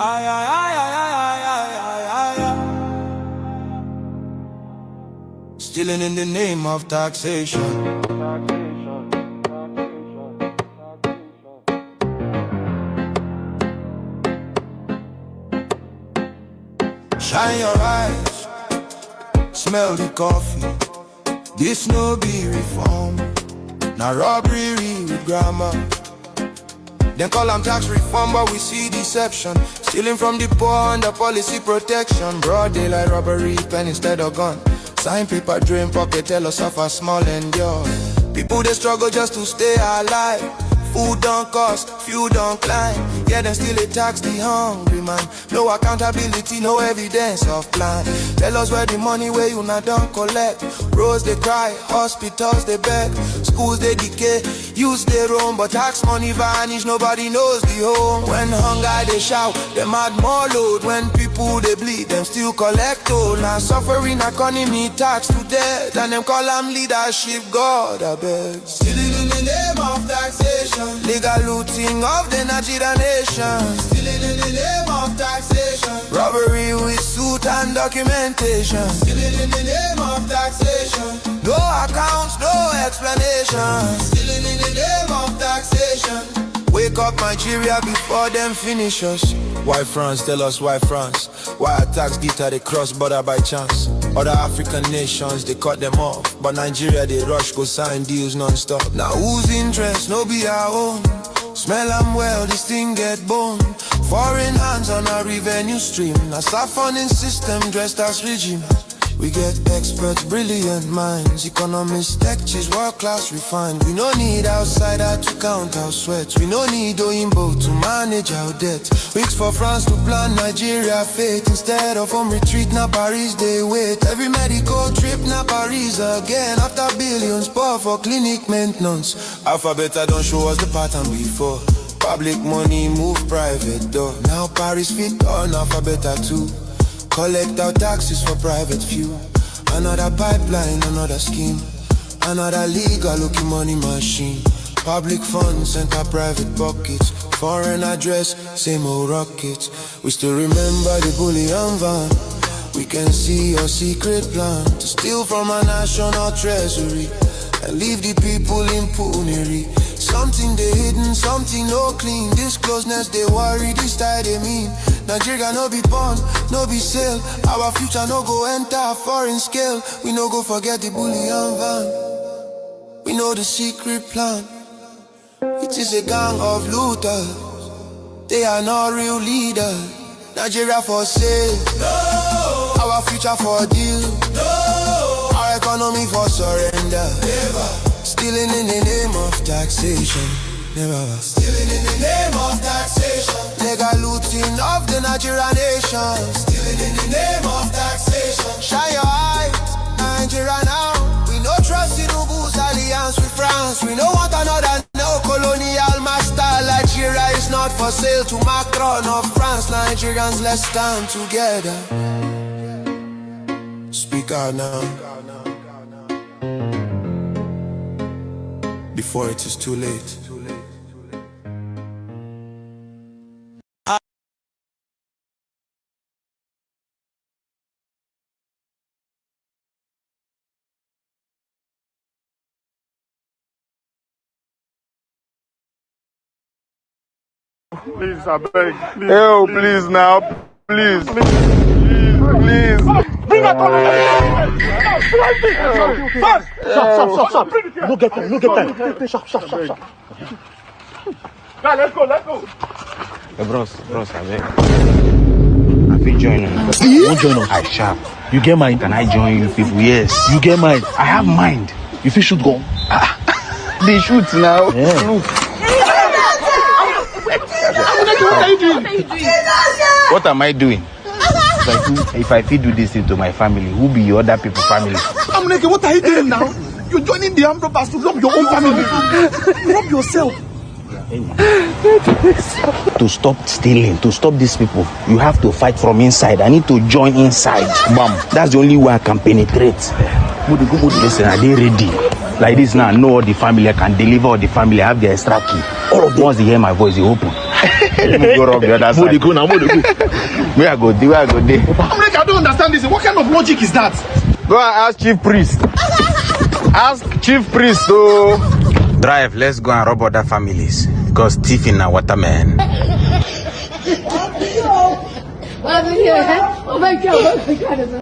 Ay, ay, ay, ay, ay, ay, ay, ay, ay. Stealing in the name of taxation. Shine your eyes, smell the coffee. This no be reform, now robbery with grammar. Then call them tax reform, but we see deception. Stealing from the poor under policy protection. Broad daylight robbery, pen instead of gun. Sign paper, drain pocket, tell us of a small endure. People they struggle just to stay alive. Food don't cost, fuel don't climb. Yeah, then still they tax the hungry man. No accountability, no evidence of plan. Tell us where the money where you not don't collect. Roads they cry, hospitals they beg. Schools they decay, youth they roam. But tax money vanish, nobody knows the home. When hunger they shout, them add more load. When people they bleed, them still collect toll. Now suffering economy tax to death. And them call them leadership, God I beg. Stealing in the name of taxation. Legal looting of the Nigerian nation. Stealing in the name of taxation. Robbery with suit and documentation. Stealing in the name of taxation. No accounts, no explanation. Stealing in the name of taxation. Wake up Nigeria before them finish us. Why France? Tell us why France? Why attacks guitar they cross border by chance? Other African nations they cut them off, but Nigeria they rush go sign deals non-stop. Now whose interest no be our own? Smell them well, this thing get bone. Foreign hands on our revenue stream. Now start funding system dressed as regime. We get experts, brilliant minds. Economists, tech cheese, world-class refined. We no need outsider to count our sweats. We no need Oyinbo to manage our debt. Weeks for France to plan Nigeria fate. Instead of home retreat, now Paris they wait. Every medical trip, now Paris again. After billions pour for clinic maintenance. Alphabet don't show us the pattern before. Public money move private door. Now Paris fit on Alphabet too. Collect our taxes for private few. Another pipeline, another scheme. Another legal looking money machine. Public funds enter private pockets. Foreign address, same old rockets. We still remember the bullion van. We can see your secret plan to steal from our national treasury and leave the people in penury. Something they hidden, something no clean. This closeness they worry, this time they mean. Nigeria no be born, no be sale. Our future no go enter foreign scale. We no go forget the bullion van. We know the secret plan. It is a gang of looters. They are not real leaders. Nigeria for sale, no. Our future for deal, no. Our economy for surrender, never. Stealing in the name of taxation, never. Stealing in the name of taxation. Legal looting of the Nigerian nation. Stealing in the name of taxation. Shine your eyes, Nigeria now. We no trust in Ubu's alliance with France. We no want another neo-colonial master. Nigeria is not for sale to Macron of France. Nigerians, let's stand together. Speak out now, before it is too late. Please, I beg. Please, oh, please now. Please. Please. Bring that on. Stop. No get time. Stop. Now, let's go. Hey, bros, I beg. I feel join you. You won't join us. I shall. You get mind? Can I join you people? Yes. You get mind? I have mind. You feel shoot gun? They shoot now. Yeah. Look. What are you doing? What am I doing? If I feed do this thing to my family, who be your other people's family? I'm like, what are you doing now? You're joining the armed robbers to rob your own family. Rob yourself. To stop stealing, to stop these people, you have to fight from inside. I need to join inside. Bam. That's the only way I can penetrate. Listen, are they ready? Like this now, I know all the family, I can deliver all the family, I have the extra key. All of them, once they hear my voice, they open. Go rob the other side. Where I go there? I don't understand this. What kind of logic is that? Go and ask Chief Priest. Ask Chief Priest to Drive, let's go and rob other families. Because thief in a waterman. Oh my God.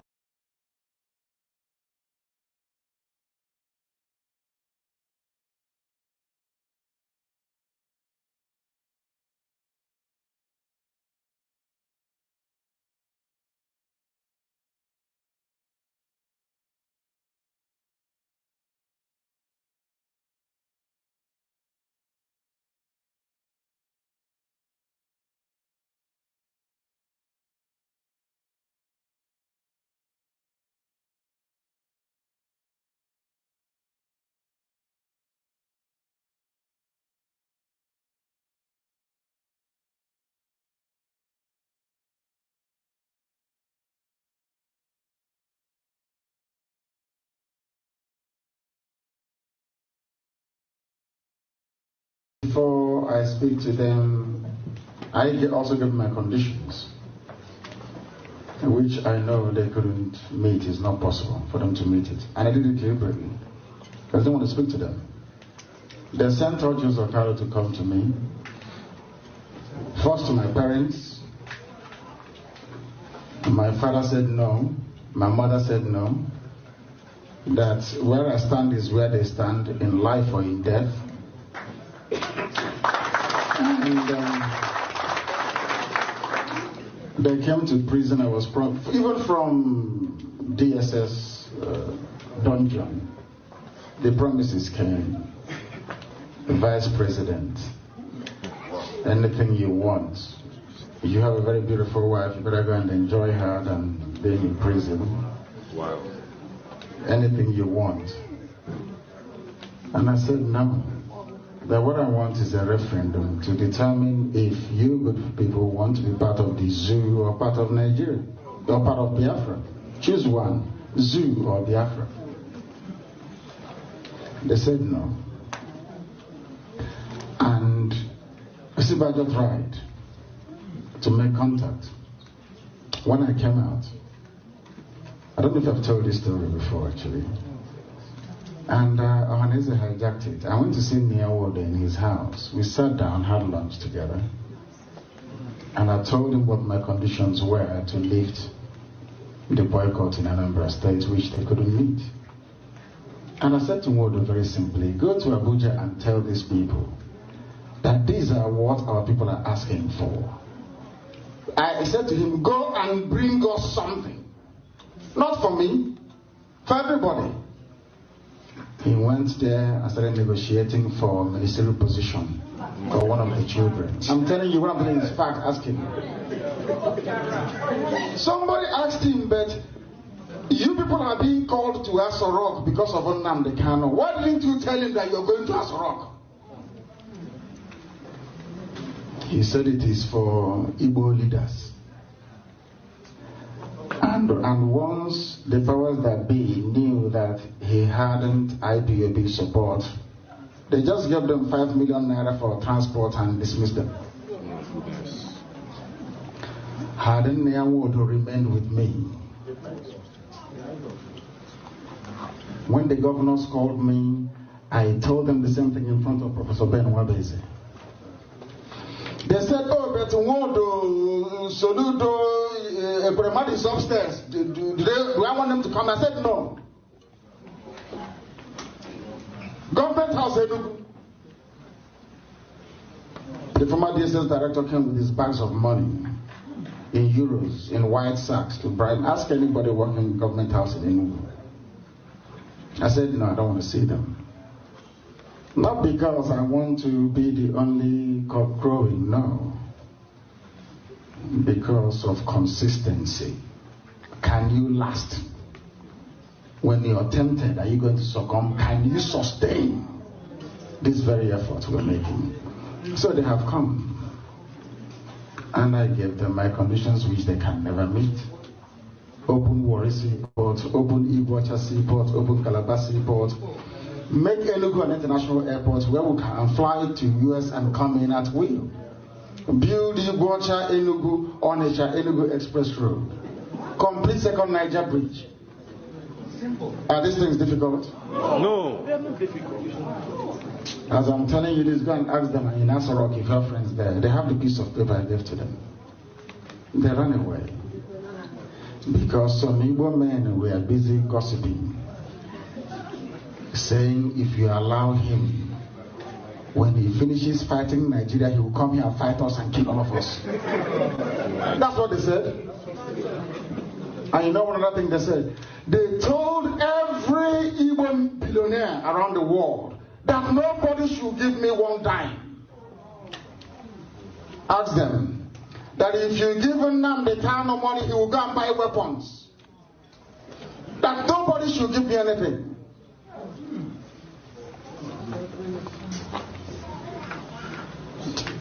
Before I speak to them, I also give my conditions, which I know they couldn't meet. It's not possible for them to meet it. And I did it deliberately, because I didn't want to speak to them. They sent out Joseph Carlo to come to me, first to my parents. My father said no, my mother said no, that where I stand is where they stand, in life or in death. And they came to prison. I was even from DSS dungeon. The promises came. The vice president, anything you want. You have a very beautiful wife. You better go and enjoy her than being in prison. Wow. Anything you want. And I said no. That what I want is a referendum to determine if you good people want to be part of the zoo or part of Nigeria, or part of Biafra. Choose one, zoo or Biafra. They said no. And Sibajo tried to make contact. When I came out, I don't know if I've told this story before actually. And Ohaneze hijacked it. I went to see Nia Wode in his house. We sat down, had lunch together. And I told him what my conditions were to lift the boycott in Anambra State, which they couldn't meet. And I said to Wode very simply, go to Abuja and tell these people that these are what our people are asking for. I said to him, go and bring us something. Not for me, for everybody. He went there and started negotiating for a ministerial position for one of the children. I'm telling you, what I'm telling is fact. Ask him. Somebody asked him, but you people are being called to Asorok because of Nnamdi Kanu. Why didn't you tell him that you're going to Asorok? He said it is for Igbo leaders. And once the powers that be knew that he hadn't IPOB support, they just gave them 5 million naira for transport and dismissed them. Hadn't Nyawodo remained with me, when the governors called me, I told them the same thing in front of Professor Ben Wabeze. They said, oh, but Wodo, Soludo, Ebremad is upstairs. Do I want them to come? I said, no. Government House, Enugu. The former DSS director came with his bags of money in euros, in white sacks to bribe. Ask anybody working in Government House in Enugu. I said, no, I don't want to see them. Not because I want to be the only cock crowing, no. Because of consistency. Can you last? When you're tempted, are you going to succumb? Can you sustain this very effort we're making? So they have come. And I gave them my conditions which they can never meet. Open Warri Seaport, open Iguacha Seaport, open Calabar Seaport. Make Enugu an international airport where we can fly to US and come in at will. build Iguacha Enugu Onitsha Enugu Express Road, complete second Niger Bridge. Simple. Are these things difficult? No. They are not difficult. As I'm telling you this, go and ask them in Asarok if you have friends there. They have the piece of paper I gave to them. They ran away. Because some Igbo men were busy gossiping, saying if you allow him, when he finishes fighting Nigeria, he will come here and fight us and kill all of us. That's what they said. And you know one other thing they said? They told every Igbo billionaire around the world that nobody should give me one dime. Ask them that if you give Nnamdi Kanu money, he will go and buy weapons. That nobody should give me anything.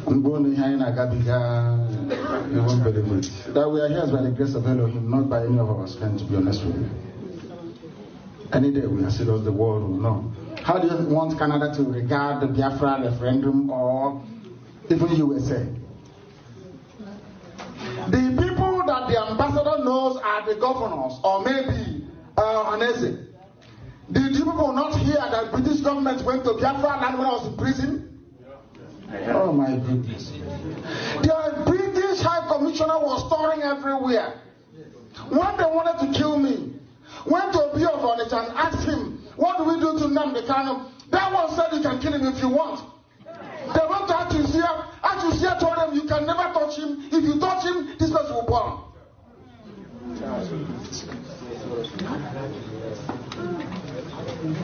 I'm going to Gabiga, you won't believe it. That we are here by the grace of Elohim, not by any of our strength, to be honest with you. Any day we are serious, the world will know. How do you want Canada to regard the Biafra referendum or even USA? The people that the ambassador knows are the governors, or maybe Hanese. Did you people not hear that British government went to Biafra land when I was in prison? Oh my goodness. The British High Commissioner was touring everywhere. When they wanted to kill me, went to Obi of Onitsha and asked him, what do we do to Nnamdi Kanu? That one said you can kill him if you want. They went to Atusia. Atusia told them you can never touch him. If you touch him, this person will burn.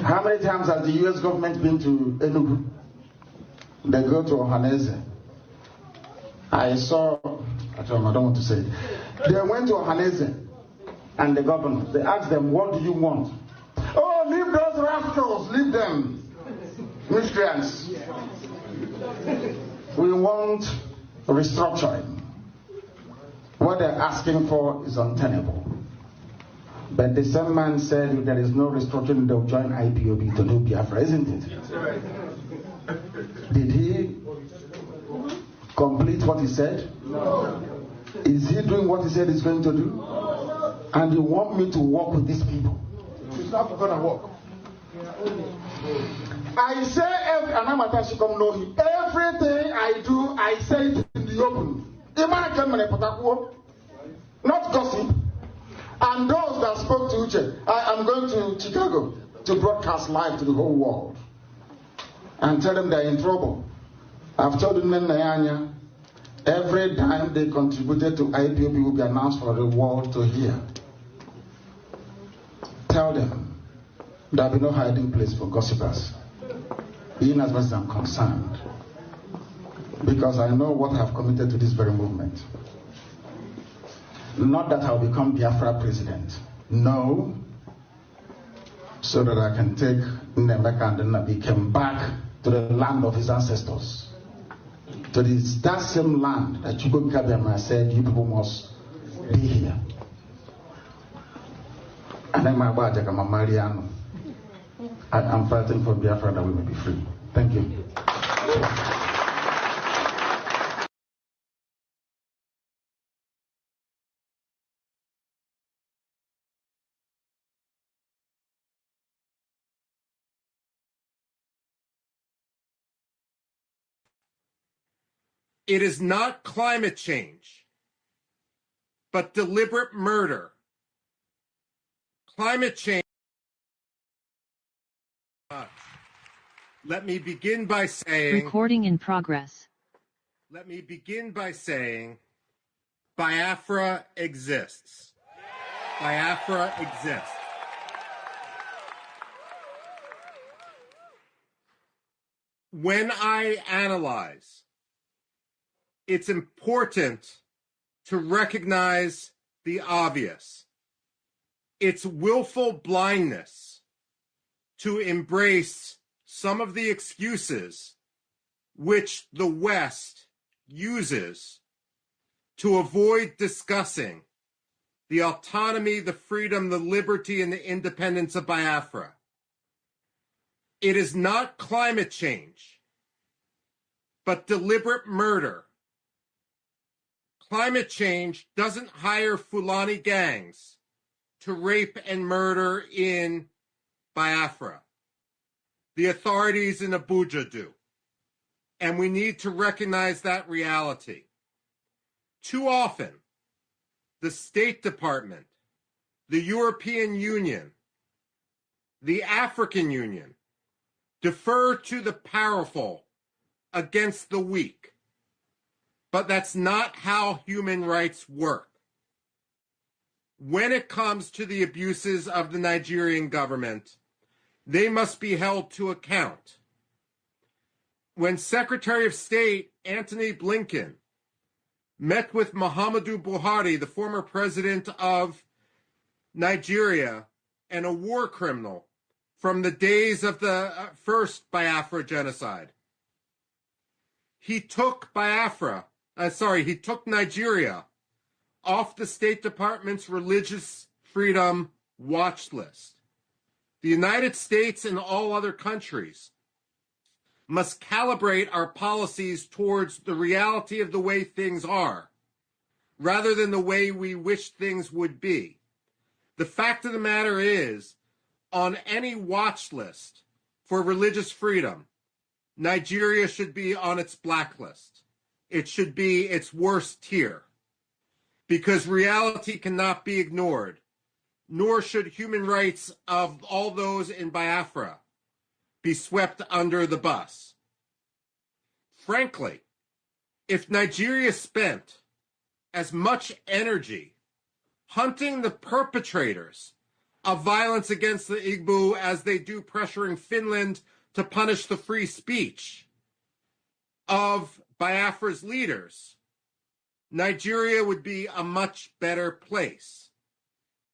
How many times has the US government been to Enugu? They go to Ohaneze. I don't want to say it. They went to Ohaneze and the governor. They asked them, what do you want? Oh, leave those rascals, leave them. Miscreants. We want restructuring. What they're asking for is untenable. But the same man said if there is no restructuring, they'll join IPOB to do Biafra, isn't it? Did he complete what he said? No. Is he doing what he said he's going to do? No. And you want me to work with these people? It's not going to work. I say, everything I do, I say it in the open. Not gossip. And those that spoke to Uche, I am going to Chicago to broadcast live to the whole world and tell them they're in trouble. I've told them every time they contributed to IPOB will be announced for the world to hear. Tell them there will be no hiding place for gossipers, even as much as I'm concerned, because I know what I have committed to this very movement. Not that I'll become Biafra president. No. So that I can take Nnemeka and Nnabuike back to the land of his ancestors. To that same land that Chukwu Kabiyama said, you people must be here. And then my wife, Mariano. I'm fighting for Biafra that we may be free. Thank you. It is not climate change, but deliberate murder. Climate change. Let me begin by saying. Recording in progress. Let me begin by saying Biafra exists. Biafra exists. When I analyze, it's important to recognize the obvious. It's willful blindness to embrace some of the excuses which the West uses to avoid discussing the autonomy, the freedom, the liberty, and the independence of Biafra. It is not climate change, but deliberate murder Climate change doesn't hire Fulani gangs to rape and murder in Biafra. The authorities in Abuja do. And we need to recognize that reality. Too often, the State Department, the European Union, the African Union defer to the powerful against the weak. But that's not how human rights work. When it comes to the abuses of the Nigerian government, they must be held to account. When Secretary of State Antony Blinken met with Muhammadu Buhari, the former president of Nigeria and a war criminal from the days of the first Biafra genocide, he took Nigeria off the State Department's religious freedom watch list. The United States and all other countries must calibrate our policies towards the reality of the way things are, rather than the way we wish things would be. The fact of the matter is, on any watch list for religious freedom, Nigeria should be on its blacklist. It should be its worst tier, because reality cannot be ignored, nor should human rights of all those in Biafra be swept under the bus. Frankly, if Nigeria spent as much energy hunting the perpetrators of violence against the Igbo as they do pressuring Finland to punish the free speech of Biafra's leaders, Nigeria would be a much better place.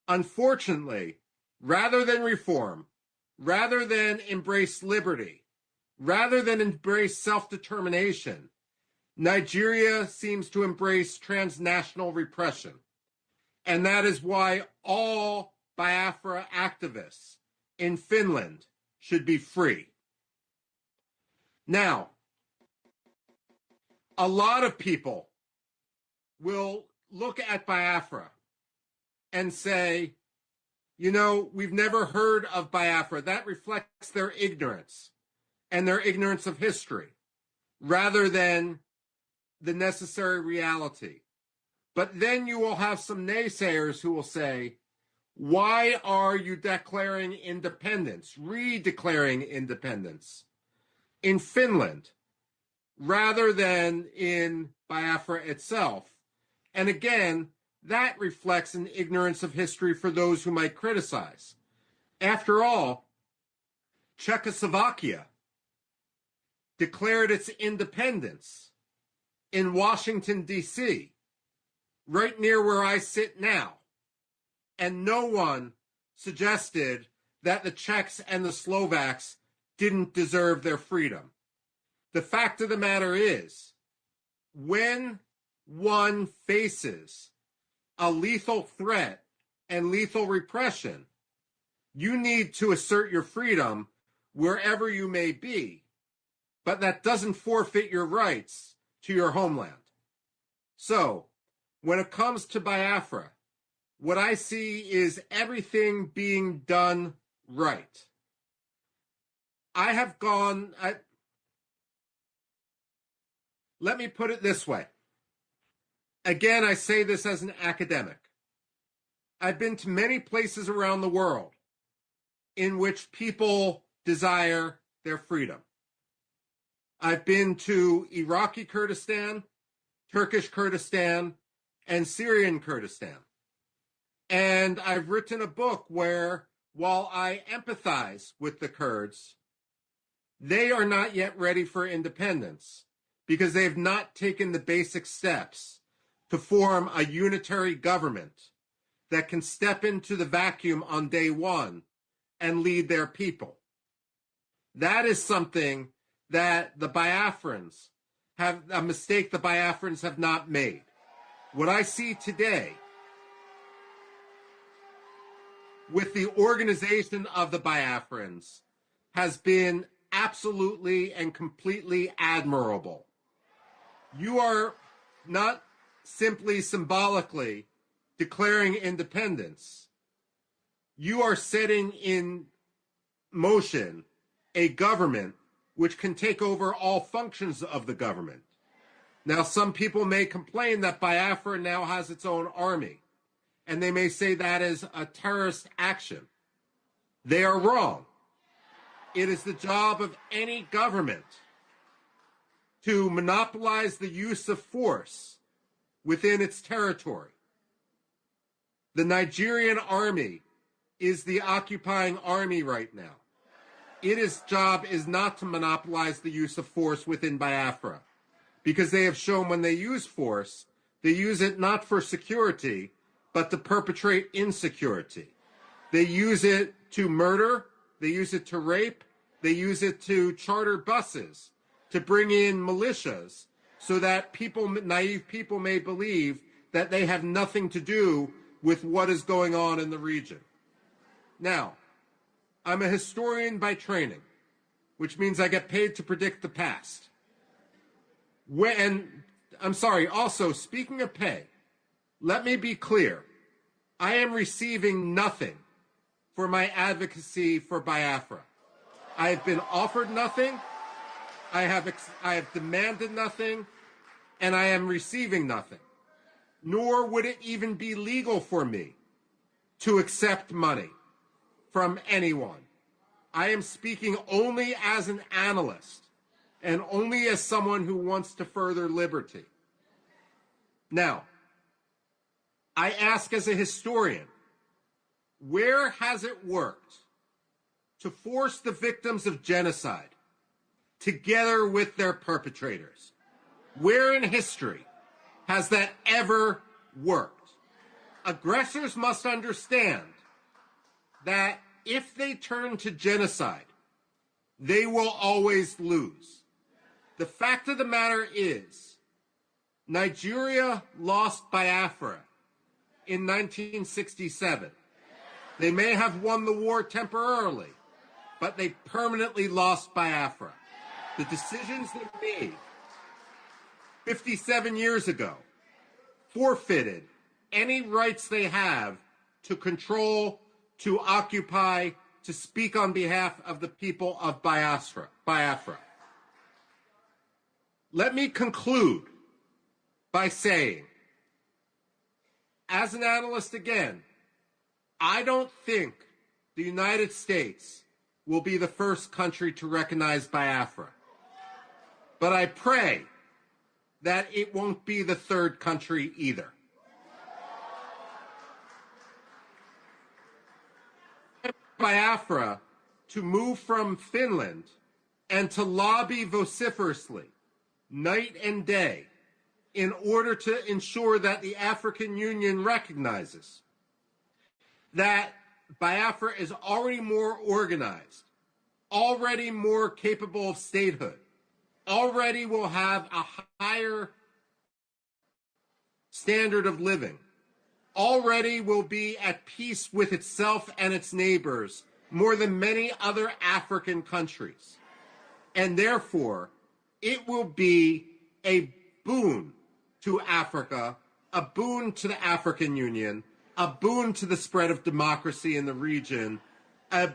Unfortunately, rather than reform, rather than embrace liberty, rather than embrace self-determination, Nigeria seems to embrace transnational repression. And that is why all Biafra activists in Finland should be free. Now, a lot of people will look at Biafra and say, you know, we've never heard of Biafra. That reflects their ignorance and their ignorance of history rather than the necessary reality. But then you will have some naysayers who will say, why are you declaring independence, redeclaring independence in Finland rather than in Biafra itself? And again, that reflects an ignorance of history for those who might criticize. After all, Czechoslovakia declared its independence in Washington, D.C., right near where I sit now. And no one suggested that the Czechs and the Slovaks didn't deserve their freedom. The fact of the matter is, when one faces a lethal threat and lethal repression, you need to assert your freedom wherever you may be, but that doesn't forfeit your rights to your homeland. So, when it comes to Biafra, what I see is everything being done right. Let me put it this way. Again, I say this as an academic. I've been to many places around the world in which people desire their freedom. I've been to Iraqi Kurdistan, Turkish Kurdistan, and Syrian Kurdistan. And I've written a book where, while I empathize with the Kurds, they are not yet ready for independence because they have not taken the basic steps to form a unitary government that can step into the vacuum on day one and lead their people. That is something that the Biafrans have, a mistake the Biafrans have not made. What I see today with the organization of the Biafrans has been absolutely and completely admirable. You are not simply symbolically declaring independence. You are setting in motion a government which can take over all functions of the government. Now, some people may complain that Biafra now has its own army, and they may say that is a terrorist action. They are wrong. It is the job of any government to monopolize the use of force within its territory. The Nigerian army is the occupying army right now. Its job is not to monopolize the use of force within Biafra, because they have shown when they use force, they use it not for security, but to perpetrate insecurity. They use it to murder, they use it to rape, they use it to charter buses, to bring in militias, so that people, naive people, may believe that they have nothing to do with what is going on in the region. Now, I'm a historian by training, which means I get paid to predict the past. Also, speaking of pay, let me be clear. I am receiving nothing for my advocacy for Biafra. I have been offered nothing, I have demanded nothing, and I am receiving nothing. Nor would it even be legal for me to accept money from anyone. I am speaking only as an analyst and only as someone who wants to further liberty. Now, I ask as a historian, where has it worked to force the victims of genocide together with their perpetrators? Where in history has that ever worked? Aggressors must understand that if they turn to genocide, they will always lose. The fact of the matter is, Nigeria lost Biafra in 1967. They may have won the war temporarily, but they permanently lost Biafra. The decisions they made 57 years ago forfeited any rights they have to control, to occupy, to speak on behalf of the people of Biafra. Let me conclude by saying, as an analyst again, I don't think the United States will be the first country to recognize Biafra. But I pray that it won't be the third country either. Biafra to move from Finland and to lobby vociferously, night and day, in order to ensure that the African Union recognizes that Biafra is already more organized, already more capable of statehood, already will have a higher standard of living, already will be at peace with itself and its neighbors more than many other African countries. And therefore, it will be a boon to Africa, a boon to the African Union, a boon to the spread of democracy in the region, an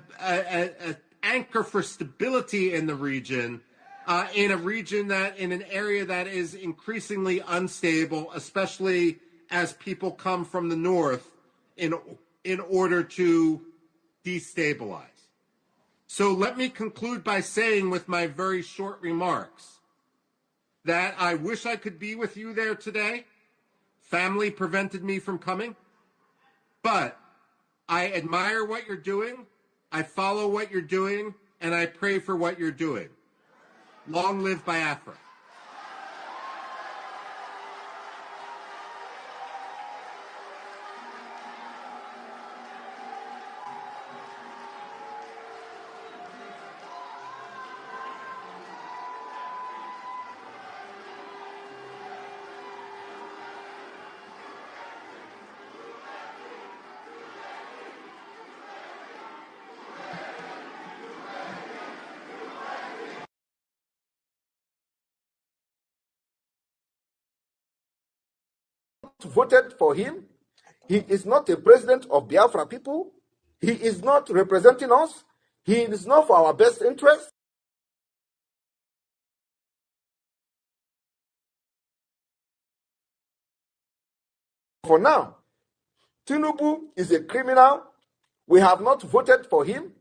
anchor for stability in the region, in an area that is increasingly unstable, especially as people come from the north in order to destabilize. So let me conclude by saying, with my very short remarks, that I wish I could be with you there today. Family prevented me from coming. But I admire what you're doing, I follow what you're doing, and I pray for what you're doing. Long live Biafra. voted for him. He is not a president of Biafra people. He is not representing us. He is not for our best interest. For now, Tinubu is a criminal. We have not voted for him.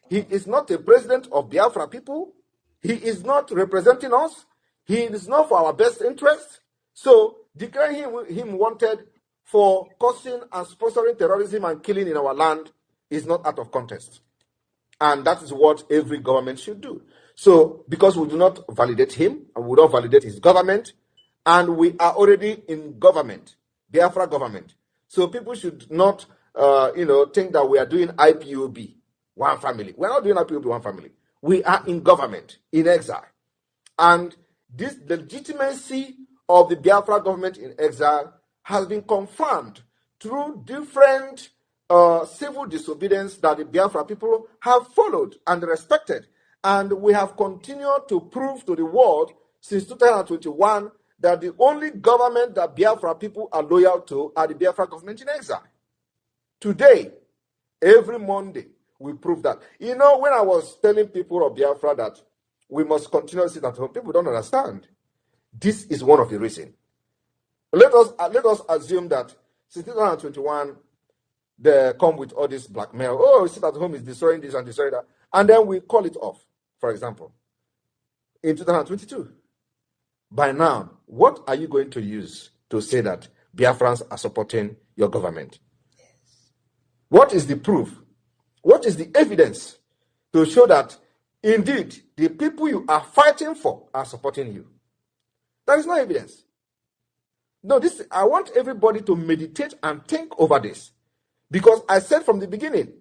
He is not a president of Biafra people. He is not representing us. He is not for our best interest. So declaring him wanted for causing and sponsoring terrorism and killing in our land is not out of contest. And that is what every government should do. So because we do not validate him, and we don't validate his government, and we are already in government, Biafra government. So people should not, think that we are doing IPOB, one family. We're not doing IPOB, one family. We are in government, in exile. And this legitimacy of the Biafra government in exile has been confirmed through different civil disobedience that the Biafra people have followed and respected. And we have continued to prove to the world since 2021 that the only government that Biafra people are loyal to are the Biafra government in exile. Today, every Monday, we prove that. When I was telling people of Biafra that we must continue to sit at home, people don't understand. This is one of the reasons. Let us assume that since 2021, they come with all this blackmail. Oh, sit at home is destroying this and destroying that. And then we call it off, for example, in 2022. By now, what are you going to use to say that Biafrans are supporting your government? Yes. What is the proof? What is the evidence to show that indeed the people you are fighting for are supporting you? There is no evidence. No, I want everybody to meditate and think over this. Because I said from the beginning,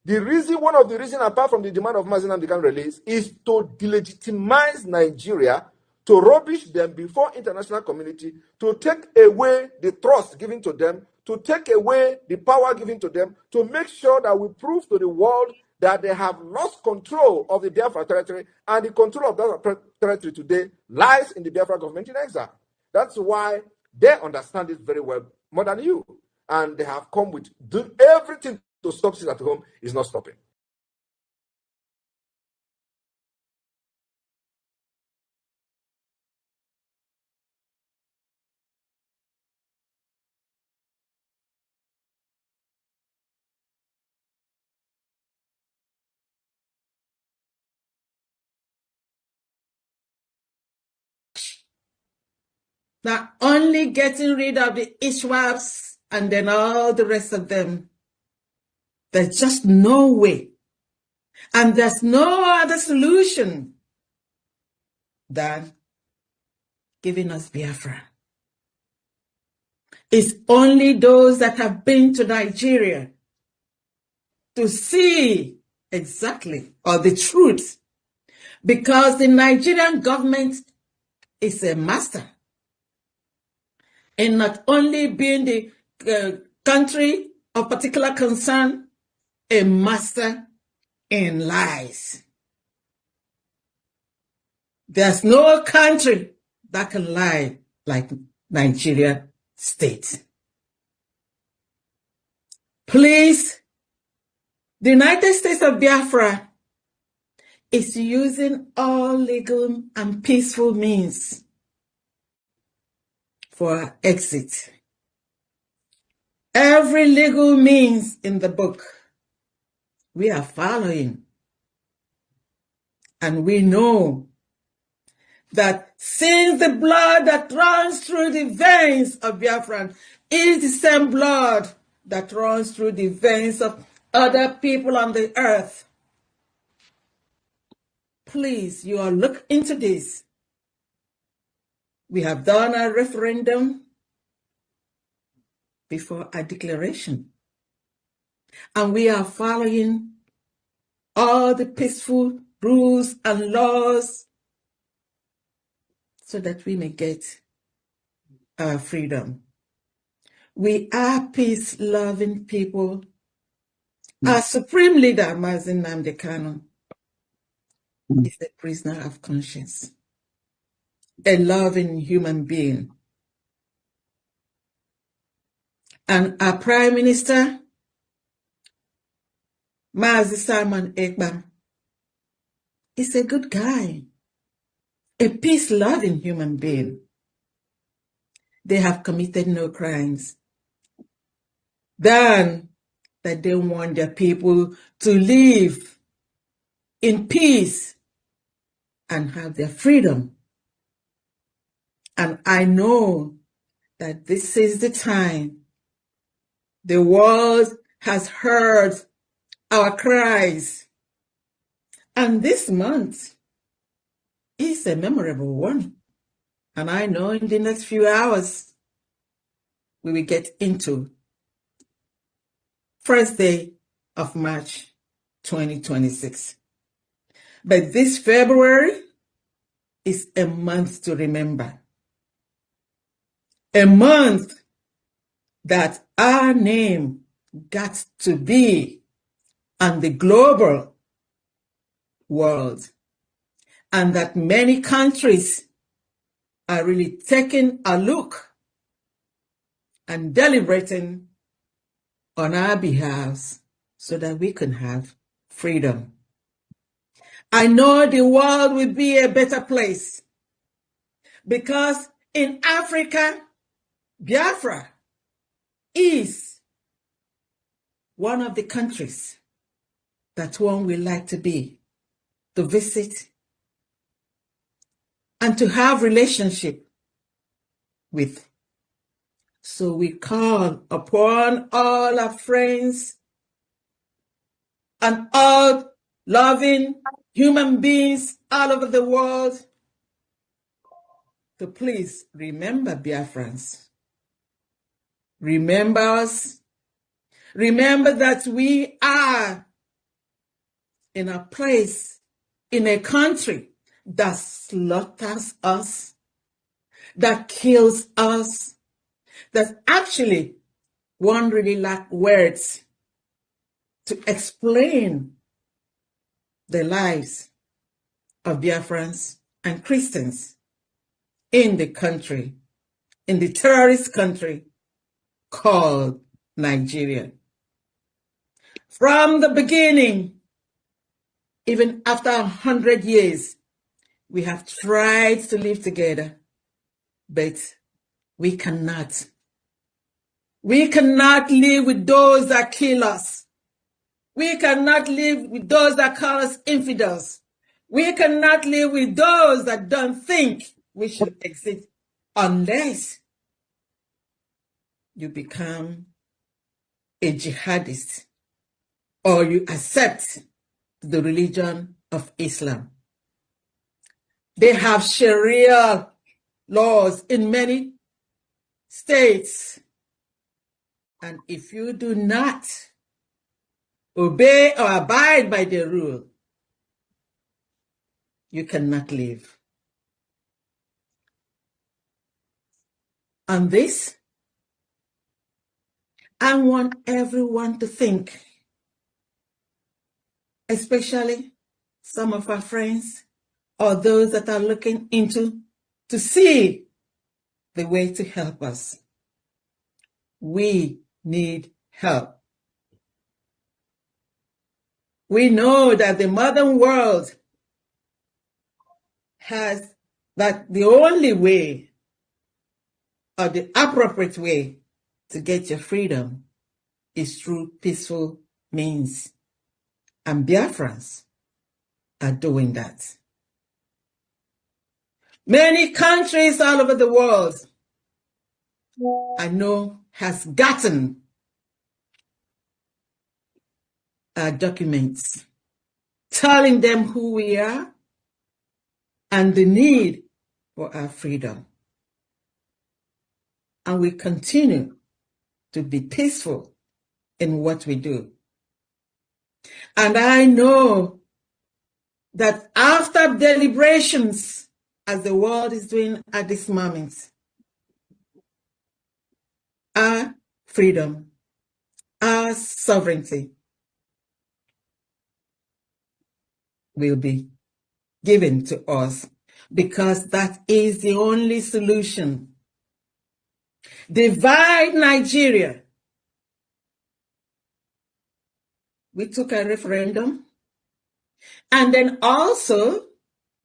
one of the reasons apart from the demand of Mazi Nnamdi Kanu release is to delegitimize Nigeria, to rubbish them before international community, to take away the trust given to them, to take away the power given to them, to make sure that we prove to the world that they have lost control of the Biafra territory, and the control of that territory today lies in the Biafra government in exile. That's why they understand it very well, more than you. And they have come with everything to stop sit at home is not stopping. Not only getting rid of the Ishwabs and then all the rest of them. There's just no way. And there's no other solution than giving us Biafra. It's only those that have been to Nigeria to see exactly or the truth, because the Nigerian government is a master in not only being the country of particular concern, a master in lies. There's no country that can lie like Nigeria state. Please, the United States of Biafra is using all legal and peaceful means for exit. Every legal means in the book we are following. And we know that since the blood that runs through the veins of Biafran is the same blood that runs through the veins of other people on the earth, please, you all look into this. We have done a referendum before a declaration. And we are following all the peaceful rules and laws so that we may get our freedom. We are peace-loving people. Our supreme leader, Mazi Nnamdi Kanu, is a prisoner of conscience, a loving human being. And our Prime Minister, Mazi Simon Ekpa, is a good guy, a peace-loving human being. They have committed no crimes than that they want their people to live in peace and have their freedom. And I know that this is the time the world has heard our cries. And this month is a memorable one. And I know in the next few hours, we will get into first day of March 2026. But this February is a month to remember. A month that our name got to be on the global world, and that many countries are really taking a look and deliberating on our behalf so that we can have freedom. I know the world will be a better place because in Africa, Biafra is one of the countries that one will like to be, to visit, and to have relationship with. So we call upon all our friends and all loving human beings all over the world to please remember Biafrans. Remember us. Remember that we are in a place, in a country that slaughters us, that kills us, that actually one really lack words to explain the lives of Biafrans and Christians in the country, in the terrorist country called Nigeria. From the beginning, even after 100 years, we have tried to live together, but we cannot. We cannot live with those that kill us. We cannot live with those that call us infidels. We cannot live with those that don't think we should exist unless you become a jihadist or you accept the religion of Islam. They have Sharia laws in many states. And if you do not obey or abide by the rule, you cannot live. On this, I want everyone to think, especially some of our friends or those that are looking into to see the way to help us. We need help. We know that the modern world has that the only way or the appropriate way to get your freedom is through peaceful means. And Biafrans are doing that. Many countries all over the world, I know, has gotten documents telling them who we are and the need for our freedom. And we continue to be peaceful in what we do. And I know that after deliberations, as the world is doing at this moment, our freedom, our sovereignty will be given to us because that is the only solution. Divide Nigeria we took a referendum, and then also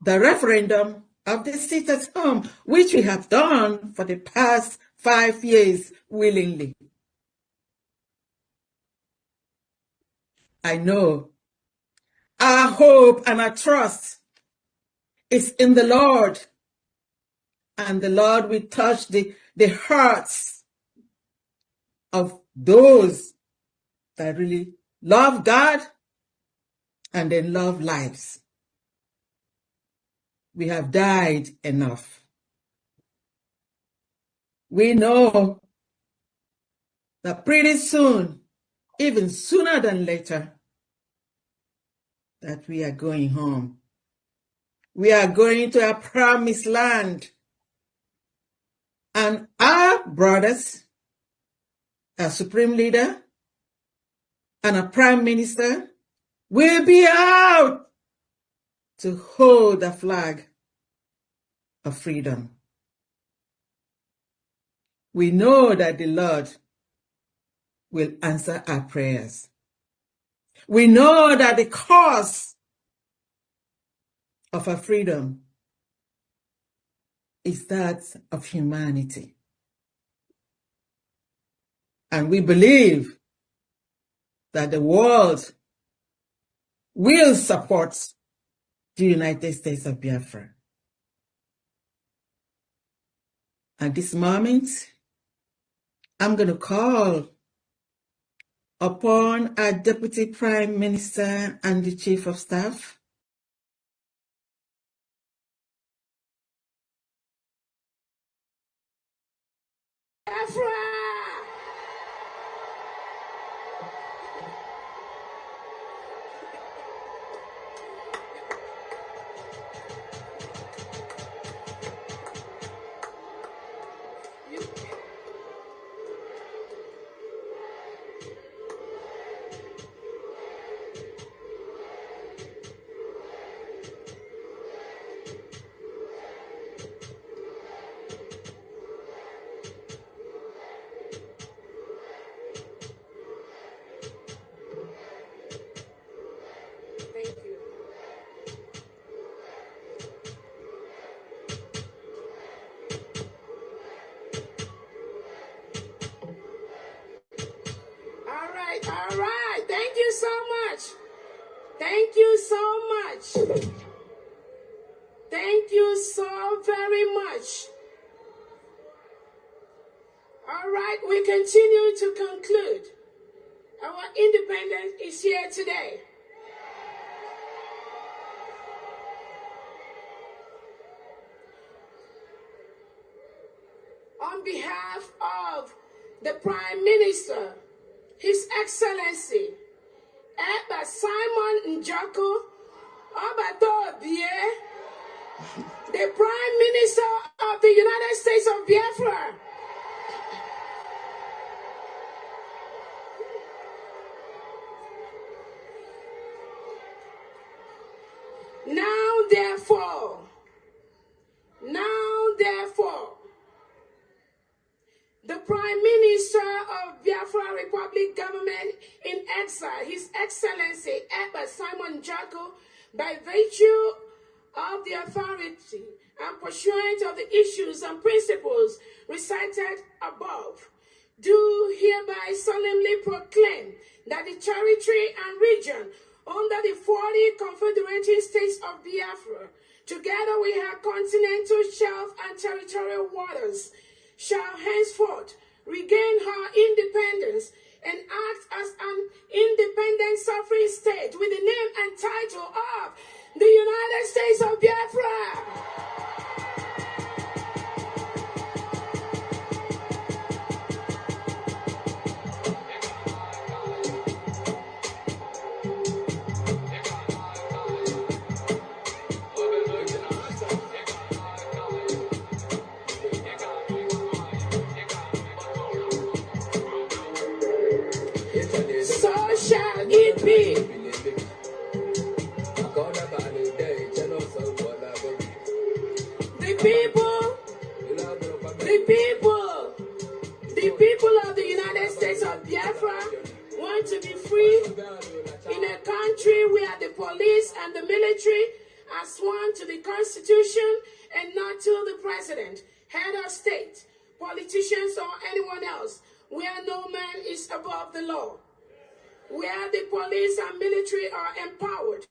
the referendum of the sit at home, which we have done for the past 5 years willingly. I know our hope and our trust is in the Lord, and the Lord will touch the hearts of those that really love God and they love lives. We have died enough. We know that pretty soon, even sooner than later, that we are going home. We are going to a promised land. And our brothers, our supreme leader, and our prime minister will be out to hold the flag of freedom. We know that the Lord will answer our prayers. We know that the cause of our freedom is that of humanity. And we believe that the world will support the United States of Biafra. At this moment, I'm going to call upon our Deputy Prime Minister and the Chief of Staff, Biafra! All right. Thank you so much. Thank you so much. Thank you so very much. All right, we continue to conclude. Our independence is here today. On behalf of the Prime Minister, His Excellency, Eba Simon Njoko Obadobie, the Prime Minister of the United States of Biafra, Now, therefore, the Prime Minister of Biafra Republic Government in exile, His Excellency Eba Simon Njoko, by virtue of the authority and pursuant of the issues and principles recited above, do hereby solemnly proclaim that the territory and region under the 40 Confederated States of Biafra, together with her continental shelf and territorial waters, shall henceforth regain her independence and act as an independent sovereign state with the name and title of the United States of Biafra. So shall it be. The people of the United States of Biafra want to be free and the military are sworn to the Constitution and not to the president, head of state, politicians, or anyone else, where no man is above the law, where the police and military are empowered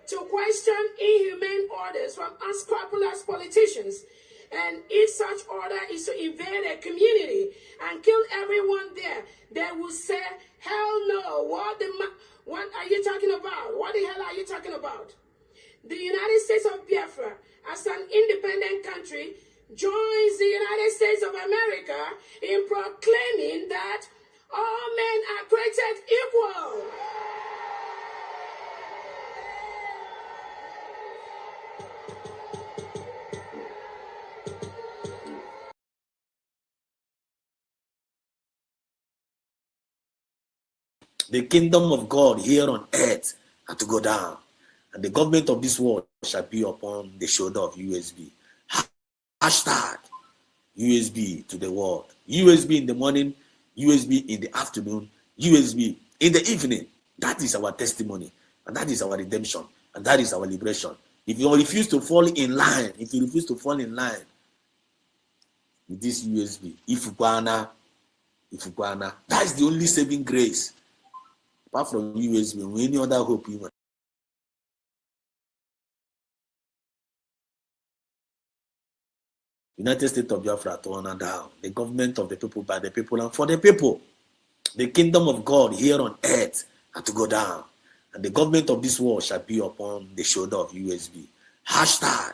to question inhumane orders from unscrupulous politicians. And if such order is to invade a community and kill everyone there, they will say, hell no, what are you talking about? What the hell are you talking about? The United States of Biafra, as an independent country, joins the United States of America in proclaiming that all men are created equal. The kingdom of God here on earth had to go down, and the government of this world shall be upon the shoulder of USB. Hashtag USB to the world. USB in the morning, USB in the afternoon, USB in the evening. That is our testimony, and that is our redemption, and that is our liberation. If you refuse to fall in line, with this USB, Ifukwana, that's the only saving grace. Apart from USB, we any other hope you want. United States of Biafra torn down. The government of the people, by the people, and for the people. The kingdom of God here on earth had to go down, and the government of this world shall be upon the shoulder of USB. Hashtag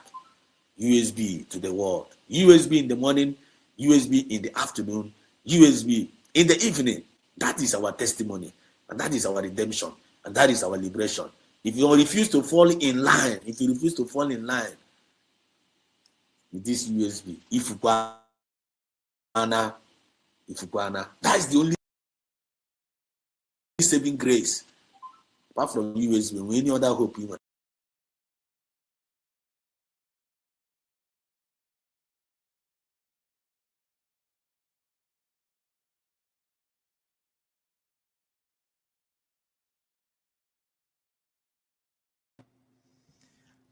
USB to the world. USB in the morning, USB in the afternoon, USB in the evening. That is our testimony, and that is our redemption, and that is our liberation. If you refuse to fall in line, with this USB, Ifukwana, that's the only saving grace. Apart from USB, we any other hope you want.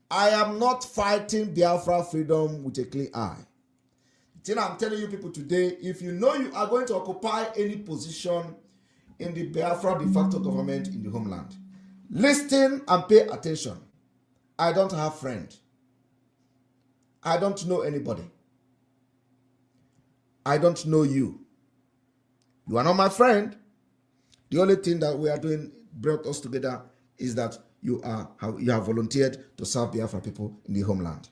I am not fighting Biafra freedom with a clean eye. The thing I'm telling you people today, if you know you are going to occupy any position in the Biafra de facto government in the homeland, listen and pay attention. I don't have friend. I don't know anybody. I don't know you. You are not my friend. The only thing that we are doing brought us together is that you have volunteered to serve Biafra people in the homeland.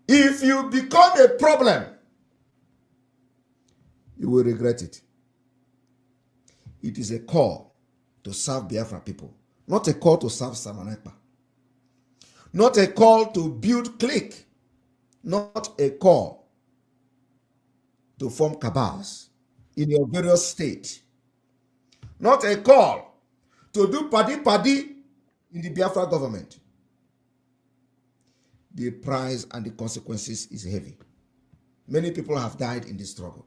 If you become a problem, you will regret it. It is a call to serve Biafra people, not a call to serve Samanekpa, not a call to build clique, not a call to form cabals in your various states, not a call to do paddy in the Biafra government. The price and the consequences is heavy. Many people have died in this struggle.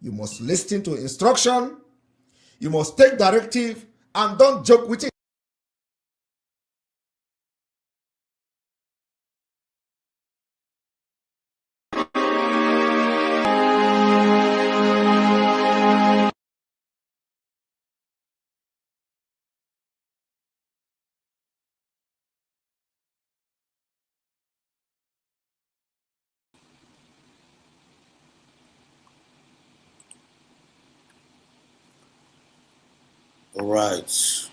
You must listen to instruction. You must take directive and don't joke with it. All right.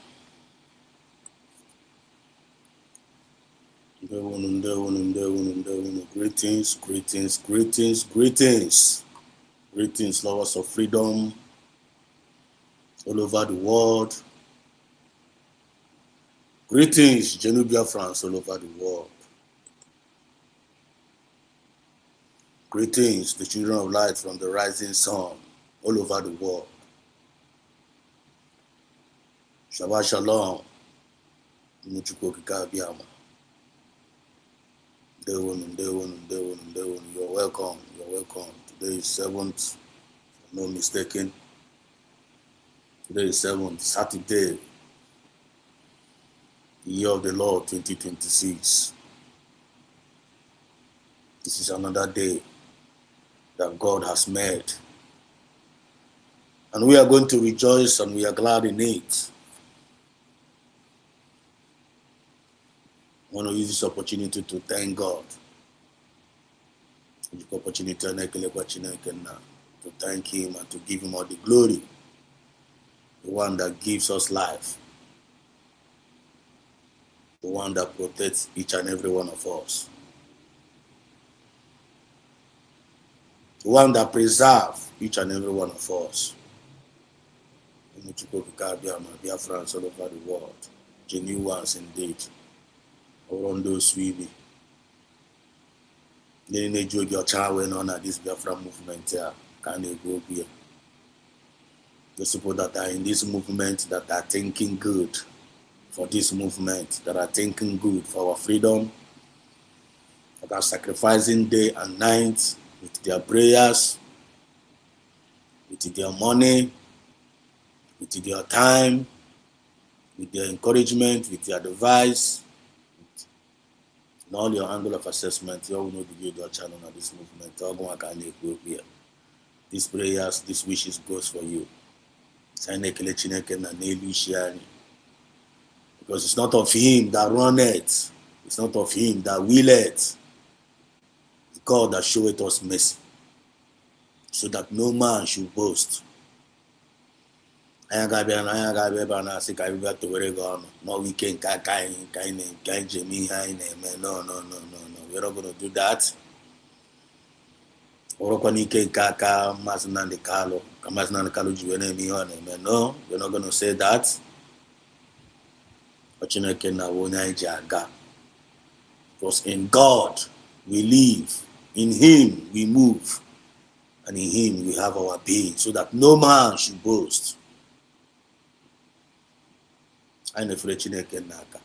Greetings, lovers of freedom all over the world. Greetings, Genubia France all over the world. Greetings, the children of light from the rising sun all over the world. Shabbat Shalom. You're welcome. Today is 7th, if I'm not mistaken. Today is 7th, Saturday. the year of the Lord 2026. This is another day that God has made. And we are going to rejoice and we are glad in it. I want to use this opportunity to thank God. The opportunity to thank Him and to give Him all the glory. The one that gives us life. The one that protects each and every one of us. The one that preserves each and every one of us. Biafra all over the world. Genuine ones indeed. Around those we be. Then they joke your child when on this Biafra movement here. Can they go here? The people that are in this movement that are thinking good for this movement, that are thinking good for our freedom, that are sacrificing day and night with their prayers, with their money, with their time, with their encouragement, with their advice, in all your angle of assessment. You all know the video channel of this movement. These prayers, these wishes goes for you. Because it's not of him that runneth, it's not of him that willeth. It's God that showeth us mercy, so that no man should boast. No weekend, no. We're not going to do that. No, we're not going to say that. Because in God we live, in Him we move, and in Him we have our being, so that no man should boast. I know for Chineke naka.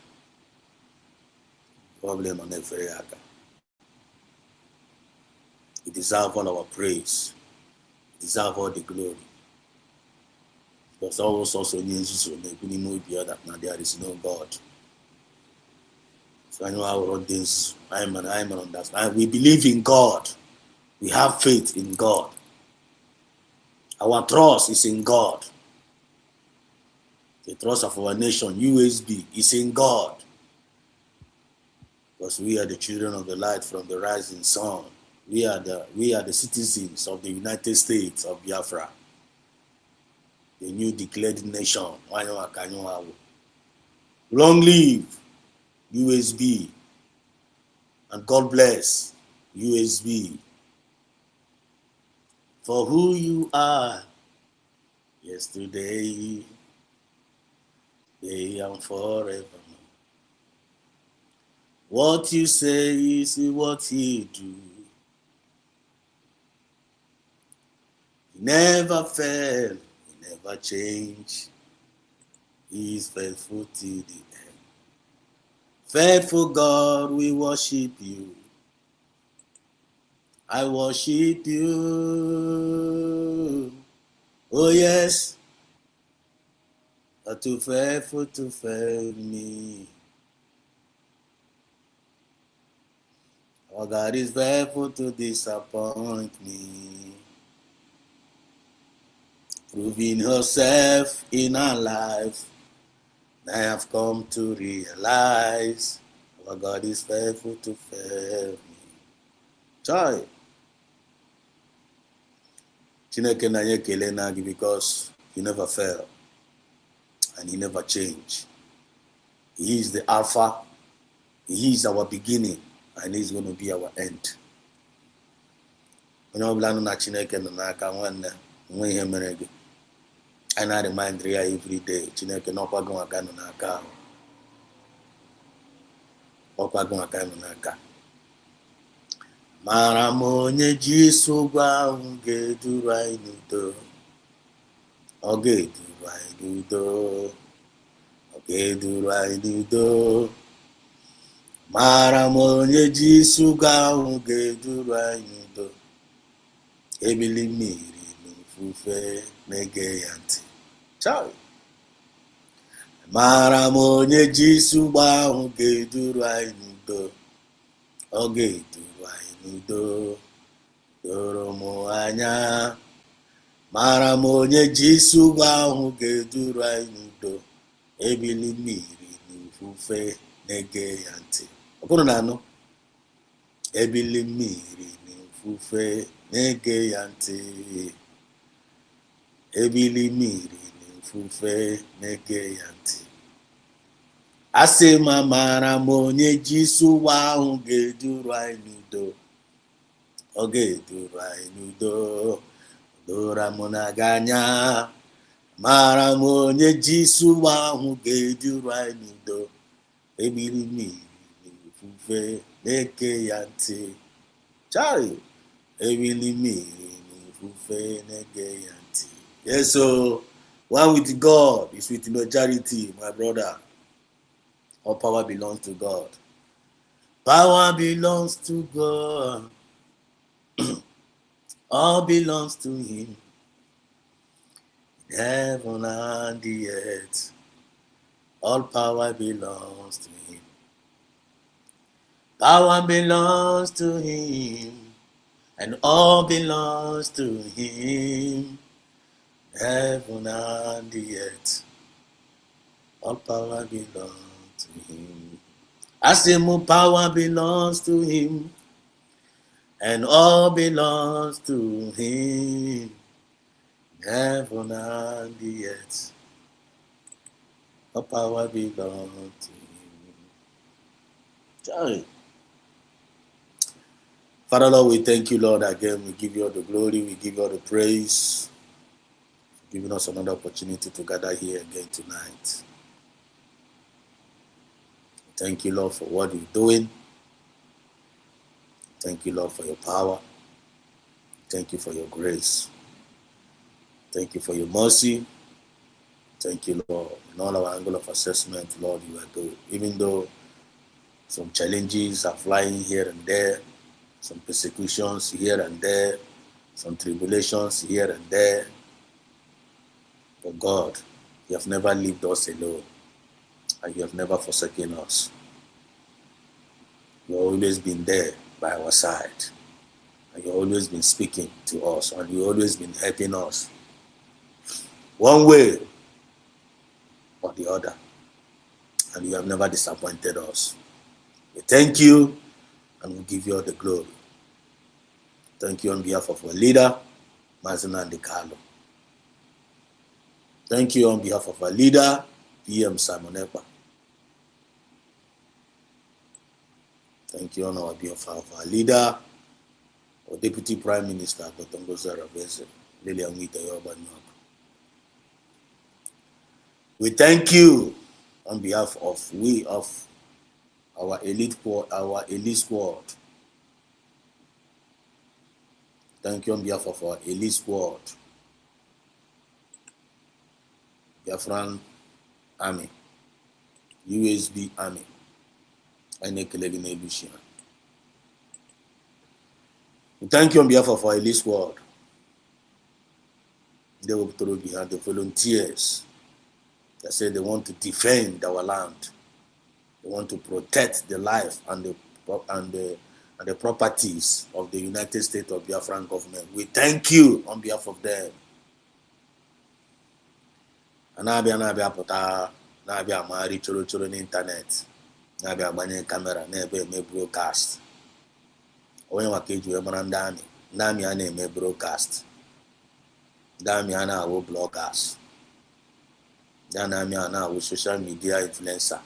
Problem on every aka. He deserves all our praise. He deserves all the glory. Because also means that now there is no God. So I know how all this. I'm understand. We believe in God. We have faith in God. Our trust is in God. The trust of our nation, USB, is in God. Because we are the children of the light from the rising sun. We are the citizens of the United States of Biafra, the new declared nation. Long live USB, and God bless USB for who you are yesterday, today, and forever. What you say is what He do. He never fail, He never change. He is faithful to the end. Faithful God, we worship you. I worship you. Oh yes, you're too faithful to fail me. Our God is faithful to disappoint me. Proving herself in our life, I have come to realize our God is faithful to fail me. Joy. Chineke na nye kele na gị because He never fail and He never change. He is the Alpha, He is our beginning, and He is going to be our end. Onye ọbụla nọ na Chineke nọ n'aka nwanne nwe ihe mere gị. I remind you every day, Chineke n'ọkwa gị nwaka nọ n'aka ahụ. Ọkwa gị nwaka nọ n'aka. Mara m onye ji isi ụgwọ ahụ ga-eduru anyị n'udo. Ọ ga-eduru anyị n'udo. Ọ ga-eduru anyị n'udo. Mara m onye ji isi ụgwọ ahụ ga-eduru anyị n'udo. Ebili mmiri n'ofufe na-ege ya ntị. Ciao. mara m onye Jesu ahụ ga-eduru anyị n'udo. Ọ ga-eduru anyị n'udo, doro m anya. Mara m onye Jesu ahụ ga-eduru anyị n'udo. Ebili mmiri n'ifufe na-ege ya ntị. Ọ bụrụ na anụ ebili mmiri n'ifufe na-ege ya ntị. Ebili mmiri n'ifufe na-ege ya ntị. Asị m amara m onye Jesu ahụ ga-eduru anyị n'udo. Ọ ga-eduru anyị n'udo, dora m na-aga anya. Mara m onye Jesu ahụ ga-eduru anyị n'udo. Ebili mmiri n'ifufe na-eke ya ntị. Chai, ebili mmiri n'ifufe na-eke ya ntị. Yes, so one with God is with majority, my brother. All power belongs to God. Power belongs to God. All belongs to Him. Heaven and the earth. All power belongs to Him. Power belongs to Him. And all belongs to Him. Heaven and the earth. All power belongs to Him. I say more power belongs to Him. And all belongs to Him. Heaven and the earth. All power belongs to Him. Sorry. Father Lord, we thank you, Lord, again. We give you all the glory. We give you all the praise. For giving us another opportunity to gather here again tonight. Thank you, Lord, for what you're doing. Thank you, Lord, for your power. Thank you for your grace. Thank you for your mercy. Thank you, Lord. In all our angle of assessment, Lord, you are good. Even though some challenges are flying here and there, some persecutions here and there, some tribulations here and there. But God, you have never left us alone, and you have never forsaken us. You've always been there by our side, and you've always been speaking to us, and you've always been helping us one way or the other, and you have never disappointed us. We thank you, and we give you all the glory. Thank you on behalf of our leader, Mazina Ndekalo. Thank you on behalf of our leader, PM Simon Ekpa. Thank you on our behalf of our leader, our Deputy Prime Minister, Gotongo Zarabese, Lilian Wita Yobanok. We thank you on behalf of our elite squad. Thank you on behalf of our elite squad, Biafran Army, USB Army, and we thank you on behalf of our elite squad. They will throw behind the volunteers that say they want to defend our land. They want to protect the life and the properties of the United States of Biafran government. We thank you on behalf of them. Anabia pota, nabia mari choro choro na internet, nabia banye camera, nebe me broadcast. Oye wakeju emara ndami ana eme broadcast. Ndami ana awo bloggers. Ndami ana awo social media influencer.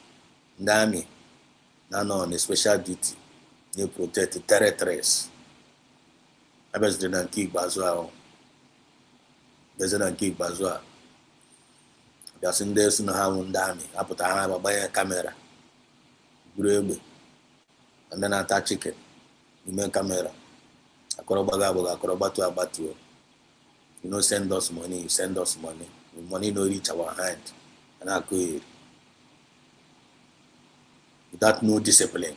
Ndami na on a special duty. They protect territories. Abes de nanki bazwa. Beze nanki bazwa. Biasin des na ha ndami. Aputa ha babaya camera. Gurebe. And then attack chicken. You make camera. Akorobatu abatu. You know, send us money. You send us money. The money no reach our hand. And I go without no discipline.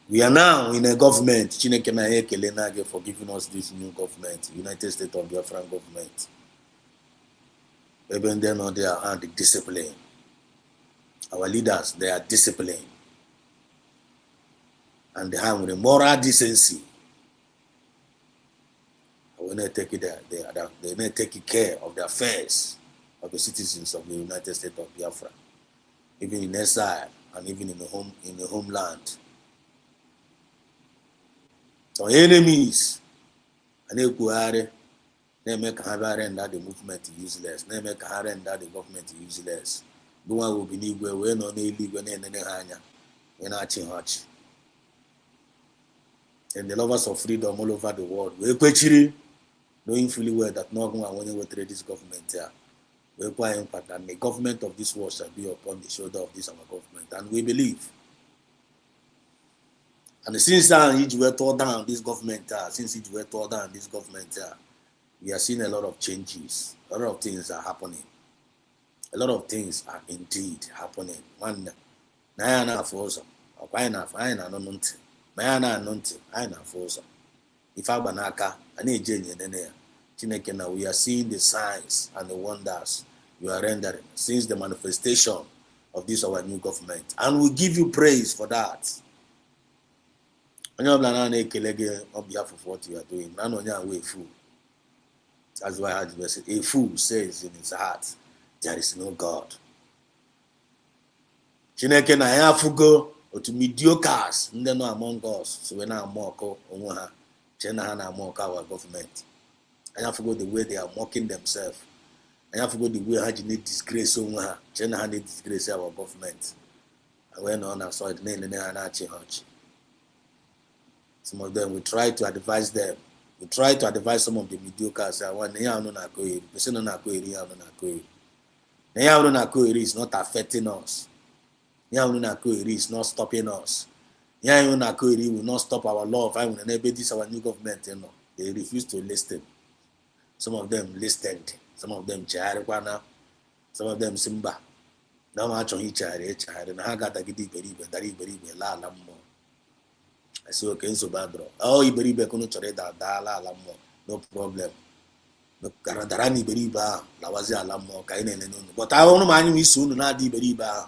We are now in a government. Chineke na ekele for giving us this new government, United States of Biafran government. Even then, they are disciplined. Our leaders, they are disciplined. And they have the moral decency. When they take they may take care of the affairs of the citizens of the United States of Biafra, even in exile and even in the homeland. So enemies, and they make render the movement useless. They make render the government useless. The one will be legal when on when and the lovers of freedom all over the world. We knowing fully well that no one will trade this government here. We require impact, and the government of this world shall be upon the shoulder of this our government. And we believe. And since it were torn down this government, we are seeing a lot of changes. A lot of things are happening. A lot of things are indeed happening. One, na force. I na force. If I banaka, we are seeing the signs and the wonders you are rendering since the manifestation of this our new government, and we give you praise for that. On behalf of what you are doing, a fool. That's why I had said, a fool says in his heart, there is no God. Chineke na ya fugo otu mediocres ndị nọ among us, so we na amok onwe ha chena ha na amok our government. I forgot the way they are mocking themselves. I forgot the way how you need disgrace onwe ha chena ha need disgrace our government. And when on saw it some of them we try to advise them. We try to advise some of the mediocres. Is not affecting us. Is not stopping us. Will not stop our love. I will enable this our new government. They refuse to listen. Some of them listened. Some of them charikwana. Some of them simba. Now I say okay, so bad, bro. Oh, iberibe kono chore da la mo, no problem. But karadara ni iberiba la wazi ala mo ka ine ne no. But I want ma anyi isu no na di iberiba.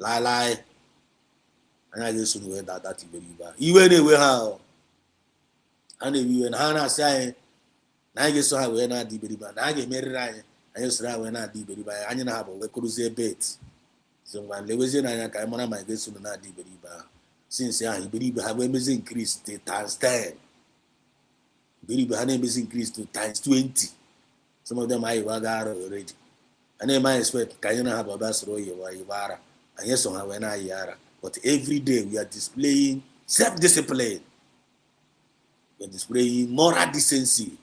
Lie. Anya yesu no we that iberiba. Iwe ne we ha o. Ana iwe na ha na say na yesu ha we na di iberiba. Na ga emerira anyị. Anyị sura we na di iberiba. Anyị na ha bo we kuruzie bet. So when lewezi na anya ka anyị mara ma yesu no na di iberiba. Since you believe have increased to times 10. Believe have increased to times 20. Some of them are already. And they might expect can have a bus row you are and yes on when I are. But every day we are displaying self-discipline. We are displaying moral decency.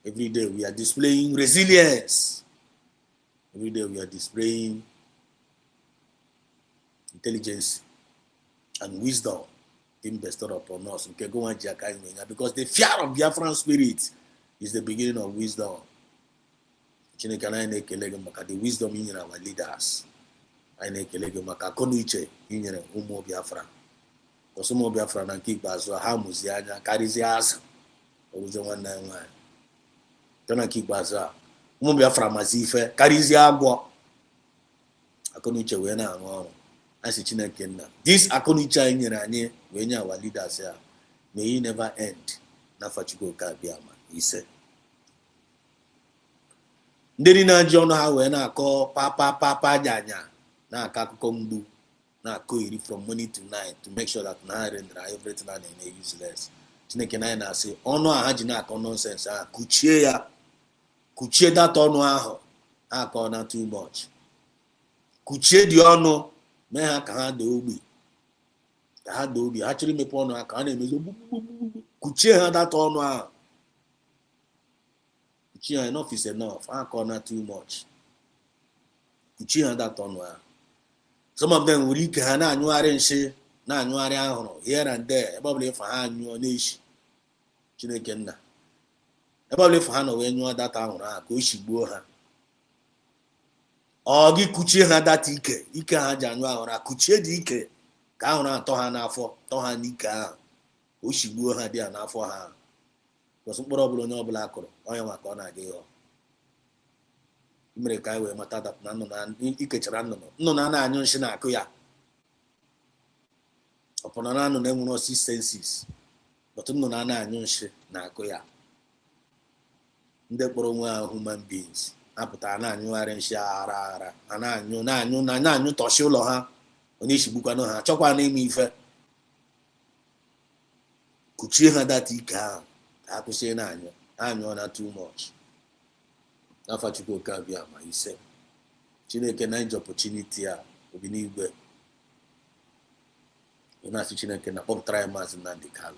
Every day we are displaying resilience. Every day we are displaying intelligence and wisdom being bestowed upon us. Because the fear of Biafran spirit is the beginning of wisdom. The wisdom in our leaders. Biafra. Because Biafra and keep us Hamuziana carries us. Don't keep us up. Biafra Mazife carries Yagua. Akoniche wena as this akonicha nyeranye when our leaders here may he never end. Nafachugo Kabiama, he said. Ndina John how when I call Papa Janya, na kakumbu, na koiri from morning to night to make sure that na render everything and useless. Chineke na say, ono ahajina nonsense, kuchie that ono aho, na too much. Kuchie the ono. Me ha ka ha do obi actually me pon ha ka na emezo kuchie ha that onu a kuchie enough is enough ha ka too much kuchie ha that onu a some of them will ka ha na anyuare nshi na anyuare ahuru here and there ebe if ha anyu na eshi Chineke nna ebe if ha no we anyu that ahuru ha ka o shigbuo ha Ogi kuchie ha that ike ha janụ ahụra kuchie dị ike ka ahụrụ atọ ha n'afọ tọ ha n'ike ahụ o shigbuo ha dị ya n'afọ ha kwụsị mkpụrụ ọbụla onye ọbụla akụrụ onye maka ọ na-aga ịghọ mere ka anyị wee mata dat na nnụnụ ikechara nnụnụ a na-anyụ nshi na-akụ ya ọpụna na nnụnụ enwere 6 senses but nnụnụ a na-anyụ nshi na-akụ ya. ndị kpọrọ onwe ha human beings apụtara na-anyụgharị nshi aghara ha na-anyụ tọchi ụlọ ha onye chigbukwanụ ha chọkwa na-eme ife kuchie ha data ike ahụ ka ha kwụsị na-anyụ na too much. n'afa Chukwu oke abịa ma ise Chineke na iji opportunity a obi n'igwe na-asị Chineke na kpọpụtara ya Maazị Nnamdi Kanu.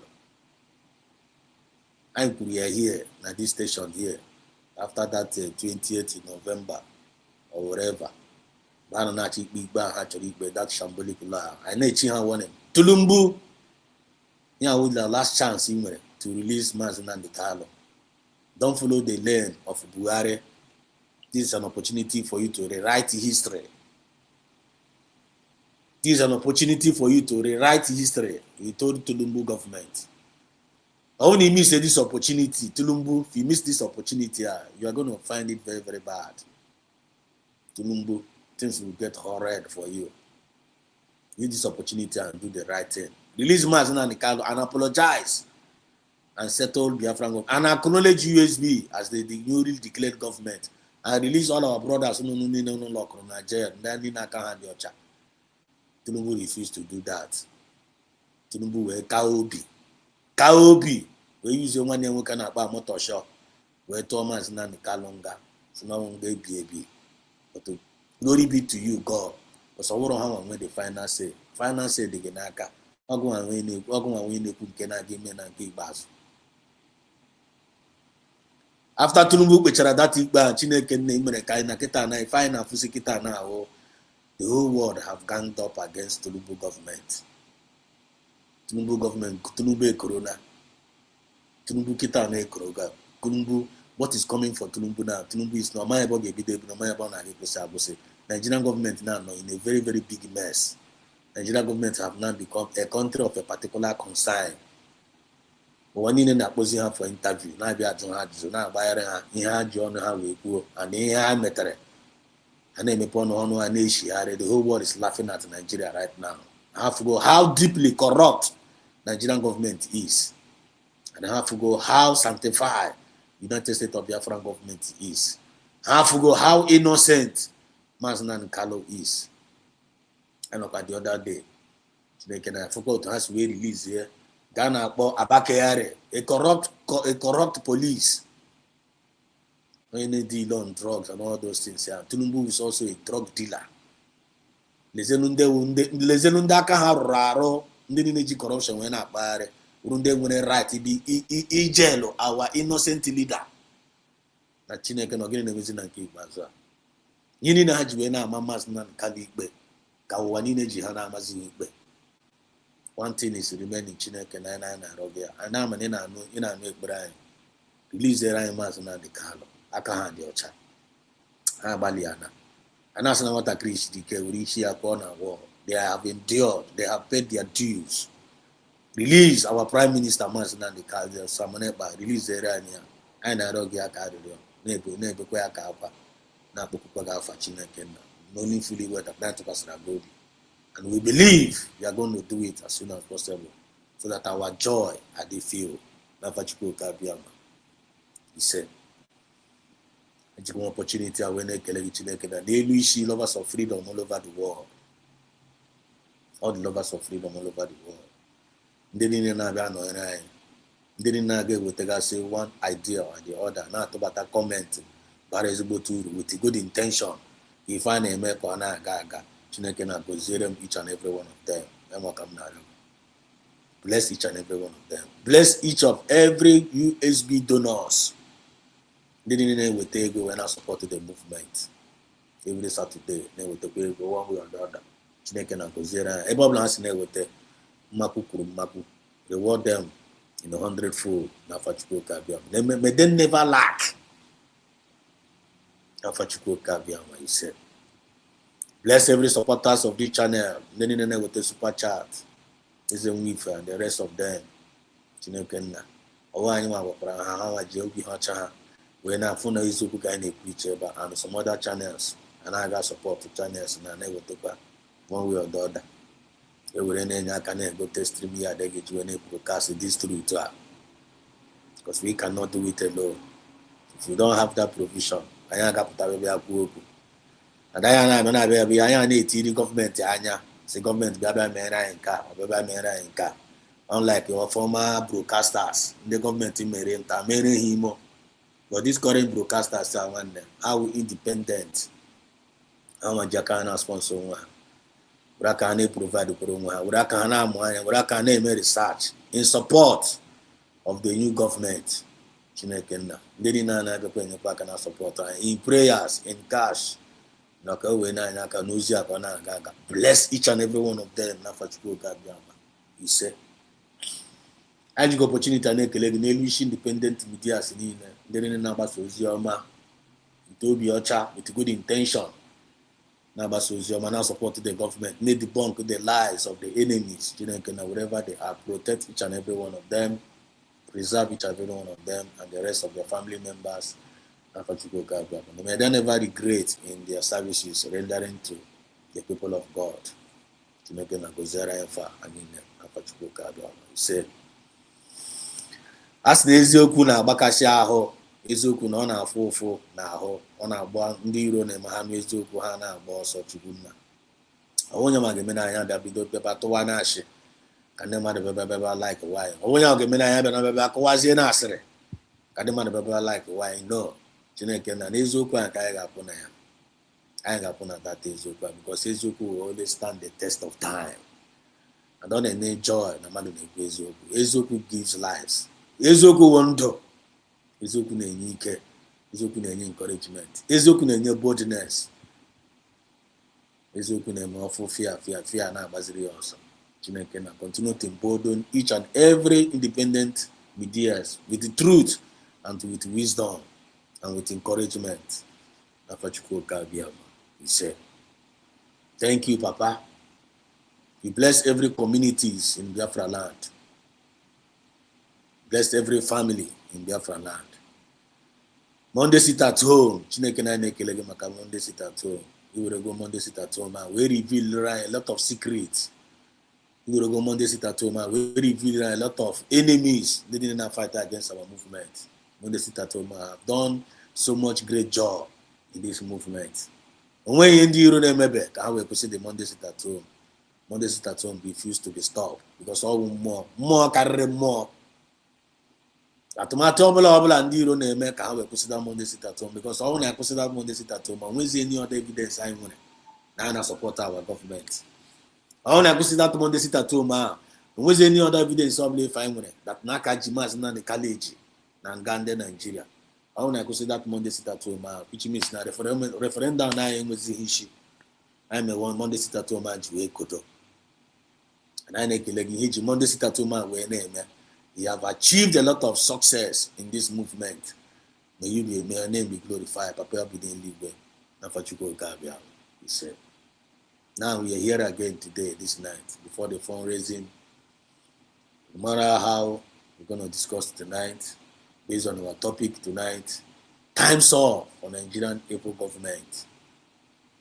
anyị kwuru ya here na this station here after that 28th November or whatever mgbe a na-achọ ikpe a ha chọrọ ikpe that shambolic law anyị na-echi ha warning Tulumbu ya with the last chance ị nwere to release Maazị Nnamdi Kanu. Don't follow the lane of Buhari. This is an opportunity for you to rewrite history. This is an opportunity for you to rewrite history. We told Tulumbu government. Only miss this opportunity. Tulumbu, if you miss this opportunity, you are going to find it very, very bad. Tulumbu, things will get horrid for you. Use this opportunity and do the right thing. Release Maazị Nnamdi Kanu and apologize and settle Biafra and acknowledge USB as the newly declared government and release all our brothers who no lock on Nigeria. Tinubu refused to do that. Tinubu were Kaobi. We use your money we can about motor shop. Where Thomas Nnamdi Kanu so now baby. But glory be to you, God. But so what when the final say the Genaka. After Tulumbu kpechara that ikpe Chineke nne mere ka anyị na kịta na ife anyị na-afụsi kịta na ahụ the whole world have ganged up against Tulumbu government. Tulumbu ekorona. Tulumbu kịta na ekoroga. Tulumbu, what is coming for Tulumbu now? Tulumbu is no my about ebido no my about na abusi. Nigerian government now in a very, very big mess. Nigerian government have now become a country of a particular concern. One in a position for interview, now be at John now by here, John, how we go, and here I met her. And then upon honor and the whole world is laughing at Nigeria right now. I have to go how deeply corrupt Nigerian government is, and I have to go how sanctified United States of Biafra government is. I have to go how innocent Maazị Nnamdi Kanu is. And look at the other day, they can forget to has we release here. Ghana Abakayare, a corrupt police. When they deal on drugs and all those things. Yeah. Tulumbu is also a drug dealer. Lezenunda ka raro ndị corruption when akpare urunde nwere right be ijelo our innocent leader. Na Chineke no gịnị na-emezi na nke ikpeazụ a. Yini na ha ji wee na-ama Maazị Nnamdi Kanu ikpe. Ka ụwa niile ji ha na-amazi ikpe. One thing is remaining Chineke na na-arọgị ya. Ana ama ị na-anụ ekpere anyị. Release anyị Maazị Nnamdi Kanu. Aka ha dị ọcha. Ha agbalị ya na. Anasị na nwatakịrị isi dike were isi ya kpọọ na war. They have endured. They have paid their dues. Release our Prime Minister Maazị Nnamdi Kanu. Samonekpa release anyị ya. Anyị na-arọgị ya ka arịrịọ. Na-ebekwa ya ka akwa. Na-akpọkwa ga afa Chineke na. Only fully well that to pass glory. And we believe we are going to do it as soon as possible so that our joy at the field. He said, an opportunity when they lovers of freedom all over the world. All the lovers of freedom all over the world. They didn't say one idea or the other, not about a comment, but is able to with a good intention. If I name a corner gaga, Chineke na position each and every one of them. Bless each and every one of them. Bless each of every USB donors. They didn't with take when I supported the movement. Every Saturday, they would take one way or the other. Chineke na position. Everyone has never with the maku. Reward them in 100-fold. Na fachuko kabia. May they never lack. He said, bless every supporters of this channel. With the super chat. Is a Wifa and the rest of them. wee na-afụ na eziokwu ka anyị na-ekwu ebe and some other channels anaghị support channels na-ewetakwa one way or the other ewere na-enye aka na-egote stream ya adịghị ji wee na-broadcast this truth a because we cannot do it alone. If we don't have that provision, anyị agapụtara ebe ya kwuo okwu adaghị na-abịa anyị na-etiri gọọmenti anya si gọọmenti bịa mere anyị nke a ọbịa mere anyị nke a, unlike your former broadcasters ndị gọọmenti mere nta mere ha imo. But these current broadcasters are one how independent, how much na sponsor one, where can they provide for one, where can they make research in support of the new government. Chinekena, they na support in prayers, in cash. Bless each and every one of them. He said, I have opportunity to make independent media. Ndị na-agbasa ozi ọma nke obi ọcha with good intention na-agbasa ozi ọma na support the government, may debunk the lies of the enemies Chineke na wherever they are, protect each and every one of them, preserve each and every one of them and the rest of their family members. May they never regret in their services rendering to the people of God. Chineke na gozera yafa anine afachukwu ka abịa. Say as na eziokwu na-agbakasị ahụ, eziokwu na ọ na-afụ ụfụ n'ahụ, ọ na-agba ndị iro na-eme ha n'eziokwu ha na-agba ọsọ chukwu nna. Onye ma ga-eme na anya bịa bido peba tụwa na-ashị ka ndị mmadụ bịa like why. Onye ahụ ga-eme na anya bịa bịa kụwazie na asịrị ka ndị mmadụ bịa like why. No, Chineke na n'eziokwu anyị ka anyị ga-apụ na ya, anyị ga-apụ na data eziokwu because eziokwu will always stand the test of time. And ọ na-enye joy na mmadụ na-ekwu eziokwu. Eziokwu gives lives. Eziokwu wụ ndụ, eziokwu na-enye ike, eziokwu na-enye encouragement, eziokwu na-enye boldness, eziokwu na-eme ọfụ fear na-agbaziri ya ọsọ. Chineke na continue to embolden each and every independent medias with the truth and with wisdom and with encouragement. He said, thank you, Papa. You bless every communities in Biafra land. Bless every family in Biafra land. Monday sit at home. Chineke na nekele gị maka Monday sit at home. You will go Monday sit at home and we reveal a lot of secrets. You will go Monday sit at home and we reveal a lot of enemies leading in a fight against our movement. Monday sit at home have done so much great job in this movement. When you ndị iro na-emebe ka ha wee kwụsị the Monday sit at home. Monday sit at home refused to be stopped because all more karịrị mmụọ. Atụmatụ ọbụla ndị iro na-eme ka ha wee kwụsịda Monday sit at home because ọ na-akwụsịda Monday sit at home ma nwezi any other evidence anyị nwere na a na-support our government. Ọ na-akwụsịda Monday sit at home ahụ nwezi any other evidence ọbụla ife anyị nwere that n'aka ji maazị Nnamdi Kaleji na nga ndị Nigeria. Ọ na-akwụsịda Monday sit at home ahụ which means na referendum na anyị enwezighị isi. Anyị mewe Monday sit at home ji wee kodo. And anyị na-ekele gị ihe ji Monday sit at home wee na-eme. You have achieved a lot of success in this movement. May your name be glorified. Papa didn't live well. He said. Now we are here again today, this night, before the fundraising. No matter how we're going to discuss tonight, based on our topic tonight, time's up for Nigerian people government.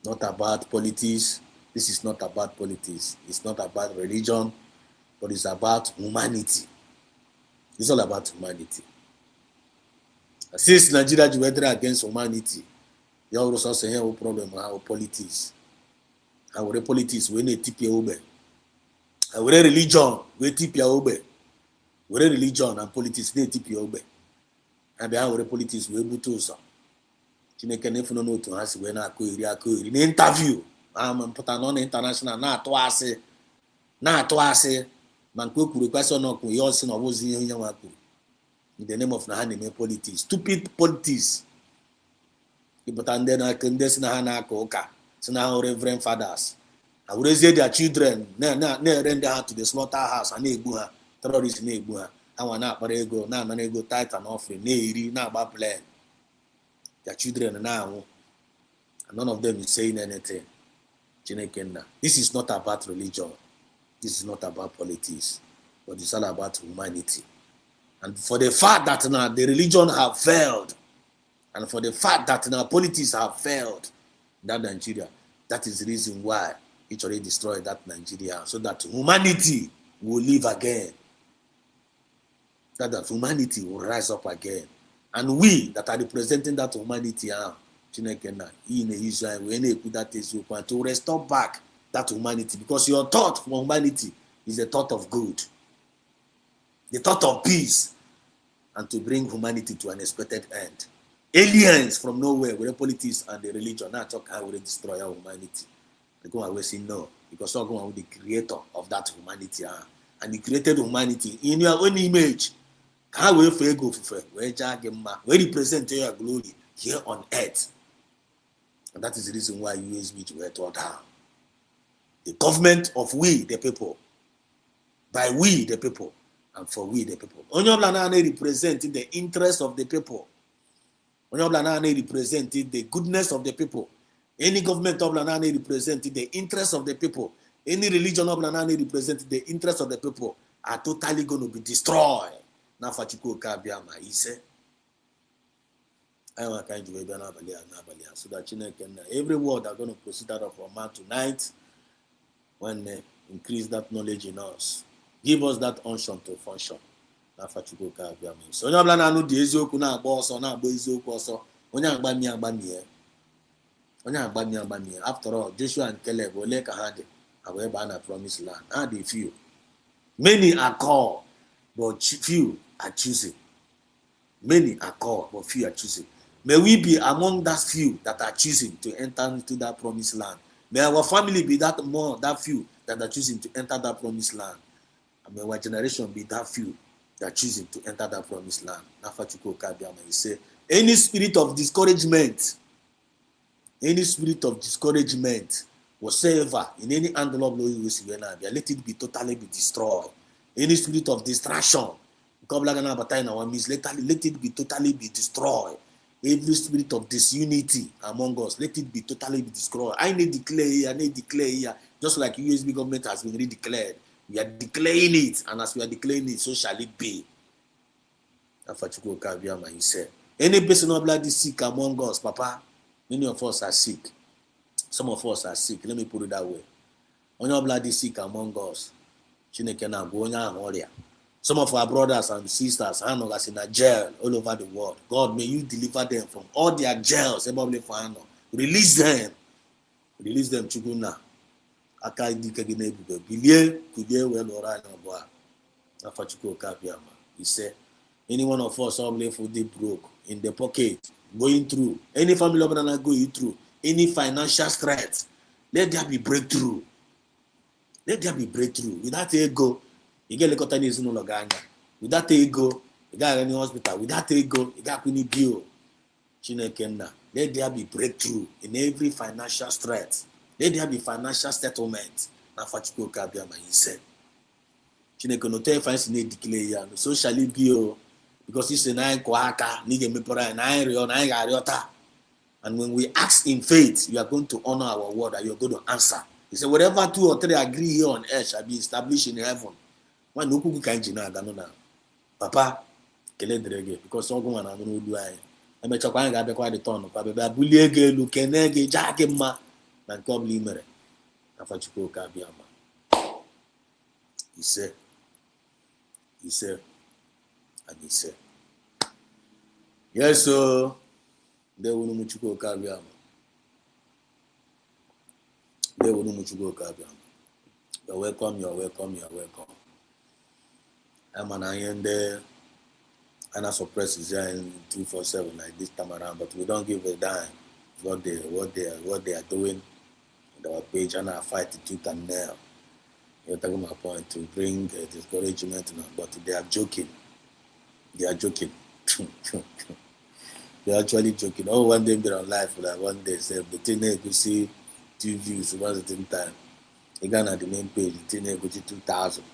Not about politics. This is not about politics. It's not about religion, but it's about humanity. It's all about humanity. Since Nigeria is whether against humanity, you also say here problem how politics. How politics when they tip your obe. How religion we tip your obe. Where religion and politics they tip your obe. And behind politics we butosa. Chineke nefu no to us when I could in interview. I'm put on international na twice. Man cook request on we also know was in the name of Nahani politics. Stupid politics. But and then I can des Nahana Koka. So now reverend fathers. I will raise their children near render her to the slaughterhouse and Nebuha, terrorist Nebuha. I want not Parego, now Manego tight and offering, Neri, now about plan. Their children now, and none of them is saying anything. This is not about religion. This is not about politics, but it's all about humanity. And for the fact that now the religion have failed, And for the fact that now politics have failed in that Nigeria, that is the reason why it already destroyed that Nigeria, so that humanity will live again. That humanity will rise up again. And we that are representing that humanity to restore back that humanity, because your thought for humanity is a thought of good, the thought of peace, and to bring humanity to an expected end. Aliens from nowhere with the politics and the religion now talk how will destroy our humanity. They go away say no, because all going with the creator of that humanity, and he created humanity in your own image. How will you go for where represent your glory here on earth? And that is the reason why USB were taught down. The government of we the people, by we the people, and for we the people. Onyoblana representing the interest of the people. Onyoblana representing the goodness of the people. Any government of Lanani representing the interest of the people. Any religion of Lanani representing the interest of the people are totally going to be destroyed. Now Fachiko Kabiama, he said. I want kind of so that every word are going to proceed out of our mouth tonight. When increase that knowledge in us, give us that unction to function. Now Fachiko Kabiama. So no blana no di ezoku na agba oso na agba ezoku oso. Onye agbami. After all, Joshua and Caleb were like a hand away by the promised land. And a few. Many are called, but few are choosing. Many are called, but few are choosing. May we be among that few that are choosing to enter into that promised land. May our family be that few that are choosing to enter that promised land. And may our generation be that few that are choosing to enter that promised land. He said, any spirit of discouragement, whatsoever, in any angle of let it be totally be destroyed. Any spirit of distraction, let it be totally be destroyed. Every spirit of disunity among us, let it be totally be destroyed. I need declare here, just like USB government has been redeclared. We are declaring it, and as we are declaring it, so shall it be. He said, any person of blood is sick among us, Papa. Many of us are sick. Some of us are sick. Let me put it that way. When your blood is sick among us, some of our brothers and sisters are in a jail all over the world. God, may you deliver them from all their jails. Release them. Release them. Chuguna. He said, any one of us all for the broke in the pocket, going through, any family member going through, any financial threat, let there be breakthrough. Let there be breakthrough. Without ego, you get lekotanis no loganya. Without ego, you got any hospital. Without ego, you got any bill. Chinekena. Let there be breakthrough in every financial threat. Let there be financial settlement. Na Fachiko Kabiama, he said. Chinekeno tell finance need declare. So shall it be. Because he's a nine kwaka, and when we ask in faith, you are going to honor our word and you're going to answer. He said, whatever 2 or 3 agree here on earth shall be established in heaven. One no kuku kanji na ganona. Papa, kele drege, because all going on do I. I met your kind of quite a ton of Papa Buliege, Lukenege, Jakima, and come limere. Afachuko Kabiama. He said, and he said, yes, sir. They will know Muchuko Kabiama. They will know Muchuko Kabiama. You're welcome. I'm an iron there. And I suppress is there in 247 like this time around, but we don't give a dime what they are doing with our page, and I fight the tooth and nail. You're talking my point to bring discouragement, but they are joking. They are joking. They're actually joking. Oh, one day they're on live for that one day. Say the thing they could see 2 views once at the time. Again at the main page, the thing they could see 2,000.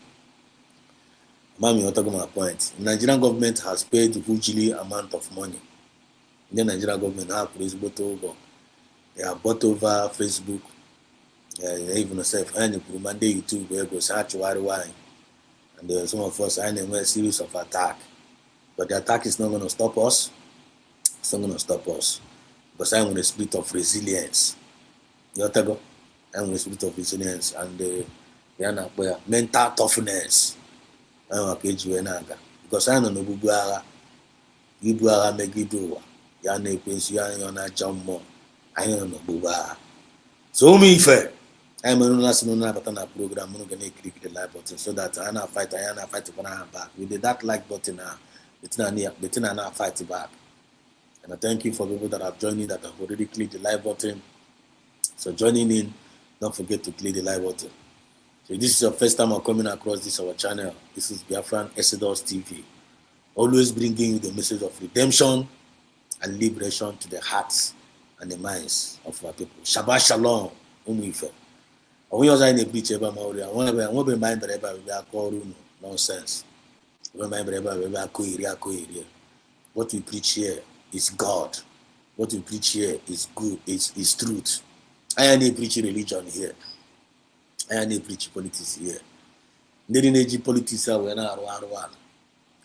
Mami, you're talking my point. The Nigerian government has paid a hugely amount of money. The Nigerian government have bought over. They have bought over Facebook. Even self and Monday YouTube where go search why. And some of us are in a series of attack. But the attack is not going to stop us. It's not gonna stop us because I'm with a spirit of resilience. You know, Tego? I'm with a spirit of resilience and mental toughness. Because I don't know ibu agha megide ụwa ya na-ekwensu ya anya na-acha mmụọ anyị nọ n'ogbugbo agha. So ụmụ ife anyị mere ụlọ asị na-abata na program unu ga na-ekirikiri like button so that anyị na-fight kwana ha back with that like button the thing na fight back. And I thank you for people that have joined in that have already clicked the like button. So joining in, don't forget to click the like button. So if this is your first time of coming across this our channel, this is Biafran Exodus TV. Always bringing you the message of redemption and liberation to the hearts and the minds of our people. Shabbat Shalom, Umuife. When you are in a preach about Maori, I want to be minded about nonsense. What we preach here is God. What we preach here is good, is truth. I ain't preach religion here. I ain't preach politics here. Need politics are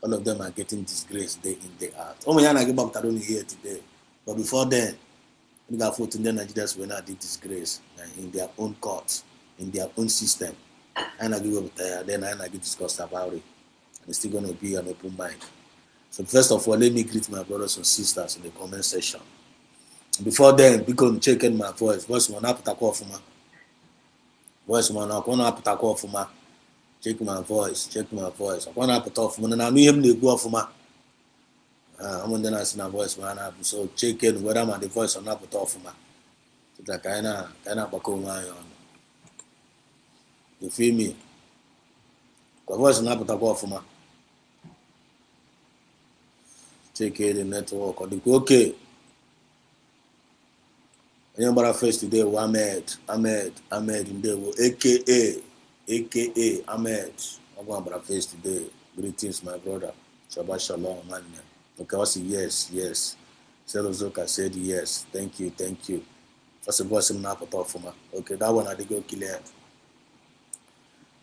all of them are getting disgraced day in, day out. Oh, my God, I'm here today. But before then, we got 14 Nigerians were not disgraced in their own courts, in their own system. And I give up there, then I get discussed about it. And it's still going to be an open mind. So first of all, let me greet my brothers and sisters in the comment section. Before then, because checking my voice one up to call for my voice one up to call for my. Check my voice. I want to put off when I'm him to go off my. I'm on the national voice, man. So check in whether I'm the voice or not put off my. It's like kind of back on my own. You feel me? The voice not put off my. Check it the network or the okay. Anybody face today? Ahmed in there, AKA Ahmed. I'm going to face today. Greetings, my brother. Shabbat Shalom, man. Okay, I say yes. Selozoka said yes. Thank you. That's a voice I'm not put off for me. Okay, that one I did go clear.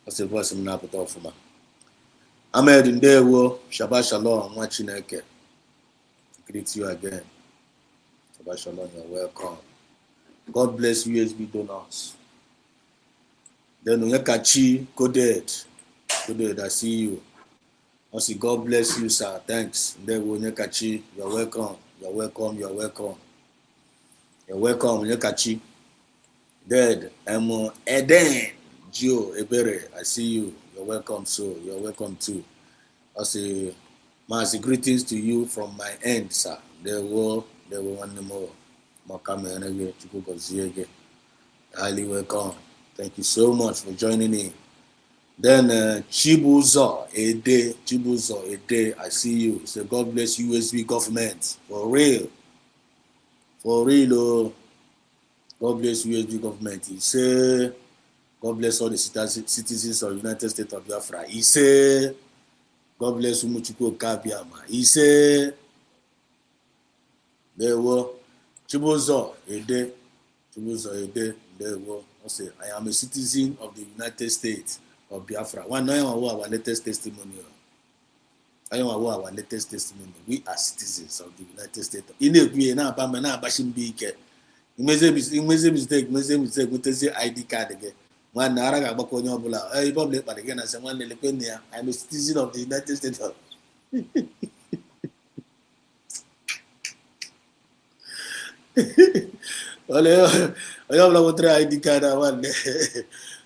That's a voice I'm not put off for me. Ahmed in there, Shabbat Shalom, watching Eke. Greet you again. Shabbat Shalom, you're welcome. God bless USB donors. Then Onyekachi, coded, I see you. I say, God bless you, sir. Thanks. Then Onyekachi, you're welcome, Onyekachi. Then Eden, Gio, Ebere, I see you. You're welcome, so you're welcome too. I say, mass greetings to you from my end, sir. There were one more. Highly welcome. Thank you so much for joining in. Then Chibuzo Ede, I see you. So God bless USB government. For real. Oh. God bless USB government. He say, God bless all the citizens of the United States of Biafra. He say, God bless Umuchukwu Kabiama. He say, there were Chibuzo Ede, there were. I am a citizen of the United States of Biafra. One, I am our latest testimony. We are citizens of the United States. In a way, now, bashing big. Mistake. ID card again. One, Naraga Bakonyola. Public, but again, as one, I'm a citizen of the United States. I don't know what ID card I want.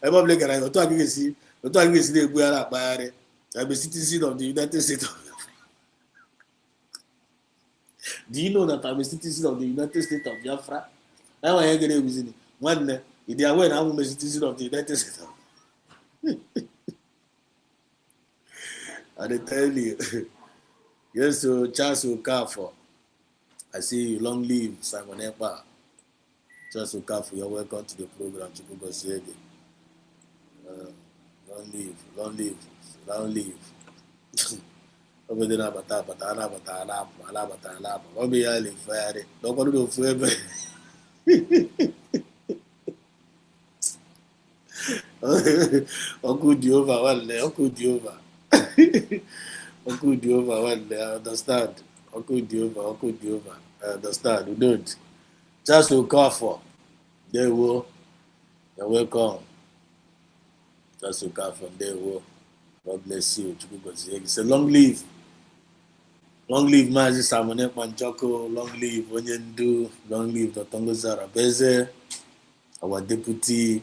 I'm public and I'm talking to see. I'm a citizen of the United States. Do you know that I'm a citizen of the United States of Biafra? Now I ain't going to visit one. If they are aware, I'm a citizen of the United States. I tell you. Yes, so Charles Okafor. I see you. Long live Simon Ekpa. Charles Okafor, you're welcome to the program. Long live. Over there, bata. Obi yale fire. Nobody do forever. Uncle Diova one. I understand. Okudioba. I understand. We don't. Just to call for. They will. You're welcome. Just to call for. They will. God bless you. It's a long live. Long live Mazi Samone Panchoko. Long live Onyendu. Long live Dr. Ngozara Beze. Our deputy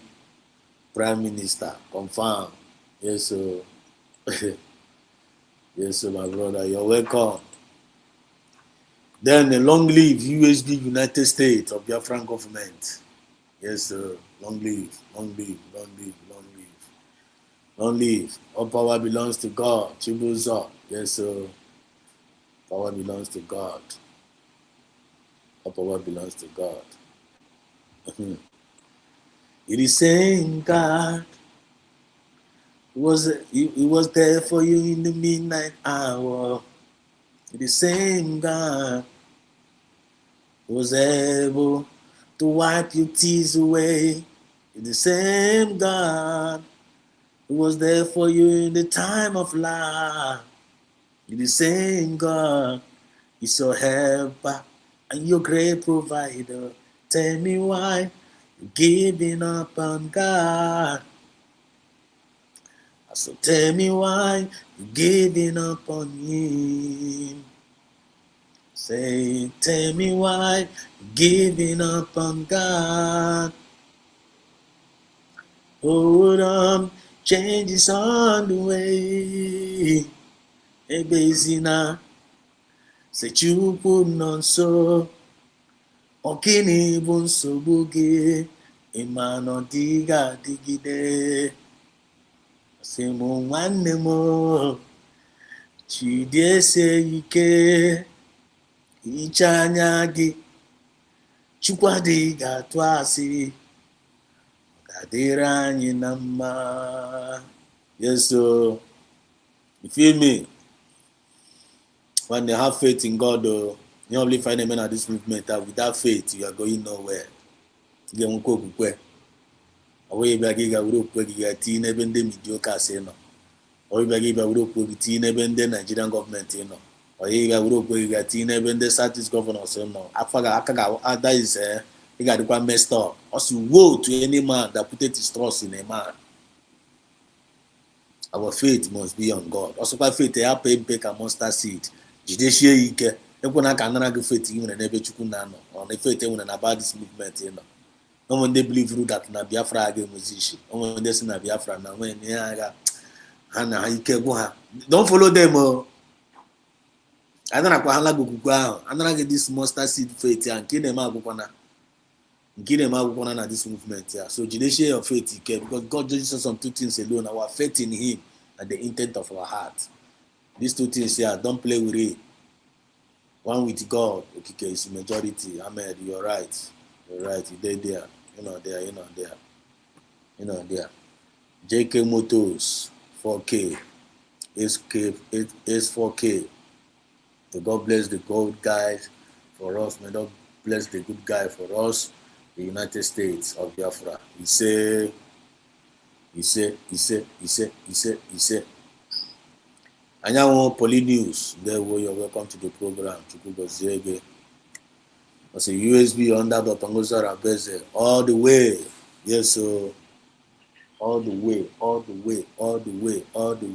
prime minister. Confirm. Yes, sir. Yes, sir, my brother. You're welcome. Then a long live USB United States of Biafran government. Yes, sir. Long live, long live, long live, long live. Long live. All power belongs to God. Chibuza. Yes, sir. Power belongs to God. All power belongs to God. It is saying God he was there for you in the midnight hour. It is saying God was able to wipe your tears away. It's the same God who was there for you in the time of life. It's the same God is your helper and your great provider. Tell me why you're giving up on God. So tell me why you're giving up on Him. Say, tell me why you're giving up on God. Hold on, change is on the way. Ebezina, say Chukwu nọ nso. Ọkini bụ nsogbu gị, ịma na ọ dịghị adịgide. Sị mụ nwanne m, jidesie ike, hichaa anya gị, Chukwu adịghị atụ asị, ga-adịrị anyị na mma. Yes, so you feel me? When they have faith in God, you only find a man at this movement that without faith you are going nowhere. You won't go quick. Away back here, we don't put your teen, even the mediocre no. Or back here, we don't put the teen, even the Nigerian government, Or here, we don't put your teen, even the Southeast governor, no. I forgot, that is, you got to go messed up. Also, woe to any man that put his trust in a man. Our faith must be on God. Also, by faith, they have paid back a monster seed. Jidesie ike. Ekwana ka anara gị faith you n'ebe Chukwu na-anọ. Or na faith enwere na about this movement you know. No one they believe through that na Biafra aga musician. No one they say na Biafra na when ne aga ha na ike gwu ha. Don't follow them oh. Anara kwa hala gugugwu ahụ. Anara gị this monster seed faith ya nke na-eme agwụkwana. Nke na-eme agwụkwana na this movement ya. So jidesie your faith ike because God judges us on two things alone. Our faith in Him and the intent of our heart. These two things here, don't play with it. One with God, okay, is majority. Ahmed, you're right. You're right. You're there. You're not there. You're not there. You're not there. JK Motors, 4K. Is 4K. May God bless the good guys for us. May God bless the good guy for us. The United States of Biafra. He say. Anyanwụ Poly News, there were you're welcome to the program. Chukwugoziege. I say USB under Dr. Ngozara Beze all the way. Yes, so all the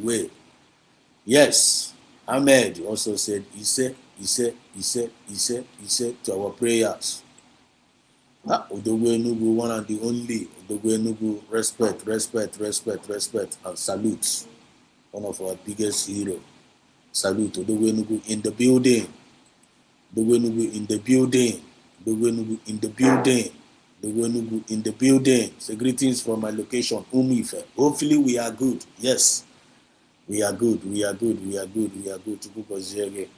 way. Yes. Ahmed also said, he said to our prayers. Odogwu Enugu, one and the only. Odogwu Enugu, respect, and salute. One of our biggest heroes. Salute Odogwu Enugu in the building. Odogwu Enugu in the building. Odogwu Enugu in the building. Odogwu Enugu in the building. So greetings from my location, Umife. Hopefully we are good. Yes. We are good. Chukwugoziege.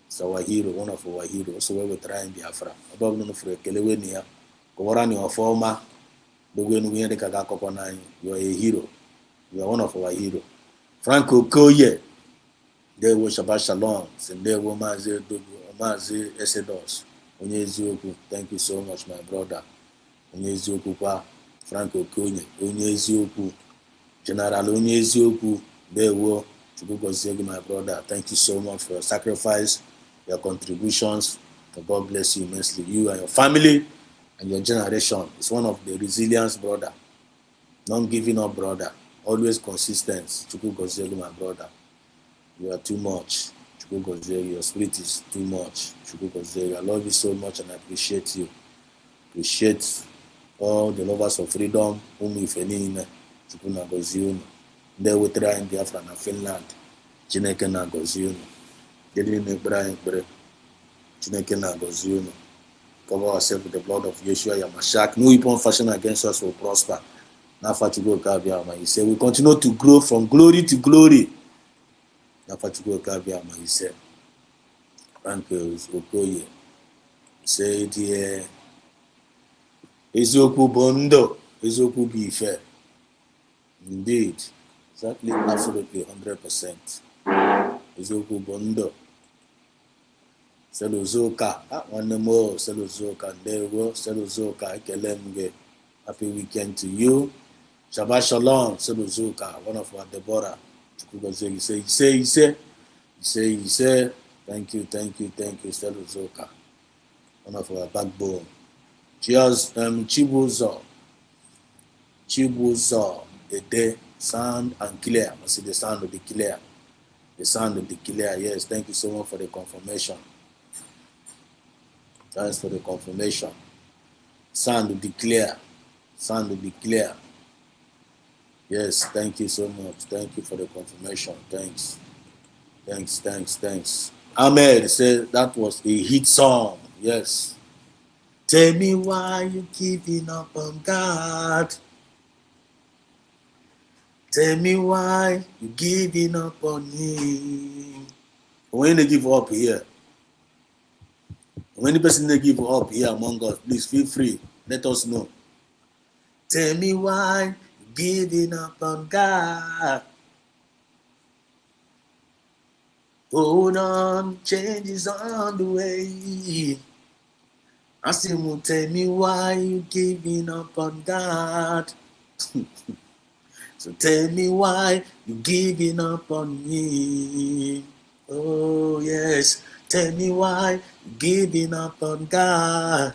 It's our hero, one of our heroes. So we try in Biafra. Above no for Kelewenia. Kowarani wa former. Odogwu Enugu yende kaga kokonai. You are a hero. You are one of our heroes. Franco Koye, there was Shabbat Shalom, and there was Mazi Esedos. Onyeziokwu, thank you so much, my brother. Onyeziokwu kwa Franco Koye, Onyeziokwu, General Onyeziokwu, there was Chukwugoziege, my brother. Thank you so much for your sacrifice, your contributions. God bless you immensely. You and your family and your generation. It's one of the resilience, brother. Non giving up, brother. Always consistent. Chukwu Gozelu, my brother. You are too much. Chukwu Gozelu, your spirit is too much. Chukwu Gozelu, I love you so much and I appreciate you. Appreciate all the lovers of freedom. Umu ifenine. Chukwu na Gozelu. Ndị wetara anyị Biafra na Finland. Chineke na Gozelu. Ndị na-ekpere anyị ekpere. Chineke na Gozelu. Cover ourselves with the blood of Yeshua Yamashak. No weapon fashioned against us will prosper. Now, he said, we continue to grow from glory to glory. Now, he said, Frank Okoye said, yeah, Ezoku Bondo, Ezoku Bife. Indeed, exactly, absolutely, 100%. Ezoku Bondo. Selozoka, one more, Selozoka, there we go, Selozoka, Kelemge. Happy weekend to you. Shabbat Shalom, Selozoka, one of our Deborah. You say. Thank you, Selozoka. One of our backbone. Cheers, Chibuzo, the day, sound and clear. I see the sound of the clear. The sound of the clear, yes. Thank you so much for the confirmation. Thanks for the confirmation. Sound of the clear. Sound of the clear. Yes, thank you so much. Thank you for the confirmation. Thanks. Ahmed said that was a hit song. Yes. Tell me why you giving up on God. Tell me why you giving up on Him. When they give up here, when the person they give up here among us, please feel free. Let us know. Tell me why you giving up on God. Hold on, change is on the way. I still won't tell me why you giving up on God. So tell me why you giving up on me. Oh yes, tell me why you giving up on God.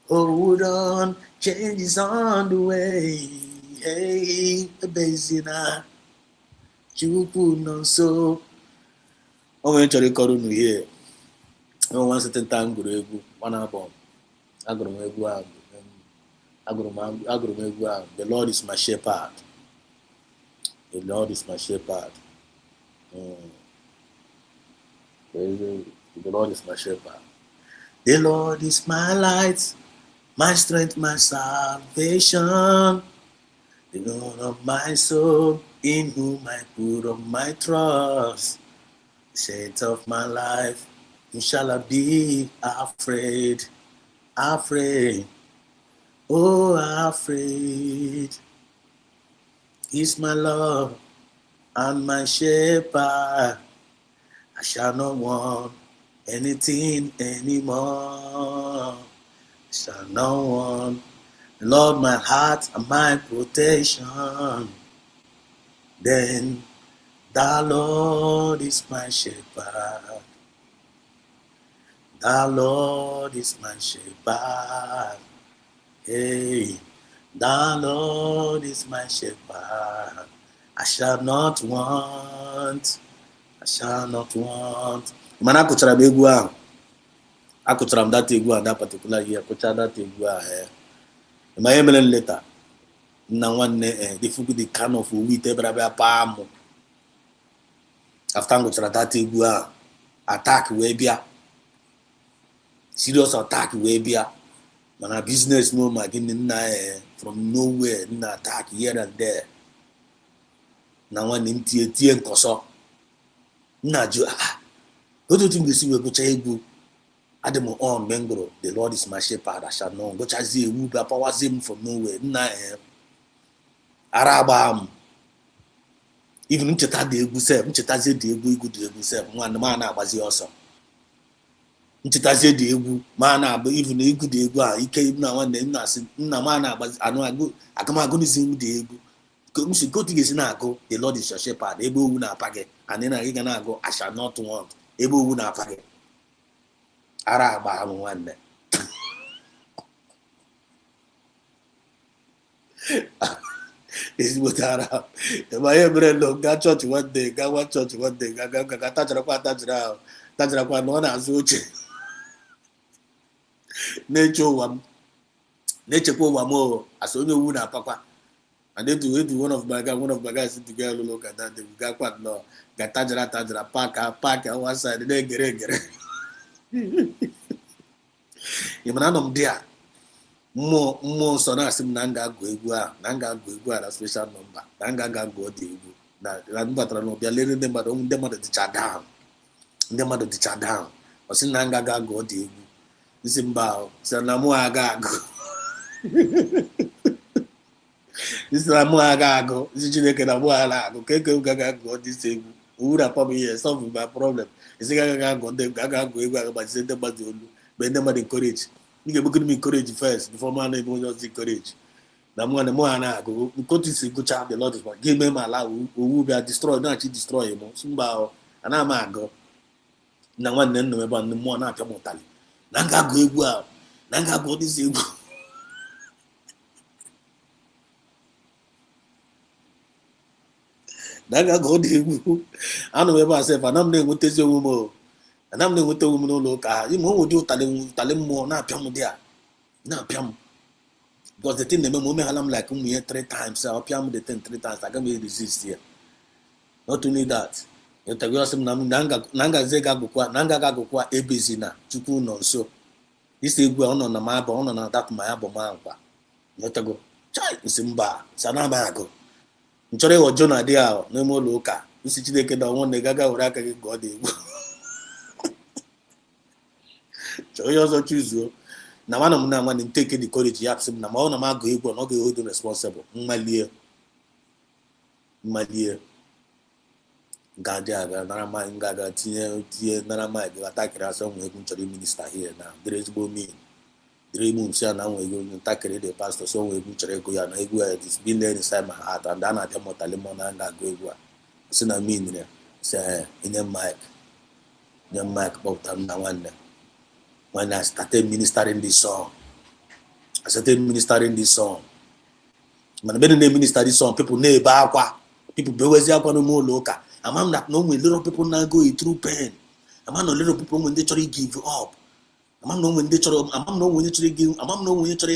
Hold on, change is on the way. Hey, Bezina, Chukwu no so. I went to record on here. No one certain time go egwu one album. Agụrụ m egwu ahụ. The Lord is my shepherd. The Lord is my shepherd. The Lord is my shepherd. The Lord is my light, my strength, my salvation. The Lord of my soul, in whom I put all my trust. The saint of my life, who shall I be afraid? Oh, afraid. He's my Lord and my shepherd. I shall not want anything anymore. I shall not want. Lord, my heart and my protection. Then the Lord is my shepherd. The Lord is my shepherd. Hey, the Lord is my shepherd. I shall not want. I shall not want. Man, akụchara m egwu ahụ. Akụchara m that egwu ahụ that particular year. Akụchara that egwu ahụ. Ma ihe mere later. Nna nwanne the fuku the can of wheat ebere paa mụ. After akụchara that egwu ahụ, attack wee bịa. Serious attack wee bịa. Mana business no ma gịnị nna from nowhere nna attack here and there. Na nwanne m tie nkọsọ. Nna jụ otu m ga-esi wee gụcha egwu adịm on mengoro the Lord is my shepherd I shall not gụchazie egwu bịa pawazie m from nowhere nna ara agba m even ncheta dị egwu sef nchetazie dị egwu sef nwanne m na-agbazi ọsọ nchetazie dị egwu ma na-agba even egwu dị egwu a ike na nwanne nna asị nna m na-agbazi anụ agụmagụnizi m dị egwu ka otu ga-esi na-agụ the Lord is your shepherd ebe owu na-apa gị anyị na gị ga na-agụ I shall not want ebe owu na-afa gị ara agba ahụ nwanne ezigbote ara ma ihe mere nọ gaa chọọchị nwanne gaa nwa chọọchị nwanne ga tacharakwa tacharakwa na ọ na-azụ oche na-echekwa ụwa m asị onye owu na-apakwa and edu one of my guys to go look at that ga kwa no ga tajara park one side na-egere egere ịmana nọ m dị a mmụọ nsọ na-asị m na m ga-agụ egwu a na special number na m ga-agụ dị egwu na m batara na ọbịa lere ndị mmadụ dịcha down ọ sị na m ga-agụ dị egwu isi mba sị na mụ aga agụ isi na mụ aga agụ isi Chineke na mụ ala agụ ka eke gaga agụ dị isi egwu owuru akpọm ihe solve my problem isi gaga agụ egwu aga gbazie ndị mmadụ olu mgbe ndị mmadụ encourage ị ga-egbegoro m encourage first before man na ebe onye ọzọ encourage na mụ ha na-agụ nkotu isi gụcha the Lord ga eme m ala owu bịa destroy na-achị destroy m mba ahụ ana m agụ na nwanne nna m ebe ndị mmụọ na-apịa m ụtalị na m ga-agụ egwu ahụ na m ga-agụ ọdịzi egwu na m ga-agụ ọdị egwu anụ m ebe a sef ana m na-enwetazi onwe m n'ụlọ ụka ha ime onwe ụdị ụtalị mmụọ na-apịa m dị a na-apịa m because the thing na-eme m omeghala m like ụmụ ihe 3 times ọ pịa m the thing 3 times aga m resist ya not only that ọsị m na ngazi ga-agụkwa ebezi na Chukwu nọ nso isi egwu a ọ nọ na m abụ ọ nọ na dapụ ma ya bụ ma nkwa nyetago chai nsị mba sana m agụ m chọrọ ịghọ Jona dị ahụ n'ime ụlọ ụka isi Chineke na ọnwụ na gaga were aka gị gụọ dị egwu chọọ onye ọzọ chuzuo na nwana m na nwanne m take the courage ya sị m na ma ọ na m agụ egwu na ọ ga-ehold responsible mmalie ga-adị aga nara ma ga-aga tinye nara ma ga-atakịrị asọ nwe egwu chọrọ minista here na dịrị ezigbo dịrị ime nsi a na nwe ego ntakịrị the pastor so nwe egwu chọrọ ego ya na egwu ya is been there inside my heart and a na-apịa mụtali mọ na ga-agụ egwu a si na min ya si nye mic kpọpụta m na nwanne when I started ministering this song mana mgbe na-minister this song people na-ebe akwa people bewezi akwa n'ime ụlọ ụka amam that no only little people na go through pain amam no little people when they try give up amam no when they try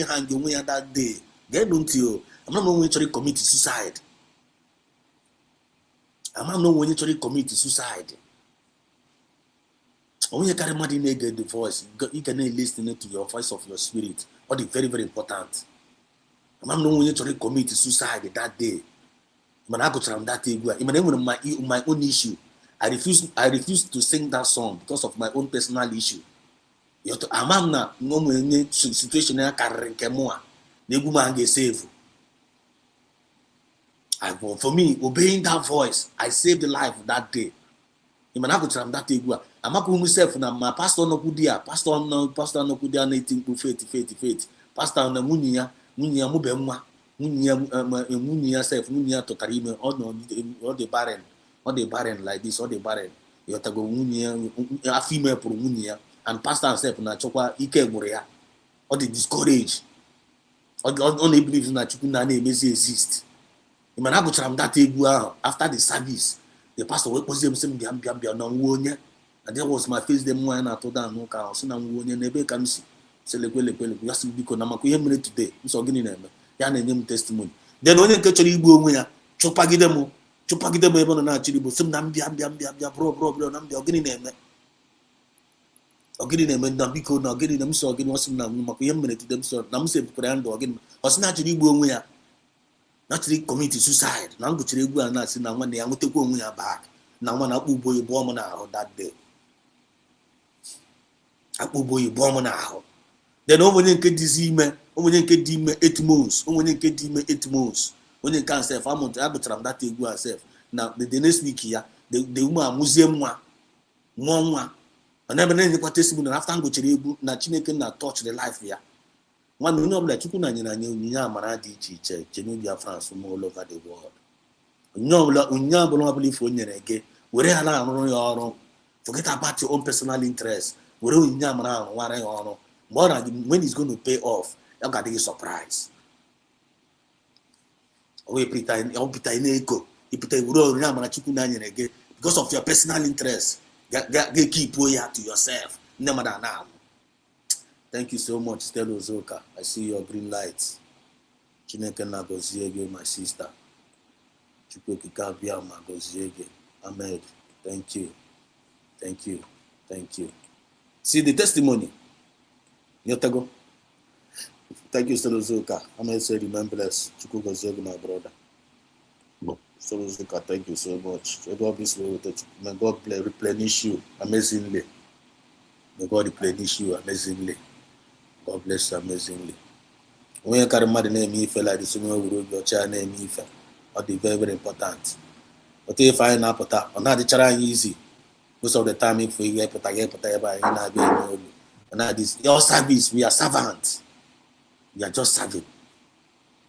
hang onwe ya that day get don't you amam no when they try commit suicide onye carry mmadụ na-ege the voice you can listen to your voice of your spirit ọ dị very very important amam no onye chọrọ commit suicide that day mana agụchara m that egwu a mana enwere my own issue I refuse to sing that song because of my own personal issue amam na nwere situation ya karịrị nke mụa na egwu m a ga-esave for me obeying that voice I saved the life that day mana agụchara m that egwu a amakwa myself na ma pastor nọkwu di ya pastor nọkwu di ya na-eti mkpu faith pastor na nwunye ya mụbe nwa nwunye ya sef nwunye ya tụtara ime ọ dị barren like this ọ dị barren ịghọtago nwunye ya afọ ime pụrụ nwunye ya and pastor sef na-achọkwa ike gwụrụ ya ọ dị discourage ọ na-ebelieve na Chukwu na-emezi exist mana agụchara m data egwu ahụ after the service the pastor wee kpọzie m sị m bịa na nwa onye and that was my face dem nwa na-atụ da n'ụka ahụ sị na nwa onye n'ebe ka m si selekwe ya sị biko na makwa ihe mere today nsọ gịnị na-eme ya na-enye m testimony then onye nke chọrọ igbu onwe ya chụpagide m ebe ọ nọ na-achịrị igbo sị m na mbịa bụrụ na mbịa ọgịnị na-eme na biko na ọgịnị na m sọ ọgịnị ọ sị m na makwa ihe mere today m sọ na m sị ebukwara ya ndụ ọgịnị ọ sị na-achịrị igbu onwe ya na-achịrị commit suicide na m gụchara egwu a na-asị na nwanne ya nwetakwa onwe ya back na nwa na-akpụ ugbo oyibo ọmụ n'ahụ that day akpụ ugbo oyibo ọmụ n'ahụ then onye nke dị ime 8 months onye nke dị ime 8 months onye nke asef agụchara m data egwu asef na the next week ya the ume amụzie nwa na ebe na-enyekwa testimony na after m gụchara egwu na Chineke na touch the life ya nwanne onye ọbụla Chukwu na nyere anyị onyinye amara dị iche iche chenu Biafra from all over the world onyinye ọbụla ife o nyere gị were ha na-arụrụ ya ọrụ Forget about your own personal interest. When it's going to pay off, you got to get surprised. Because of your personal interest, keep way to yourself. Thank you so much, Stella Ozoka. I see your green lights. Chineke na gozie gị, my sister. Chukwu okike abịa ma gozie gị. Ahmed, thank you. Thank you. Thank you. See the testimony. Nyotego. Thank you, Stella Ozoka. Ahmed said, remember us. Chukwu gozie gị, my brother. Stella Ozoka, thank you so much. May God replenish you amazingly. May God replenish you amazingly. God bless you amazingly. When you carry mad name if like this, your child name if or the very, very important. But if I now put on that the child easy, most of the time if we get put and this your service, we are servants. We are just serving.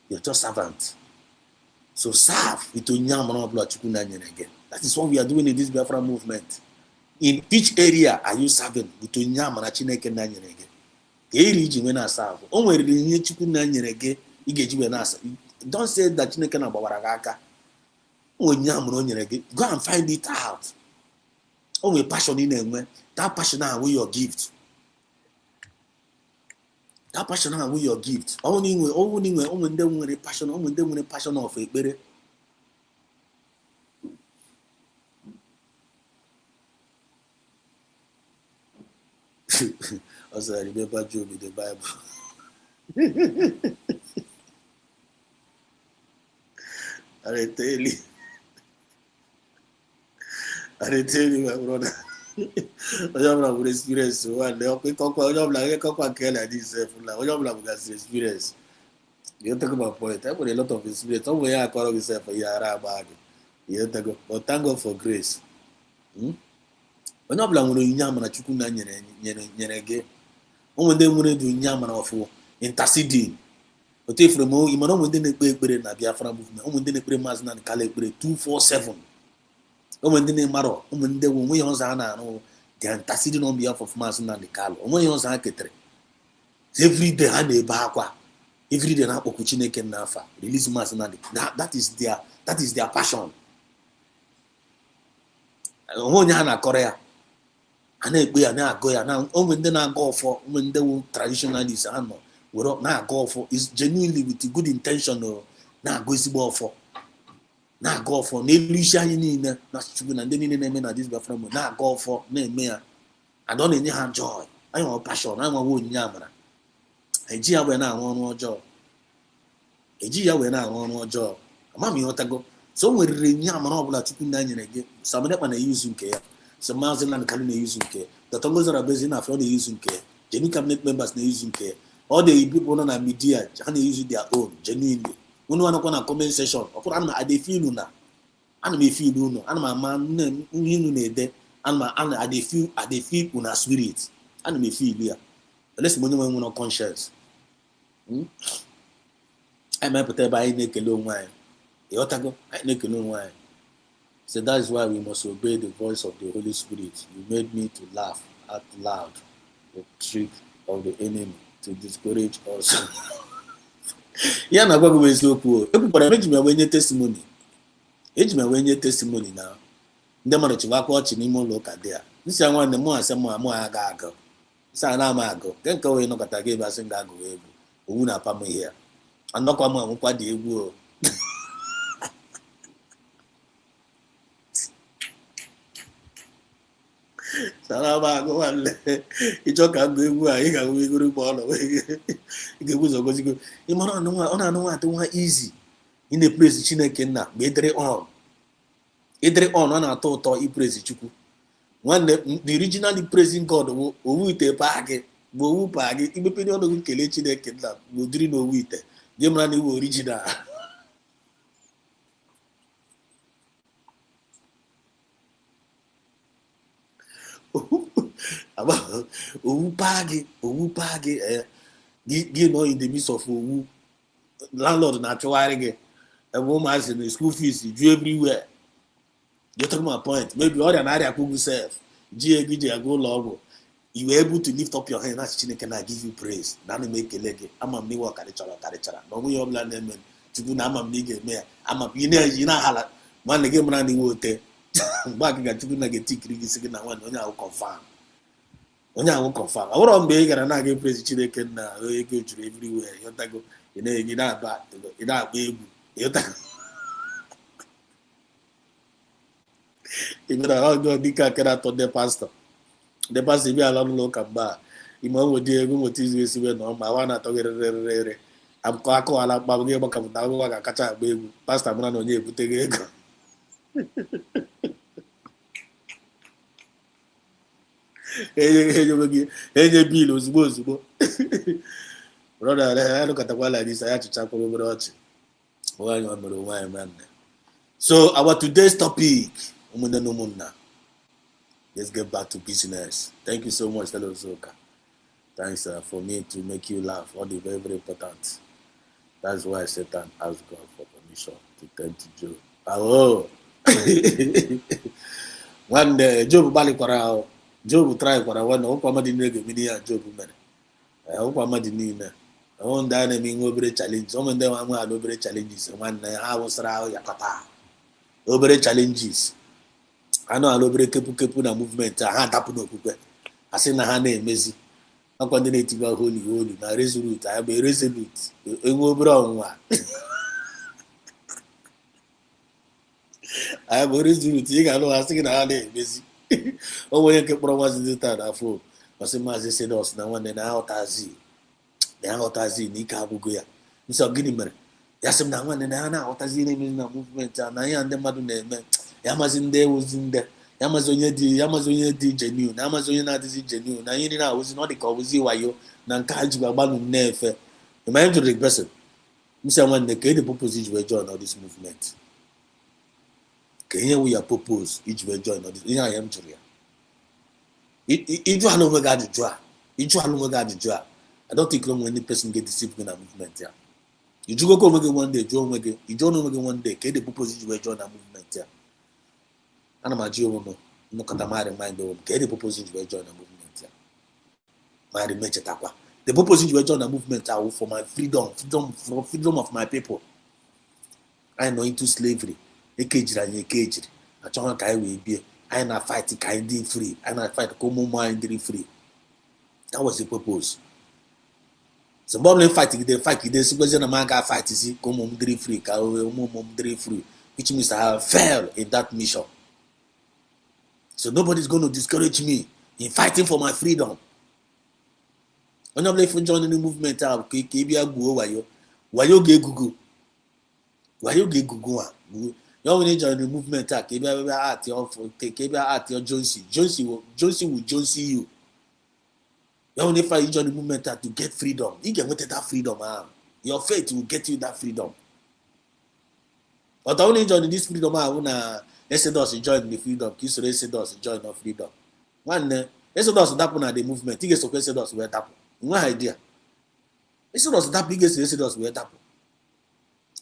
We are just servants. So serve with again. That is what we are doing in this Biafra movement. In which area are you serving with again? Don't say that go and find it out. Only passion in that passion with your gift. That passion with your gift. Only when passion of it. Also, I remember Job in the Bible. I tell you, my brother. I would experience one. They like this. Experience. You talk about point. I have a lot of experience. Somewhere I call myself a Yara bag. You talk about thank God for grace. Onye ọbụla nwere onyinye amara Chukwu na nyere gị. Onwe ndị nwere dị onyinye amara ọfụ interceding. Otu efere m oyi mana onwe ndị na-ekpe ekpere na Biafra movement. Onwe ndị na-ekpere Maazị Nnamdi Kanu ekpere 247. Onwe ndị na-emarọ, onwe ndị onwe ihe ọzọ ha na-arụ, they are interceding on behalf of Maazị Nnamdi Kanu. Onwe ihe ọzọ ha ketere. Every day ha na-ebe akwa. Every day na-akpọku Chineke n'afa. Release Maazị Nnamdi. That is their passion. Onwe onye ha na-akọrọ ya. A na-ekpe ya na-agụ ya na onwe ndị na-agụ ọfọ, onwe ndị wu traditionalist ha nọ were na-agụ ọfọ is genuinely with good intention na-agụ ezigbo ọfọ na-agụ ọfọ n'elu isi anyị niile na Chukwu na ndị niile na-eme na this Biafra na-agụ ọfọ na-eme ya adọ na-enye ha joy. Anyị nwe passion, anyị nwe onyinye amara. Eji ya wee na-arụ ọrụ ọjọọ. Eji ya wee na-arụ ọrụ ọjọọ. Ama m ihe ọtago. So o nwere onyinye amara ọbụla Chukwu na-enyere gị. Samadekpa na-eyuzu nke ya. So Maazị Nnamdi Kanu na-eyuzu nke. Dr. Ngozi Arabezi na Afro na-eyuzu nke. Genuine cabinet members na-eyuzu nke. All the people nọ na media ha na-eyuzu their own genuinely. Unu anakwa na comment section. Ọkwụrụ ana m adefil unu na. Ana m efil unu. Ana m ama ihe unu na-ede. Ana m adefil unu na spirit. Ana m efil ya. Unless m onye nwe no conscience. Anyị mepụta ebe anyị na-ekele onwe anyị. Ịghọtago? Anyị na-ekele onwe anyị. So that is why we must obey the voice of the Holy Spirit. You made me to laugh out loud, the trick of the enemy to discourage us. Ya na agwa gị eziokwu. Ekwukwara m eji m enye testimony. Eji m enye testimony na ndị mmadụ chịwakwa ọchị n'ime ụlọ ụka dị a. Nsị ya nwanne mụ asị mụ aga agụ. Nsị a na-ama agụ. Nke onye nọkọta gị ebe asị nga agụ egwu. Owu na-apa m ihe. Anọkwa m amụkwa dị egwu o. Saraba go nwanne ịchọ ka ngụ egwu a ị ga-agụ egwu ma ọ nọ ị ga-egwu ụzọ gozigo ị mara ọ na-anụ nwa atụ nwa easy ị na-eprezi Chineke nna mgbe ịdịrị on ọ na-atọ ụtọ iprezi Chukwu nwanne. The originally praising God owu ite paa gị bụ owu paa gị imepere ọnụ gị kelee Chineke nna bụ dịrị na owu ite gị mara na iwu original. Owu paa gị gị nọ in the midst of owu landlord na-achụgharị gị ebe ụmụazị na school fees ju everywhere. You talk my point. Maybe ọrịa na-arịa kwugwu sef you were able to lift up your hand as Chineke na give you praise. Na na make elege. Ama mi wa karichara. Na onwe yo bla na men. Tudu na ama mi ge me. Ama you na hala. Man ge mra ni wote. Ba ga tudu na ge tikiri gi sigi na wan onya confirm. Onya confirm. Aworo mbe gara na ge praise Chineke na ego juru everywhere. You tago. You na ba. You na ba egwu. You tago. Even I go dika kera to the pastor. The pastor be along low kamba. Imam would dear go with his way no ma wana to re. I'm kwako ala ba ge ba kam da go ga kacha be pastor mna no nye bute ge ego. Enye bill ozugbo. Brother, I look at the wall like this. I had to chat over it. So our today's topic. Let's get back to business. Thank you so much, Hello Zoka. Thanks for me to make you laugh. All the very, very important. That's why Satan asked God for permission to tend to Job. Oh, one day Job bali kwara, Job try kwara one. Opa madi nege mini ya Job mene. Opa madi ni na. On da na mi ngobere challenge. Some dem amu alobere challenges. One na ha wosra yakata. Obere challenges. I know alobere kepu na movement. Ha tapu no kupe. Asi na ha na emezi. Akwa ndị na-etiba holy na resolute. I be resolute. Enwe obere ọnwa. I be resolute. Ị ga-anụ asị gị na ha na-emezi. O nwere nke kpọrọ nwazi dị taa na afọ. Ọsị maazị Sedos na nwanne na aghọtazi. Na aghọtazi na ike agwụgo ya. Nsọ gịnị mere? Ya sị m na nwanne na ha na-aghọtazi na-emezi na movement a na ihe ndị mmadụ na-eme. Ya mazi ndị ewuzi ndị. Ya mazi onye dị genuine. Ya mazi onye na-adịzi genuine. Na ihe ndị na-awụzi na ọ dị ka ọwụzi wayo na nke ha jikwa agbalụ nnefe. Ịma ihe jụrụ the person. M sị nwanne ka the purpose iji wee join all this movement. Ka ihe wụ ya purpose iji wee join all this. Ihe ahụ ya m jụrụ ya. Ịjụ ala onwe gị ajụjụ a. Ịjụ ala onwe gị ajụjụ a. I don't think any person get deceived in a movement ya. Ịjụ go onwe gị one day, jụọ onwe gị. Ịjụ onwe gị one day ka the purpose iji wee join a movement ya. Ana m ajụ onwe m nnọkọta mari mind onwe m ka the purpose iji wee join a movement ya. Mari mechetakwa. The purpose iji wee join a movement ahụ for my freedom of my people. Anyị nọ into slavery. Ekejiri anyị ekejiri. Achọghị ka anyị wee bie. Anyị na fight ka anyị dị free. Anyị na fight ka ụmụ anyị dị free. That was the purpose. So mgbe ọbụla fight gide sikwezi na m aga fight si ka ụmụ m dị free ka ụmụ m dị free, which means I have failed in that mission. So nobody's going to discourage me in fighting for my freedom. Onye ọbụla ife join the movement ahụ ka ị bịa gwuo wayo ga-egugu a ya onye join the movement a ka ị bịa atị Johnson will Johnson you. Ya onye fight join the movement a to get freedom. Ị ga-enweta that freedom ahụ. Your faith will get you that freedom. But only join this freedom ahụ na Exodus join the freedom ka isoro Exodus join the freedom. Nwanne Exodus dapụ na the movement. Ị ga-esokwa Exodus wee dapụ. Nwa idea. Exodus dapụ ị ga-eso Exodus wee dapụ.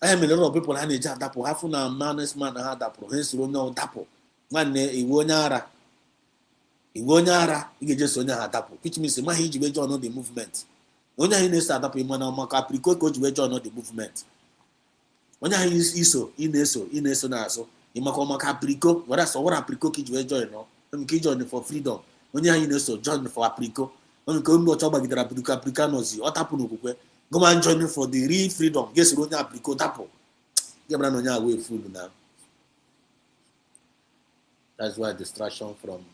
I am a lot of people ha na-eji adapụ ha fụ na man's man ha dapụrụ ha esoro onye dapụ. Nwanne iwu onye ara ị ga-eje so onye ha adapụ, which means maghị iji wee join the movement. Onye ahụ na-eso adapụ ịma maka apriko ka o ji wee join the movement. Onye ahụ ị na-eso n'azụ ịmakwa maka apriko were asọwara apriko ka iji wee join nke ijoin for freedom. Onye ahụ na-eso join for apriko nke mgbe ọchọ gbagidere apriko nọzi ọ tapụ n'okwukwe goma join for the real freedom ga-esoro onye apriko dapụ gebara na onye ahụ wee full na. That's why distraction from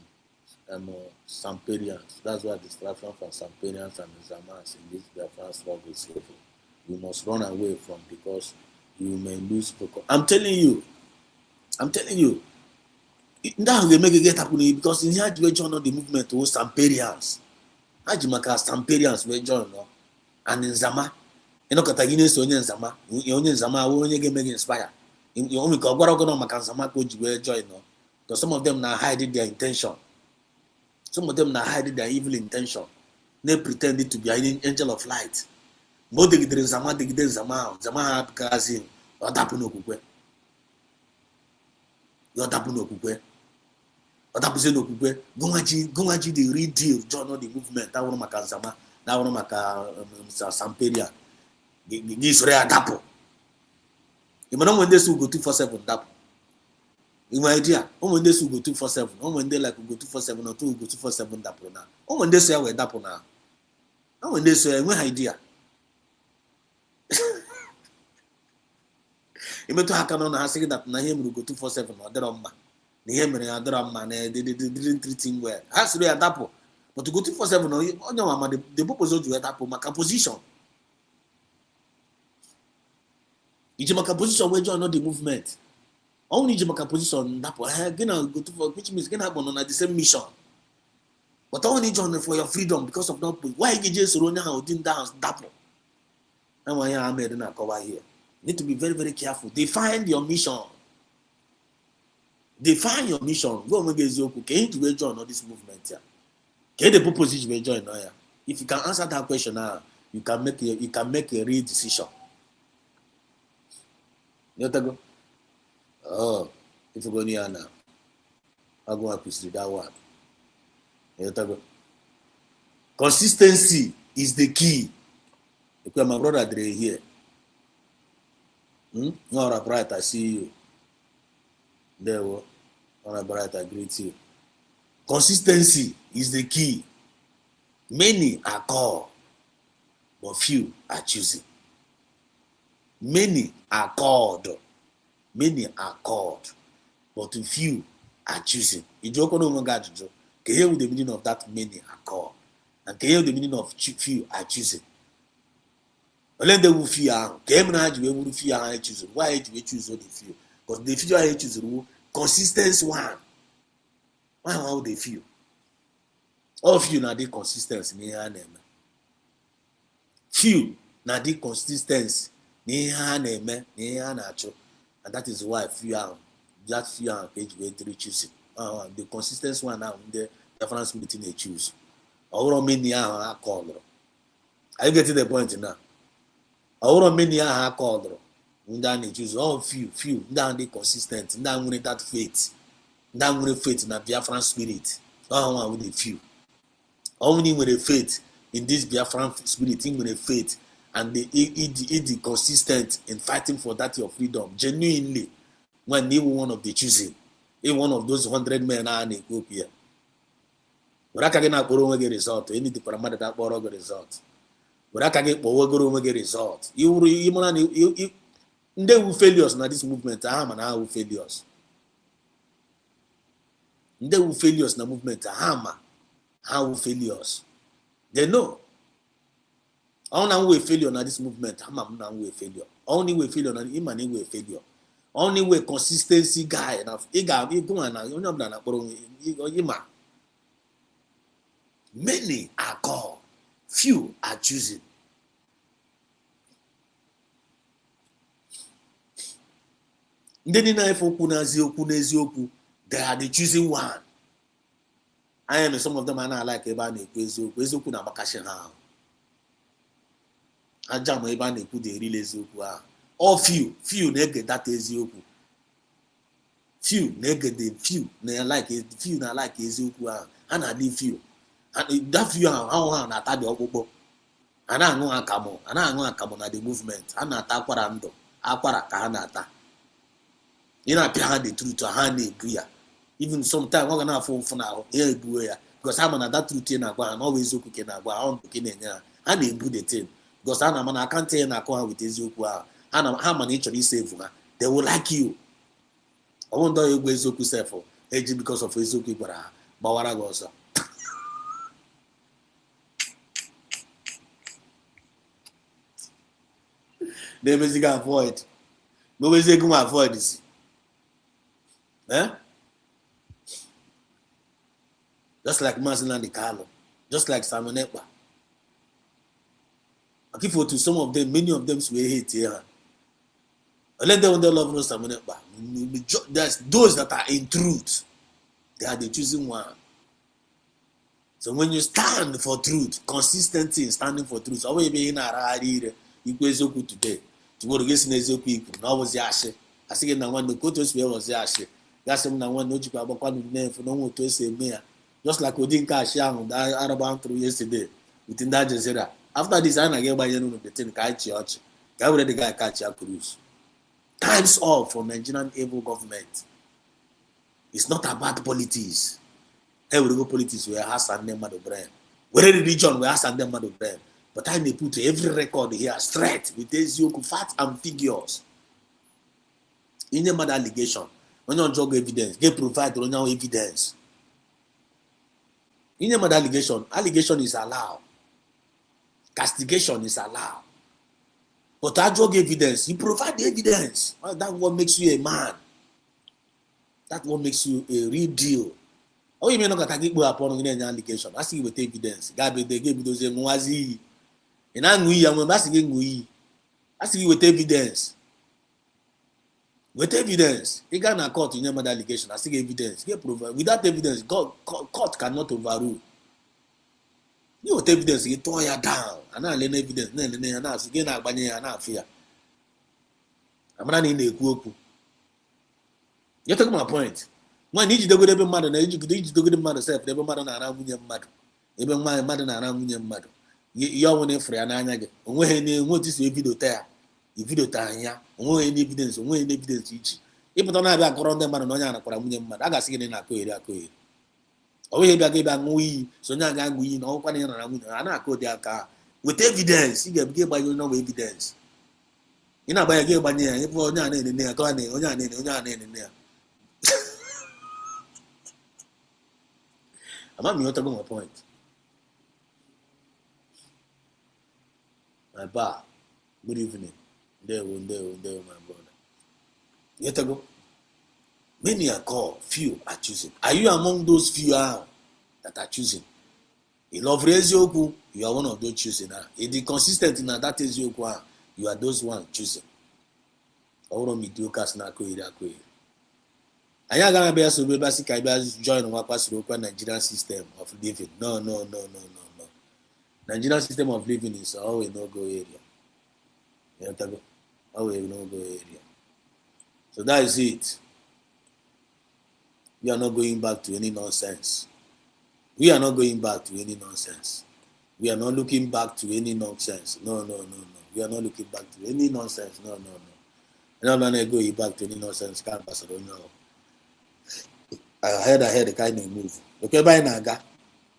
Samperians. That's why distraction from Samperians and Zamas in this Biafra struggle is evil. You must run away from because you may lose focus. I'm telling you. Now we make it get happen because in here we join the movement to Samperians. Ajimaka Samperians we join and in Zama. You know Katagine so in Zama. You only Zama only get make inspire. You only go go maka Zama go join because some of them now hiding their intention. Some of them now hiding their evil intention. They pretended to be an angel of light. Mo de gidere Zama ha kazi o dapu no kukwe. ọtapụzie n'okwukwe gụnwaji the real deal join the movement awụrụ maka nzama na awụrụ maka samperia gị soro ya dapụ ịmana ụmụ ndị si ugo 247 dapụ inwe idea ụmụ ndị si ugo 247 ụmụ ndị like ugo 247 otu ugo 247 dapụrụ na ụmụ ndị so ya wee dapụ na ụmụ ndị so ya enwe ha idea imetụ ha aka n'ọnụ ha sị gị dapụ na ihe mere ugo 247 ọ dịrọ mma na ihe mere ya dịrọ mma na didn't treat him well ha sịrị ya dapụ but ugo 247 onye nwa ma the purpose o ji wee dapụ maka position iji maka position wee join the movement ọnwụ iji maka position dapụ gị na ugo 247 which means gị na agbọ na the same mission but ọnwụ iji on for your freedom because of that point why gị jee soro onye ahụ ụdị ndị ahụ dapụ enwe ihe Ahmed na-akọwa here. Need to be very, very careful. Define your mission. Define your mission. Go and make eziokwu. Can you join all this movement here? Can the purpose you join here? If you can answer that question now, you can make a real decision. You go. Oh, if you go near now, I'll go and pursue that one. You go. Consistency is the key. Because my brother Dre here. All right, bright, I see you. There we go. All right, bright, I greet you. Consistency is the key. Many are called, but few are choosing. Many are called, but few are choosing. You joke on God, can you hear the meaning of that many are called? And can you hear the meaning of few are choosing? Let them fear. Came now, you will fear. I choose. Why do you choose the few? Because the few I choose consistency one. Why would they feel? All of you now the consistency near name. Few now the consistency near name near natural, and that is why few are that few are page where three choosing. The consistency one now the difference between they choose. All many are called. Are you getting the point now? All many are called. They choose all few. They consistent. They with that faith. They with faith in the Biafran spirit. All with the few. Only with the faith in this Biafran spirit, with the faith, and the consistent in fighting for that your freedom. Genuinely, when they were one of the choosing, one of those 100 men are in Ethiopia. But I can't get a result. Any the parameter that borrow a result. But I can get a result. They will failures na this movement. And I will failures. They will failures na movement. How will failures? They know. Only way failure na this movement. Na way failure. Only way failure na him and way failure. Only way consistency guy. Na go na many are called, few are choosing. They are the choosing one. I am some of them are not like Ebane Kwezoku na Bakashin. I jam Ebane put the release. All few negate that Ezioku. Few negate few, like few na like Ezioku, and I did few. And that few are how na attack the Obobo. And I know a camo, and I know a camo na the movement, and attack Parando, Aquara Kahanata. You know, the truth to hand agree. Even sometimes we're gonna phone for now, here because I'm on that routine and always okay now, on the and they do the thing. Because I can't tell you with Ezekiel, and how many actually save they will like you. I wonder if Ezekiel say for age because of Ezekiel, but what I was. They basically avoid. But we say, come avoid this. Just like Marcel and Carlo, just like Simon Ekpa. I give to some of them, many of them will hate here. I let them love no Simon Ekpa. There's those that are in truth. They are the choosing one. So when you stand for truth, consistency in standing for truth, always be in a rari, you go so good today. Tomorrow, guess in Ezekiel, now was Yashi. I say, now when the coaches was Yashi. gasị m na nwanne o jikwa agbakwa n'efu na onwe otu esi eme ya just like ụdị nke achị ahụ araba through yesterday with ndị Aljazeera. After this anyị na-aga ịgbanye n'ụlọ detin ka anyị chịa ọchị ka were dị guy catch ya cruise. Times up for Nigerian able government. It's not about politics. Hey, we go politics where has and them mother brain. Where religion where has and them mother brain. But I may put every record here straight with these facts and figures. In the mother allegation, when you drug evidence, they provide on your evidence. In the mother allegation is allowed. Castigation is allowed. But I drug evidence, you provide the evidence. That's what makes you a man. That's what makes you a real deal. Oh, you may not get upon an allegation. I see with evidence. God, they gave those Mwazi. And I'm asking I see with evidence. With evidence. You can't court in your mother allegation. I see evidence. Without evidence, court cannot overrule. You with evidence, you tear you down. And I learn evidence. And I again, I fear. I'm not in the group. You take my point. When you do good mother, you do good mother self, never mother and around your mother. Even my mother and around your mother. You're one free and I get. When what is your video there? Your video there, only evidence, each. If you don't have a corona man, no, I got seen in a query. Oh, you got we, so now we know what I go their car. With evidence, you get by no evidence. You know, by a game by near, if you're not in there, go on in there. I'm not talking my point. My bar, good evening. There, my brother. Yet ago, many are called, few are choosing. Are you among those few that are choosing? In love Ezioku, you are one of those choosing. If you consistent in that Ezioku, you are those one choosing. All mediocre I am gonna be a so basic join what Nigerian system of living. No. Nigerian system of living is always no go area. Always no go area. So that is it. We are not going back to any nonsense. We are not going back to any nonsense. We are not looking back to any nonsense. No. We are not looking back to any nonsense. No. I'm not going back to any nonsense. Can't pass it on now. I heard the kind of move. Okay, by Naga.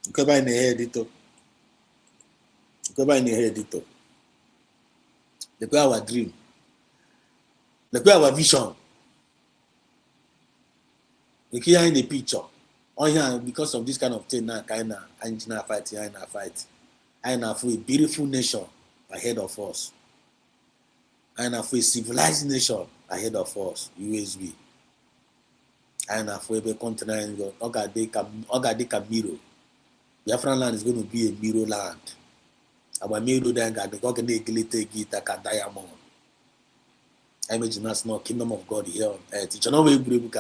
Okay, by the editor. Okay, by the editor. Look at our dream. Look at our vision. You can in the picture. Oh yeah, because of this kind of thing now, kind of engineer fight. I know for a beautiful nation ahead of us. I know for a civilized nation ahead of us. USB. And for a continent, Ogadeka Miro. Biafra land is going to be a Miro land. Our Miro then got the Goganegilite Gita Diamond. I imagine that's not kingdom of God here on earth. It's not very good.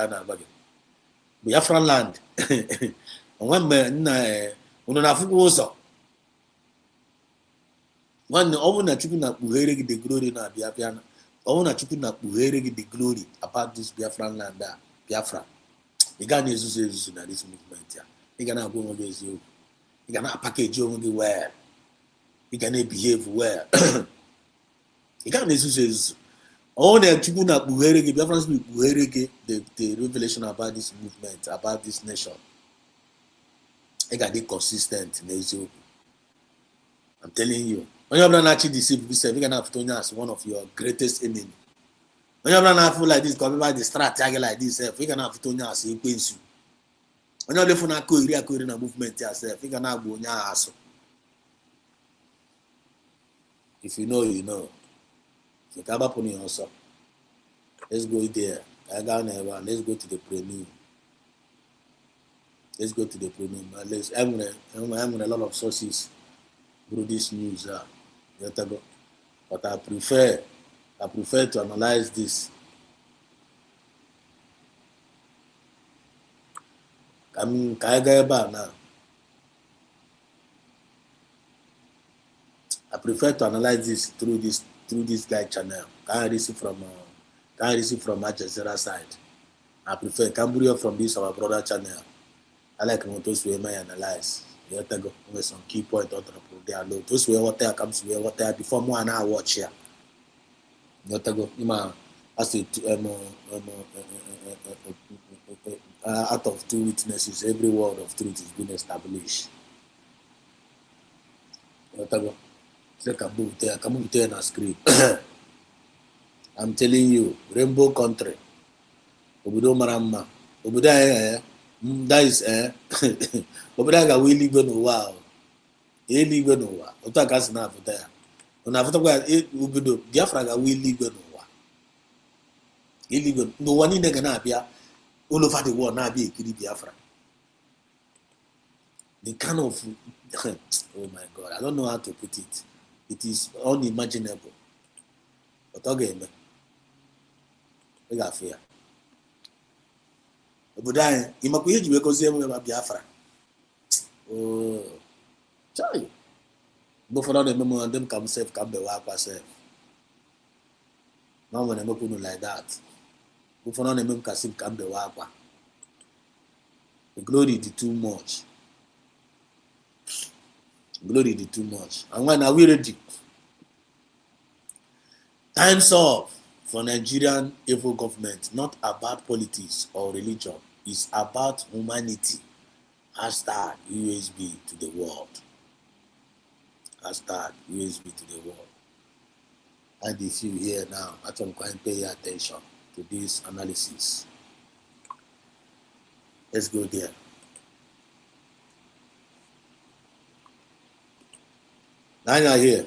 Biafra land. One man, one over na chuku na buhere the glory na Biafra. Over na chuku na buhere the glory about this Biafra land there. Biafra. You got Jesus in this movement here. You cannot go against you. You cannot package you well. You cannot behave well. You can't Jesus. All the Chukuna Buherege, Biafran speak Buherege, the revelation about this movement, about this nation. You got to be consistent in Ezio. I'm telling you. When you're not actually deceived yourself, you can have Tonya as one of your greatest enemies. When you're not full like this, coming by the strategy like this, you can have Tonya as a queen. When you're left on a career movement yourself, you can have Bonya as. If you know, you know. So come up on also. Let's go there. Let's go to the premium. Let's go to the premium. I'm a lot of sources through this news. But I prefer to analyze this. Now. I prefer to analyze this through this guy channel. Can't receive from Aljazeera side. I prefer Cambodia from this our brother channel. I like those way my analyze. You have to go with some key point on the there. Those way what there comes where what there before more an hour watch here. You have to go. As out of two witnesses, every word of truth is being established. You have to go. Come there na script. I'm telling you, rainbow country. Obodo marama. Obodo that is obodo ga we live n'ụwa o. Eluigwe n'ụwa. Otu aka si na afụta ya. Ona afụta kwa obodo Biafra ga we eluigwe n'ụwa. Eluigwe n'ụwa niile ga na-abịa all over the world na-abịa ekiri Biafra. The kind of oh my God, I don't know how to put it. It is unimaginable. But again, we got fear. Obodo anyị ịmakwa ihe ji wee gozie enwe ma Biafra. Chai. Mgbe ụfọdụ na-eme m ndị m ka m sef ka m bewe akwa sef. Ma nwere emekwa unu like that. Mgbe ụfọdụ na-eme m ka si m ka m bewe akwa. The glory is too much. Glory is too much. And when are we ready? Time's up for Nigerian evil government, not about politics or religion. It's about humanity. Hashtag USB to the world. Hashtag USB to the world. And if you here now, actually quite pay attention to this analysis. Let's go there. Now you're here.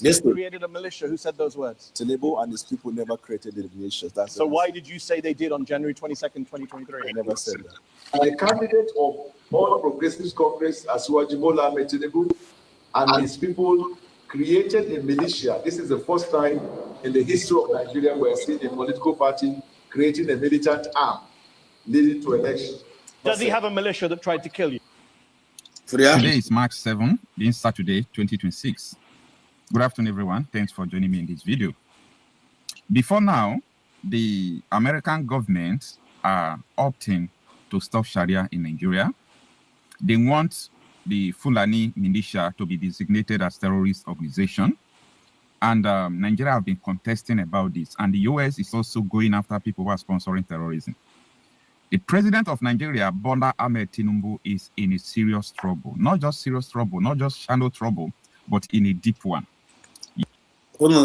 Yes, Who created a militia? Who said those words? Tinubu and his people never created the militia. So why did you say they did on January 22nd, 2023? I never said that. A candidate of all progressive Congress, Asiwaju Bola Ahmed Tinubu, and his people created a militia. This is the first time in the history of Nigeria we're seeing a political party creating a militant arm leading to election. Does he have a militia that tried to kill you? Today is March 7, being Saturday, 2026. Good afternoon, everyone. Thanks for joining me in this video. Before now, the American government are opting to stop Sharia in Nigeria. They want the Fulani militia to be designated as terrorist organization. And Nigeria have been contesting about this. And the US is also going after people who are sponsoring terrorism. The president of Nigeria, Bola Ahmed Tinubu, is in a serious trouble. Not just serious trouble, not just shallow trouble, but in a deep one. Number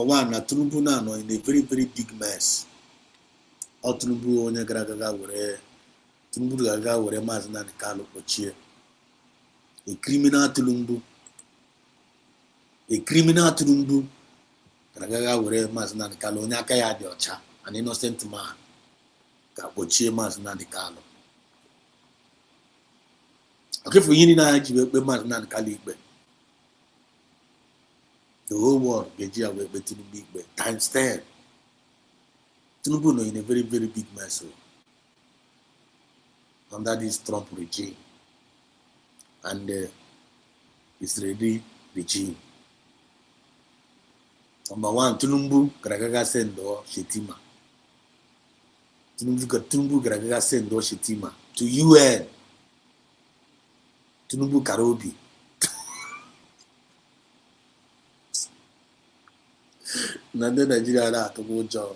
one, Tinubu now in a very, very big mess. All Tinubu onye gara were Tinubu gaga were mazina ni Kalo Ochie. A criminal Tinubu gaga were mazina ni Kalo onye aka ya dị ọcha, an innocent man ka Ochie mazina ni Kalo. Okay, for you na ji we mazina ni Kalo ikpe. The whole world get you away with Tinubu times 10. Tinubu is in a very, very big mess under this Trump regime and Israeli regime. Number one, Tinubu Gragaga sendo Shetima. Tinubu Gragaga sendo Shetima to UN. Tinubu Karobi. Nande Nigeria na to go job.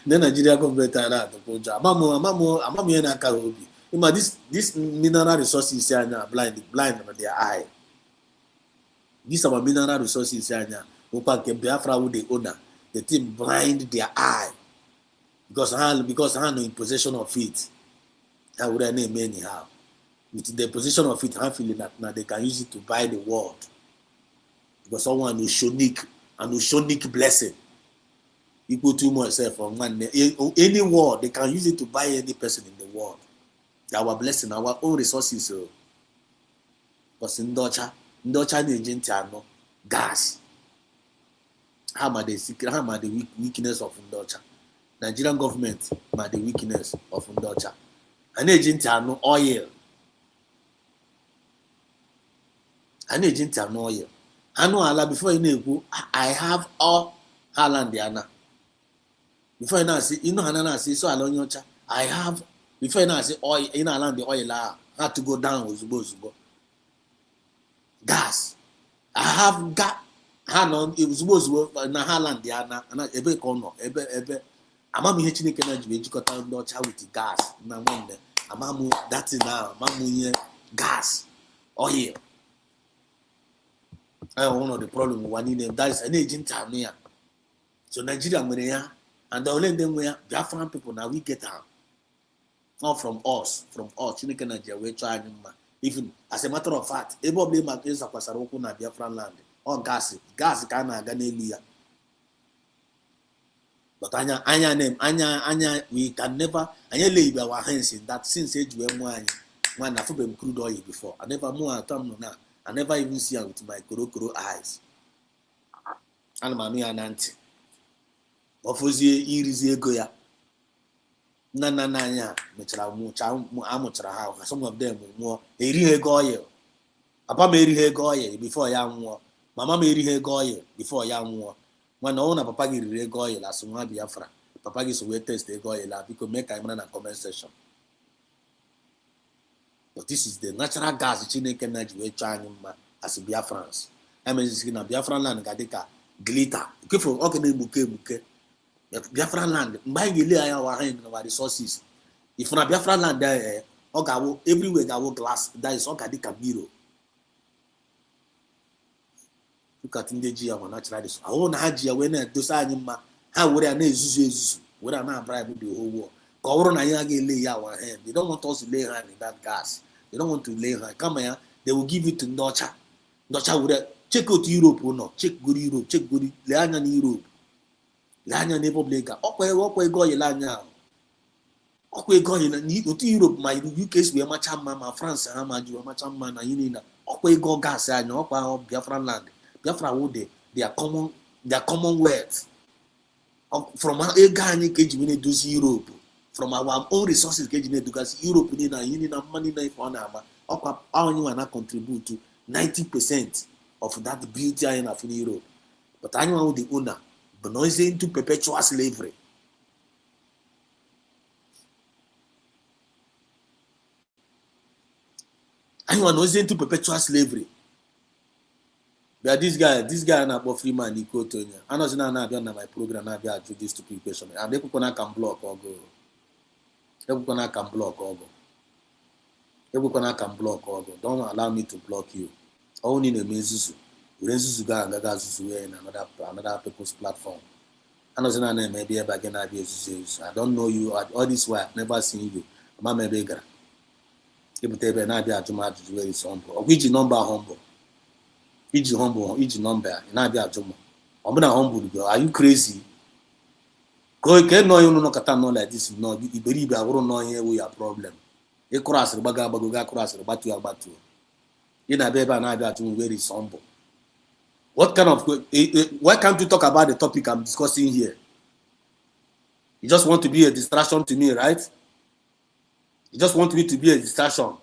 The Nigeria government na to go job. Amamu na Karobi. Ima this mineral resources here now blind on their eye. These are mineral resources here now. Opa ke Biafra with the owner. The team blind their eye. Because I know in possession of it. I would name anyhow. With the possession of it, I feel that now they can use it to buy the world. Because someone who shonic and Oshonic blessing equal to myself from one any world, they can use it to buy any person in the world. Our blessing, our own resources. Because in Docha agent gas. How are the weakness of Ndocha? Nigerian government are the weakness of Ndocha. An agent oil. An agent oil. Anu ala before you know, I have all Haaland Diana. Before you know, see, you know, Hana see, so alone your cha. I have, before you know, see, oil, in Haaland, the oil had to go down, was supposed to go. Gas. I have gas. Hanon, it was supposed to go, na Haaland Diana, and ebe kono, ebe. Amamu he Chineke na jibe jikọta ndị ọcha with gas na nwanne. Amamu that now, amamu here gas, oil. One of the problem one in them that is an agent time here. So Nigeria mwere and the only them where Biafran people now we get out. Not from us. Chineke Nigeria we try even as a matter of fact, everybody blame against Akwasaroku na Biafran land. Or gas kana aga n'elu ya. But anya we can never lay our hands in that since age when I found crude oil before. I never more time now. I never even see her with my koro eyes. And mommy and auntie. Ofozie irizi ego ya. Na anya amuchara ha. Some of them more eri ego oil. Papa me eri ego oil before ya nwụọ. Mama me eri ego oil before ya nwụọ. Mana ọ na papa gị riri ego oil as nwa Biafra. Papa gị so we test ego oil biko make ka na comment section. But this is the natural gas Chineke na ji wee chọọ anyị mma as Biafrans. Emezisi na Biafran land ga dịka glitter. Ikefo ọ ga na-egbuke. Biafran land mgbe anyị ga-ele anya our hand na our resources. If na Biafran land there ọ ga-awụ everywhere ga-awụ glass. That is ọ ga dịka mirror. Look at ndị ji ya ma natural resources. Ahụ na ha ji ya wee na-edosa anyị mma. Ha were ya na-ezuzu were na-bribe the whole world. Ka ọ bụrụ na anyị agaghị lay our hand. They don't want us to lay hand in that gas. They don't want to lay hand. Come here, they will give it to Ndocha. Ndocha will check out Europe or not. Check good Europe. Check good Leanya in Europe. Leanya never blega. Okay, go Yelanya. Okay, go in Europe. My UK's we are much mama France and Amaju, much man. Okay, go gas. I know about Biafran land. Biafra would they are common words. From a guy in cage we need to see Europe. From our own resources, because Europe need money for our contribute to 90% of that beauty in Europe. But I know the owner, but not into perpetual slavery. I know into perpetual slavery. But this guy na about free man, he quote on you. I know now be on my program now be to this stupid question. And they can block or go. Everyone can block or go. Don't allow me to block you. Only in a mezuzu. Urezuzu ga ngaga zuzu in another people's platform. I know na name maybe ever again I be zuzu. I don't know you all this way. I've never seen you. Mama beggar. If they be na be ajuma to very humble. Which number humble? Which number? Na be ajuma. Omuna humble. Are you crazy? Go get no you no kata no like this no iberibe awuru no here we are problem e cross baga cross batu you na be na be atu very humble. What kind of why can't you talk about the topic I'm discussing here? You just want to be a distraction to me, right? You just want me to be a distraction.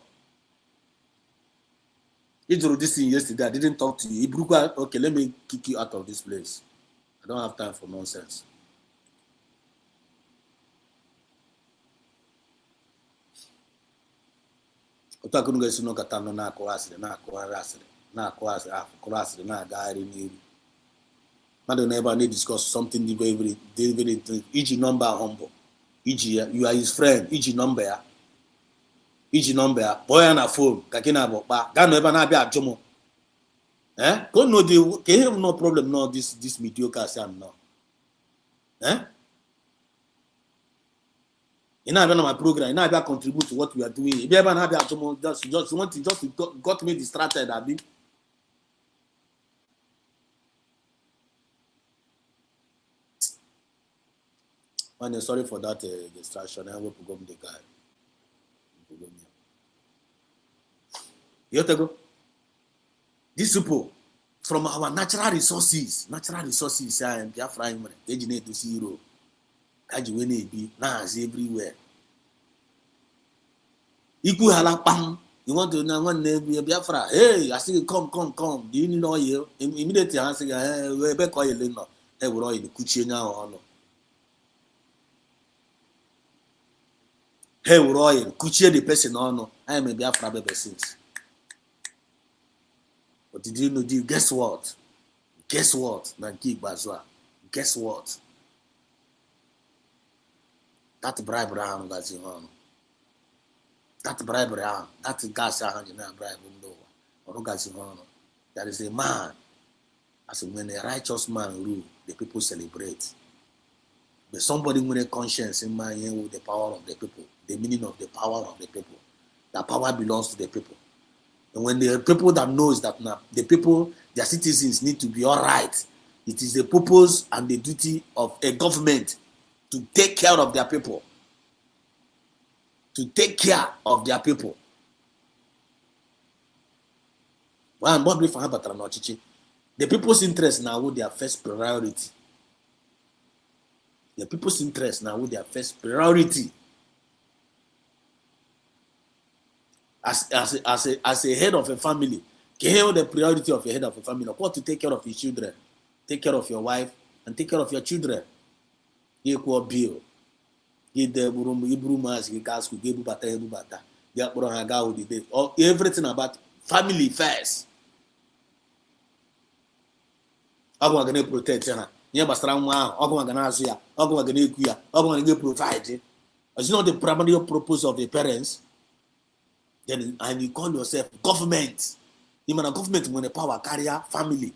You did this thing yesterday, I didn't talk to you. Okay, let me kick you out of this place. I don't have time for nonsense. Otakuno ga sino katano na akọwasịrị na-agagharị n'iru. Mmadụ never need discuss something very iji number humble. You are his friend. Iji number ya. Boy ya na phone ka gị na abụkpa. Gaa n'ebe na-abịa ajụ m. Go no the can have no problem no this mediocre as I'm now. You know, my program, you know, I contribute to what we are doing. If you ever have just got me distracted, I mean. Man, sorry for that distraction. I will go the guy. You have to go. These people from our natural resources, and Biafra, engineer to zero. Kajiwene be now everywhere. Iku hala pam You want to know one name Biafra? Hey, I say come. Do you need oil? Immediately I say, we be oil no. Hey, we oil kuchie nya ono. Hey, we oil kuchie the person ono. I am a Biafra baby since. But did you know? Guess what? Guess what? Nanki Bazwa. Guess what? That bribery on gazi ono. That bribery on. That gas on you na bribe ndo. Ono gazi ono. There is a man. As when a righteous man rule, the people celebrate. But somebody with a conscience in mind with the power of the people, the meaning of the power of the people. That power belongs to the people. And when the people that knows that now the people, their citizens need to be all right, it is the purpose and the duty of a government to take care of their people. To take care of their people. The people's interest now with their first priority. The people's interest now with their first priority. As a head of a family, can the priority of a head of a family? Of course, to take care of your children, take care of your wife, and take care of your children. You equal bill. You the brumas, you gas, you give bata, everything about family first. I'm going to protect her. You must run one. I'm going to ask you. I'm going to provide. It's not the primary purpose of the parents. Then and you call yourself government. You mean a government with a power carrier family.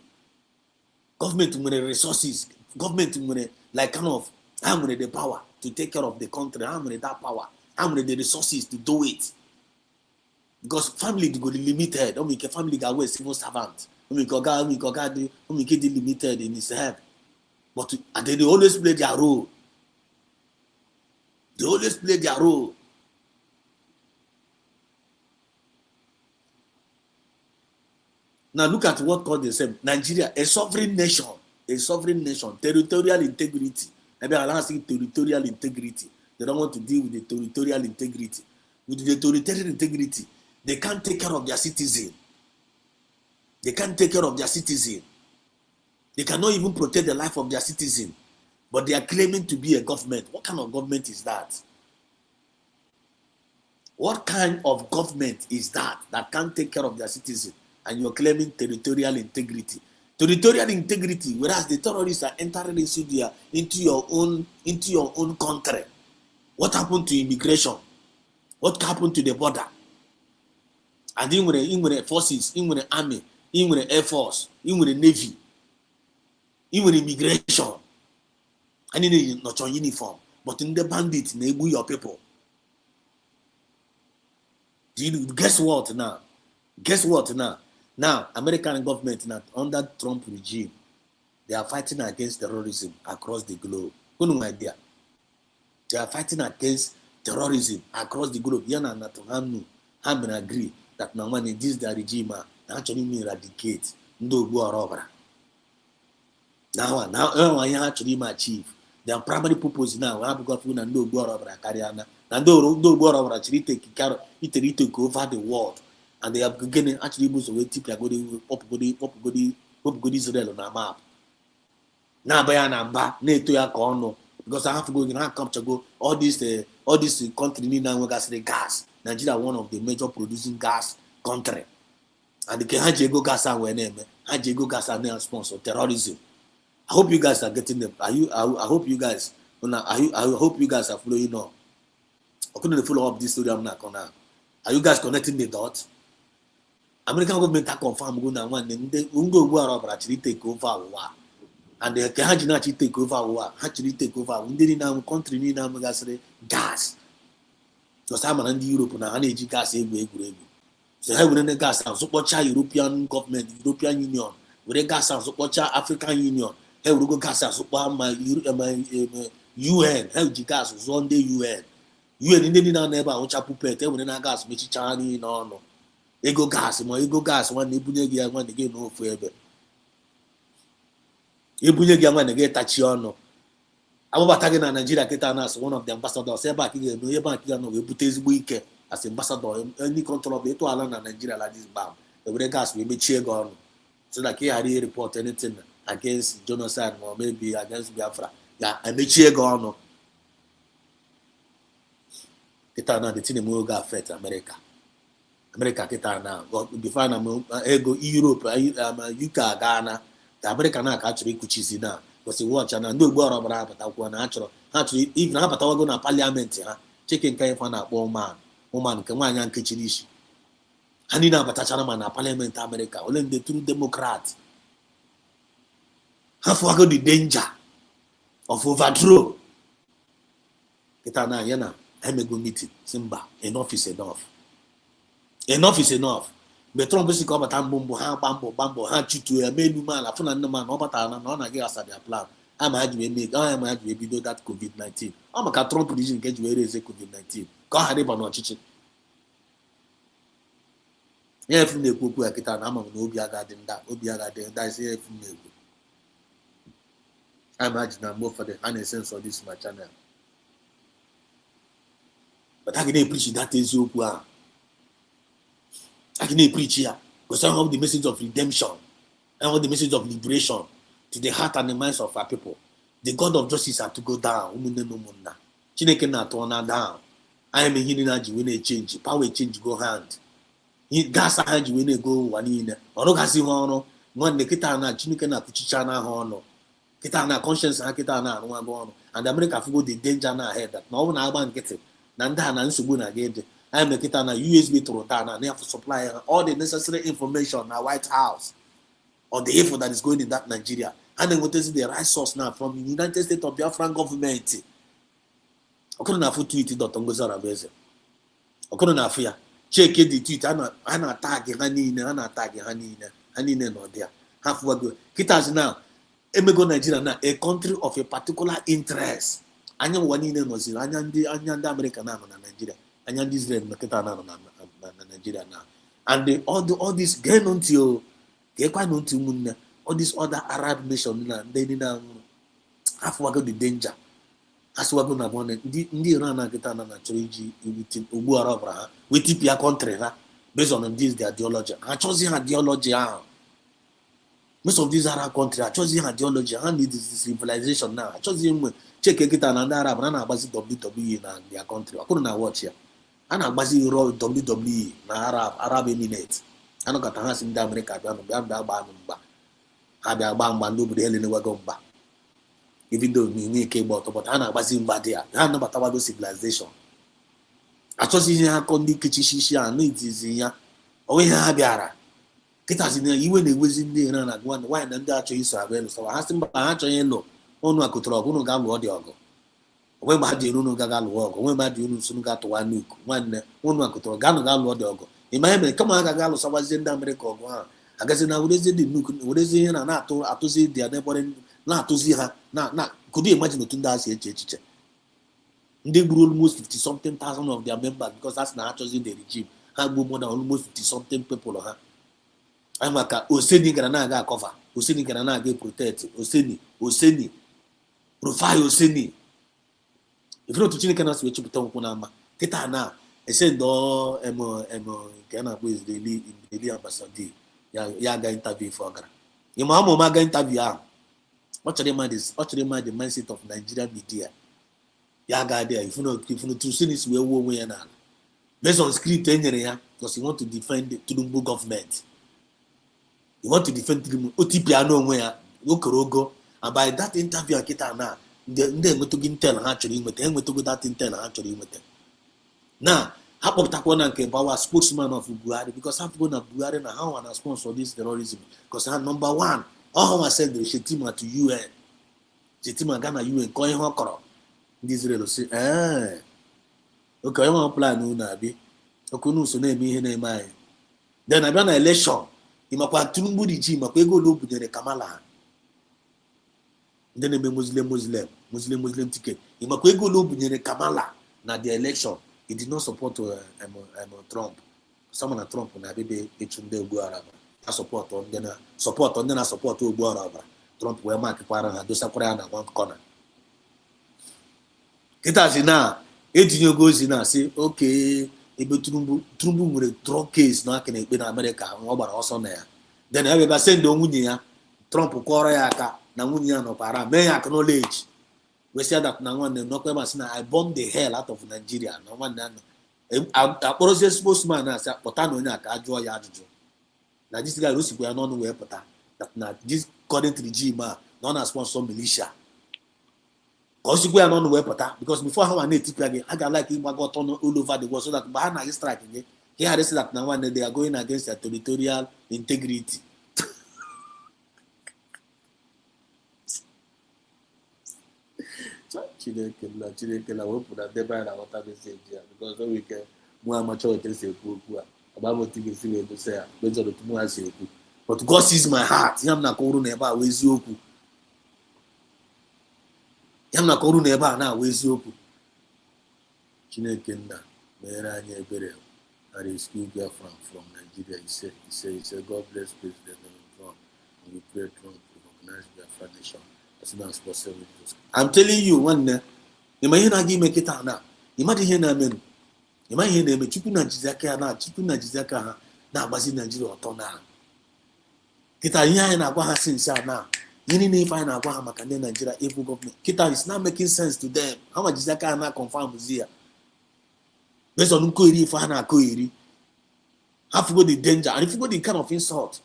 Government with the resources. Government with like kind of I'm with the power to take care of the country. I'm with that power. I'm with the resources to do it. Because family go limited. Don't make a family go away civil servant. Don't make it limited in his head. But they always play their role. They always play their role. Now look at what called themselves Nigeria, a sovereign nation, territorial integrity. Maybe I'll ask territorial integrity. They don't want to deal with the territorial integrity. With the territorial integrity, they can't take care of their citizen. They can't take care of their citizen. They cannot even protect the life of their citizen. But they are claiming to be a government. What kind of government is that? What kind of government is that can't take care of their citizen? And you're claiming territorial integrity. Territorial integrity, whereas the terrorists are entering into your own country. What happened to immigration? What happened to the border? And in with the forces, in with the army, in with the air force, in with the navy, in with immigration, and in not your uniform, but in the bandits, enable your people. Guess what now? Guess what now? Now, American government now, under Trump regime, they are fighting against terrorism across the globe. No idea. They are fighting against terrorism across the globe. Yana na to ham agree that now when this the regime actually mean eradicate ndo go robber. Now I actually achieve their primary purpose now. I because we ndo go robber carryana. Ndo go robber actually take over the world. And they are beginning actually most of the people up Israel on a map. Now by an amba, NATO ya kono because I have to go in come to go all this country need now gas the gas. Nigeria one of the major producing gas country. And the Hajego gas and when Hajego gas are sponsor terrorism. I hope you guys are getting them. I hope you guys I hope you guys are following on. I couldn't follow up this story I'm not gonna. Are you guys connecting the dots? American government are confirmed go now one they go war actually take over war. And they can actually take over war, actually take over. We didn't now country need now gas. So some and Europe now energy gas everywhere. So how we gas and support European government, European Union, we gas and support African Union. How we go gas and support my UN, how the gas was on the UN. UN in the neighbor on Chapupet, when I gas which Chani no. Ego gas one Ibunya one again no forever. Ibunya one again Tachiono. I was attacking Nigeria Ketanas, one of the ambassadors, back again, no back again, we put his week. as ambassador any control of eto ala na Nigeria like this bam the way gas we mechie go on so that he had report anything against genocide or maybe against Biafra ya emechie go on kita na the thing mo go affect America kita na before na ego Europe UK Ghana the America na ka chiri kuchizi na because watch na ndị ogbu ọrọbara abatakwa na ha chọrọ even ha batawago na parliament ha cheke nke ife na-akpọ ụman nke nwaanyị nkechiri isi ha niile abatachara ma na parliament America ole ndị true democrat ha fụwago the danger of overthrow kita na ya na emego meeting si mba enough is enough mgbe Trump si ka ọ bata mbụ ha gba mbọ ha chituo ya mee elu ala fụ na nne ma na ọ batara na ọ na-agaghị asa their plan ama ha ji ebido that COVID-19 ọ maka Trump region nke ji were eze COVID-19 ka ọ ghara ịba n'ọchịchị ya efu na-ekwu okwu ya kịta na ama m na obi agadị nda isi ya efu na-ekwu ama ji na mgbe ụfọdụ ha na-ese nsọ dis ma channel but ha ga na-eprichi data eziokwu ahụ I can preach here because I have the message of redemption. I have the message of liberation to the heart and the minds of our people. The God of justice had to go down. Chineke na turn down. I am a healing energy when they change. Power change go hand. Gas energy when they go one in. Oro kasi hono. One the kita na Chineke na kuchicha na hono. Kita na conscience na kita na no go. And America go the danger na ahead that no na agba nkete. Nanda na nsogbu na gede. I make it on a USB to Rotana and they have to supply all the necessary information na White House or the info that is going in that Nigeria. And then what is the right source now from the United States of Biafra government? I couldn't have tweeted Dr. Ngozara Beze. I couldn't have fear. Check the tweet. I'm attacking Hanine no there. Half what good. Kitas now. Emego Nigeria now a country of a particular interest. Anya wanine no zero. Anya America na Nigeria. And Israel Nigeria now, and all this gain until all these other Arab nations they need have the danger. As we're gonna want the Iran and get an Ubu Arab with TPA country based on this their ideology. I chose ideology. Most of these Arab countries are choosing ideology and this civilization now. I chose him check it and Arab and I was WWE in their country. I couldn't watch here. And I was in WWE na Arab Emirates. I don't got a house in America. Even though we came out, but I was in Badia. I know about civilization. I just in a condi kitchisha and needs in ya. Oh, yeah, Biara. Get us in there. You when was in there and one wine and that is so I asked him about yellow. Oh, no, I could talk. No, got what you when bad you know Gagal walk, when bad you soon got to one nook, one could talk. Gano dog. In my head, come on, Gagalo, so was in America. I guess now what is it? What is it? And not to see the other not to see her. Not could you imagine the Tundas here? They rule almost 50-something thousand of their members because that's not actually the regime. I go more than almost 50-something people. I'm like Oseni Granaga cover, Oseni Granaga protect, Oseni, Rufai Oseni. If you don't teach anything else, we should be talking about Kita na. I said, "No, Ghana is the ambassador. Ya ga interview for Ghana. Your mama ga interview. What the mindset of Nigerian media. Ya ga there. If you know to see this we na. Based on script area, because you want to defend the Tinubu government. You want to defend Tinubu. OTP ano where Okorogo. And by that interview, Kita na. They went to intel actually with them, went to go that intel actually with them. Now, how about Takwana Kebawa, spokesman of Buhari, because I'm going to Buhari and how I sponsor this terrorism. Because I'm number one. All I said, the Shetima to UN. Shetima Ghana UN, going Hokoro. This will say, okay, I want to plan Unabi. Okunu so name me in my. Then I ran an election. In my Patumbu regime, I go look with the Kamala. Then a Muslim ticket. In my go look with the Kamala, na the election. He did not support Trump. Someone at Trump na bibe echunde ugbu araba. I support on then support ugbu araba. Trump we mark para na dosa kwara na one corner. Kita si na etinye gozi na say okay ebe Tinubu nwere drug case na aka na-ekpe na Amerịka ọ gbara ọsọ na ya then ya bịa send nwunye ya Trump kọrọ ya aka na nwunye ya nọkwara mee ya acknowledge we say that na nwanne nọkwa ebe a sị na I bomb the hell out of Nigeria na nwanne akpọrọzie spokesman na asị kpọta na onye a ka a jụọ ya ajụjụ na this guy osikwa ya n'ọnụ wee pụta na this current regime a na ọ na-sponsor militia ka o sikwa ya n'ọnụ wee pụta because before ha nwa na-etipịa gị a ga-ala ka ịgbago ọtọ all over the world so that mgbe ha na-agị strike gị he had said that na nwanne they are going against their territorial integrity. Chineke na wepụ na ndebe anyị na-aghọta meseji ya because o nwere ike mụ amacha otu esi ekwu okwu a agbamoti ga-esi wee dosa ya bezọr otu mụ ha si ekwu but God sees my heart ya m na-akọwụrụ na ebe a wee eziokwu ya m na-akọwụrụ na ebe a na-awa eziokwu. Chineke nna meere anyị ebere and rescue Biafra from Nigeria. He said, God bless President Trump and we pray Trump to recognize Biafra nation as soon as possible. I'm telling you nwanne ịma ihe na-aga ime kịta na ịmadị ihe na-eme ịma ihe na-eme Chukwu na jiziaka ha na-agbazi Naijiria ọtọ na kịta ihe anyị na-agwa ha since a na ihe niile ife anyị na-agwa ha maka ndị Nigeria evil government kịta is not making sense to them. Ha ma jiziaka ha na confirm zi ya based on nkoiri ife ha na-akọ iri have go the danger and if you go the kind of insult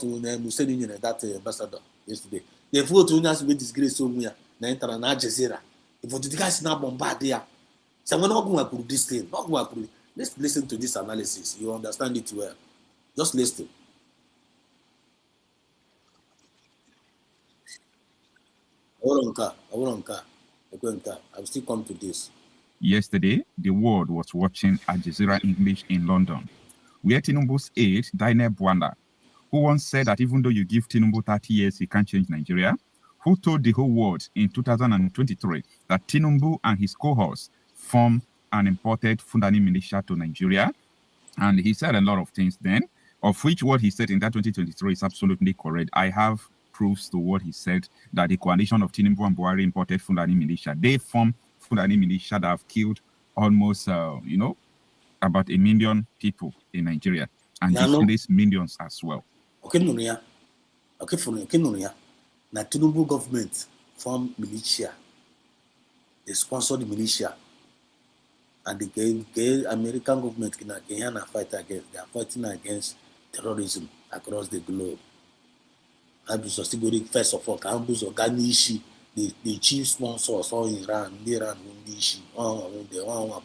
na Museni nyere that ambassador yesterday the vote onye asị wee disgrace onwe ya na intara na Aljazeera vote the guy si na bombard ya so when ọgwụ kwuru this thing ọgwụ kwuru let's listen to this analysis you understand it well just listen. I will still come to this. Yesterday, the world was watching Al Jazeera English in London, where Tinubu's aide, Daine Bwanda, who once said that even though you give Tinubu 30 years, he can't change Nigeria, who told the whole world in 2023 that Tinubu and his cohorts formed an imported Fulani militia to Nigeria. And he said a lot of things then, of which what he said in that 2023 is absolutely correct. I have proofs to what he said, that the coalition of Tinubu and Buhari imported Fulani militia. They formed Fulani militia that have killed almost, about 1 million people in Nigeria and displaced millions as well. Okay, na Tinubu government form militia. They sponsor the militia. And the American government can fight against. They are fighting against terrorism across the globe. First of all, Ganishi, the chief sponsors all Iran, Nishi,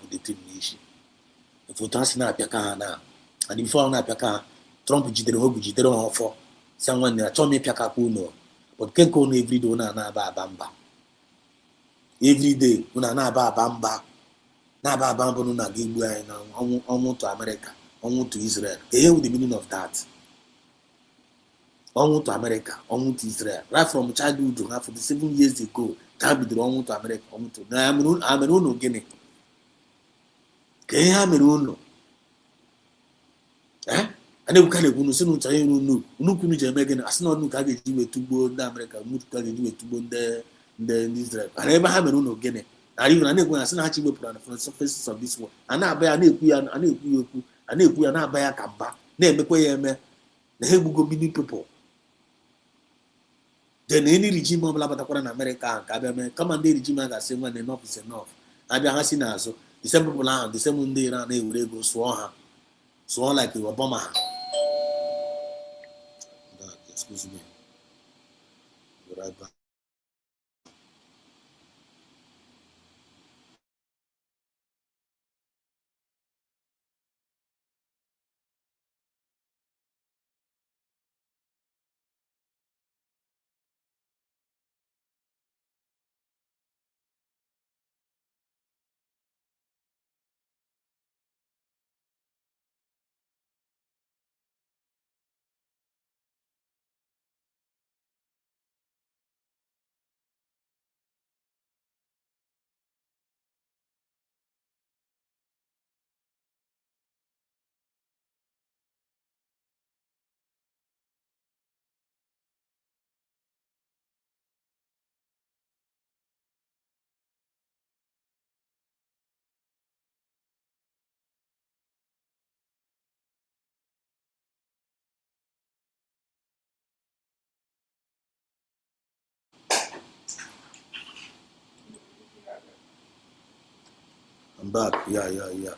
the team Nishi. If you transfer na and before na Trump jidere offer. Someone na chomi piaka kuno. But kenko no every day una na ba bamba. Every day una na ba bamba. Na ba bamba no na gigbu ai na omu to America, omu to Israel. Hear the meaning of that. Omu to America, omu to Israel. Right from childhood to 47 years ago, time bidoro omu to America, omu to na ameruno gini. Ke ha meruno. Ane bukale kunu sinu chaye unu kunu je megen asina unu ka ga-eji wetugbo ndị America unu ka ga-eji wetugbo ndị Israel ana ebe ha mere unu gene ari na na-ekwu na asina ha chi wepụrụ na from the surface of this world ana-aba ya na-ekwu ya na-aba ya ka mba na-emekwa ya eme na ha egbugo many people then any regime ọbụla batakwara na America ahụ ka abịa mee kama ndị regime a ga-asị nwa enough is enough abịa ha si n'azụ the same people ahụ the same ndị Iran na-ewere ego sụọ ha sụọ like Obama ha. Excuse me. Be right back. I'm back. Yeah.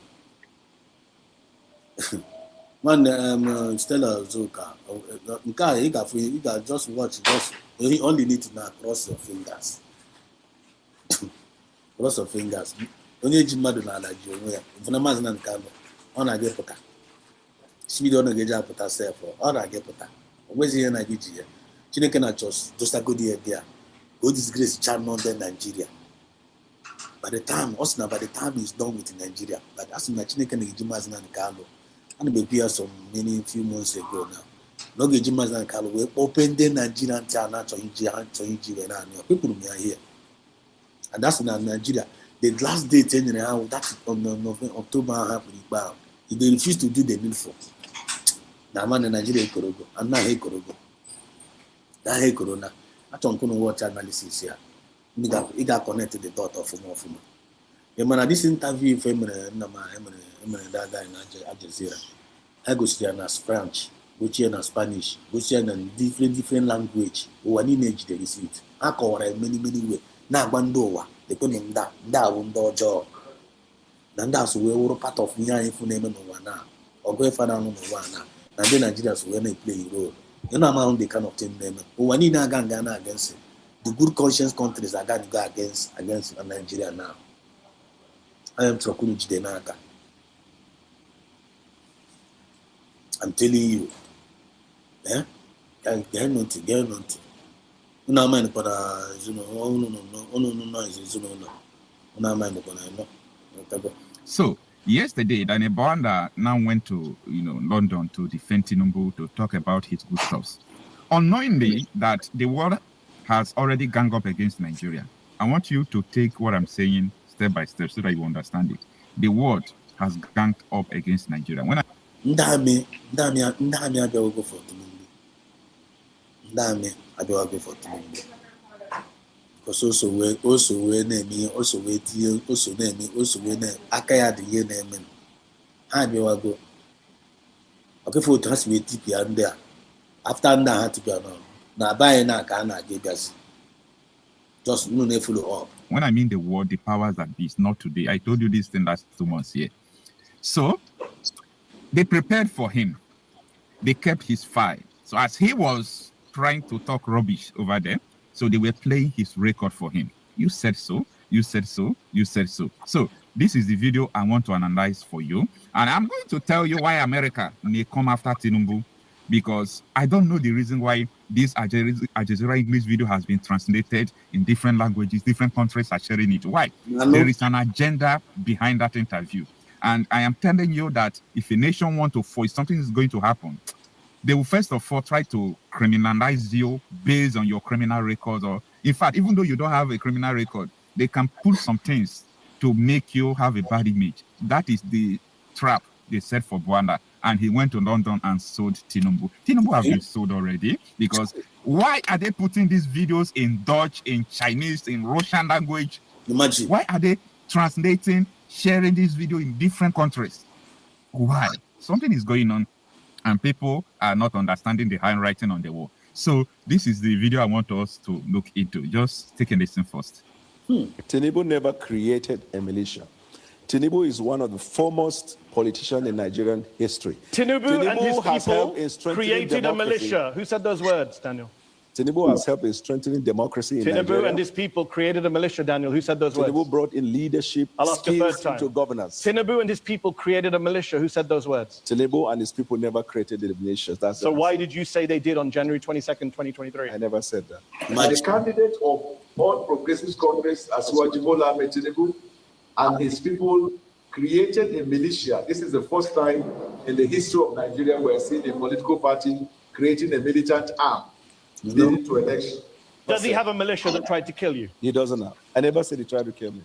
Man, Stella Zoka. You got just watch. You only need to now cross your fingers. Cross your fingers. Onye ji mmadụ n'ala ji onwe ya. Mfuna maazị na nke anọ. Ọ na-aga pụta. Smith ọ na-eji apụta sef. Ọ na-aga pụta. O nweghị ihe na-aga ji ya. Chineke na-achọ dosagodi ya dị a. O disgrace channel in Nigeria. By the time he's done with Nigeria, but as in Chineke na-eji maazị na nke anọ. And maybe some few months ago now. No get Jimas and Callaway open the Nigerian China to people are here. And that's in Nigeria. The last day 10 that's on October happening. They refuse to do the needful. Now man in Nigeria Korogo. And now hey Korogo. Now hey Corona. I don't know what analysis here. He got connected the dot of more from. Man, this interview that guy in Al Jazeera. I go see na French, go see na Spanish, go see na different language. Wani age they receive. I call many ways. Na bandowa, they call him that window job. And that's where we're part of me if you name no one now. Or go further no one now. And then Nigerians when they play a role. You know how they kind of thing them. Wani na gangana against it. The good conscience countries are going to go against Nigeria now. I am Trokunu Jidenaka. I'm telling you. Eh? Get nothing. No mind but So yesterday, Daniel Bwanda now went to London to defend Tinubu to talk about his good stuff. Unknowingly that the world has already ganged up against Nigeria. I want you to take what I'm saying step by step so that you understand it. The world has ganged up against Nigeria. When Ndami abiago for Tinubu. Ndami abiago for Tinubu. Because also akaya the year name. Abiago. Okay, for trust me TP and there. After that had to be around. Now buy na kana give us. Just no follow up. When I mean the word, the powers that be, not today. I told you this thing last 2 months here. So they prepared for him. They kept his file. So as he was trying to talk rubbish over there, so they were playing his record for him. You said so, you said so, you said so. So this is the video I want to analyze for you. And I'm going to tell you why America may come after Tinubu, because I don't know the reason why this Al Jazeera English video has been translated in different languages, different countries are sharing it. Why? There is an agenda behind that interview. And I am telling you that if a nation wants to force something is going to happen, they will first of all try to criminalize you based on your criminal records. Or in fact, even though you don't have a criminal record, they can pull some things to make you have a bad image. That is the trap they set for Bwanda. And he went to London and sold Tinubu. Tinubu has been sold already, because why are they putting these videos in Dutch, in Chinese, in Russian language? Imagine. Why are they translating, sharing this video in different countries? Why? Something is going on, and people are not understanding the handwriting on the wall. So this is the video I want us to look into. Just take a listen first. Tinubu never created a militia. Tinubu is one of the foremost politicians in Nigerian history. Tinubu and his has helped in people strengthening created democracy. a militia. Who said those words, Daniel? Tinubu has helped in strengthening democracy in Nigeria. Tinubu and his people created a militia, Daniel. Who said those words? Tinubu brought in leadership skills into governance. Tinubu and his people created a militia. Who said those words? Tinubu and his people never created the militias. That's so why did you say they did on January 22nd, 2023? I never said that. The candidate of all progressive Congress, Asiwaju Bola Ahmed Tinubu, and his people created a militia. This is the first time in the history of Nigeria we're seeing a political party creating a militant arm leading to election. Does he have a militia that tried to kill you? He doesn't have. I never said he tried to kill me.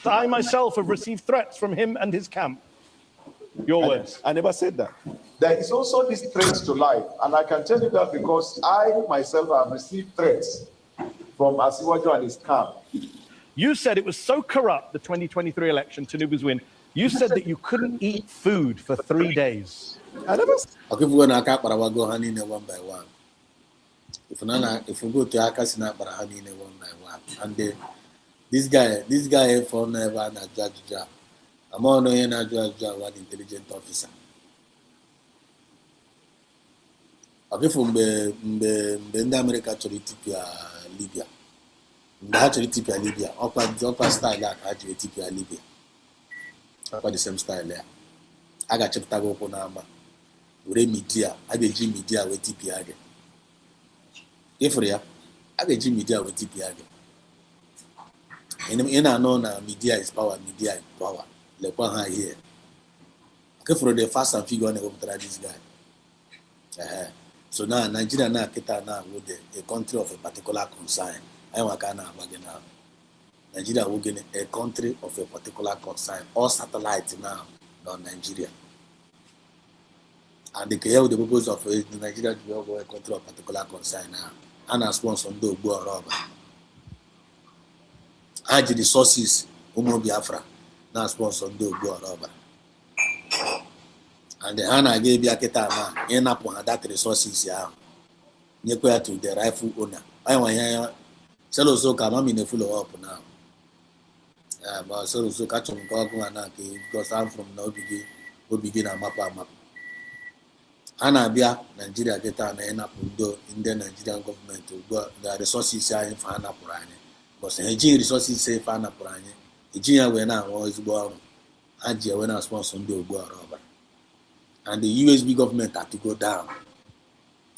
I myself have received threats from him and his camp. Your words. I never said that. There is also this threat to life, and I can tell you that because I myself have received threats from Asiwaju and his camp. You said it was so corrupt, the 2023 election, Tinubu's win. You said that you couldn't eat food for 3 days. I never. Okay, if we go honey one by one. If we go to Akasina Barahani one by one, and then This guy for never na judge. I'm on no judge one intelligent officer. Okay, from the America to Libya. Mgbe ha chọrọ itipịa Libya, ọkwa style a ka ha jiri etipịa Libya. Ọkwa the same style ya. A ga-achịpụta gị ụkwụ n'ama. Were midia, a ga-eji midia wee tipịa gị. Ịfụrụ ya, a ga-eji midia wee tipịa gị. Ị na-anọ na media is power, media is power. Lekwa ha here. Ịfụrụ the fast and figure na-ewepụtara this guy. So now Nigeria now kita now with a country of a particular concern. I want to now. Nigeria will get a country of a particular concern. All satellites now on Nigeria. And the purpose of Nigeria to be a country of particular concern now. And as one son do go rubber. And the resources Biafra now sponsor do go rubber. And the Hana gave Yaketa now in upon that resources ya. Nequia to the rifle owner. I want here. So come in a full up now. But so catch on because I'm from now begin a map. Anabia, Nigeria get an end up in the Nigerian government to go the resources are in Fana Purani. Because the resources say Fana Purani. The Gia when I was born, Ajia when I sponsor do go rubber. And the USB government had to go down.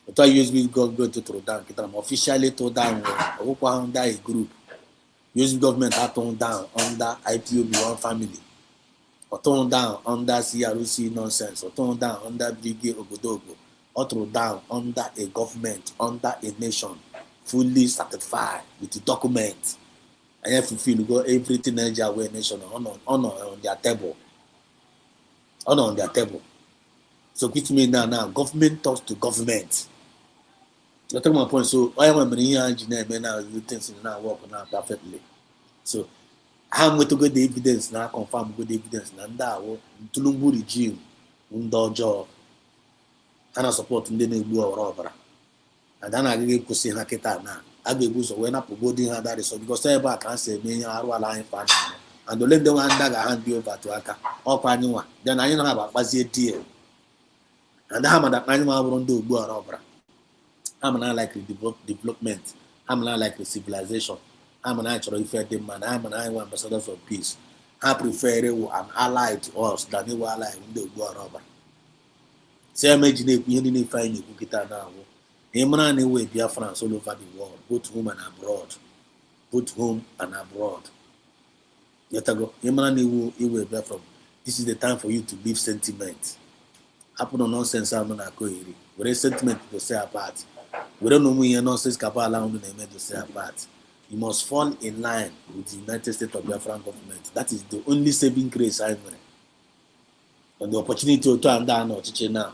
I thought USB government to throw down. Officially throw down under a group. USB government had thrown down under IPOB one family. Or thrown down under CRC nonsense. Or thrown down under Brigade Ogodogo. Or thrown down under a government, under a nation, fully certified with the document. And if you feel go everything Nigeria where nation on their table. On their table. So which means now government talks to government. I take my point. So I am a engineer now things now work now perfectly. So I'm going to get the evidence now, confirm good evidence now that Tulumbu regime undojo and I support the new robber. And then I give to see Haketa now. I give you so when I put in that is so because I can't say me are line fan and the let them hand you over to Aka or Panua. Then I know about Basia deal. And I'm that animal won't do go over. I'm not like the development. I'm not like the civilization. I'm an actual fair man. I'm an ambassador for peace. I prefer an ally to us than you ally when they go over. Say, imagine if you didn't find you cook it now. Imran away Biafra all over the world, both home and abroad. Both home and abroad. Yet ago, Imran away Biafra. This is the time for you to leave sentiment. Happen on nonsense, I'm not going to sentiment to say apart. We don't know when nonsense capable allowing them to say apart. You must fall in line with the United States of Biafran government. That is the only saving grace I know. And the opportunity to turn down or teach now.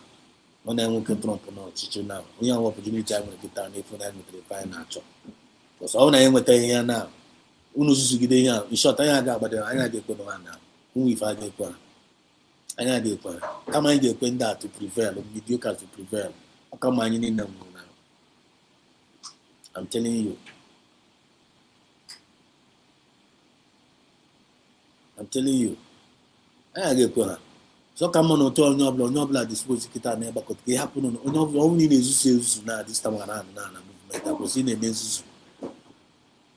When I won't Trump or teach now. We have opportunity I will get down if we have to find natural. Because all I am with here now. Unusu get here. In short, I got but I get going on now. Who if I get one? I got the point. Come on, get that to prevail, mediocre to prevail. Come on, in them now. I'm telling you. I get one. So come on, to no blood dispose it and never could happen on only is now this time around now. I was in a means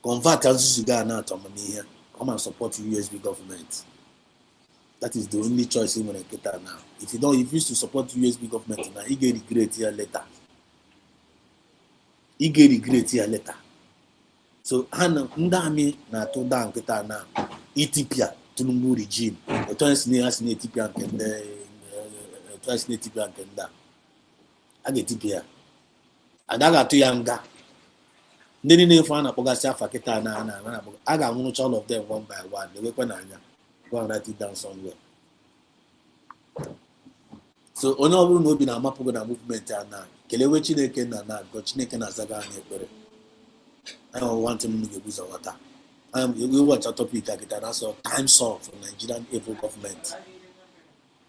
convert as now to money here. Come and support the USB government. That is the only choice in when get now. If you used to support the USB government now, you get regret here later. So Hana Ndami na to down get now. Ethiopia Tulumbu regime. The twice near as Ethiopia and twice Ethiopia and that. I get Ethiopia. And I got 2 younger. Then in found a Pogasia Faketa na I got one all of them one by one. The weapon go and write it down somewhere. So Honorable no be na Mapoga movement now. Kelewe Chineke na God Chineke na Zaga and I don't want to use water. We watch a topic like that. That's all. Time solved for Nigerian evil government.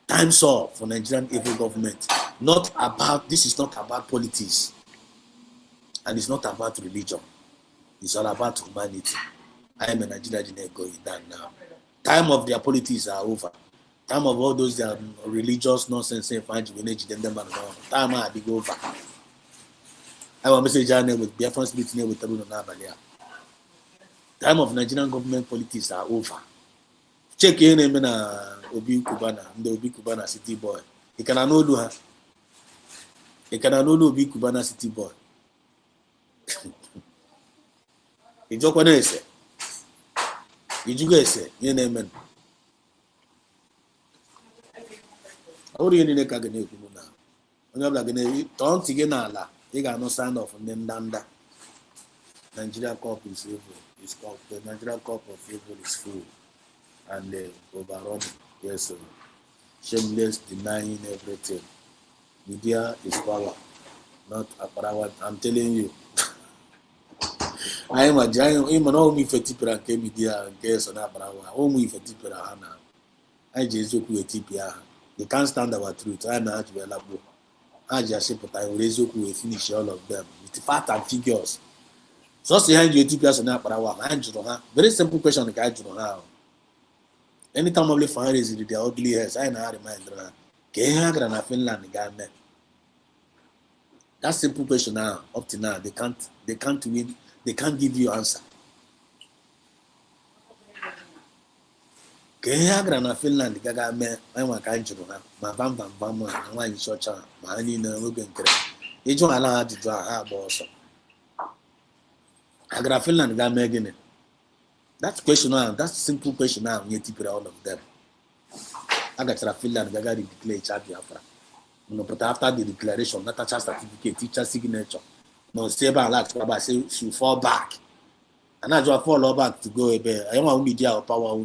Time solved for Nigerian evil government. This is not about politics. And it's not about religion. It's all about humanity. I am a Nigeria going down now. Time of their politics are over. Time of all those religious nonsense and find you them time I be over. I want message with Biafra speaking with Taruno Nabalia. Time of Nigerian government politics are over. Check in Obi Kubana, the Obi Kubana city boy. He can no do her. He can no Obi Kubana city boy. He joke on it. You guys say, you name it. How do you need a Kagane now? When you're like, don't again, you got no sign of Nendanda. Nigeria Cup is evil. It's called the Nigeria Cup of Evil is full. And overrunning. Yes, sir. Shameless, denying everything. Media is power, not a power. I'm telling you. I am a giant. I'm an only fetipera came media and guess on a power. Only fetipera hana. I just look with TPR. They can't stand our truth. I'm not to be labo. I just say, but I will raise up with finish all of them with fact and figures. So say how you TPR on a power. Very simple question. The guy do not. Anytime I play fire is the ugly hairs. I know how to remind her. Kehagra na Finland Ghana. That simple question now, up to now, they can't win, they can't give you answer. Kehagra na Finland Ghana. I want to do that. My bam, I want to short time. My need no look and credit. You don't allow to draw her boss. I got Finland Ghana again. That's question now. That's simple question now. You keep all of them. I got to Finland Ghana declare Biafra. No, but after the declaration, not a child certificate, teacher signature. No, say about like Baba say she fall back. And I just fall back to go a bit. I want media or power.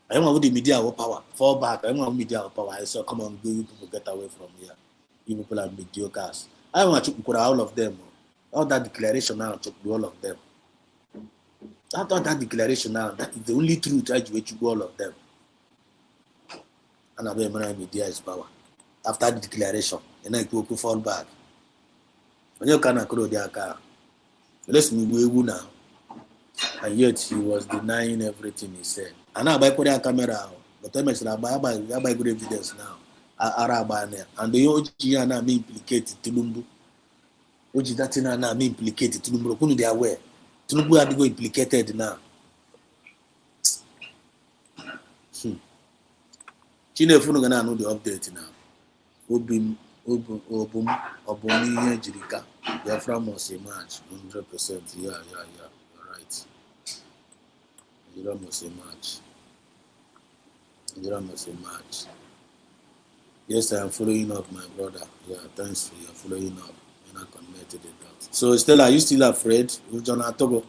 I want the media or power. Fall back. I want media or power. I saw come on, go you people get away from here. You people are mediocres. I want to put all of them. All that declaration now to all of them. After that declaration now, that is the only truth I do to all of them. And I believe media is power. After the declaration, and I go fall back. When you can't grow their car, let's move now. And yet he was denying everything he said. And now by putting a camera, but I mentioned I buy good evidence now. And the OG now me implicated Tulumbu. OG that now me implicated Tulumbu. Couldn't they aware? Tulumbu had to go implicated now. Chine Funu gonna know the update now. Obum Jirika. Biafra must emerge 100%. Yeah, you're right. Nigeria must emerge. Yes, I am following up, my brother. Yeah, thanks for your following up. You're not connected to that. So, Stella, are you still afraid? With John Atogo?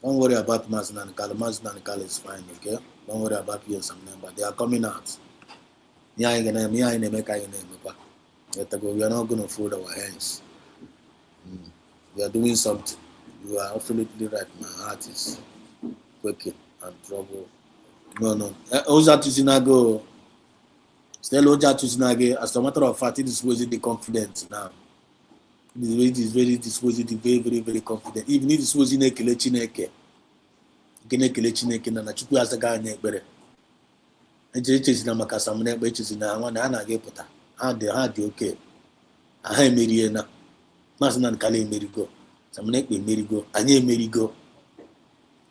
Don't worry about Mazin and Kal. Mazin and Kal is fine, okay? Don't worry about you and some name, but they are coming out. We are not going to fold our hands. We are doing something. You are absolutely right. My heart is quaking and trouble. No. Oja Tusinago. Still Oja Tusinage. As a matter of fact, it is the confidence now. It is very disposable, very, very confident. Even if it was in a Kilechineke. Kilechineke and a Chuku as a guy in a better. It is in a Macasamne, which is in a one and I get put. How they okay. I am Mariana. Masan Kale Merigo. Some neck with Merigo. I name Merigo.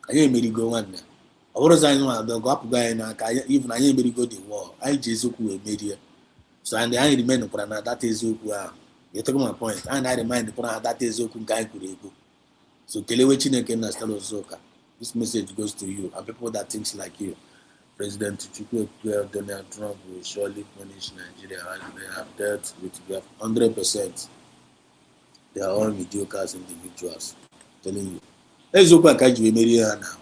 I am Merigo one. What was I know? The Gop guy and even I am Merigo the war. I Jesuku a media. So and I remain for another that is who are. You took my point. And I remind the Pona that is who guy could go. So Kelewichin and Stella Zoka. This message goes to you and people that thinks like you. President Donald Trump will surely punish Nigeria and they have dealt with 100%. They are all mediocre individuals. I'm telling you. Let's look back at you now.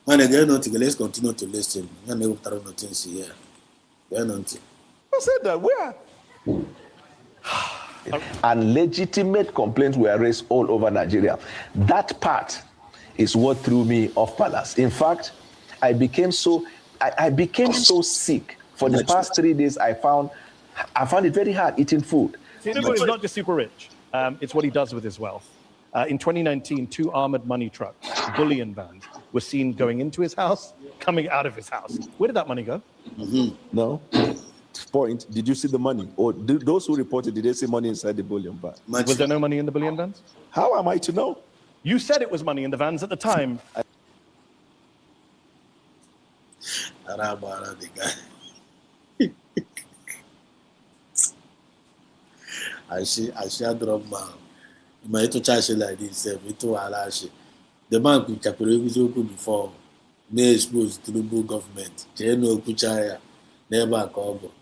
When again, let's continue to listen. I never throw nothing here. I said that where? And legitimate complaints were raised all over Nigeria. That part is what threw me off balance. In fact, I became so sick. For the past 3 days, I found it very hard eating food. Tinubu is not just super rich. It's what he does with his wealth. In 2019, 2 armored money trucks bullion vans were seen going into his house, coming out of his house. Where did that money go? No. Point. Did you see the money? Or those who reported, did they see money inside the bullion van? Was there no money in the bullion vans? How am I to know? You said it was money in the vans at the time. I drop my to charge like this, the bank which I could before may expose to the government. General Kuchaya never called.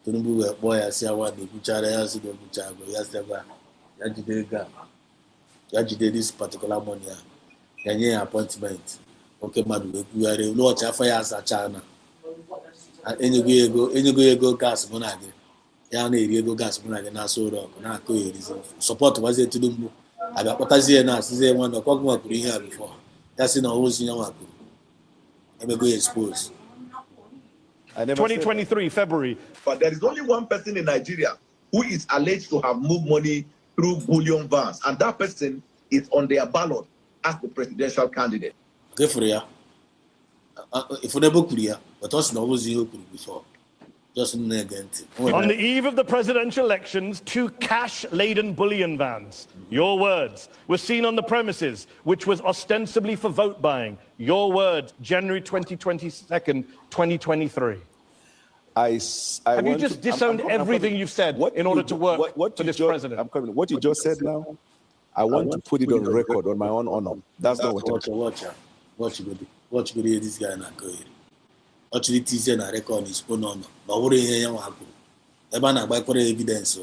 Tunumbu boy, I see what the Kuchara has to go to Chago, Yastaba, Yajide this particular money, Yanya appointment. Okay, man, we are a lot of fires at China. And any go gas monage. Yana go gas monage, and I saw rock, support was it to do. I got what I see now, say one of Kogma could hear before. That's in a whole senior. I'm going to expose. 2023, February. But there is only one person in Nigeria who is alleged to have moved money through bullion vans, and that person is on their ballot as the presidential candidate. Okay, for ya. If you never clear, but also no was you before. Just on the eve of the presidential elections, 2 cash-laden bullion vans, your words, were seen on the premises, which was ostensibly for vote buying. Your words, January 22nd, 2023. Have you just disowned everything you've said in order to work for this president? I'm coming. What you just said now, I want to put it on record, on my own honor. That's not what Watch you do this guy not go here. Actually, teaser na record on his own honor. But what is here? Ebana by evidence.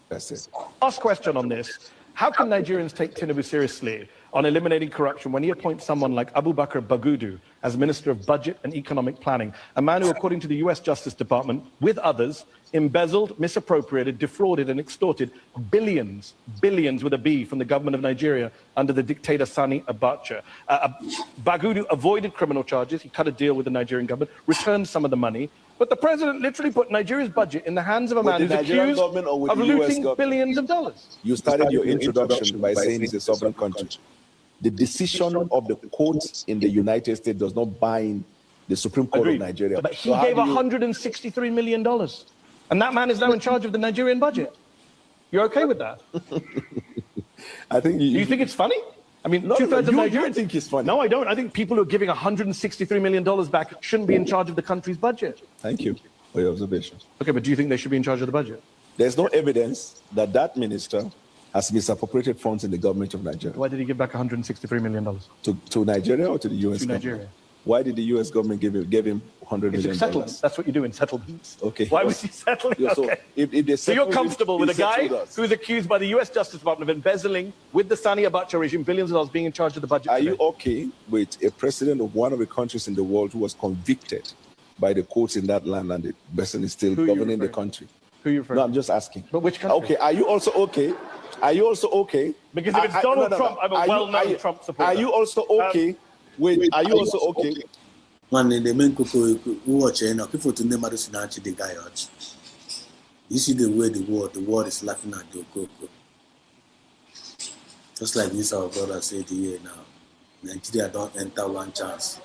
That's it. Last question on this. How can Nigerians take Tinubu seriously on eliminating corruption when he appoints someone like Abubakar Bagudu as Minister of Budget and Economic Planning, a man who, according to the US Justice Department, with others, embezzled, misappropriated, defrauded, and extorted billions with a B from the government of Nigeria under the dictator Sani Abacha. Bagudu avoided criminal charges. He cut a deal with the Nigerian government, returned some of the money, but the president literally put Nigeria's budget in the hands of a man who's accused of looting billions of dollars. You started your introduction by saying it's a sovereign country. The decision of the courts in the United States does not bind the Supreme Court of Nigeria. But he gave $163 million. And that man is now in charge of the Nigerian budget. You're okay with that? I think. Do you think it's funny? I mean, two-thirds of Nigerians think it's funny. No, I don't. I think people who are giving $163 million back shouldn't be in charge of the country's budget. Thank you for your observation. Okay, but do you think they should be in charge of the budget? There's no evidence that that minister has misappropriated funds in the government of Nigeria. Why did he give back $163 million? To Nigeria or to the US government? To Nigeria. Why did the US government give him $100 million? It's settlements. That's what you do in settlements. Okay. Why was he settling? Yeah, so okay. So you're comfortable with a guy who's accused by the US Justice Department of embezzling with the Sani Abacha regime billions of dollars being in charge of the budget? Are you okay with a president of one of the countries in the world who was convicted by the courts in that land and the person is still governing the country? Who are you referring to? No, I'm just asking. But which country? Okay, are you also okay? Are you also okay? Because if it's Donald Trump, I'm a well-known Trump supporter. Are you also okay with? Are you also okay? Man, the main who watch now, people to name the guy out. You see the way the world is laughing at the Okoko. Just like this, our brother said here now. Nigeria don't enter one chance.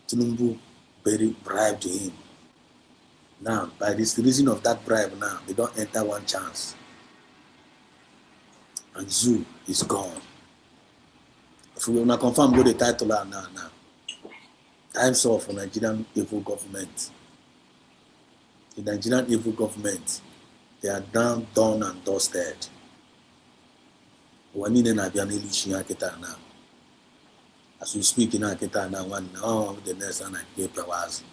Tinubu bribed him. Now, by this reason of that bribe now, they don't enter one chance. And Zoo is gone. If we want to confirm what the title are now. Time's off for Nigerian evil government. The Nigerian evil government, they are done and dusted. As we speak in Akita now, the next one I paper was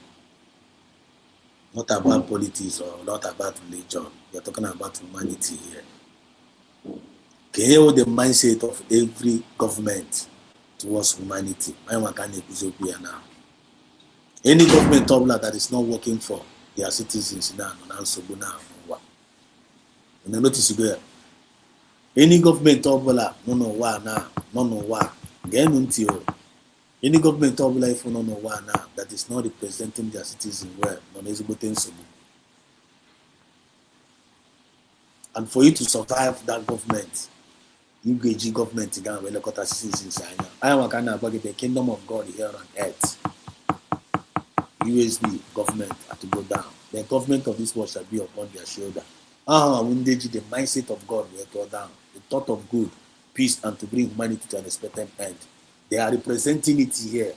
not about politics or not about religion. We're talking about humanity here. Can you hold the mindset of every government towards humanity? Any government that is not working for their citizens now, you notice there. Any government any government that is not representing their citizens well, and for you to survive that government, UKG government again will look at citizens. I am kind of the kingdom of God here on earth. USB government had to go down. The government of this world shall be upon their shoulder. The mindset of God will go down. The thought of good, peace, and to bring humanity to an expected end. They are representing it here.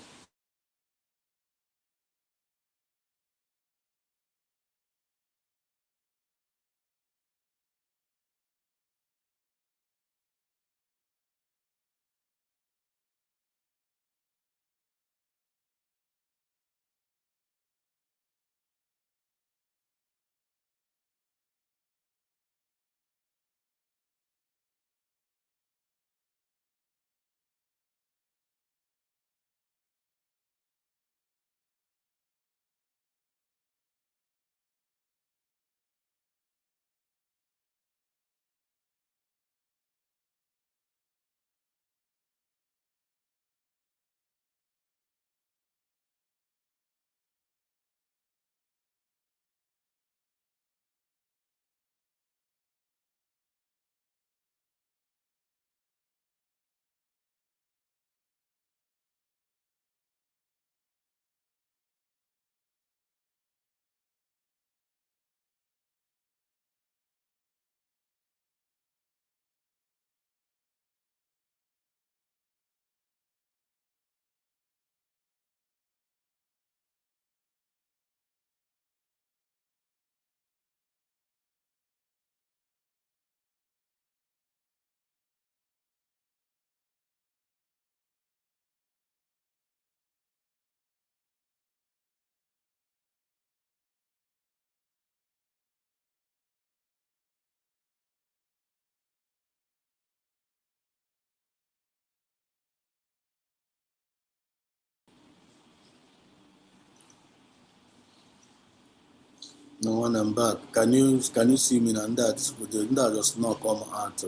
No one I'm back. Can you see me and that? That just not come out.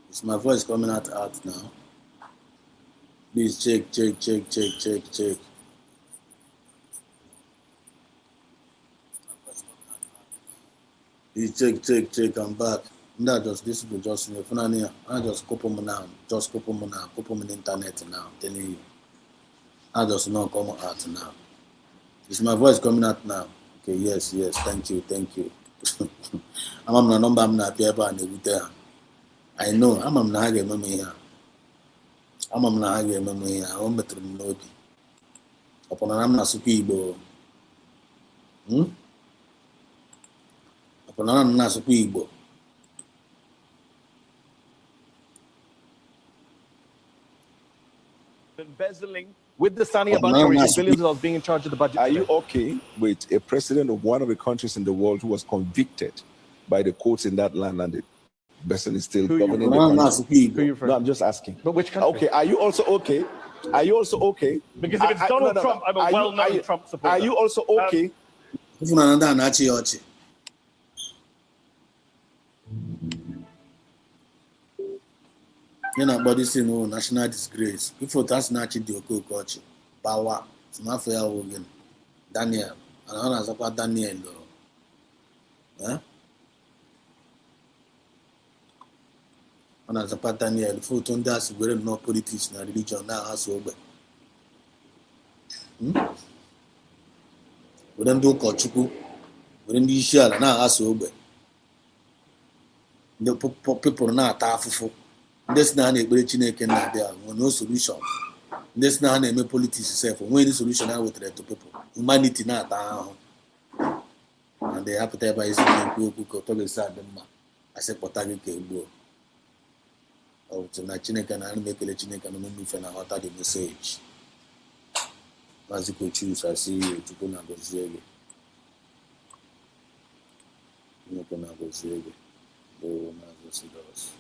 Is my voice coming out now? Please check. Please check. I'm back. That just this people just I just couple me now. Just couple me now. Couple me on the internet now. I'm telling you. I just not come out now. Is my voice coming out now? Okay, yes. Thank you. I'm na number I'm not here and there. I know I'm na hage meme here. I'm na hage meme here. I want to know it. Upon I'm na suki Igbo. Upon I'm na suki Igbo. Embezzling with the Sani Abacha regime, billions of dollars being in charge of the budget. Are you okay with a president of one of the countries in the world who was convicted by the courts in that land and the person is still governing the country? No, I'm just asking. But which country? Okay, are you also okay? Because if it's Donald Trump, I'm a well-known Trump supporter. Are you also okay? Body saying, oh, national disgrace. If that's not the Okokochi, Power, it's not fair. Daniel, and I was about Daniel. And as a part Daniel, foot on that's very no politics and religion now as over. We don't do Kochuku, we don't do share now as over. The people now tafu. This now a great Chineke now there, no solution. This now a politics itself, when the solution I would to people. Humanity now down. And they have to tell by who talk inside them. I said, Potagi Kebo. Oh, to Chineke and make a Chineke and move and utter the message. As you could choose, I see you to go and go zero. You can go zero. They will not go see those.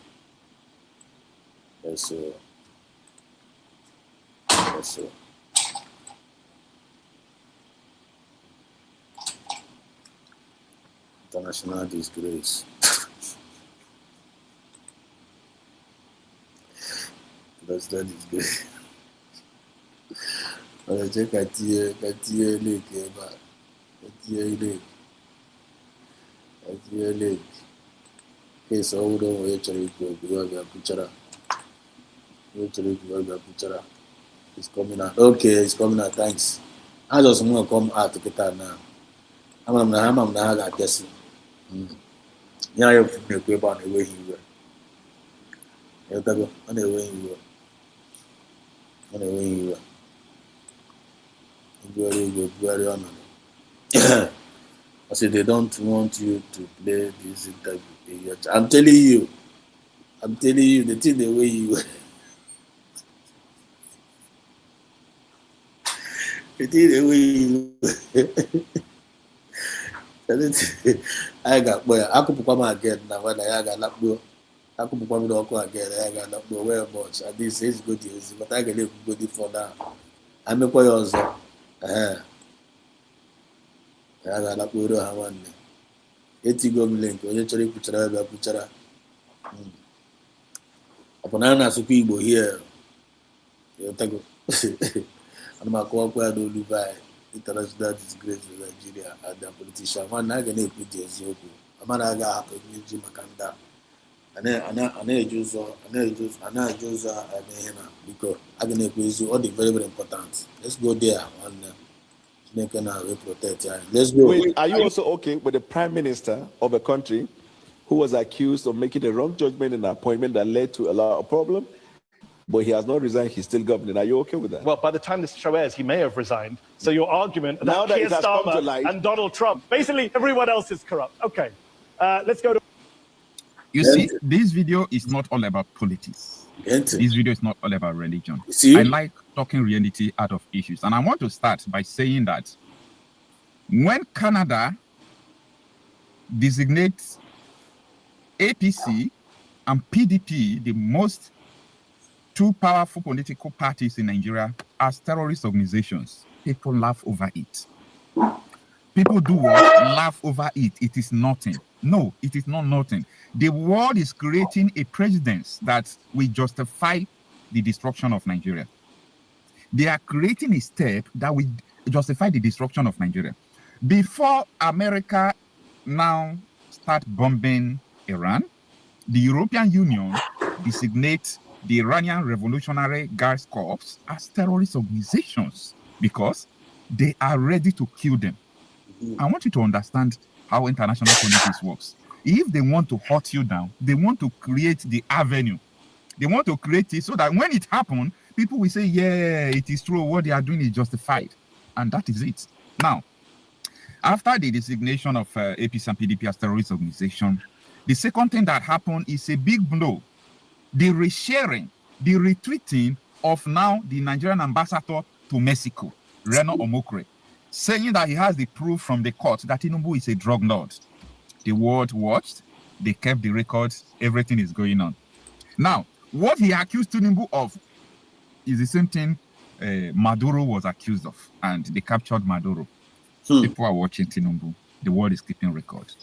Yes, sir. International disgrace. That's that disgrace. I check Katia Lake, Katia Lake. Okay, so we don't wait till picture. It's coming out. Okay, it's coming out. Thanks. I just want to come out to get out now. I'm not guessing. Yeah, you're from the paper on the way you were. On the way you were. On the way you were. Very honored. I said they don't want you to play this interview. I'm telling you, the thing the way you were. The thing the way you were. I got boy, I could come again now when I got that boy. I could come again, I got that boy very much. And this is good news, but I can live good for now. I'm a boy also. I got that boy, I want it. Go link, or you try picture. Upon Anna Supibo here, you take and my co-operator do Dubai, international disgrace in Nigeria, and the politician. One I can put this yoke. A man I got happy with Jim Makanda. And I use because I can use all the very, very important. Let's go there and make an protect. Let's go. Wait, are you also okay with the prime minister of a country who was accused of making a wrong judgment in an appointment that led to a lot of problem, but he has not resigned, he's still governing? Are you okay with that? Well, by the time this show airs, he may have resigned. So your argument now that Keir Starmer and Donald Trump, basically everyone else is corrupt. Okay, let's go to... You see, this video is not all about politics. This video is not all about religion. I like talking reality out of issues. And I want to start by saying that when Canada designates APC and PDP, the most two powerful political parties in Nigeria, as terrorist organizations, people laugh over it. People do what? Laugh over it. It is nothing. No, it is not nothing. The world is creating a precedent that will justify the destruction of Nigeria. They are creating a step that will justify the destruction of Nigeria. Before America now start bombing Iran, the European Union designates the Iranian Revolutionary Guards Corps as terrorist organizations because they are ready to kill them. I want you to understand how international politics works. If they want to hunt you down, they want to create the avenue. They want to create it so that when it happens, people will say, yeah, it is true. What they are doing is justified. And that is it. Now, after the designation of APC and PDP as terrorist organization, the second thing that happened is a big blow. The resharing, the retweeting of now the Nigerian ambassador to Mexico, Reno Omokre, saying that he has the proof from the court that Tinubu is a drug lord. The world watched, they kept the records, everything is going on. Now, what he accused Tinubu of is the same thing Maduro was accused of, and they captured Maduro. People are watching Tinubu. The world is keeping records.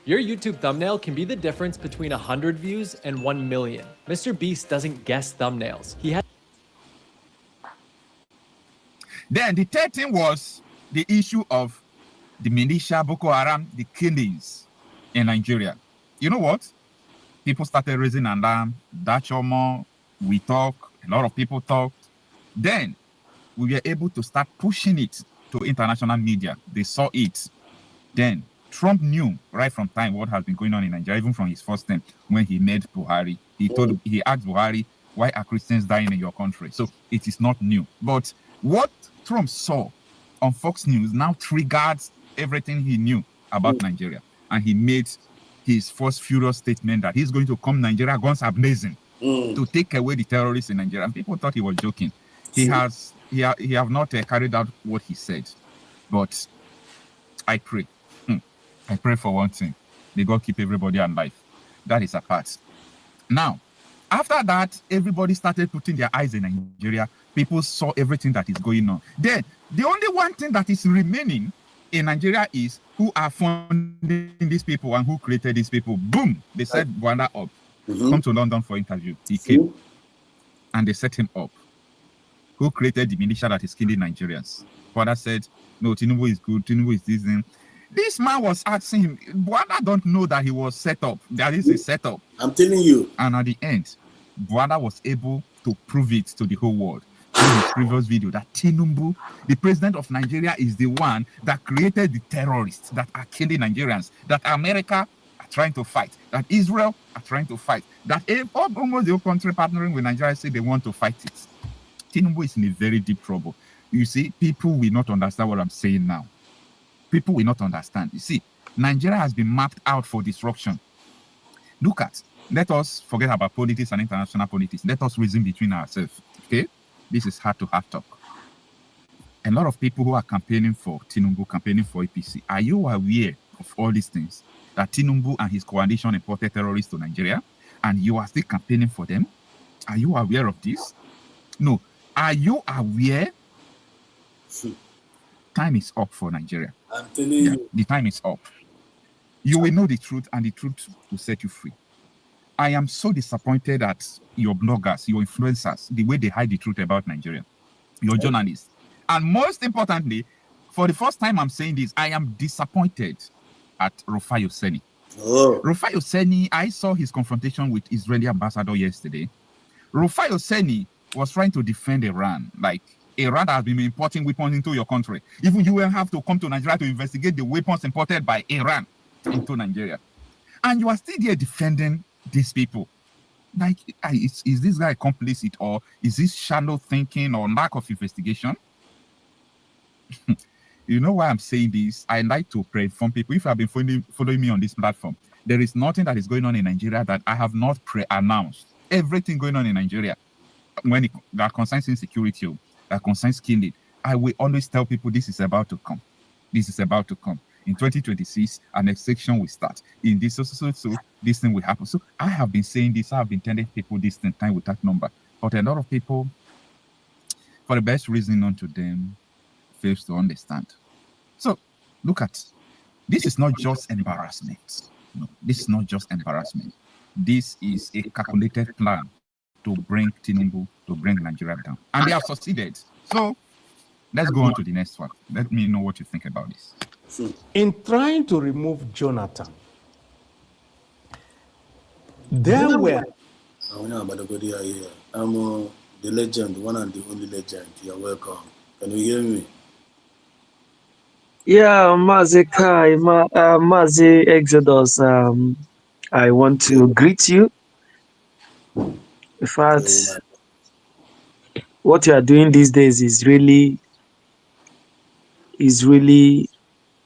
Your YouTube thumbnail can be the difference between 100 views and 1 million. Mr. Beast doesn't guess thumbnails. He has... Then the third thing was the issue of the militia, Boko Haram, the killings in Nigeria. You know what? People started raising alarm. Dachomo, we talk, a lot of people talked. Then we were able to start pushing it to international media. They saw it. Then Trump knew right from time what has been going on in Nigeria, even from his first term when he met Buhari. He asked Buhari, why are Christians dying in your country? So it is not new. But what Trump saw on Fox News now triggered everything he knew about Nigeria. And he made his first furious statement that he's going to come Nigeria guns are blazing to take away the terrorists in Nigeria. And people thought he was joking. He have not carried out what he said. But I pray. I pray for one thing. May God keep everybody alive. That is a part. Now, after that, everybody started putting their eyes in Nigeria. People saw everything that is going on. Then, the only one thing that is remaining in Nigeria is who are funding these people and who created these people. Boom! They set Rwanda up. Come to London for interview. He came. And they set him up. Who created the militia that is killing Nigerians? Father said, no, Tinubu is good. Tinubu is this thing. This man was asking him, Buada don't know that he was set up. That is a setup. I'm telling you. And at the end, Buada was able to prove it to the whole world through his previous video that Tinubu, the president of Nigeria, is the one that created the terrorists that are killing Nigerians, that America are trying to fight, that Israel are trying to fight, that almost the whole country partnering with Nigeria say they want to fight it. Tinubu is in a very deep trouble. You see, people will not understand what I'm saying now. People will not understand. You see, Nigeria has been mapped out for disruption. Look at, let us forget about politics and international politics. Let us reason between ourselves, okay? This is heart-to-heart talk. A lot of people who are campaigning for Tinubu, campaigning for APC, are you aware of all these things? That Tinubu and his coalition imported terrorists to Nigeria, and you are still campaigning for them? Are you aware of this? No. Are you aware? Time is up for Nigeria. I'm telling you. The time is up. You will know the truth, and the truth will set you free. I am so disappointed at your bloggers, your influencers, the way they hide the truth about Nigeria, your journalists. And most importantly, for the first time I'm saying this, I am disappointed at Rufai Oseni. Rufai Oseni, I saw his confrontation with Israeli ambassador yesterday. Rufai Oseni was trying to defend Iran, like Iran has been importing weapons into your country. Even you will have to come to Nigeria to investigate the weapons imported by Iran into Nigeria. And you are still there defending these people. Like, is this guy complicit, or is this shallow thinking or lack of investigation? You know why I'm saying this? I like to pre-inform people. If you have been following me on this platform, there is nothing that is going on in Nigeria that I have not pre-announced. Everything going on in Nigeria, when that concerns insecurity, that concerns killing, I will always tell people this is about to come. This is about to come. In 2026, an exception will start. In this, so this thing will happen. So I have been saying this. I have been telling people this time with that number. But a lot of people, for the best reason known to them, fails to understand. So look at, this is not just embarrassment. No, this is not just embarrassment. This is a calculated plan to bring Tinubu, to bring Nigeria down. And they have succeeded. So let's go on to the next one. Let me know what you think about this. In trying to remove Jonathan, there were... I'm the legend, one and the only legend. You're welcome. Can you hear me? Yeah, Mazi Kai, Mazi Exodus, I want to greet you. In fact, what you are doing these days is really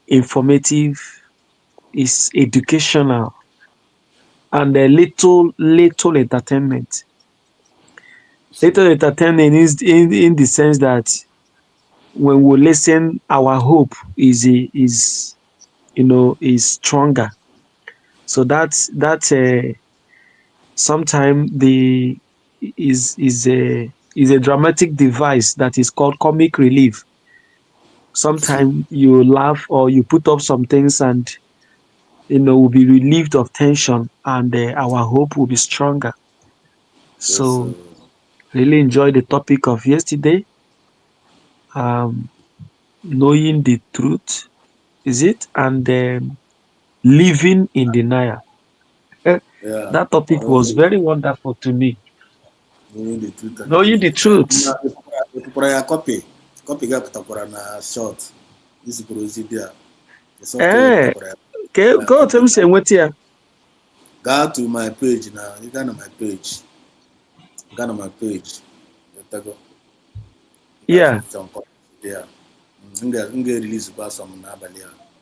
informative, is educational, and a little entertainment. Little entertainment is in the sense that when we listen, our hope is stronger. So that's sometimes is a dramatic device that is called comic relief. Sometimes you laugh or you put up some things and will be relieved of tension, and our hope will be stronger. So really enjoy the topic of yesterday. Knowing the truth, is it? And living in denial. That topic was very wonderful to me. Knowing the truth. Knowing the truth. Copy na short. This is there. Okay, go tell me say what here. Go to my page now. You got on my page. Yeah. Yeah. I'm get release about some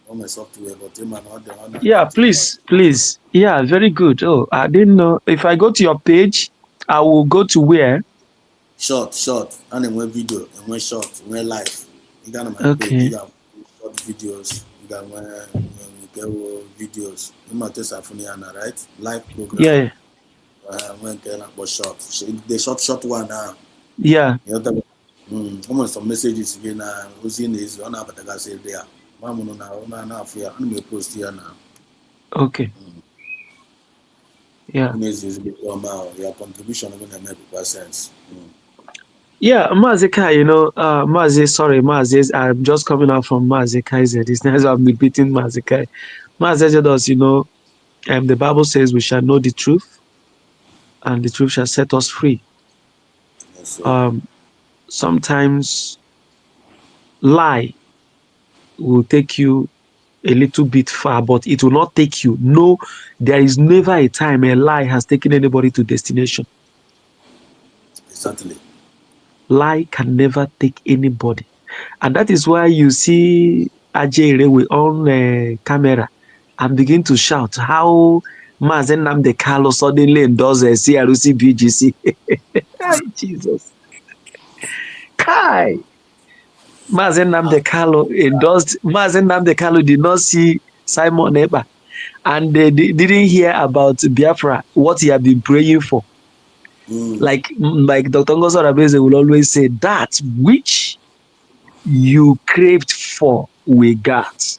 on my software, but yeah, please. Yeah, very good. Oh, I didn't know. If I go to your page, I will go to where? Short. And then one video, and one short, one live. You got on my page. You got short videos. You got one videos. You might just have right? Live program. Yeah. When can I short? The short one now. Yeah. Almost some messages again. Who's in this? On about the say there. Mamu na fear. I'm gonna post here now. Okay. Yeah. Your contribution is gonna make sense. Yeah, Mazika, Mazi, I'm just coming out from Mazika. This nice I'm repeating Mazika. Mazi said us, the Bible says we shall know the truth, and the truth shall set us free. Yes, sir. Sometimes lie will take you a little bit far, but it will not take you. No, there is never a time a lie has taken anybody to destination. Exactly. Lie can never take anybody. And that is why you see Ajay on camera and begin to shout how Mazen Namde Carlo suddenly endorses CRC BGC. Jesus. Kai. Mazen Namde Carlo endorsed, Mazen Namde Carlo did not see Simon Eber. And they didn't hear about Biafra, what he had been praying for. Like Dr. Ngozo Rabeze will always say, that which you craved for, we got.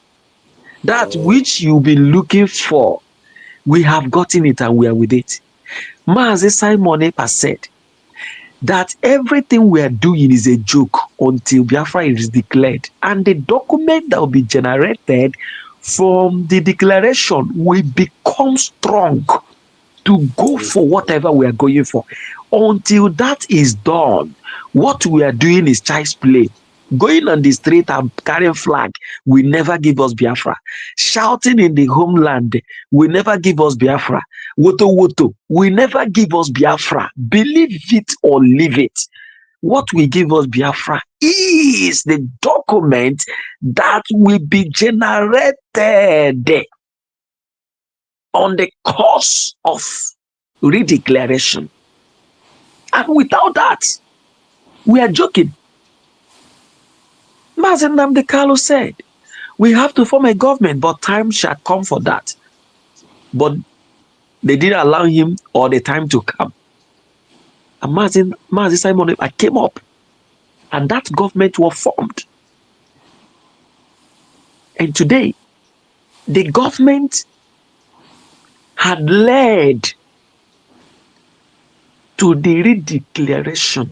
That which you've been looking for, we have gotten it and we are with it. Mazi Simon Epa said that everything we are doing is a joke until Biafra is declared. And the document that will be generated from the declaration will become strong to go for whatever we are going for. Until that is done, what we are doing is child's play. Going on the street and carrying flag will never give us Biafra. Shouting in the homeland will never give us Biafra. Woto woto will never give us Biafra. Believe it or leave it. What will give us Biafra is the document that will be generated on the course of redeclaration. And without that, we are joking. Mazen Namde Carlo said, we have to form a government, but time shall come for that. But they didn't allow him or the time to come. And Mazi Simon I came up, and that government was formed. And today, the government had led to the redeclaration,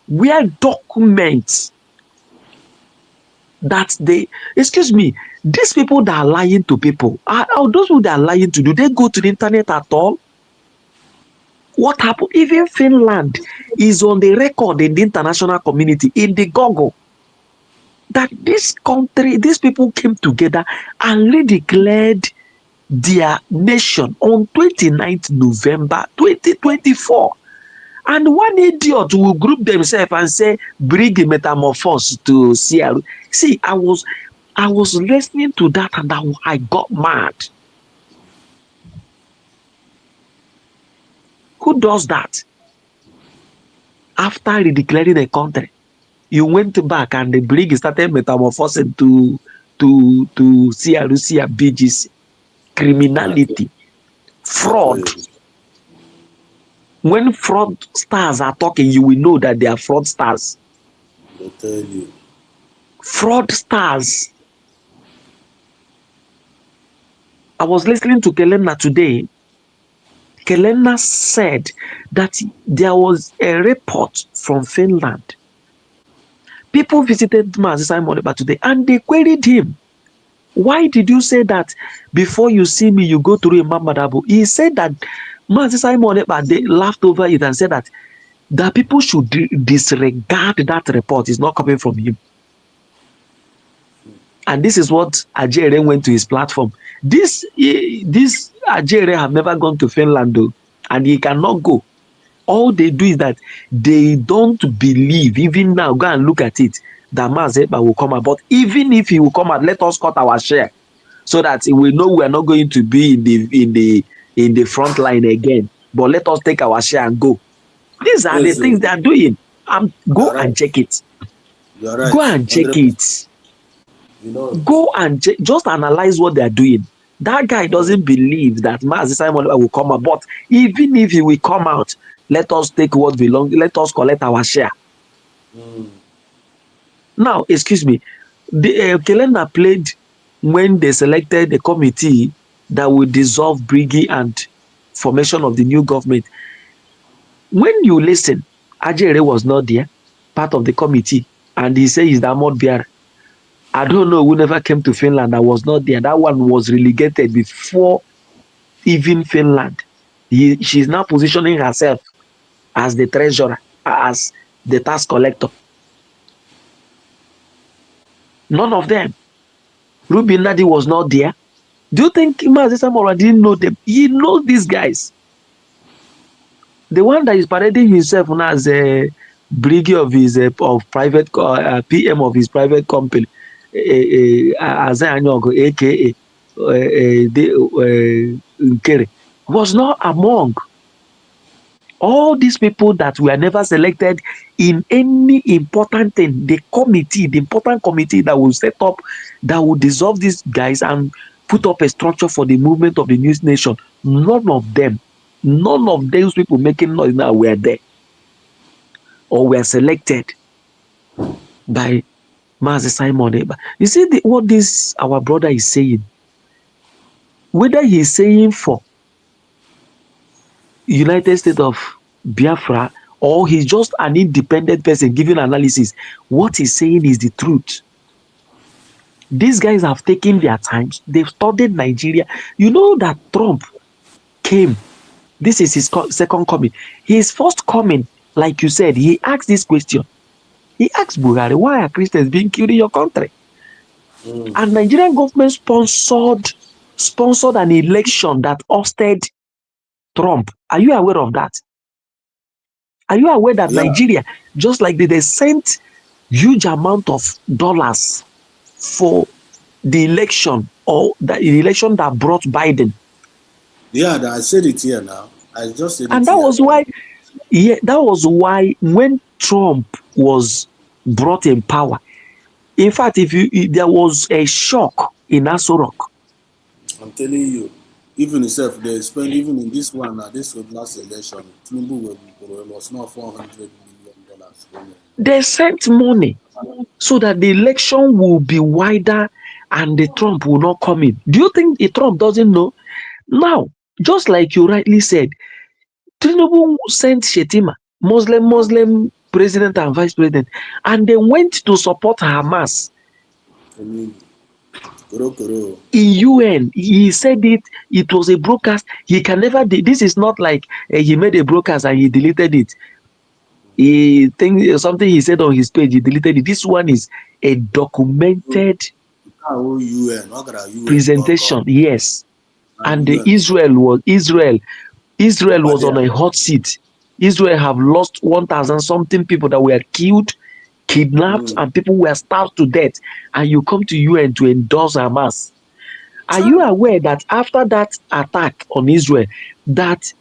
where documents that these people that are lying to people, are those who that are lying to, do they go to the internet at all? What happened? Even Finland is on the record in the international community, in the Google, that this country, these people came together and redeclared their nation on 29th November 2024. And one idiot will group themselves and say, bring a metamorphose to CR. See, I was listening to that and I got mad. Who does that? After redeclaring a country, you went back and the brig started metamorphosing to CRC and BGC. Criminality, fraud. When fraudsters are talking, you will know that they are fraudsters. I'll tell you. Fraudsters. I was listening to Kelena today. Kelena said that there was a report from Finland. People visited Mazi Simon Ekpa today and they queried him. Why did you say that before you see me, you go through Imam Madabu? He said that Mazi Simon Ekpa, they laughed over it and said that people should disregard that report. It's not coming from him. And this is what Ajere went to his platform. This Ajere have never gone to Finland though, and he cannot go. All they do is that they don't believe, even now, go and look at it, that Mazi Ekpa will come out. But even if he will come out, let us cut our share so that we know we are not going to be in the front line again. But let us take our share and go. These are the things they are doing. Go and check it. Right. Go and check 100%. It. Go and just analyze what they are doing. That guy doesn't believe that Mazi Simon will come out. But even if he will come out, let us take what belongs. Let us collect our share. Now, excuse me. The Kelena played when they selected the committee that will dissolve Brigi and formation of the new government. When you listen, Ajere was not there. part of the committee, and he said he's the Ahmad Biara. I don't know who never came to Finland. I was not there. That one was relegated before even Finland. She's now positioning herself as the treasurer, as the tax collector. None of them. Ruby Nadi was not there. Do you think Mazi Samora didn't know them? He knows these guys. The one that is parading himself now as a brigadier of his private PM of his private company, Azanyogo, aka Nkere, was not among all these people that were never selected in any important thing. The important committee that will set up, that will dissolve these guys and put up a structure for the movement of the new nation. None of those people making noise now were there or were selected by Mazi Simon Eba. You see what this our brother is saying, whether he's saying for United States of Biafra or he's just an independent person giving analysis, what he's saying is the truth. These guys have taken their time. They've studied Nigeria. You know that Trump came. This is his second coming. His first coming, like you said, he asked this question. He asked Buhari, why are Christians being killed in your country? And Nigerian government sponsored an election that ousted Trump. Are you aware of that? Are you aware that Nigeria, just like they sent huge amount of dollars for the election or the election that brought Biden? Yeah, I said it here now. I just said and it that here. was why, that was why when Trump was brought in power, in fact, if there was a shock in Aso Rock. I'm telling you, even itself, they spend even in this one now, this last election, Tinubu was not $400 million. They sent money so that the election will be wider and the Trump will not come in. Do you think the Trump doesn't know? Now, just like you rightly said, Tinubu sent Shetima, Muslim president and vice president, and they went to support Hamas. In UN, he said it was a broadcast. He can never, this is not like he made a broadcast and he deleted it. He think something he said on his page, he deleted it. This one is a documented presentation. Yes. And Israel was on a hot seat. Israel have lost 1,000 something people that were killed, kidnapped, and people were starved to death. And you come to UN to endorse Hamas. Are you aware that after that attack on Israel, that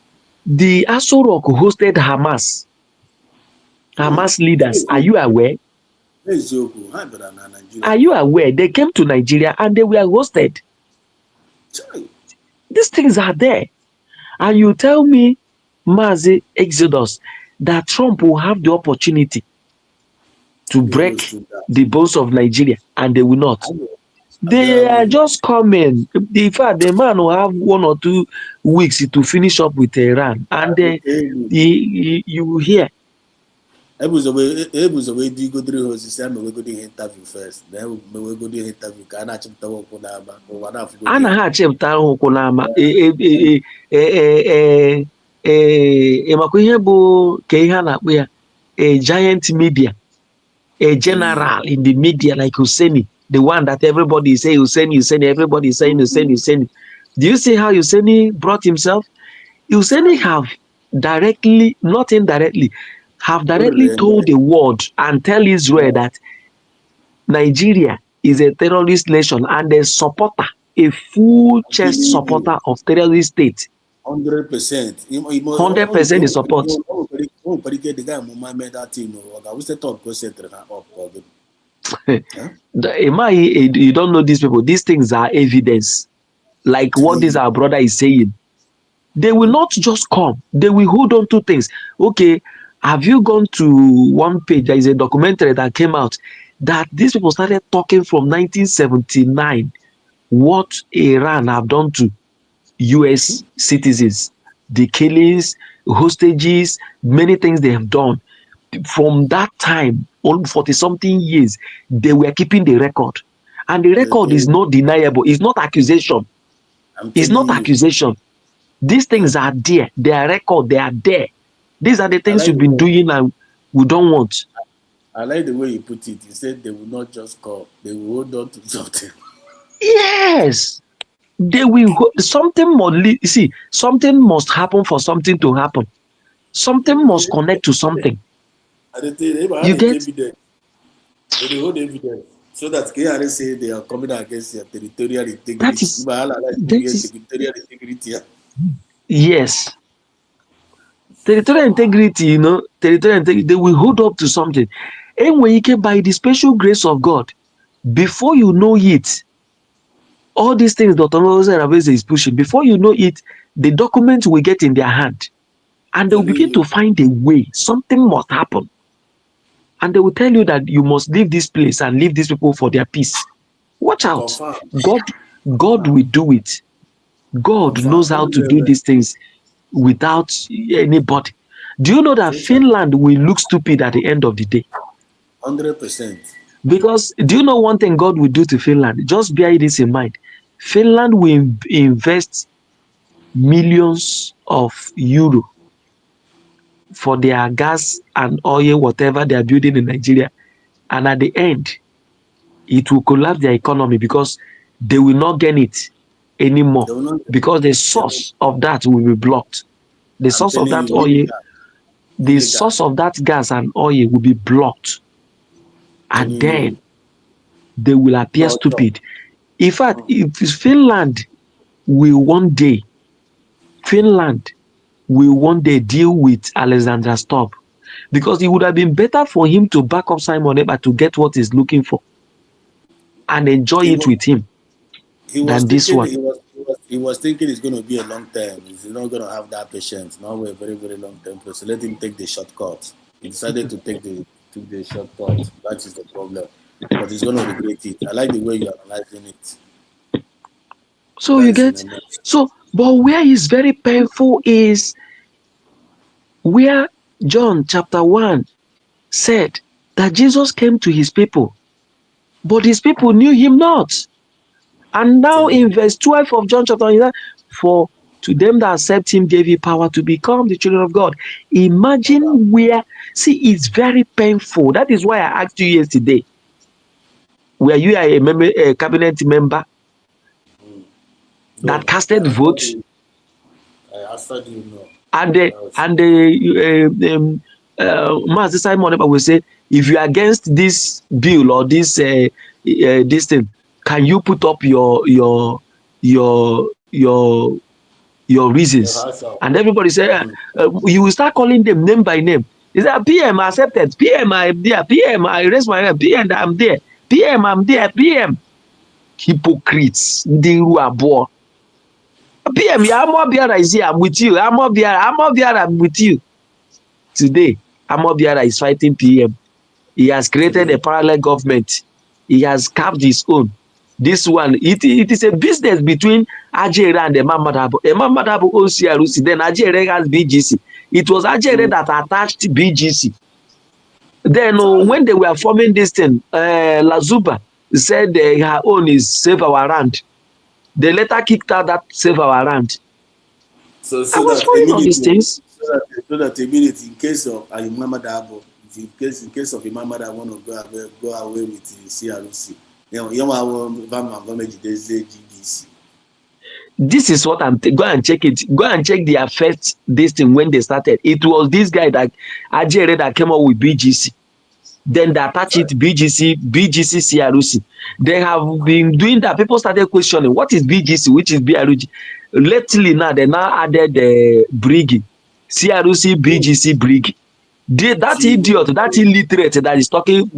the Aso Rock hosted Hamas leaders? Are you aware? Are you aware? They came to Nigeria and they were hosted. These things are there. And you tell me, Mazi Exodus, that Trump will have the opportunity to break the bones of Nigeria, and they will not. They are just coming. In fact, the man will have 1 or 2 weeks to finish up with Iran, and you will hear. Ebuzowe do go through osisi ama we go do interview first. Then we go do interview ka na chipta okwu na aba. A na ha achịpụta ụkwụ n'ama. Makwa ihe bụ ka ihe a na-akpọ ya a giant media, a general in the media like Husseini, the one that everybody is saying Husseini, everybody is saying Husseini. Do you see how Husseini brought himself? Husseini have directly, not indirectly, have directly told the world and tell Israel that Nigeria is a terrorist nation and a supporter, a full chest supporter of terrorist state. 100%. 100% is support. You don't know these people. These things are evidence. Like what this our brother is saying. They will not just come. They will hold on to things. Okay, have you gone to one page? There is a documentary that came out that these people started talking from 1979 what Iran have done to US citizens, the killings, hostages, many things they have done. from that time, all 40-something years, they were keeping the record. And the record is not deniable. It's not accusation. It's not accusation. These things are there. They are record. They are there. These are the things we've been doing and we don't want. I like the way you put it. You said they will not just call. They will hold on to something. Yes. They will. Something must. See, something must happen for something to happen. Something must connect to something. You get? They hold evidence. So that KRA say they are coming against your territorial integrity. That is territorial integrity. Yes. Territorial integrity, territorial integrity, they will hold up to something. And when you can, by the special grace of God, before you know it, all these things Dr. Moses is pushing, before you know it, the documents will get in their hand. And they will begin to find a way. Something must happen. And they will tell you that you must leave this place and leave these people for their peace. Watch out. God will do it. God knows how to do these things without anybody. Do you know that Finland will look stupid at the end of the day? 100%. Because do you know one thing God will do to Finland? Just bear this in mind. Finland will invest millions of euro for their gas and oil, whatever they are building in Nigeria. And at the end, it will collapse their economy because they will not get it anymore. Because the source of that will be blocked. The source of that oil, the source of that gas and oil will be blocked. And then they will appear stupid. In fact, if Finland will one day deal with Alexander Stubb, because it would have been better for him to back up Simon Ekpa to get what he's looking for and enjoy it with him than this one. He was thinking it's going to be a long term. He's not going to have that patience. Now we're a very, very long term process. Let him take the shortcut. He decided to take the shortcut. That is the problem. But he's going to regret it. I like the way you're analyzing it. So you get, but where is very painful is where John chapter 1 said that Jesus came to his people, but his people knew him not. And now in verse 12 of John chapter 1, for to them that accept him gave he power to become the children of God. Imagine where, see, it's very painful. That is why I asked you yesterday, were you a cabinet member that casted votes? I answered you no. And Master Simon will say, if you are against this bill or this thing, can you put up your reasons? And everybody say, you will start calling them name by name. Is that PM accepted? PM I'm there. PM I raise my hand. PM I'm there. PM I'm there. PM hypocrites. PM, Amobiara is here. I'm with you. Amobiara, I'm with you. Today, Amobiara is fighting PM. He has created a parallel government. He has carved his own. This one, it is a business between Ajere and Emadabo. Emadabo owns CRC, then Ajere has BGC. It was Ajere that attached BGC. Then when they were forming this thing, Lazuba said her own is Save Our Land. They later kicked out that Save Our Land. So I was following all these things. So that immediately, in case of Imam Dabo, in case of Imam Dabo want to go away with the CRC, this is what I'm go and check it. Go and check their first this thing when they started. It was this guy that Ajere that came up with BGC. Then they attach it BGC CRC. They have been doing that. People started questioning what is BGC, which is BRG. Lately now they now added the Brigi, CRC BGC Brigi. That idiot, that illiterate that is talking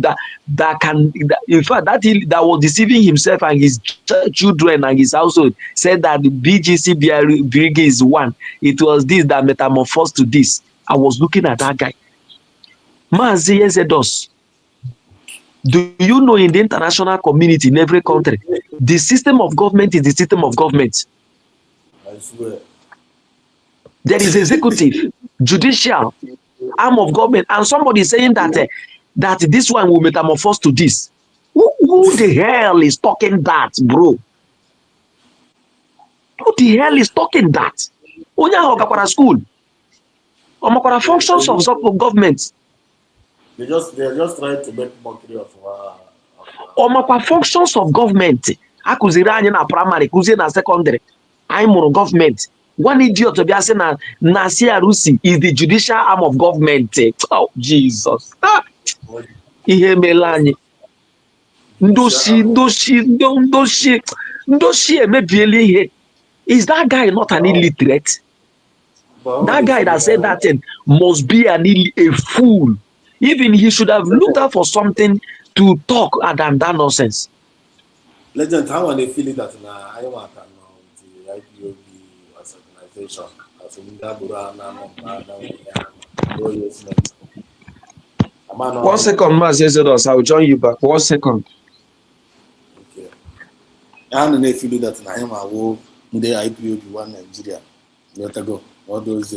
in fact that was deceiving himself and his children and his household said that the BGC Brigi is one. It was this that metamorphosed to this. I was looking at that guy. Mazi Yezedos. Do you know in the international community, in every country, the system of government is the system of government? I swear. There is executive, judicial, arm of government, and somebody is saying that that this one will metamorphose to this. Who the hell is talking that, bro? Who the hell is talking that? Onye ahụ gakwara school. Omakwara functions of government. They're just trying to make mockery of Omakwa functions of government. Akụziri anyị na primary, kụzie na secondary. Anyị mụrụ government. One idiot bịa sị na CRC is the judicial arm of government. Oh, Jesus. Ihe meela anyị. Ndoshi emebiela ihe. Is that guy not an illiterate? That guy that said that thing must be a fool. Even he should have looked out for something to talk than that nonsense. Legend, how are they feeling that I want to know the IPOB as organization, as a 1 second, Mas Exodus, I will join you back. 1 second. Okay. And they feel that I am a the IPOB one Nigeria. Let go. All those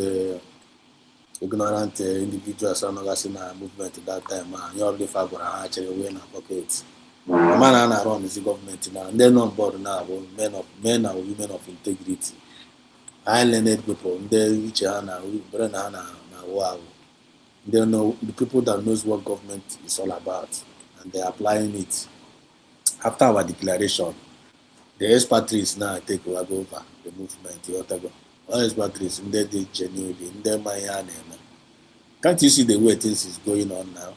ignorant individuals are not in a movement at that time. You already favorite actually win a pocket. The man and around is the government now. They're not board now. Men and women of integrity. I learned people. They reach Hana, Brenna, wow. They know the people that knows what government is all about, and they're applying it. After our declaration, the expatriates now take over the movement. All expatriates in their genuinely in their mind. Can't you see the way things is going on now?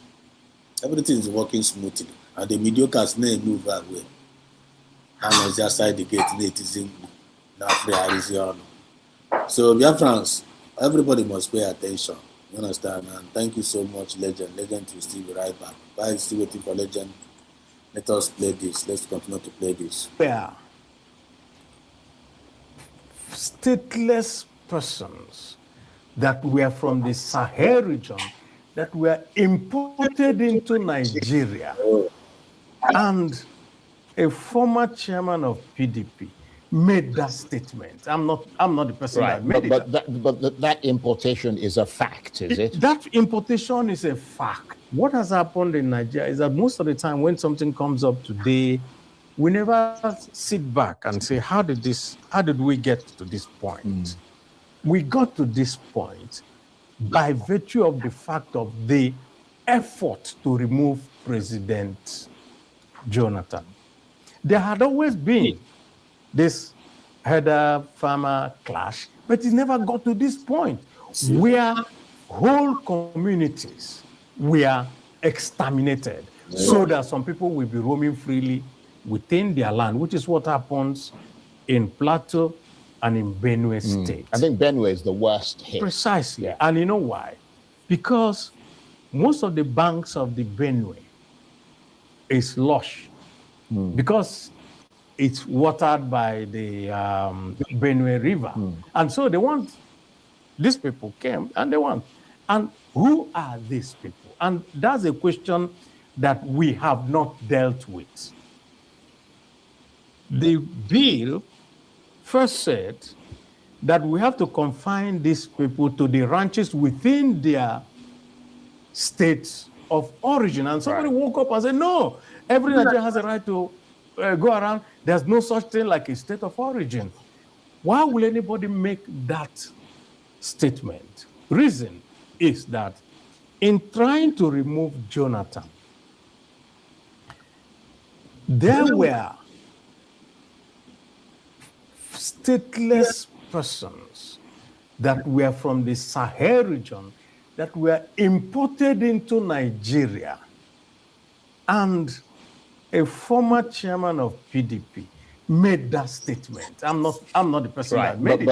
Everything is working smoothly, and the mediocres now move away. And as just side the gate, it is in now free Arizona. So, Biafrans, everybody must pay attention. You understand? And thank you so much, Legend. Legend will still be right back. While still waiting for Legend, let us play this. Let's continue to play this. Yeah. Stateless persons that were from the Sahel region that were imported into Nigeria, and a former chairman of PDP made that statement. I'm not the person that made it. But that importation is a fact, is it? That importation is a fact. What has happened in Nigeria is that most of the time when something comes up today, we never sit back and say, how did we get to this point? We got to this point by virtue of the fact of the effort to remove President Jonathan. There had always been this herder-farmer clash, but it never got to this point where whole communities were exterminated so that some people will be roaming freely within their land, which is what happens in Plateau and in Benue State. I think Benue is the worst hit. Precisely. Yeah. And you know why? Because most of the banks of the Benue is lush because it's watered by the Benue River. And so these people came and they want. And who are these people? And that's a question that we have not dealt with. The bill first said that we have to confine these people to the ranches within their states of origin. And somebody woke up and said, no, every Nigerian has a right to go around. There's no such thing like a state of origin. Why will anybody make that statement? Reason is that in trying to remove Jonathan, there were stateless persons that were from the Sahel region that were imported into Nigeria, and a former chairman of PDP made that statement. I'm not the person that made it.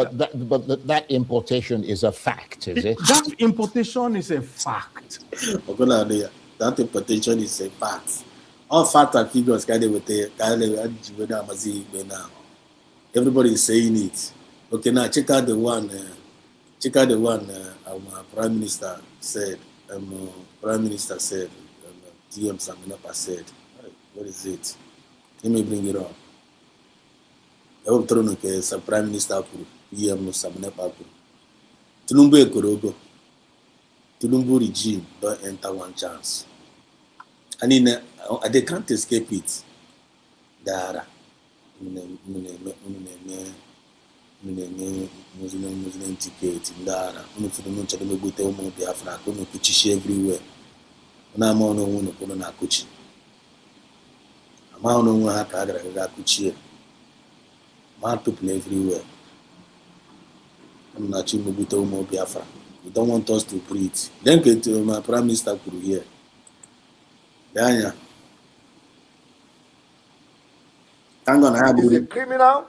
But that importation is a fact, is it? That importation is a fact. That importation is a fact. All facts and figures everybody is saying it. Okay, now check out the one our Prime Minister said. Prime Minister said. DM Saminapa said. What is it? Let me bring it on. I hope the Prime Minister PM Saminapa. Tunumbe Korogo. Tinubu regime don't enter one chance. And they can't escape it. Dara. Muslim ticket ndara unu chado megbute ụmụ Biafra ka unu kuchishi everywhere na ama ọnụ onwe unu na akuchi ama ọnụ onwe ha ka a gara ga akuchie ma people everywhere unu na chi megbute ụmụ Biafra. We don't want us to breathe. Then get my prime minister kwuru here Danya He is a criminal.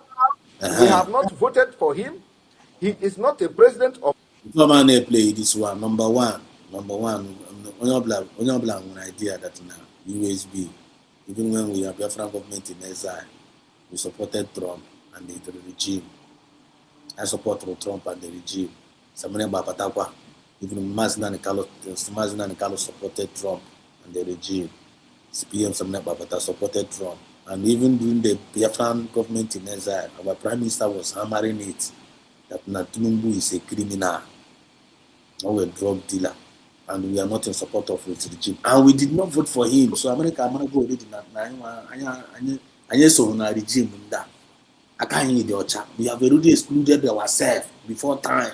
We have not voted for him. He is not a president of. Before man play this one, number one, onye ọbụla nwere idea that na USB, even when we have Biafra government in exile, we supported Trump and the regime. I support Trump and the regime. Samane Bapatakwa, even Mazina Nikalo supported Trump and the regime. CPM Samane Bapata supported Trump. And even during the Biafran government in exile, our prime minister was hammering it that Tinubu is a criminal, or a drug dealer, and we are not in support of his regime. And we did not vote for him. So America, I'm going to go already na regime. We have already excluded ourselves before time.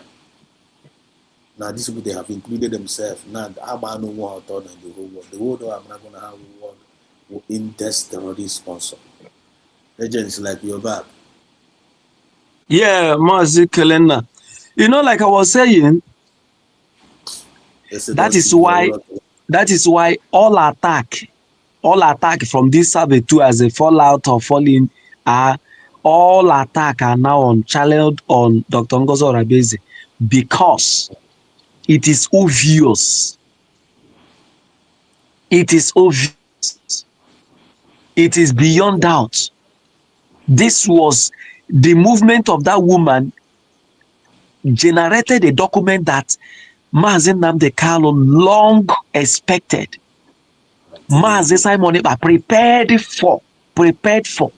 Now these people, they have included themselves. Now, how about no one in the whole world? The whole world, I'm not going to have a world in-test terrorist sponsor. Agents like you're back. Yeah, Mazi Kelena. You know, like I was saying, that is why all attack from this Sabetu as a fallout or falling all attack are now channeled on Dr. Ngozo Rabeze because it is obvious. It is obvious. It is beyond doubt. This was the movement of that woman generated a document that Mazi Nnamdi Kanu long expected. Mazi Simon Ekpa prepared for.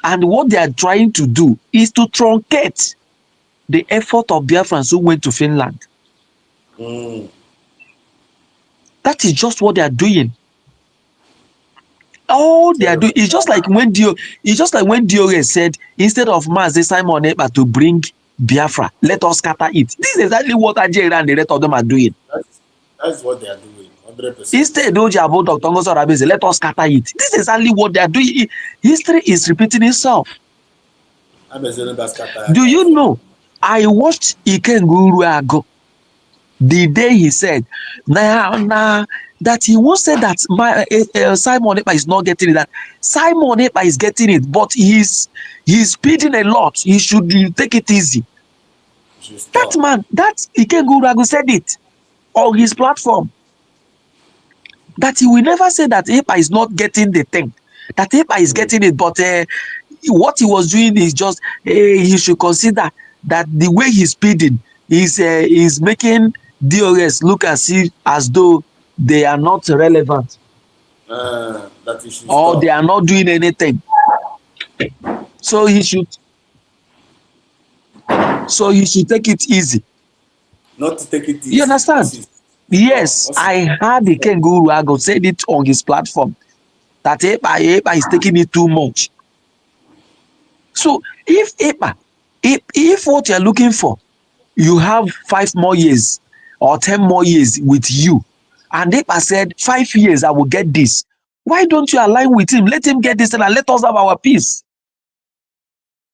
And what they are trying to do is to truncate the effort of Biafrans who went to Finland. That is just what they are doing. All they are doing is just like when Diore said, instead of Mazi Simon Ekpa to bring Biafra, let us scatter it. This is exactly what Ajay and the rest of them are doing. That's what they are doing, 100%. Instead, Dr. Ngozo Rabeze, let us scatter it. This is exactly what they are doing. History is repeating itself. Do you know? I watched Ikenguru Ago the day he said, that he won't say that Simon Ekpa is not getting it. That Simon Ekpa is getting it, but he's speeding a lot. He should take it easy. That man, that Ikenguru Ago said it on his platform. That he will never say that Ekpa is not getting the thing. That Ekpa is getting it, but what he was doing is just he should consider that the way he's speeding is making DOS look as though they are not relevant, or they are not doing anything. So he should take it easy. Not to take it easy. You understand? Yes, I heard the Kenguru Ago said it on his platform that Ekpa is taking it too much. So if Ekpa, if what you're looking for, you have 5 more years or 10 more years with you, and Ekpa said 5 years I will get this, why don't you align with him? Let him get this and let us have our peace.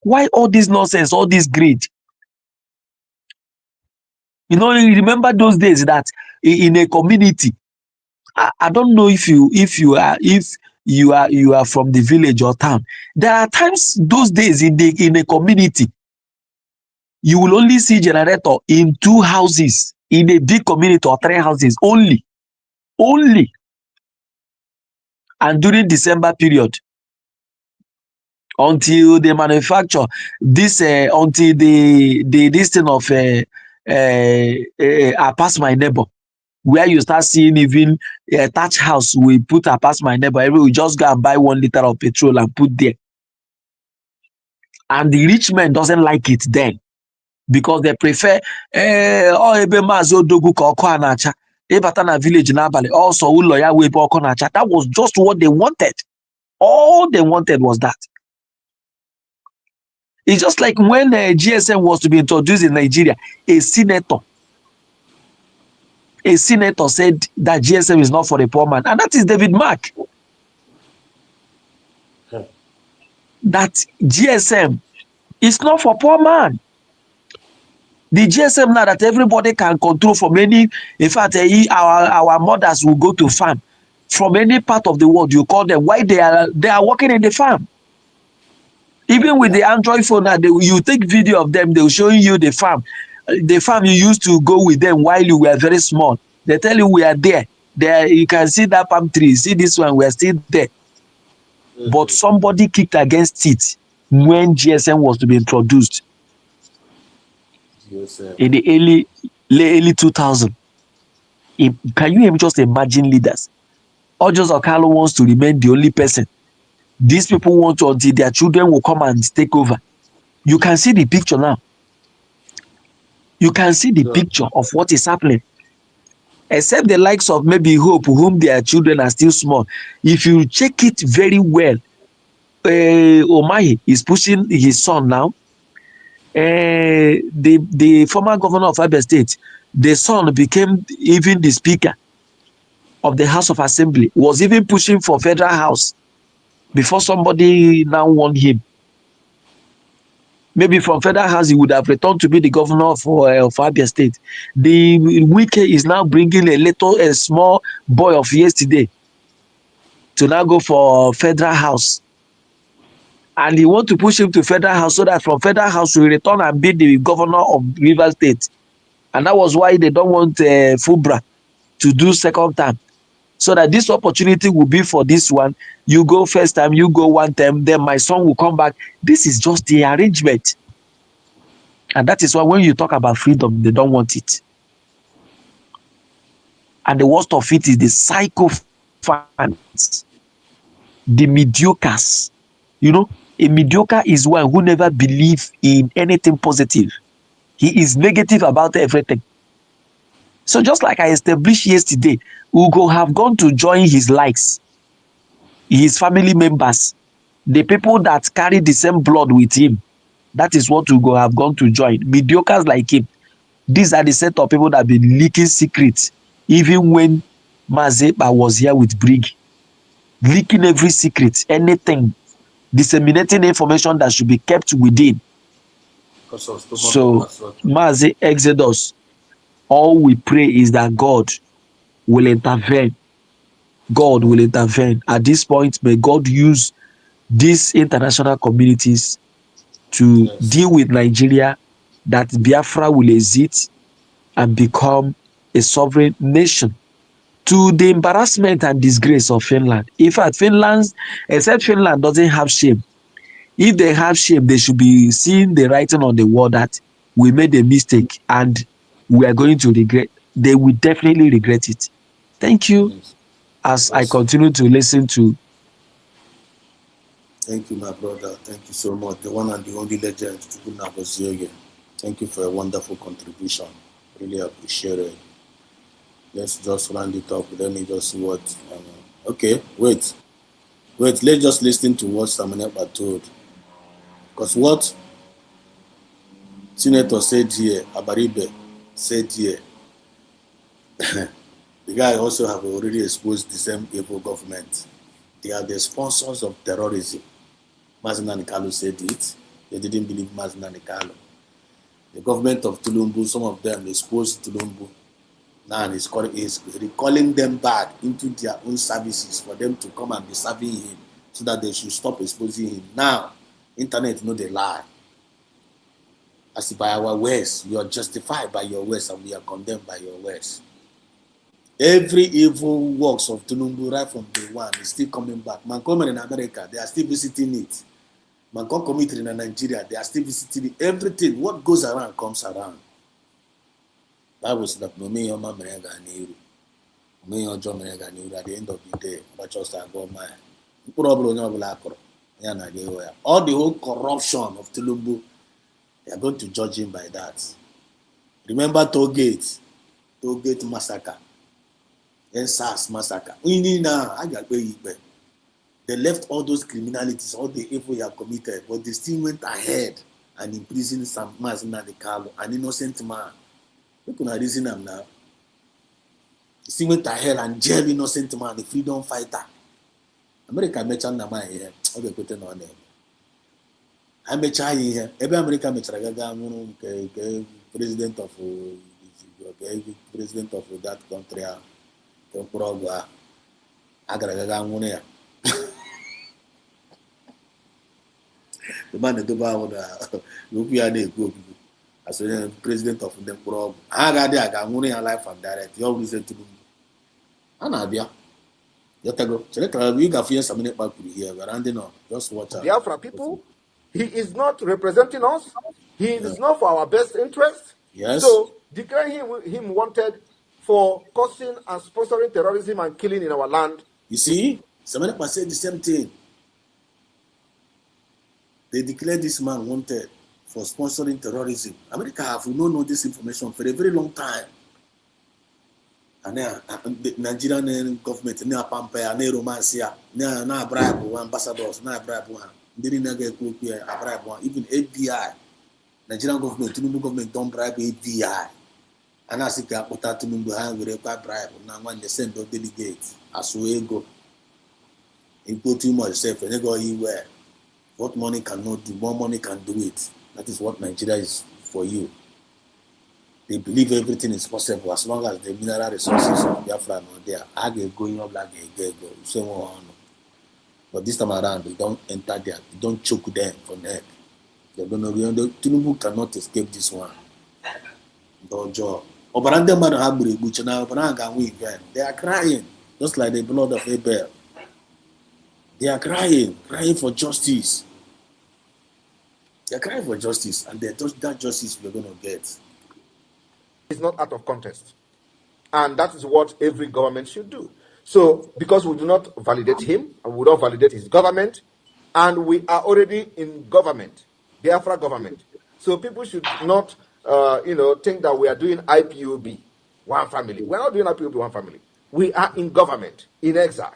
Why all this nonsense, all this greed? You know, you remember those days that in a community, I don't know if you are from the village or town. There are times those days in a community, you will only see generator in 2 houses in a big community, or 3 houses only. And during December period, until they manufacture this, until this thing of I pass my neighbor, where you start seeing even a thatch house, we put I pass my neighbor, we just go and buy 1 liter of petrol and put there. And the rich man doesn't like it then. because they prefer ebe Maazị Odogwu ka ọkụ a na-acha ịbata na village n'abalị also ụlọ ya wee ebe ọkụ na-acha. That was just what they wanted. All they wanted was that. It's just like when GSM was to be introduced in Nigeria, a senator said that GSM is not for the poor man, and that is David Mark. That GSM is not for poor man. The GSM now that everybody can control from any, in fact, our mothers will go to farm from any part of the world. You call them, why they are working in the farm. Even with the Android phone, now you take video of them, they will show you the farm you used to go with them while you were very small. They tell you we are there. There you can see that palm tree. See this one, we are still there. But somebody kicked against it when GSM was to be introduced in the early 2000. Can you just imagine leaders? Ojos Okalo wants to remain the only person. These people want to until their children will come and take over. You can see the picture now. You can see the picture of what is happening. Except the likes of maybe Hope, whom their children are still small. If you check it very well, Omahi is pushing his son now. The former governor of Abia State, the son became even the speaker of the House of Assembly, was even pushing for federal house before somebody now won him. Maybe from federal house, he would have returned to be the governor of Abia State. The Wike is now bringing a small boy of yesterday to now go for federal house. And he want to push him to federal house so that from federal house he will return and be the governor of Rivers State. And that was why they don't want Fubra to do second term. So that this opportunity will be for this one. You go first time, you go one time, then my son will come back. This is just the arrangement. And that is why when you talk about freedom, they don't want it. And the worst of it is the sycophants, the mediocres. You know, a mediocre is one who never believes in anything positive. He is negative about everything. So just like I established yesterday, Ugo have gone to join his likes, his family members, the people that carry the same blood with him. That is what Ugo have gone to join. Mediocres like him. These are the set of people that have been leaking secrets, even when Mazepa was here with Brig. Leaking every secret, anything, disseminating information that should be kept within. So, Maze Exodus, all we pray is that God will intervene. God will intervene. At this point, may God use these international communities to deal with Nigeria, that Biafra will exist and become a sovereign nation, to the embarrassment and disgrace of Finland. In fact, except Finland doesn't have shame. If they have shame, they should be seeing the writing on the wall that we made a mistake and we are going to regret. They will definitely regret it. Thank you. As I continue to listen to. Thank you, my brother. Thank you so much. The one and the only legend, thank you for a wonderful contribution. Really appreciate it. Let's just round it up. Let me just see what. Okay, wait. Let's just listen to what Samunepa told. Because what Senator said here, Abaribe said here, the guy also have already exposed the same evil government. They are the sponsors of terrorism. Mazinani Kalu said it. They didn't believe Mazinani Kalu. The government of Tulumbu, some of them exposed Tulumbu. Now he's recalling them back into their own services for them to come and be serving him so that they should stop exposing him. Now, internet know they lie. As by our words, you are justified by your words and we are condemned by your words. Every evil works of Tulumbu right from day one is still coming back. Mancomer in America, they are still visiting it. Mancom committee in Nigeria, they are still visiting it. Everything, what goes around comes around. Bible says that at the end of the day, but just go mine. All the whole corruption of Tulumbu They are going to judge him by that. Remember Tollgate massacre, SARS massacre. They left all those criminalities, all the evil you have committed, but they still went ahead and imprisoned some Mazinadi Carlo, an innocent man. You can reason him now. They still went ahead and jail innocent man, the freedom fighter. America mentioned the man here. Okay, put it on there. I mentioned here. Every American mentioned president of that country. The man that about as a president of the program. I got there, I got money and life and direct. You always said to me, Anabia. You got fear some minute back here, but I know. Just watch out. Biafra people, he is not representing us. He is not for our best interest. Yes. So declare him wanted for causing and sponsoring terrorism and killing in our land. You see, some minute said the same thing. They declared this man wanted for sponsoring terrorism. America have not known this information for a very long time. And the Nigerian government, now Pampaya, now Romancia, now bribe ambassadors, now bribe one. Didn't get bribe one. Even FBI, Nigerian government, Tinubu government don't bribe FBI. And as it got put out Tinubu hand with a bribe, now when they send those delegates, as we go, and go too much self, and they go anywhere. What money cannot do, more money can do it. That is what Nigeria is for you. They believe everything is possible as long as the mineral resources of Biafra are not there. I get going up like a go. But this time around, they don't enter there. They don't choke them for neck. They're going to be Tinubu cannot escape this one. Dojo. They are crying, just like the blood of Abel. They are crying for justice. They are crying for justice, and that justice we're going to get. It's not out of contest. And that is what every government should do. So, because we do not validate him, and we don't validate his government, and we are already in government, Biafra government. So people should not, think that we are doing IPOB, one family. We're not doing IPOB, one family. We are in government, in exile.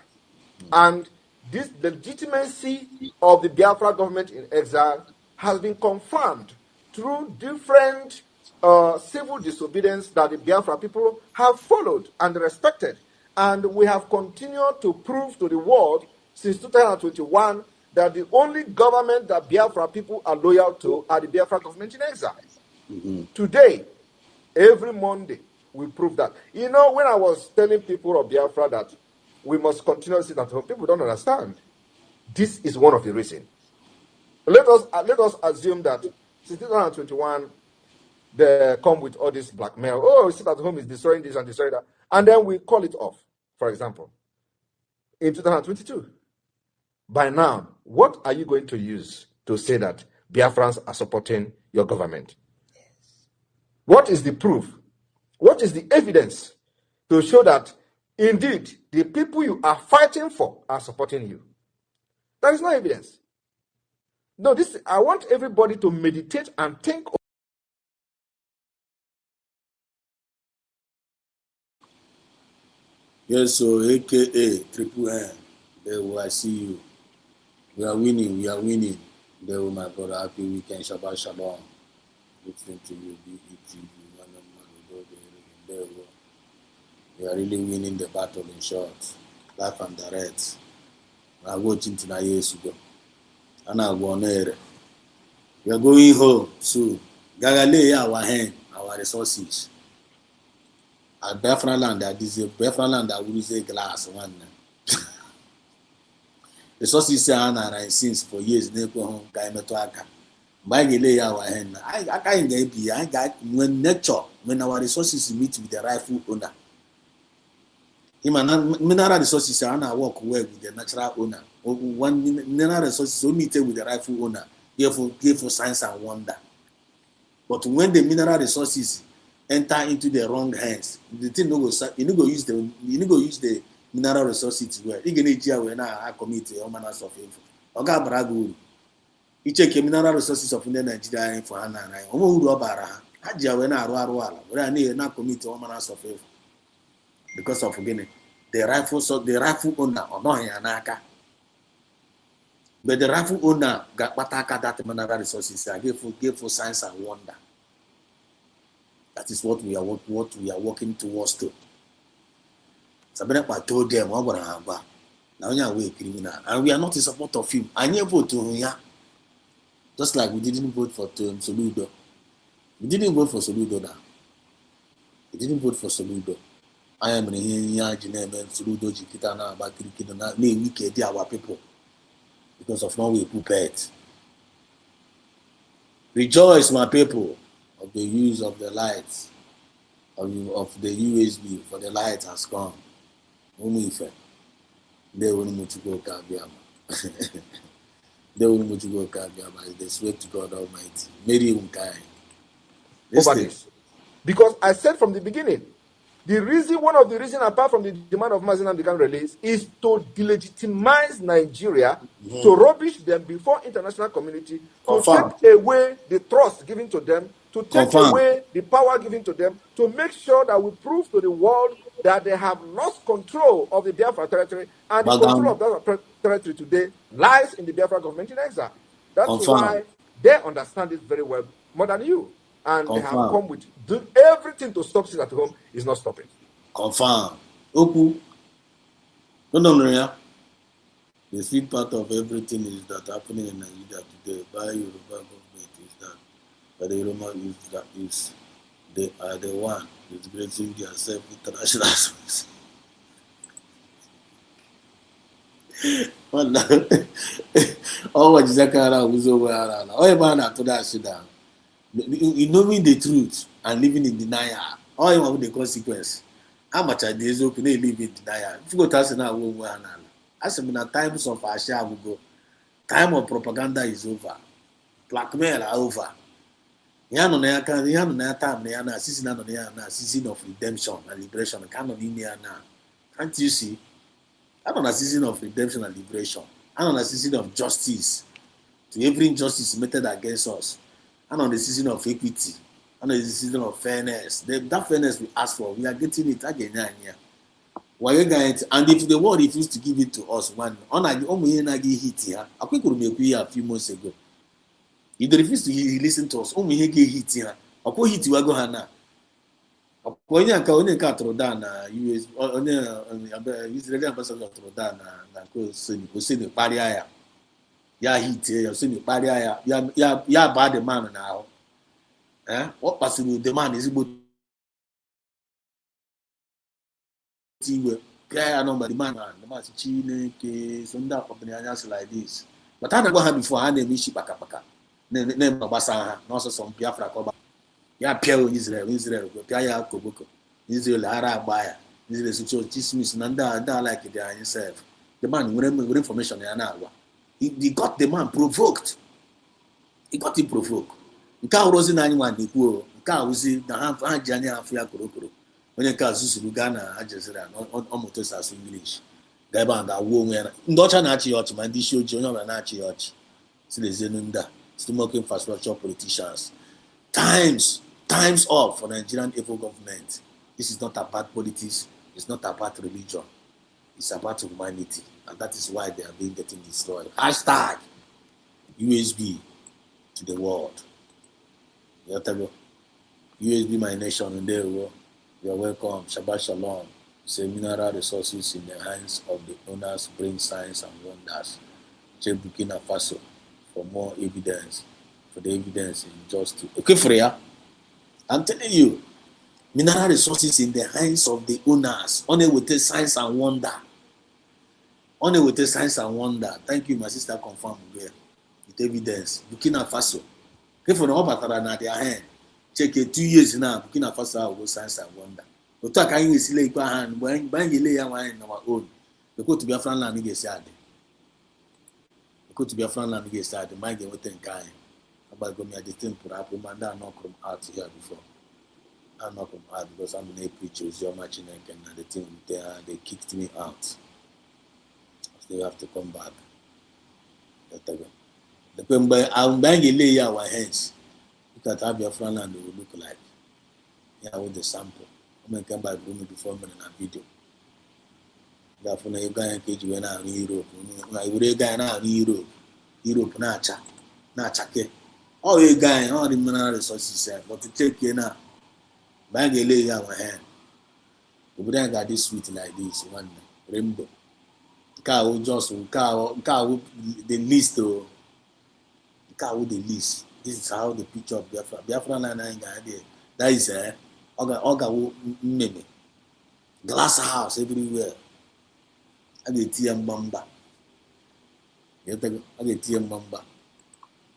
And this legitimacy of the Biafra government in exile has been confirmed through different civil disobedience that the Biafra people have followed and respected. And we have continued to prove to the world since 2021 that the only government that Biafra people are loyal to are the Biafra government in exile. Mm-hmm. Today, every Monday, we prove that. You know, when I was telling people of Biafra that we must continue to sit at home, people don't understand. This is one of the reasons. Let us assume that since 2021, they come with all this blackmail. Oh, sit at home is destroying this and destroying that. And then we call it off, for example. In 2022, by now, what are you going to use to say that Biafrans are supporting your government? Yes. What is the proof? What is the evidence to show that indeed the people you are fighting for are supporting you? There is no evidence. No, I want everybody to meditate and think. Yes, so AKA Triple N, there will I see you. We are winning. There will my brother, happy weekend, Shabbat Shalom. Listening to you, we are really winning the battle in short. Life and direct. I watch into the years ago. And I go on air. We are going home soon. Gagalay our hand, our resources. At Biafra land, that is a Biafra land that will use a glass one. Resources are since for years. Never home, Kaimetoaka. By the lay our hand, I can't get I got when our resources meet with the rightful owner. Mineral resources are not work well with the natural owner. One mineral resources only meet with the rightful owner. Therefore, science and wonder. But when the mineral resources enter into the wrong hands, the thing no go use the mineral resources well. You can when I commit all manners of info. Oga Bragu. icheke mineral resources of ndị Nigeria for ha na anyị onwe uru ọ bara ha ha ji ya wee na-arụ ala were ya na committee ọmara of favor because of gịnị the rifle owner ọ nọghị ya n'aka but the rifle owner ga-akpata aka that mineral resources ya ga-efu science and wonder. That is what we are working towards to. Sabenekpa told them ọ gwara ha agwa na onye away criminal and we are not in support of him. Anyị vote ya. Just like we didn't vote for Soludo. We didn't vote for Soludo now. We didn't vote for Soludo. I am in here, Soludo, Jikita, na Bakirikino, na wicked our people because of no way prepared. Rejoice, my people, of the use of the lights, of the USB, for the light has come. Only if they will need to go Kabiama. They will need to go Kabiama. They swear to God Almighty. Mary Unkai. Over this. Because I said from the beginning, one of the reasons, apart from the demand of Mazinam become released, is to delegitimize Nigeria, to rubbish them before international community, to take away the trust given to them, to take away the power given to them, to make sure that we prove to the world that they have lost control of the Biafra territory, and the control of that territory today lies in the Biafra government in exile. That's why they understand it very well, more than you. And they have come with everything to stop it at home is not stopping. Confirm. Oku. No. The sweet part of everything is that happening in Nigeria today by Yoruba government is that by the Yoruba is they are the one disgracing themselves international space. Oh, what is that kind of wizard? Oh, man, I told that shit down. Knowing the truth and living in denial, all you want the consequence. How much are these open? They live in denial. If you go to us now, as in the times of Asha, we go. Time of propaganda is over. Blackmail are over. Season of redemption and liberation. Can't you see? I'm on a season of redemption and liberation. I'm on a season of justice to every injustice meted against us. And on the season of equity, and on the season of fairness. That fairness we ask for, we are getting it again here. And if the world refused to give it to us, a few months ago. If they refuse to listen to us, only get hit here. A poor hit you are going when you can cut down, US Israeli ambassador to down, and Paria. Ya hit here, send Paria, ya bad man now. What possible demand is able to clear number demand, the mass Chine, Sunda company like this. But I never had before, I name ship Paka. Name Babasa, also some Biafra Koba. Ya Piero Israel, Pia Koboko, Israel Arab buyer, Israel social chismis, Nanda like it himself. The man with information in an hour. He got the man provoked. He got him provoked. Nka rozi na anyone dey go. Nka ozi na ha jani afia korokoro. Onye ka susuru Ghana ajezira on motos as English. Gaba nga wo onwe na. Ndị ọcha na-achị ọchị ma ndị isi ojii onye ọbụla na-achị ọchị. Silezenu nda. Stomach infrastructure politicians. Times up for Nigerian evil government. This is not about politics. It's not about religion. It's about humanity. And that is why they are being getting destroyed. Hashtag USB to the world. USB my nation and there you are welcome. Shabbat Shalom. Say mineral resources in the hands of the owners bring signs and wonders. Check Burkina Faso for more evidence. For the evidence in justice. Okay, Freya. I'm telling you, mineral resources in the hands of the owners. Only with the signs and wonder. Only with the signs and wonder. Thank you, my sister. Confirm here with evidence. Burkina Faso. If you know about that, their hand. Check it 2 years now. Burkina Faso will go signs and wonder. But talk can you see like hand when you lay your wine on our own. You go to Biafra land and get sad. You go to Biafra land and get sad. The mind get what in kind. About going at the temple, I put my down not come out here before. I'm not come out because I'm in a preacher. You're matching and the thing there. They kicked me out. They have to come back. I'm buying a lay our hands. Look at how Biafra land will look like. Yeah, with the sample. I'm going to come by room before me in a video. Therefore, you guys engage when I'm in Europe. I would guy now in Europe. Europe, Nacha. All you guys, all the mineral resources, but to take you now, buying a lay our hand. We would got this sweet like this one rainbow. Cow just cow the list though. Cow the list. This is how the picture of Biafra. Biafra na there. That is Oga meme. Glass house everywhere. I get TM Bamba. I get TM Bamba.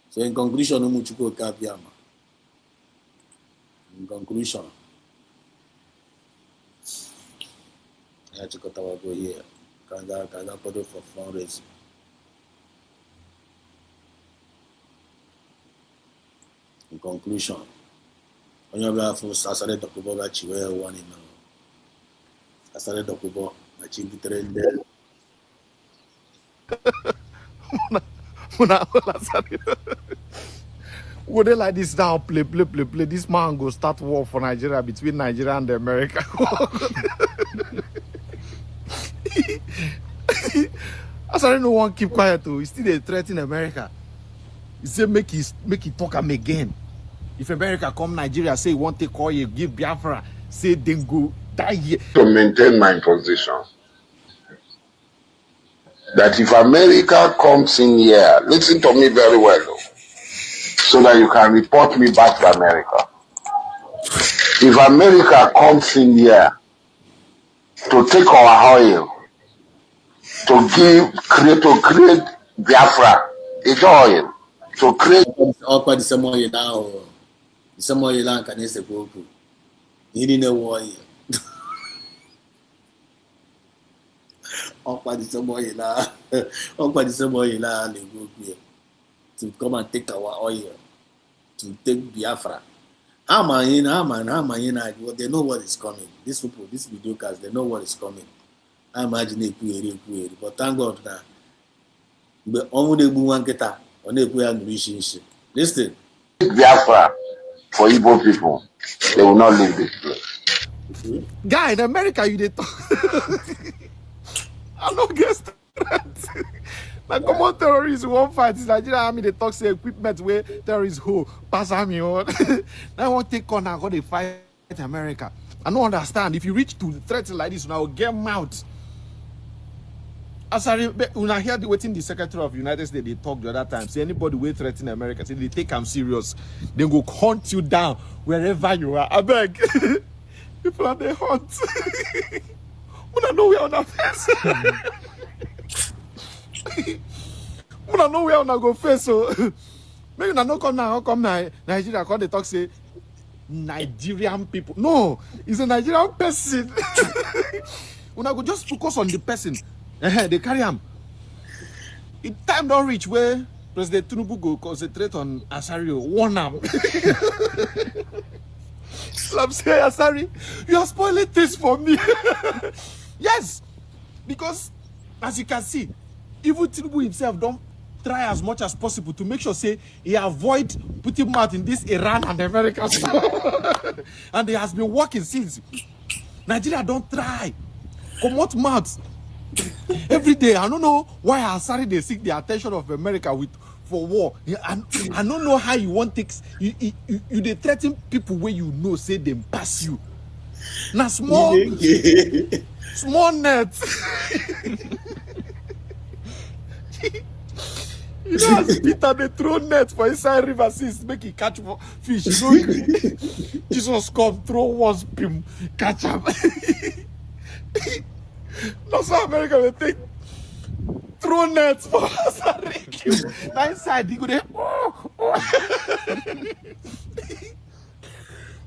So in conclusion, no much go Kabiama. In conclusion, I have to go here. Can put it for fundraising. In conclusion, on your behalf, I started to go back to where one in I started to go back to the train there. Would they like this now? Play. This man go start war for Nigeria between Nigeria and America. As I don't know one keep quiet too. He still a threat in America. He say make he talk him again. If America come Nigeria, say he want to call you, give Biafra, say then go die here. To maintain my position that if America comes in here, listen to me very well, though, so that you can report me back to America. If America comes in here to take our oil, to create Biafra, it's oil, to create. All quite the same way now. The same way now can you say go? You didn't know why. All quite the same way now. All quite the same way now. They go here to come and take our oil, to take Biafra. How many? They know what is coming. These people, these videocast, they know what is coming. I imagine they query, but thank God now. But only the one get up on the relationship. Listen. Biafra for Igbo people, they will not leave this place. Guy in America, you they talk. I don't get strength. Like common terrorists won't fight. It's Nigerian army. They talk say equipment where terrorists who pass army on. Now won't take on and go they fight America. I don't understand. If you reach to threats like this, now get them out. As I when I hear waiting the Secretary of United States, they talk the other time. Say anybody will threaten America, say they take them serious. They go hunt you down wherever you are. I beg. People are they hunt. When I know we are on our face. When I know we are on our go face. So maybe I no come now. How come Nigeria? Come they talk say Nigerian people. No, it's a Nigerian person. When I go just focus on the person. They carry him. It time don't reach where President Tinubu go concentrate on Asario. Warn him. I'm saying, Asari, you are spoiling this for me. Yes, because as you can see, even Tinubu himself don't try as much as possible to make sure say he avoid putting mouth in this Iran and America stuff. And he has been working since. Nigeria don't try. Come out mouth. Every day, I don't know why Asari they seek the attention of America for war. I don't know how you want things. You they threaten people where you know say them pass you. Now small net. You know as Peter they throw net for inside river since make it catch fish. Jesus come throw one spin catch up. That's how America will take throw nets for us and that inside you go there.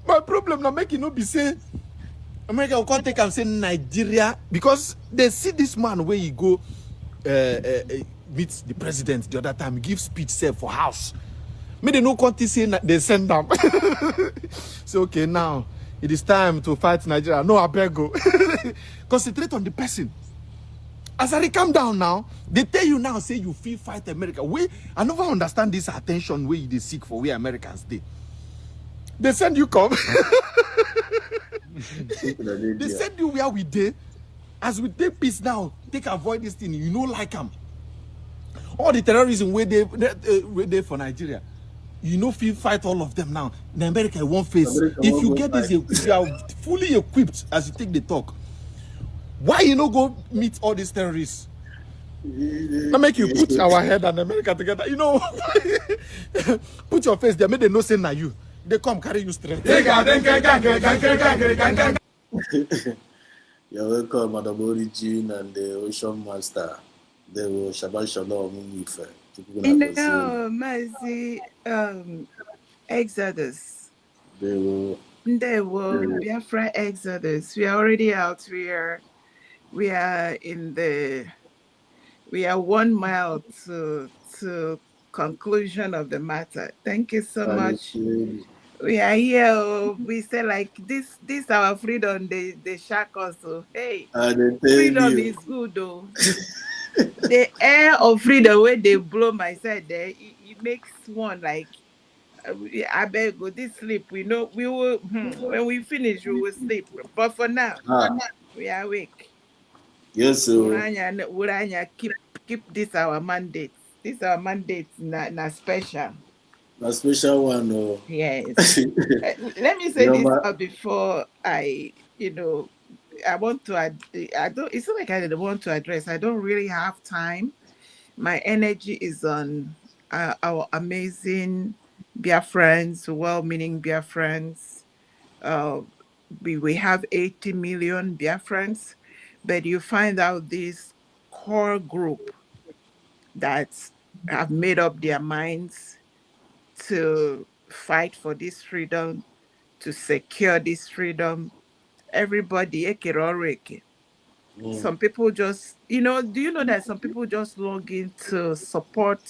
My problem now make it not be say America will come take and say Nigeria because they see this man where you go meet the president the other time, give speech say for house. May they no country say they send them. So okay now it is time to fight Nigeria. No, I beg go. Concentrate on the person. As I calm down now, they tell you now, say you feel fight America. I never understand this attention where they seek for where Americans did. They send you come. They send you where we did. As we take peace now, take avoid this thing. You know, like them. All the terrorism where they for Nigeria. You know, feel fight all of them now. In America, one face. If you get this, if you are fully equipped as you take the talk, why you no go meet all these terrorists? I make you put our head and America together. You know, put your face there. Make they no say na you. They come carry you straight. You're welcome, Madam Origin and the Ocean Master. They will Shabbat Shalom Ife. Mazi Exodus. They will Biafra Exodus. We are already out. We are 1 mile to conclusion of the matter. Thank you so much. We are here. We say like this our freedom. They shack us. So hey, freedom is good though. The air of freedom where they blow my side there, it makes one like I beg go this sleep. We know we will when we finish we will sleep. But for now, we are awake. Yes, sir. Uranya keep this our mandate. This our mandate na special. A special one, no. Yes. Let me say this before I want to. I don't. It's not like I want to address. I don't really have time. My energy is on our amazing Biafrans, well-meaning Biafrans. We have 80 million Biafrans, but you find out this core group that have made up their minds to fight for this freedom, to secure this freedom. Everybody, some people just, do you know that some people just log in to support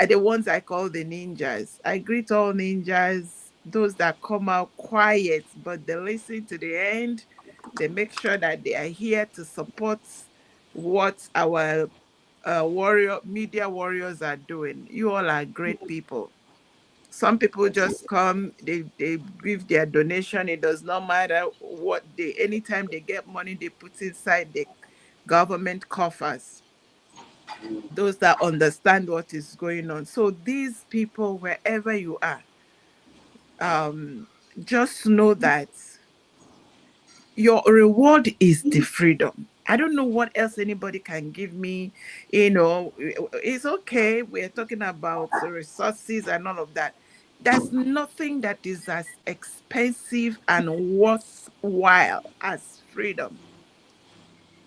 the ones I call the ninjas? I greet all ninjas, those that come out quiet, but they listen to the end. They make sure that they are here to support what our media warriors are doing. You all are great people. Some people just come, they give their donation. It does not matter what anytime they get money, they put inside the government coffers. Those that understand what is going on. So these people, wherever you are, just know that your reward is the freedom. I don't know what else anybody can give me. It's okay. We're talking about resources and all of that. There's nothing that is as expensive and worthwhile as freedom.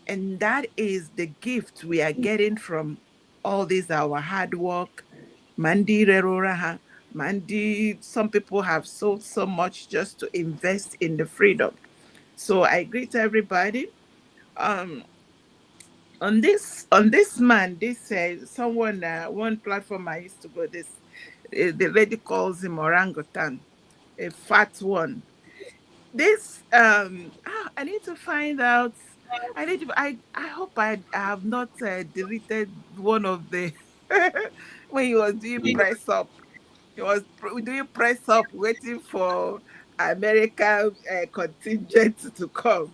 And that is the gift we are getting from all this, our hard work. Mandi Reroraha. Mandi, some people have sold so much just to invest in the freedom. So I greet everybody. On this man, someone one platform I used to go, the lady calls him orangutan, a fat one. I need to find out. I hope I have not deleted one of the when he was doing press up. He was doing press up, waiting for American contingent to come.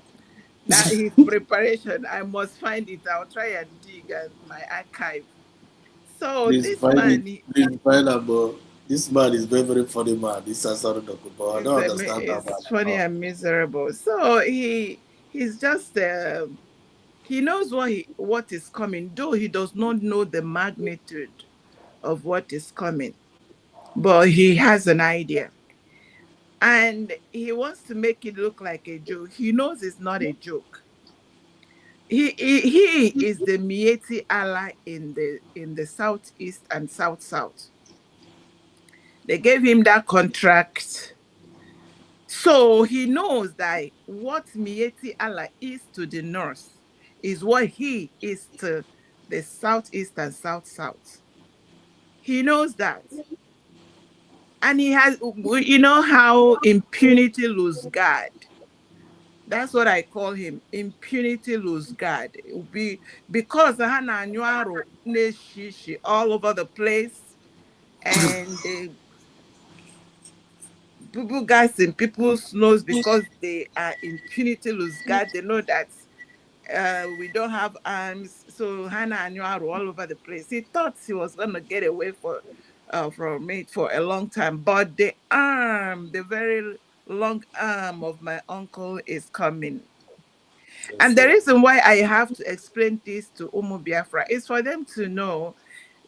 That his preparation. I must find it. I'll try and dig my archive. So Please find out, this man is very, very funny man. This is I don't understand that. It's funny and miserable. So he's just he knows what is coming, though he does not know the magnitude of what is coming, but he has an idea. And he wants to make it look like a joke. He knows it's not a joke. He is the Mieti ally in the southeast and south. They gave him that contract. So he knows that what Mieti Allah is to the north is what he is to the southeast and south. He knows that. And he has, how impunity lose guard. That's what I call him. Impunity lose guard. It will be because Hana Nyuaro Neshishi all over the place, and the people guys in people's nose because they are impunity lose guard. They know that we don't have arms. So Hana Nyuaro all over the place. He thought he was gonna get away from it for a long time, but the very long arm of my uncle is coming. And the reason why I have to explain this to Umu Biafra is for them to know,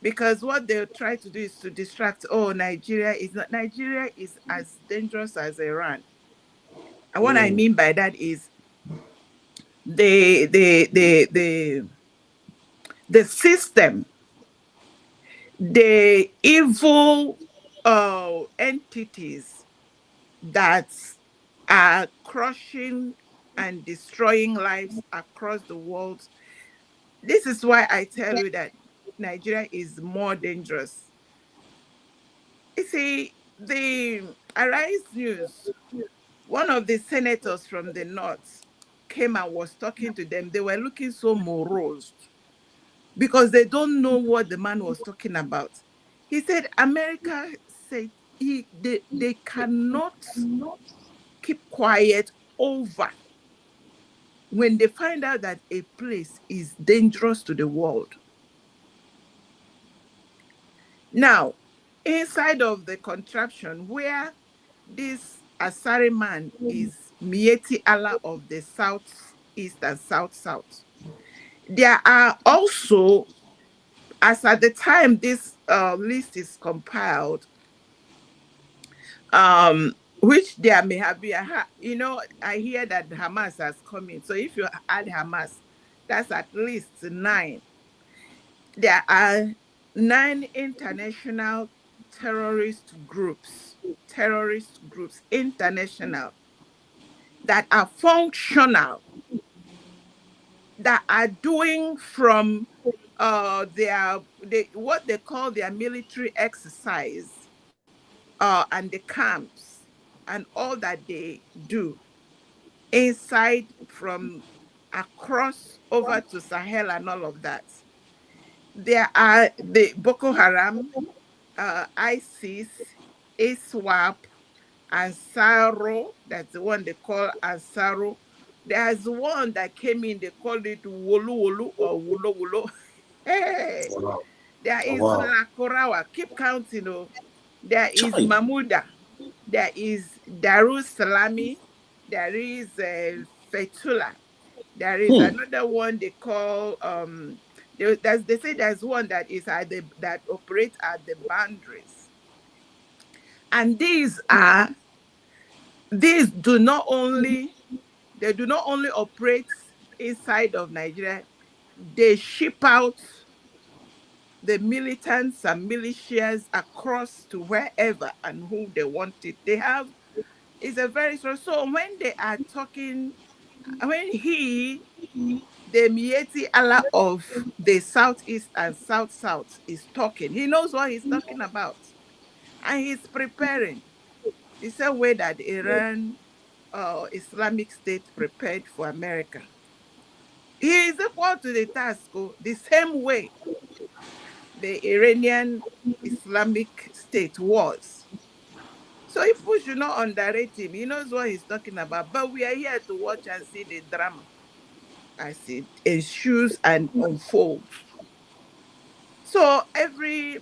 because what they'll try to do is to distract. Oh, Nigeria is not. Nigeria is as dangerous as Iran. And what I mean by that is the the the the the system, the evil entities that are crushing and destroying lives across the world. This is why I tell you that Nigeria is more dangerous. You see, the Arise News, one of the senators from the north came and was talking to them. They were looking so morose because they don't know what the man was talking about. He said America said they cannot keep quiet over when they find out that a place is dangerous to the world. Now, inside of the contraption where this Asari man is Mieti Allah of the Southeast and South, there are also, as at the time this list is compiled, which there may have been, I hear that Hamas has come in. So if you add Hamas, that's at least 9. There are 9 international terrorist groups, international, that are functional, that are doing from what they call their military exercise, and the camps and all that they do inside from across over to Sahel and all of that. There are the Boko Haram, ISIS, ISWAP, Ansaro. That's the one they call Ansaro. There's one that came in, they called it Wolu Wolu or Wulo Wulo. Hey, there is Lakorawa. Keep counting. Oh. There is Mamuda. There is Darus Salami. There is Fetula. There is another one they call they say there's one that is that operates at the boundaries. And these do not only operate inside of Nigeria, they ship out the militants and militias across to wherever and who they want it. They have, it's a very so when they are talking, when the Mieti Allah of the Southeast and South is talking, he knows what he's talking about. And he's preparing the same way that Iran Islamic State prepared for America. He is equal to the task, the same way the Iranian Islamic State was. So people should not underrate him. He knows what he's talking about. But we are here to watch and see the drama as it ensues and unfolds. So every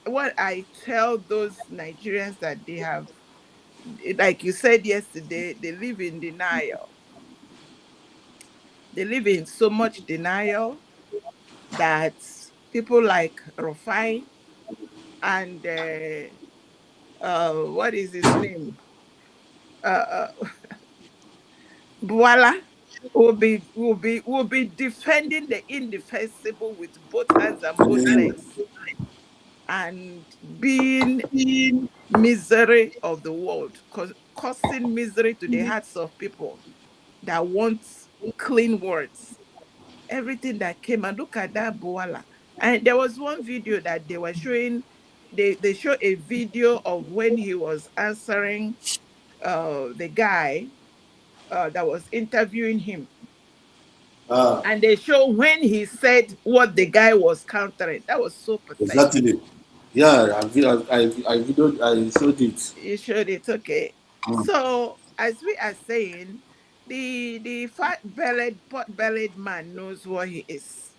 what I tell those Nigerians that they have, like you said yesterday, they live in denial. They live in so much denial that people like Rufai and what is his name? Buala will be defending the indefensible with both hands and both legs, and being misery of the world, causing misery to the hearts of people that want clean words. Everything that came, and look at that Buala. And there was one video that they were showing, they showed a video of when he was answering the guy that was interviewing him. And they show when he said what the guy was countering. That was so pathetic. Exactly. Yeah, I showed it. You showed it, okay. So as we are saying, the fat-bellied, pot-bellied man knows what he is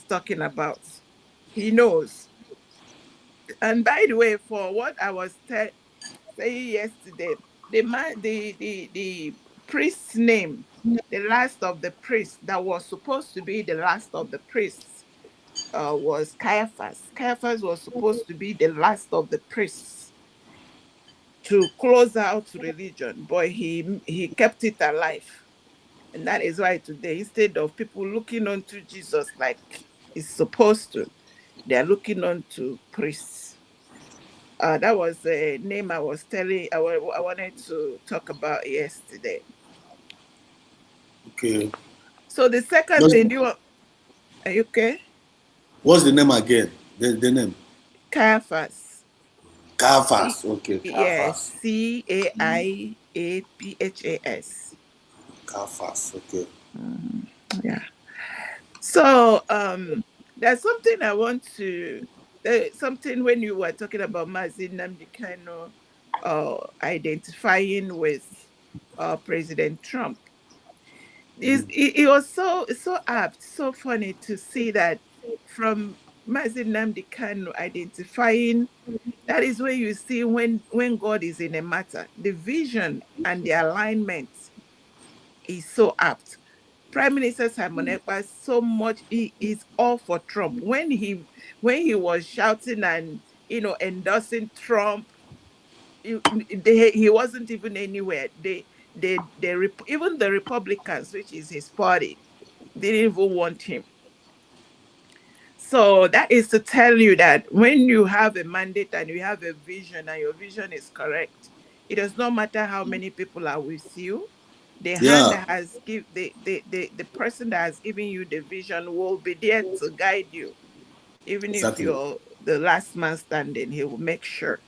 talking about. He knows. And by the way, for what I was saying yesterday, the priest's name, the last of the priests that was supposed to be the last of the priests, was Caiaphas. Caiaphas was supposed to be the last of the priests to close out religion, but he kept it alive. And that is why today, instead of people looking unto Jesus like it's supposed to, they are looking unto priests. That was a name I was telling, I wanted to talk about yesterday. Okay. So the second thing, are you okay? What's the name again? The name? Caiaphas. Caiaphas. Okay, Yes, Caiaphas. Caiaphas. Caiaphas. Okay. Yeah. So there's something I want to something when you were talking about Mazi Nnamdi Kanu identifying with President Trump. It was so apt, so funny to see that from Mazi Nnamdi Kanu identifying. That is where you see when God is in a matter, the vision and the alignment is so apt. Prime Minister Simon Ekpa, so much he is all for Trump. When he was shouting and endorsing Trump, he wasn't even anywhere. Even the Republicans, which is his party, didn't even want him. So that is to tell you that when you have a mandate and you have a vision and your vision is correct, it does not matter how many people are with you. The hand that has the person that has given you the vision will be there to guide you. Even if you're the last man standing, he will make sure.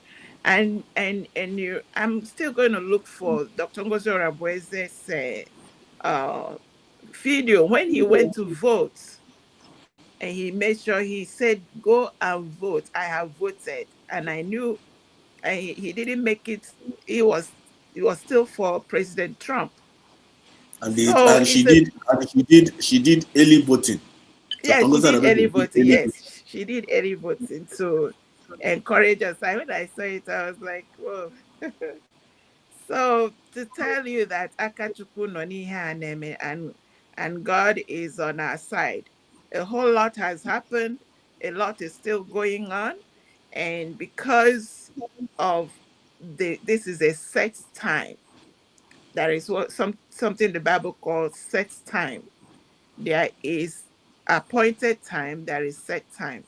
And I'm still going to look for Dr. Ngozi Orabueze's video when he went to vote. And he made sure he said, go and vote. I have voted. And I knew, and he didn't make it. It was still for President Trump. And she did early voting. Yeah, she did early voting. Yes, she did early voting to encourage us. When I saw it, I was like, whoa. So to tell you that Akachukwu no n'ihe a na-eme and God is on our side. A whole lot has happened. A lot is still going on. And because of this is a set time. That is what something the Bible calls set time. There is appointed time, there is set time.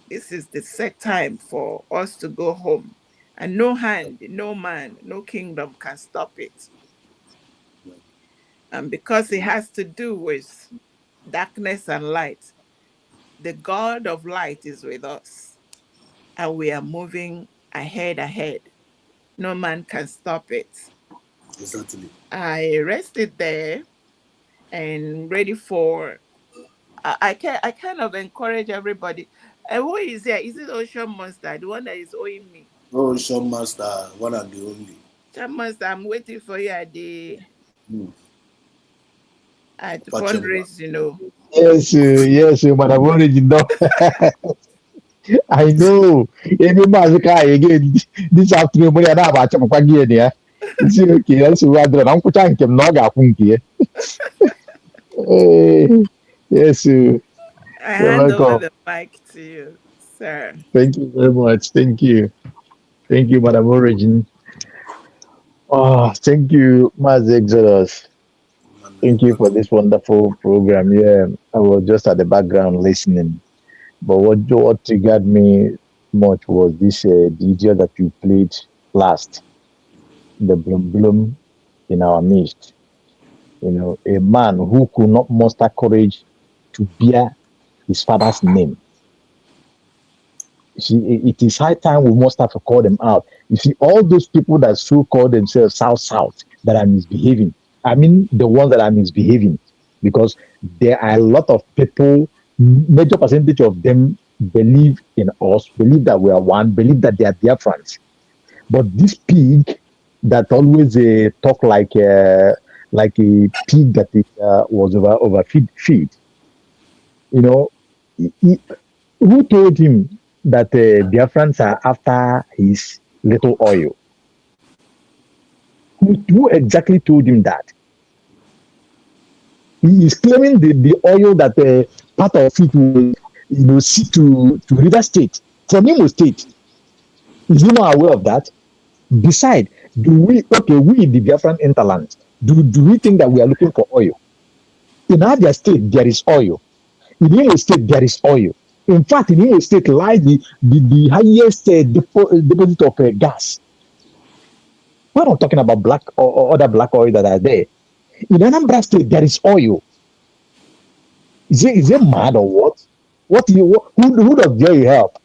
This is the set time for us to go home. And no hand, no man, no kingdom can stop it. And because it has to do with darkness and light, the God of light is with us. And we are moving ahead. No man can stop it. Exactly. I rested there and ready for I kind of encourage everybody. Who is there? Is it Ocean Monster, the one that is owing me? Ocean Master, one and the only. Ocean Monster, I'm waiting for you at the fundraise, Yes, Madam Origin. I know. Any Mazika again this afternoon, but I have a chap again here. It's okay. That's what I'm putting him Naga Funky. Yes, I hand over welcome. the mic to you, sir. Thank you very much. Thank you, Madam Origin. Oh, thank you, Maz Exodus. Thank you for this wonderful program. Yeah, I was just at the background listening. But what triggered me much was this the video that you played last, the bloom bloom in our midst. You know, a man who could not muster courage to bear his father's name. See, it is high time we must have to call them out. You see, all those people that so call themselves South, that are misbehaving. I mean, the ones that are misbehaving, because there are a lot of people, major percentage of them believe in us, believe that we are one, believe that they are Biafrans. But this pig that always talk like a pig that it was overfeed, you know, who told him that Biafrans are after his little oil? Who exactly told him that? He is claiming the oil that part of it will, see to River State from Imo State. Is he not aware of that? Beside, we the Biafran interlands, do we think that we are looking for oil? In Abia State, there is oil. In Imo State, there is oil. In fact, in Imo State lies the highest deposit of gas. We're not talking about black or other black oil that are there. In Anambra State, there is oil. Is it mad or what? Who does Jerry help?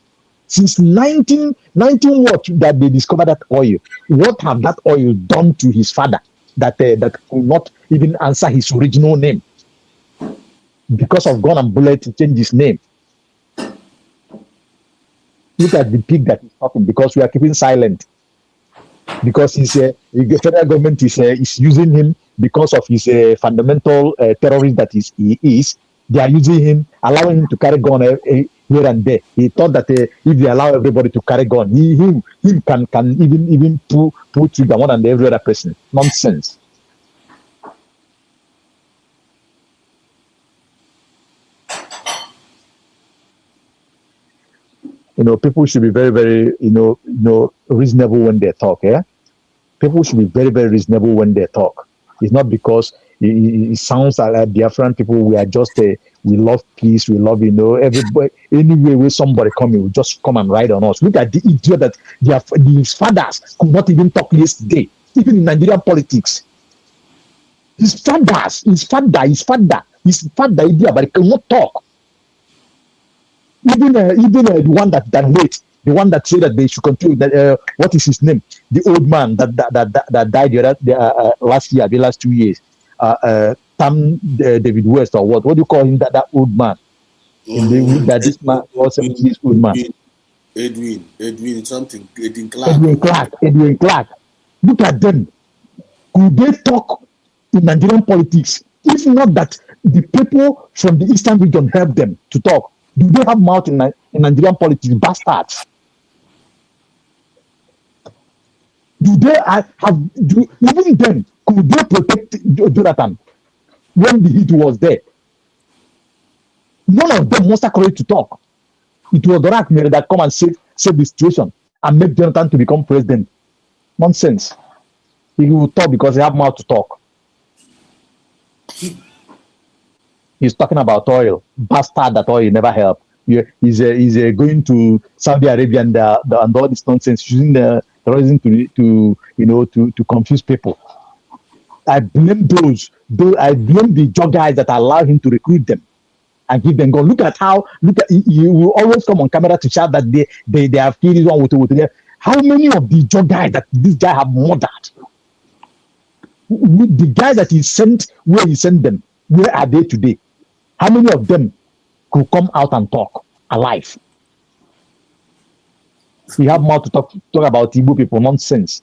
Since 1919 what that they discovered that oil? What have that oil done to his father that could not even answer his original name? Because of gun and bullet to change his name. Look at the pig that is talking because we are keeping silent. Because the federal government is using him because of his fundamental terrorist that he is. They are using him, allowing him to carry gun here and there. He thought that if they allow everybody to carry gun, him can even pull trigger more than every other person. Nonsense. People should be very, very, reasonable when they talk. Yeah, people should be very, very reasonable when they talk. It's not because it sounds like Biafran people. We are just we love peace. We love everybody. Anyway, where somebody coming, will just come and ride on us. Look at the idiot that his fathers could not even talk yesterday, even in Nigerian politics. His father, idiot, but he cannot talk. Even the one that wait, the one that said that they should continue. That what is his name? The old man that died last year, the last 2 years. David West or what? What do you call him? That old man. This man was 70 years old man. Edwin something. Edwin Clark. Look at them. Could they talk in Nigerian politics? If not that the people from the Eastern region help them to talk. Do they have mouth in Nigerian politics? Bastards. Do they even then could they protect Jonathan when the heat was there? None of them was courage to talk. It was Dorak that come and save the situation and make Jonathan to become president. Nonsense. He will talk because he have mouth to talk. He's talking about oil. Bastard that oil never helped. He's going to Saudi Arabia and all this nonsense, using the terrorism to confuse people. I blame I blame the job guys that allow him to recruit them and give them gun. Look at you will always come on camera to shout that they have killed this one with them. How many of the job guys that this guy have murdered? The guys that he sent, where he sent them, where are they today? How many of them could come out and talk alive? We have more to talk about Igbo people. Nonsense.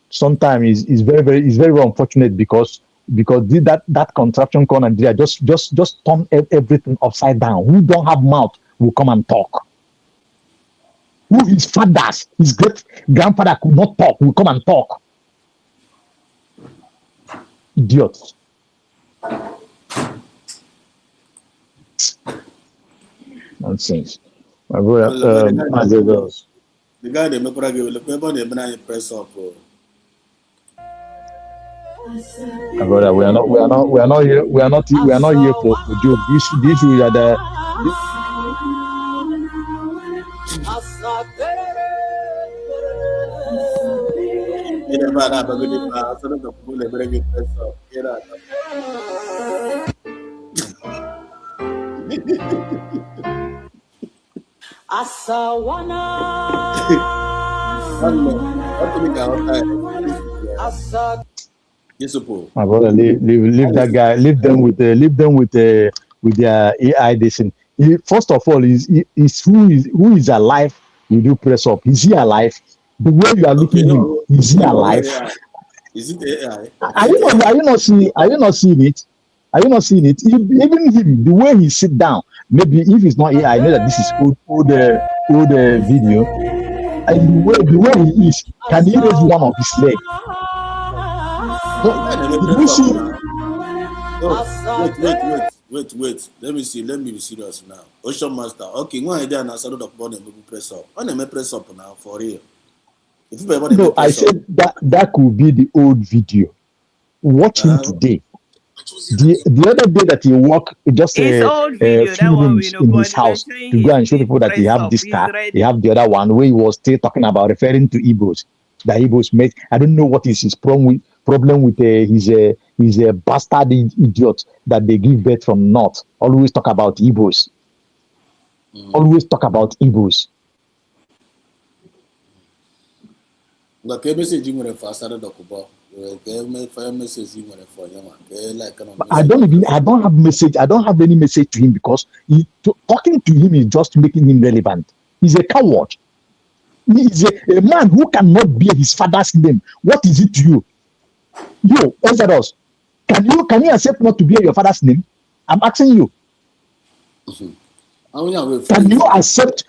Sometimes it's very unfortunate because that contraption called Nigeria just turn everything upside down. Who don't have mouth will come and talk. Who his fathers, his great grandfather could not talk, will come and talk. Idiots. Nonsense. My brother, the guy they make the press up. My brother, we are not here for joke. The issue is that My brother, leave that guy, leave them with their AI. This thing. First of all, is who is alive? You do press up. Is he alive? The way you are looking him, is he alive? Is it AI? Are you not seeing? Are you not seeing it? Are you not seeing it? Even him, the way he sit down. Maybe if it's not AI, I know that this is old video. And the way he is, can he raise one of his leg? Did you see? Wait. Let me see. Let me be serious now. Ocean Master. Okay, one idea and I started up on maybe press up. On a press up now for real. If you no, I said that could be the old video. Watch him today. The other day that he walked just a few rooms in his house to go and show people that he have this car, he have the other one where he was still talking about referring to Igbos. The Igbos make, I don't know what is his problem with his bastard idiot that they give birth from North. Always talk about Igbos. Always talk about Igbos. But message you want to started about. I don't have message. I don't have any message to him because talking to him is just making him relevant. He's a coward. He is a man who cannot bear his father's name. What is it to you? You, Exodus, can you accept not to bear your father's name? I'm asking you. Can you accept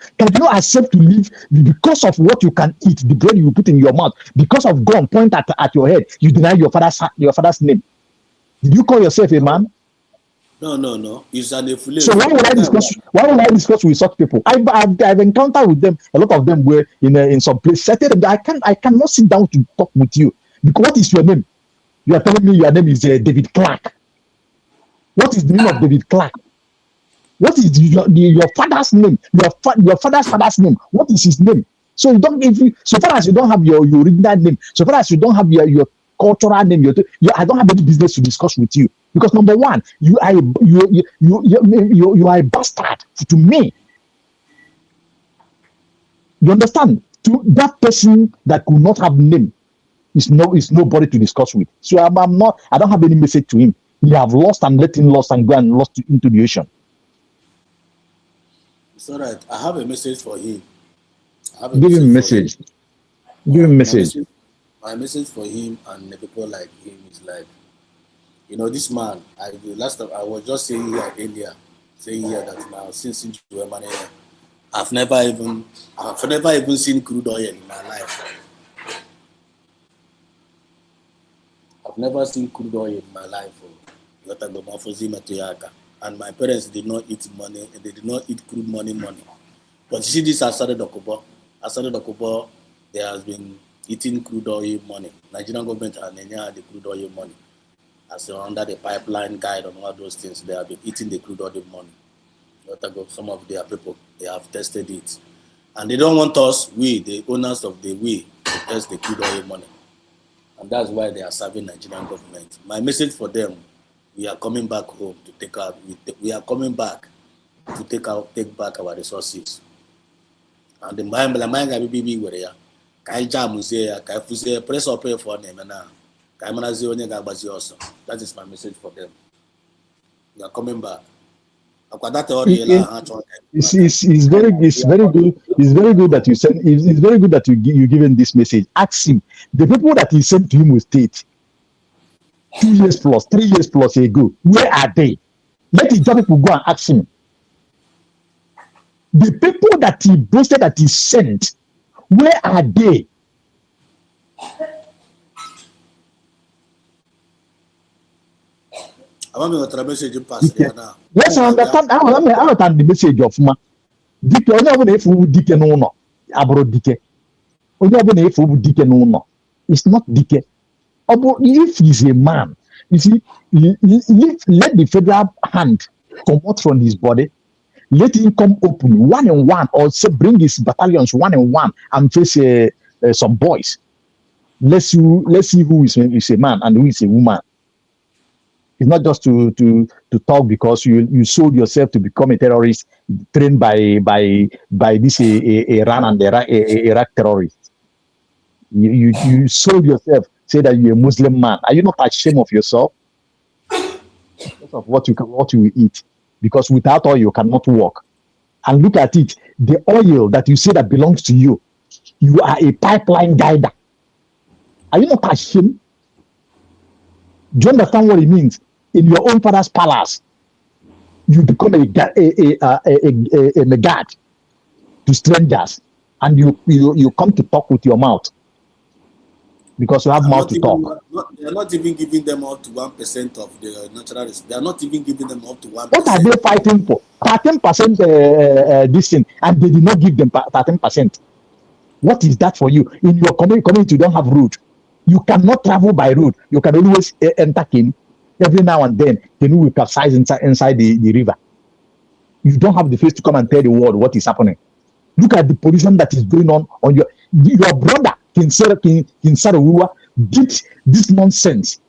to live because of what you can eat, the bread you put in your mouth, because of gun point at your head, you deny your father's name? Did you call yourself a man? No. It's an affiliate. So why would I discuss with such people? I've encountered with them. A lot of them were in some place. I cannot sit down to talk with you because what is your name? You are telling me your name is David Clark. What is the name of David Clark? What is your father's name? Your father's name. What is his name? So so far as you don't have your original name, so far as you don't have your cultural name, I don't have any business to discuss with you. Because number one, you are a bastard to me. You understand? To that person that could not have name is nobody to discuss with. So I don't have any message to him. He have lost and let him lost and go and lost into the ocean. It's all right. I have a message for him. Give him a message. Give him a message. My message for him and the people like him is like, this man. Last time I was just saying here earlier, that now since Germany, I've never even seen crude oil in my life. I've never seen crude oil in my life. And my parents did not eat money, and they did not eat crude money. But you see this Asade Dokubo, there has been eating crude oil money. Nigerian government and the crude oil money. As under the pipeline guide on all those things, they have been eating the crude oil money. Some of their people, they have tested it. And they don't want us, the owners of the to test the crude oil money. And that's why they are serving Nigerian government. My message for them, we are coming back home to take back our resources. And the mind be where ya. Kai jam say ya, kai fuse press up for them now. Kai manazi onye gagbazi also. That is my message for them. We are coming back. It's very good. It's very good that you send. It's very good that you given this message. Ask him. The people that he sent to him with state 2 years plus, 3 years plus ago, where are they? Let the job people go and ask him. The people that he boasted that he sent, where are they? I want to message pass there now. Yes, I understand. I understand the message of ma. Dike onye ọbụla efu dike n'ụlọ abụrụ dike. Onye ọbụla efu dike n'ụlọ. It's not dike. If he's a man, you see, let the federal hand come out from his body. Let him come open one on one, or say bring his battalions one on one and face some boys. Let's see who is a man and who is a woman. It's not just to talk because you sold yourself to become a terrorist trained by this Iran and Iraq terrorists. You sold yourself, say that you're a Muslim man. Are you not ashamed of yourself? Because of what you eat. Because without oil you cannot walk. And look at it, the oil that you say that belongs to you, you are a pipeline guider. Are you not ashamed? Do you understand what it means? In your own father's palace, you become a guard to strangers, and you come to talk with your mouth because you have mouth to talk. They are not even giving them up to 1% of the natural resources. They are not even giving them up to 1%. What are they fighting for? 13% this thing, and they did not give them 13%. What is that for you? In your community, you don't have road. You cannot travel by road. You can always enter Kenya. Every now and then, Kenya will capsize inside the river. You don't have the face to come and tell the world what is happening. Look at the pollution that is going on your brother, King Sarawuwa, did this nonsense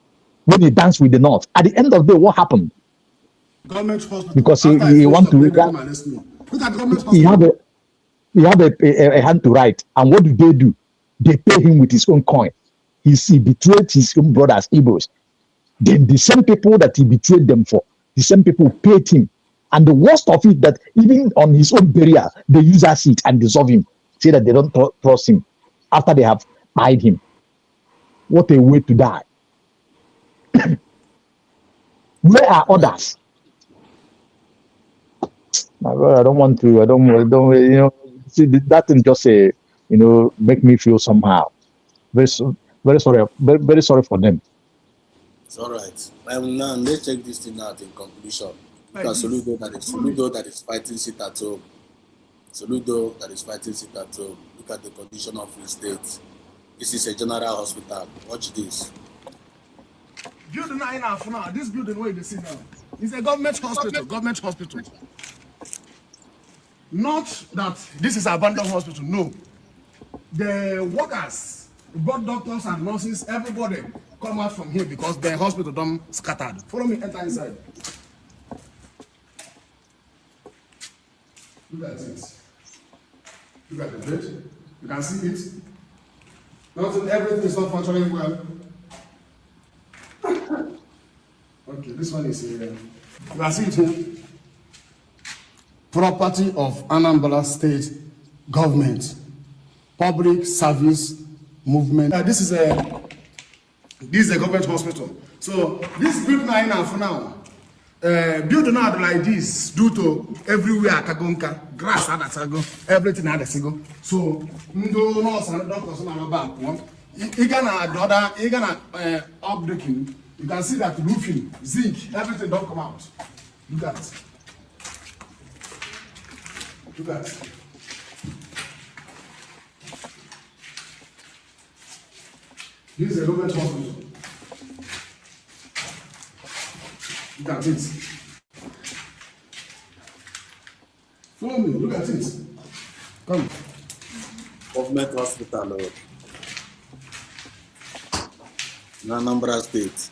when he danced with the North. At the end of the day, what happened? Government hospital. Because he want to look at government hospital. He have a hand to write. And what do? They pay him with his own coin. He betrayed his own brothers, Igbos. Then the same people that he betrayed them for, the same people paid him. And the worst of it, that even on his own burial, they use acid and dissolve him, say that they don't trust him after they have buried him. What a way to die. Where are others? My brother, I don't, see that thing just say, make me feel somehow. Very sorry, very sorry for them. It's all right. Now let's check this thing out in conclusion. Because Soludo that is fighting sit at home. Soludo that is fighting sit at home. Look at the condition of Free State. This is a general hospital. Watch this. Building now, this building where you see now is a government hospital. Government hospital. Not that this is abandoned hospital. No. The workers, both doctors and nurses, everybody come out from here because the hospital done scattered. Follow me, enter inside. Look at it. Look at the bed. You can see it. Nothing, everything is not functioning well. Okay, this one is you can see it here. Property of Anambra State government, public service movement. This is a government hospital. So this building now for now. Building out like this due to everywhere kagonka grass had a go, everything had a go. So no nurse and doctors on our back. You gonna upbreaking. You can see that roofing, zinc, everything don't come out. Look at it. Look at it. This is a government hospital. Look at it. Follow me, look at it. Come. Government hospital in Anambra State.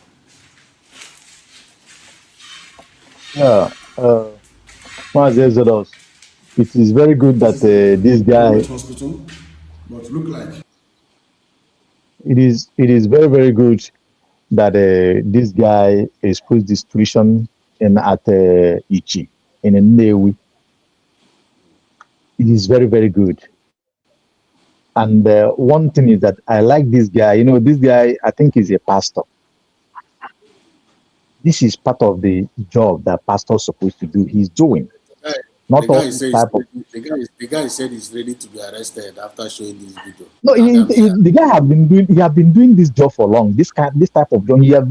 Yeah, Exodus. It is very good that this guy. Hospital, but look like. It is very, very good that this guy exposed this tuition at Ichi in Nnewi. It is very, very good. And one thing is that I like this guy. This guy, I think, is a pastor. This is part of the job that pastor's supposed to do. He's doing. Not all this type of. The guy said he's ready to be arrested after showing this video. No, the guy have been doing this job for long. This type of job. He have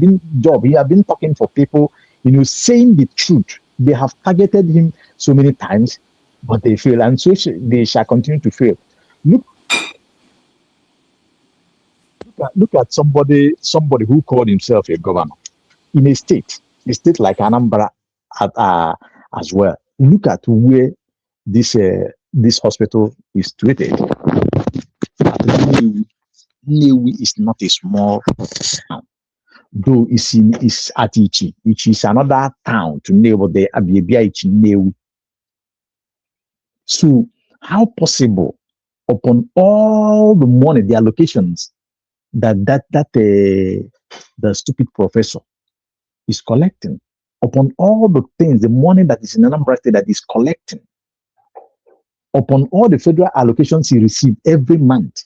been talking for people, saying the truth. They have targeted him so many times, but they fail, and so they shall continue to fail. Look at somebody who called himself a governor in a state like Anambra as well. Look at where this hospital is situated. Nnewi is not a small town. though is at Ichi, which is another town to neighbor there, Abia Ichi Newi. So how possible upon all the money, the allocations that the stupid professor is collecting, upon all the things, the money that is in Anambra State that is collecting, upon all the federal allocations he received every month,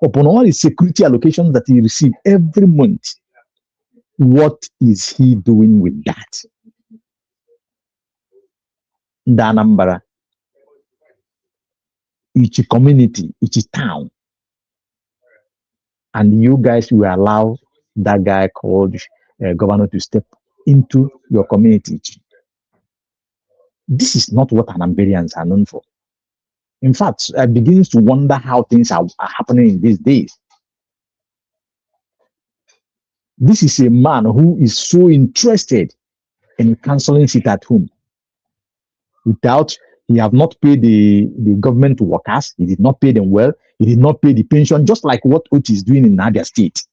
upon all the security allocations that he received every month, what is he doing with that? The Anambra, each community, each town, and you guys will allow that guy called governor to step into your community. This is not what Anambarians are known for. In fact, I begin to wonder how things are happening in these days. This is a man who is so interested in cancelling sit at home. He have not paid the government workers. He did not pay them well. He did not pay the pension, just like what Oti is doing in Nadia State.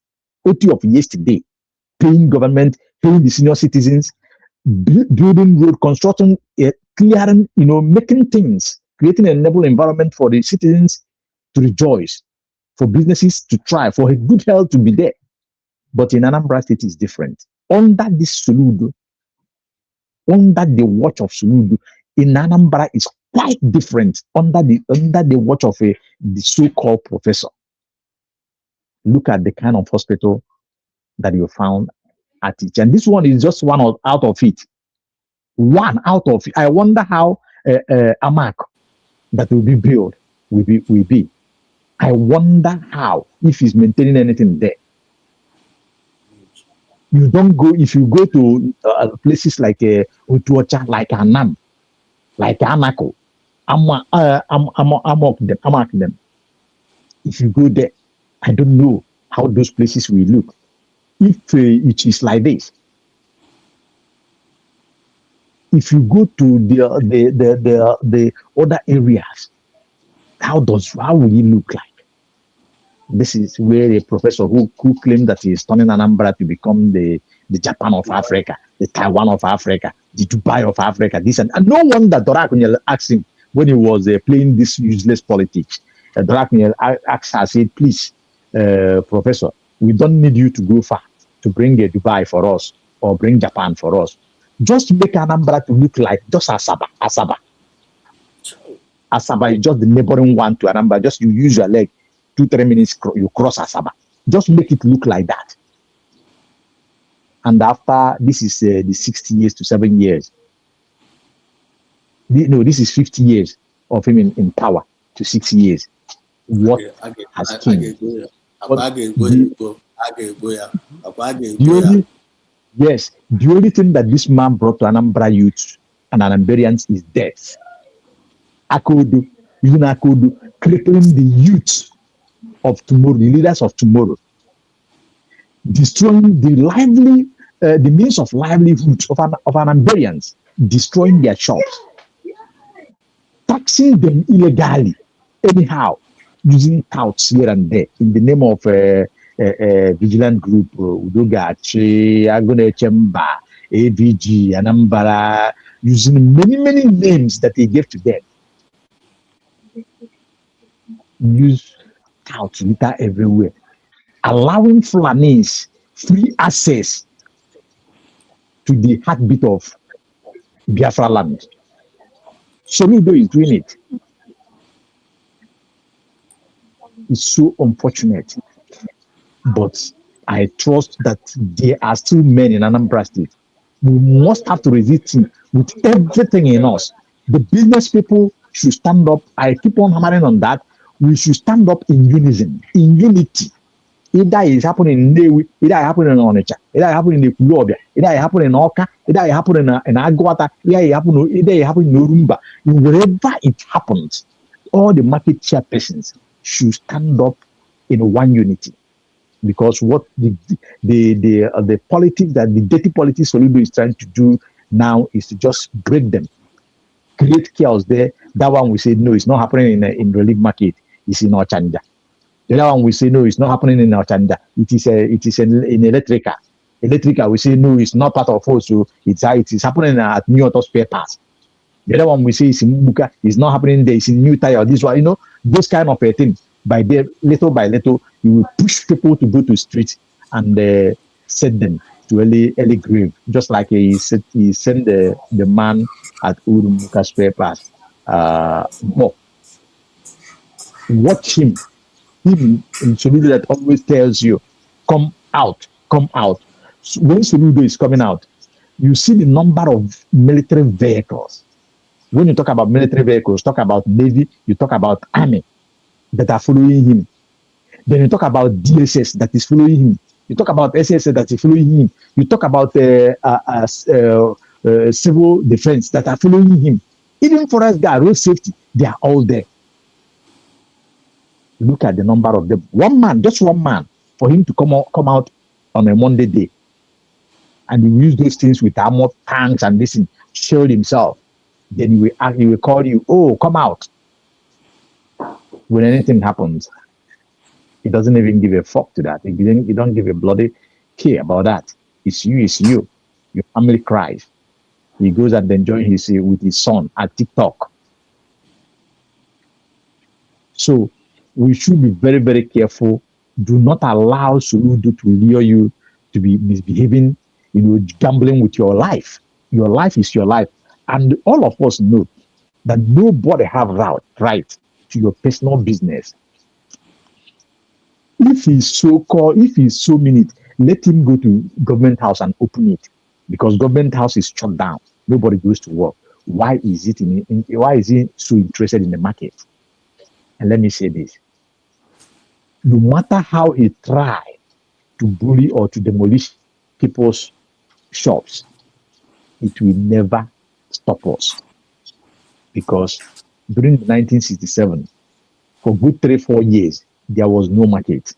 Oti of yesterday, paying government, paying the senior citizens, building road construction, clearing, making things, creating an enable environment for the citizens to rejoice, for businesses to thrive, for good health to be there. But in Anambra State is different. Under this Soludo, under the watch of Soludo, in Anambra is quite different under the watch of the so-called professor. Look at the kind of hospital that you found at it. And this one is just one out of it. One out of it. I wonder how Amak that will be built will be. I wonder how, if he's maintaining anything there. You don't go, if you go to places like Utuocha, like Anam, like Amako, Amak them. If you go there, I don't know how those places will look. If it is like this, if you go to the other areas, how will it look like? This is where a professor who claimed that he is turning Anambra to become the Japan of Africa, the Taiwan of Africa, the Dubai of Africa, this and no wonder Dorakunyel asked him when he was playing this useless politics. Dorakunyel asked her, said, please, Professor, we don't need you to go far to bring a Dubai for us or bring Japan for us. Just make Anambra to look like just Asaba. Asaba is just the neighboring one to Anambra. Just you use your leg, 2-3 minutes, you cross Asaba. Just make it look like that. And after, this is the 60 years to 7 years. No, this is 50 years of him in power to 6 years. What has changed? The only thing that this man brought to Anambra youth and Anambarians is death. Akodo, using Akodo, crippling the youth of tomorrow, the leaders of tomorrow, destroying the means of livelihood of Anambarians, destroying their shops, taxing them illegally, anyhow, using touts here and there in the name of vigilant group, Udogachi, Agone Chemba, AVG, Anambra, using many names that he gave to them. Use touts litter everywhere, allowing Fulanis free access to the heartbeat of Biafra land. Soludo is doing it. It's so unfortunate. But I trust that there are still men in Anambra State. We must have to resist him with everything in us. The business people should stand up. I keep on hammering on that. We should stand up in unison, in unity. Either it's happening in Newi, either it happening in Onitsha, either it happening in Kulobia, either it happening in Oka, either it happening in Agwata, either it happening in Urumba. Wherever it happens, all the market chairpersons should stand up in one unity. Because what the politics that the dirty politics Soludo is trying to do now is to just break them, create chaos there. That one we say no, it's not happening in relief market. It's in Ochanja. The other one we say no, it's not happening in Ochanja. It is in electrical. Electrical, we say no, it's not part of us. So it is happening at New Auto Spare Parts. The other one we say is in Buka, it's not happening there, it's in New Tire. This one, those kind of a thing. Little by little, you will push people to go to street and set them to early grave. Just like he sent the man at Urumuka Spare Parts. But watch him. Him in Soludo that always tells you, come out, come out. So when Soludo is coming out, you see the number of military vehicles. When you talk about military vehicles, talk about Navy, you talk about Army that are following him. Then you talk about DSS that is following him. You talk about SSS that is following him. You talk about civil defense that are following him. Even forest guard, road safety, they are all there. Look at the number of them. One man, just one man, for him to come out on a Monday day. And he will use those things with armor, tanks, and listen, shield himself. Then he will call you, oh, come out. When anything happens, he doesn't even give a fuck to that. He don't give a bloody care about that. It's you. Your family cries. He goes and enjoys with his son at TikTok. So we should be very, very careful. Do not allow Soludo to lure you to be misbehaving, gambling with your life. Your life is your life. And all of us know that nobody have right to your personal business. If he's so mean, let him go to government house and open it, because government house is shut down. Nobody goes to work. Why is he so interested in the market? And let me say this: no matter how he try to bully or to demolish people's shops, it will never stop us. Because during 1967, for good 3-4 years, there was no market.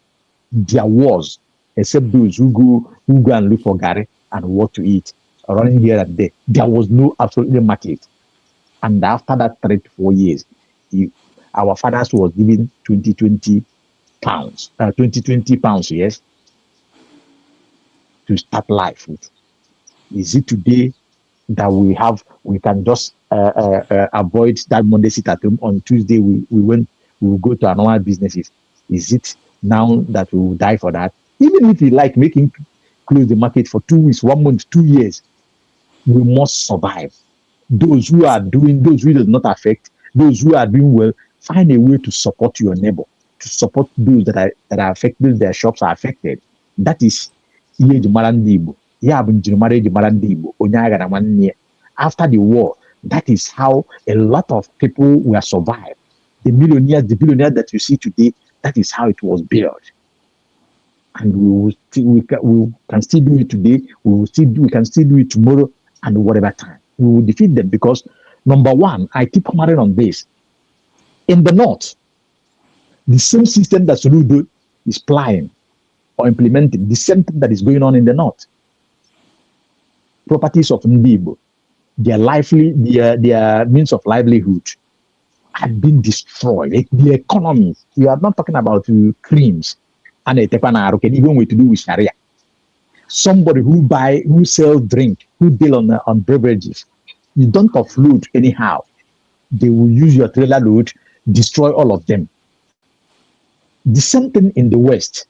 There was, except those who go and look for gari and what to eat, running here and there. There was no absolutely market. And after that 3-4 years, our fathers was given 20 pounds, yes, to start life with. Is it today that we can just avoid that Monday sit at home? On Tuesday we will go to our normal businesses? Is it now that we will die for that? Even if you like making close the market for 2 weeks, 1 month, 2 years, we must survive. Those who does not affect, those who are doing well, find a way to support your neighbor, to support those that are affected, their shops are affected. That is after the war. That is how a lot of people will survive. The millionaires, the billionaires that you see today, that is how it was built. And we can still do it today. We can still do it tomorrow, and whatever time we will defeat them. Because number one, I keep hammering on this. In the north, the same system that Soludo is plying or implementing, the same thing that is going on in the north. Properties of Ndibo, their means of livelihood have been destroyed. The economy, you are not talking about creams and even with to do with Sharia. Somebody who sells drink, who deal on beverages, you don't offload anyhow. They will use your trailer load, destroy all of them. The same thing in the West.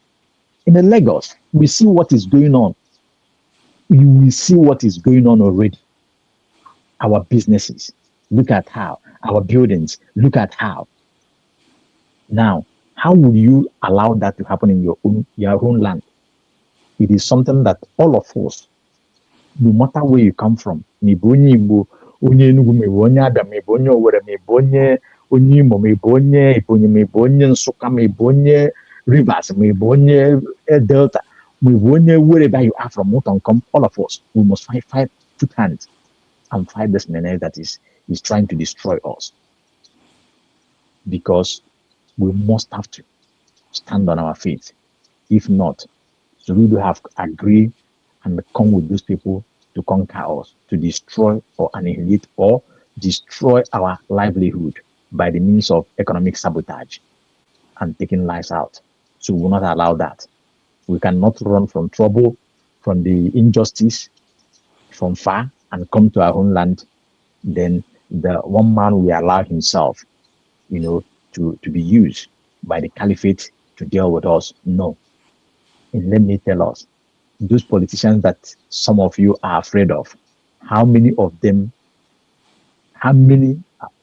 In the Lagos, we see what is going on. You will see what is going on already. Our businesses, look at how. Our buildings, look at how. Now, how would you allow that to happen in your own land? It is something that all of us, no matter where you come from, onye Igbo, onye Enugu, maybe onye Abia, maybe onye Owerri, maybe onye Imo, maybe onye Ebonyi, maybe onye Nsukka, maybe onye Rivers, maybe onye Delta, maybe onye wherever you are from, all of us, we must fight two hands and fight this menace that is trying to destroy us. Because we must have to stand on our feet. If not, so we do have to agree and come with those people to conquer us, to destroy or annihilate or destroy our livelihood by the means of economic sabotage and taking lives out. So we will not allow that. We cannot run from trouble from the injustice from far and come to our own land, then the one man will allow himself, to be used by the caliphate to deal with us. No. And let me tell us, those politicians that some of you are afraid of, how many of them,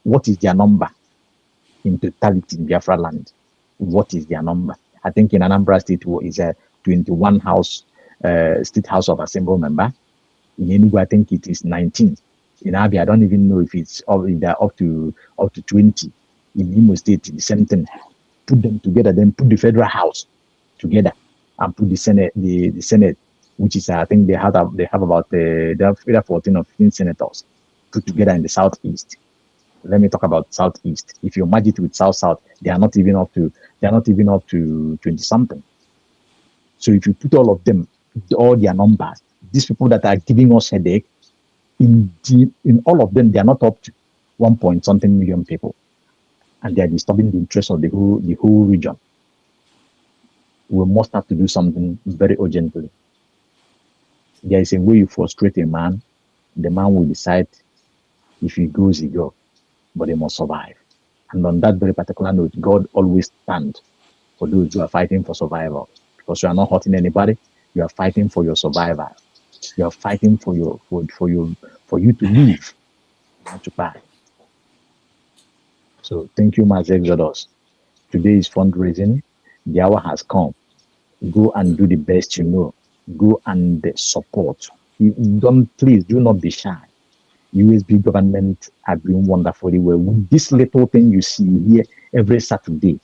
what is their number in totality in Biafra land? What is their number? I think in Anambra State is a 21 State House of Assembly member. In Enugu, I think it is 19. In Abia, I don't even know if it's they're up to 20. In Imo State, the same thing. Put them together, then put the federal house together, and put the Senate, which is I think they have about they have either 14 or 15 senators put together in the southeast. Let me talk about southeast. If you merge it with south, they are not even up to 20 something. So if you put all of them, all their numbers, these people that are giving us headache, in all of them, they are not up to 1 point something million people, and they are disturbing the interest of the whole region. We must have to do something very urgently. There is a way you frustrate a man, the man will decide if he goes, he goes, but he must survive. And on that very particular note, God always stands for those who are fighting for survival, because you are not hurting anybody. You are fighting for your survival. You are fighting for you to live, not to die. So thank you, Master Exodus. Today is fundraising. The hour has come. Go and do the best you know. Go and support. Please do not be shy. USB government are doing wonderfully well with this little thing you see here every Saturday,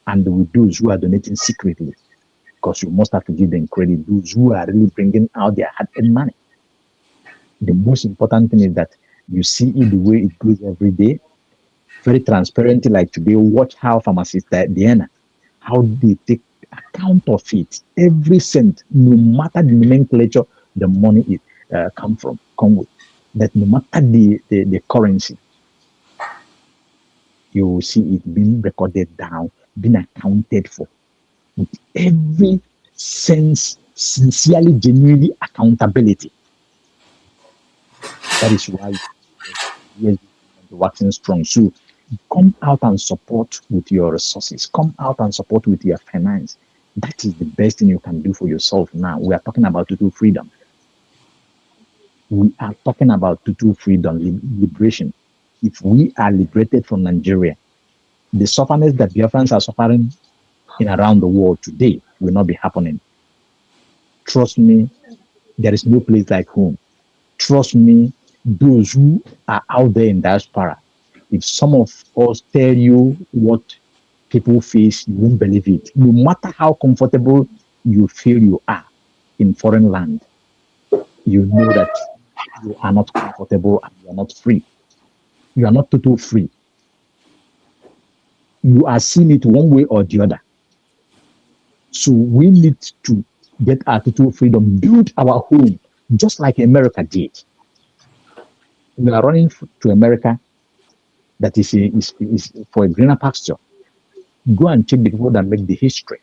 and with those who are donating secretly, because you must have to give them credit. Those who are really bringing out their hard-earned money. The most important thing is that you see it the way it goes every day, very transparently. Like today, watch how pharmacists at Diana, how they take account of it, every cent, no matter the nomenclature, the money it come with. That no matter the currency, you will see it being recorded down, being accounted for, with every sense, sincerely, genuinely accountability. That is why yes, waxing strong. So come out and support with your resources. Come out and support with your finance. That is the best thing you can do for yourself now. We are talking about total freedom. We are talking about total freedom, liberation. If we are liberated from Nigeria, the suffering that Biafrans are suffering in around the world today will not be happening. Trust me, there is no place like home. Trust me, those who are out there in diaspora, if some of us tell you what people face, you won't believe it. No matter how comfortable you feel you are in foreign land, you know that you are not comfortable and you are not free. You are not totally free. You are seeing it one way or the other. So we need to get our total freedom, build our home, just like America did. We are running to America that is for a greener pasture. Go and check the people that make the history.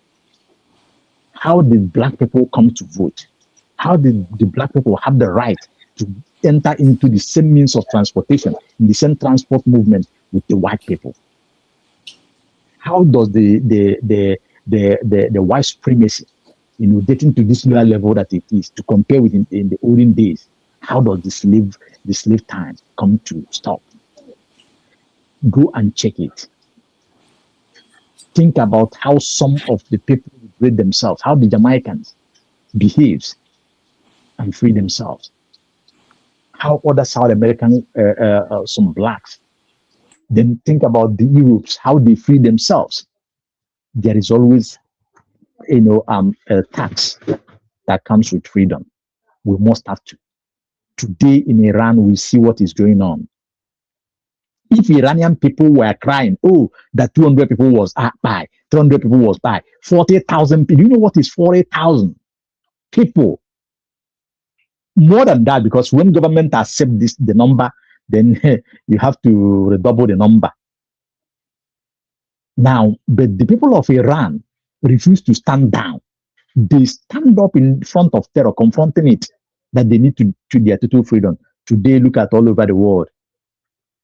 How did black people come to vote? How did the black people have the right to enter into the same means of transportation, in the same transport movement with the white people? How does the white supremacy, getting to this lower level that it is, to compare with in the olden days? How does the slave time come to stop? Go and check it. Think about how some of the people liberate themselves, how the Jamaicans behaves and free themselves, how other South American, some blacks. Then think about the Europeans, how they free themselves. There is always, a tax that comes with freedom. We must have to. Today in Iran, we see what is going on. If Iranian people were crying, oh, that 200 people was by, 300 people was by, 40,000 people. You know what is 40,000 people? More than that, because when government accept the number, then you have to redouble the number. Now, but the people of Iran refuse to stand down. They stand up in front of terror, confronting it, that they need to their total freedom. Today, look at all over the world,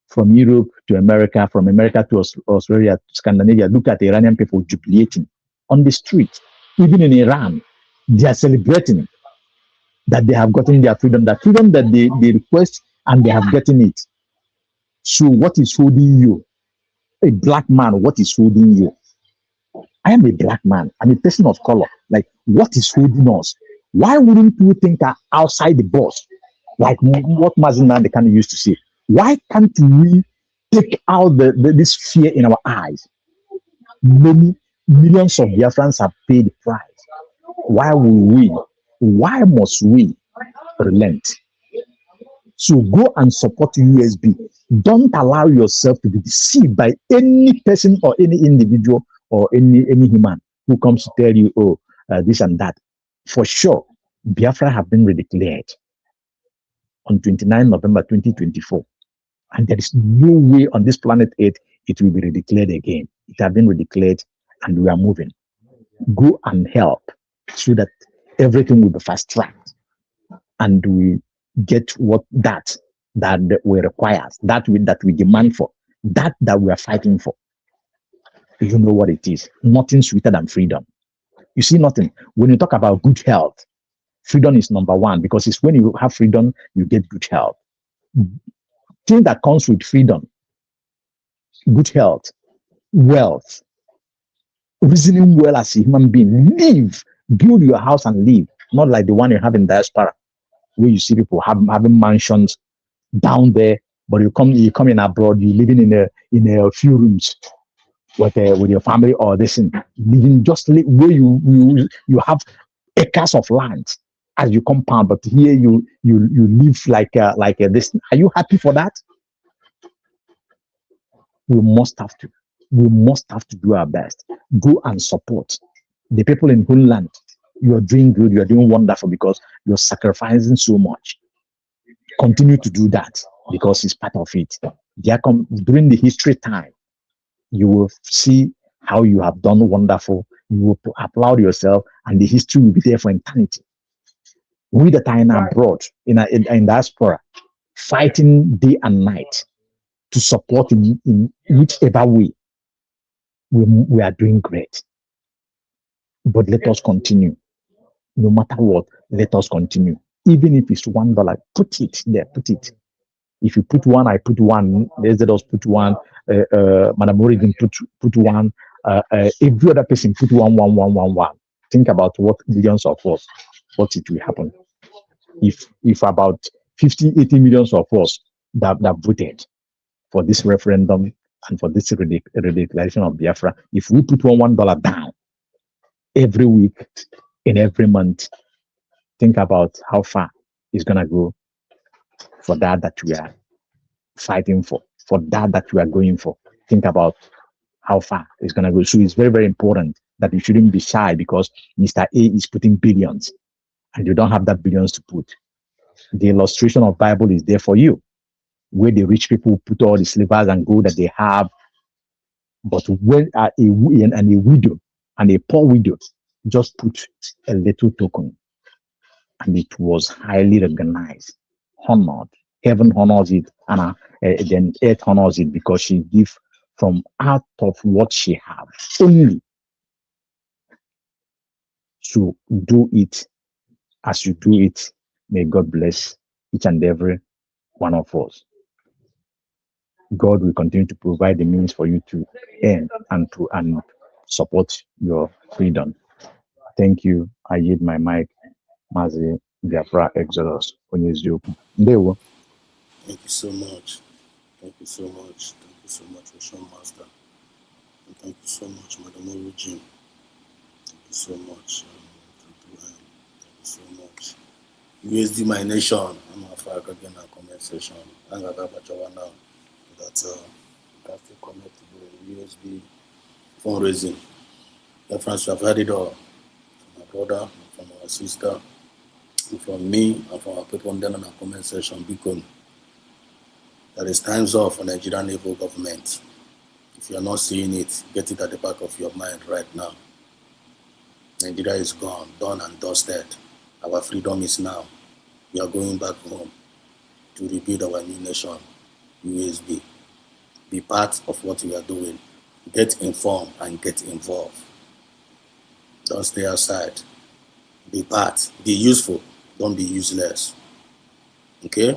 from Europe to America, from America to Australia, to Scandinavia. Look at the Iranian people jubilating on the street. Even in Iran, they are celebrating that they have gotten their freedom, that freedom that they request, and they have gotten it. So what is holding you? A black man, what is holding you? I am a black man. I'm a person of color. Like, what is holding us? Why wouldn't we think outside the box? Like what Mazin Nandekano used to say. Why can't we take out this fear in our eyes? Many millions of Biafrans have paid the price. Why will we? Why must we relent? So go and support USB. Don't allow yourself to be deceived by any person or any individual or any human who comes to tell you, oh, this and that. For sure, Biafra have been redeclared on 29 November 2024. And there is no way on this planet Earth it will be redeclared again. It has been redeclared and we are moving. Go and help so that everything will be fast-tracked and we get what that we require, that we demand for, that we are fighting for. You know what it is. Nothing sweeter than freedom. You see, nothing. When you talk about good health, freedom is number one, because it's when you have freedom, you get good health. Thing that comes with freedom, good health, wealth, reasoning well as a human being, live, build your house and live, not like the one you have in diaspora, where you see people having mansions down there, but you come in abroad, you're living in a few rooms with your family or this thing, living just where you have acres of land as you compound, but here you live like this. Are you happy for that? We must have to do our best. Go and support the people in Homeland. You are doing good. You are doing wonderful because you're sacrificing so much. Continue to do that because it's part of it. During the history time, you will see how you have done wonderful. You will applaud yourself, and the history will be there for eternity. We that are in abroad, in diaspora, fighting day and night to support in whichever way, we are doing great. But let us continue. No matter what, let us continue. Even if it's $1, put it there, put it. If you put one, I put one. Let us put one. Madam Origin put one. Every other person put one. Think about what millions of us, what it will happen. If about 50, 80 millions of us that voted for this referendum and for this redeclaration of Biafra, if we put $1 down every week in every month, think about how far it's gonna go for that we are fighting for that we are going for. Think about how far it's gonna go. So it's very, very important that you shouldn't be shy because Mr. A is putting billions and you don't have that billions to put. The illustration of Bible is there for you, where the rich people put all the silvers and gold that they have, but when a widow and a poor widow just put a little token, and it was highly recognized, honored. Heaven honors it, and then earth honors it because she gives from out of what she has only. So do it as you do it. May God bless each and every one of us. God will continue to provide the means for you to earn and support your freedom. Thank you. I yield my mic. Mazi Biafra Exodus. Ndewo. Thank you so much. Thank you so much. Thank you so much, Ocean Master. And thank you so much, Madam Origin. Thank you so much. Thank you so much. USD My Nation. I'm a fire again a comment section. I'm a Gabachawa now. That you can still connect to the USD fundraising. The friends have heard it all. From my brother, from our sister, and from me, and from our people down in the comment section. Because that is times off for Nigerian naval government. If you are not seeing it, get it at the back of your mind right now. Nigeria is gone, done and dusted. Our freedom is now. We are going back home to rebuild our new nation, USB. Be part of what we are doing. Get informed and get involved. Don't stay outside. Be part. Be useful. Don't be useless. Okay?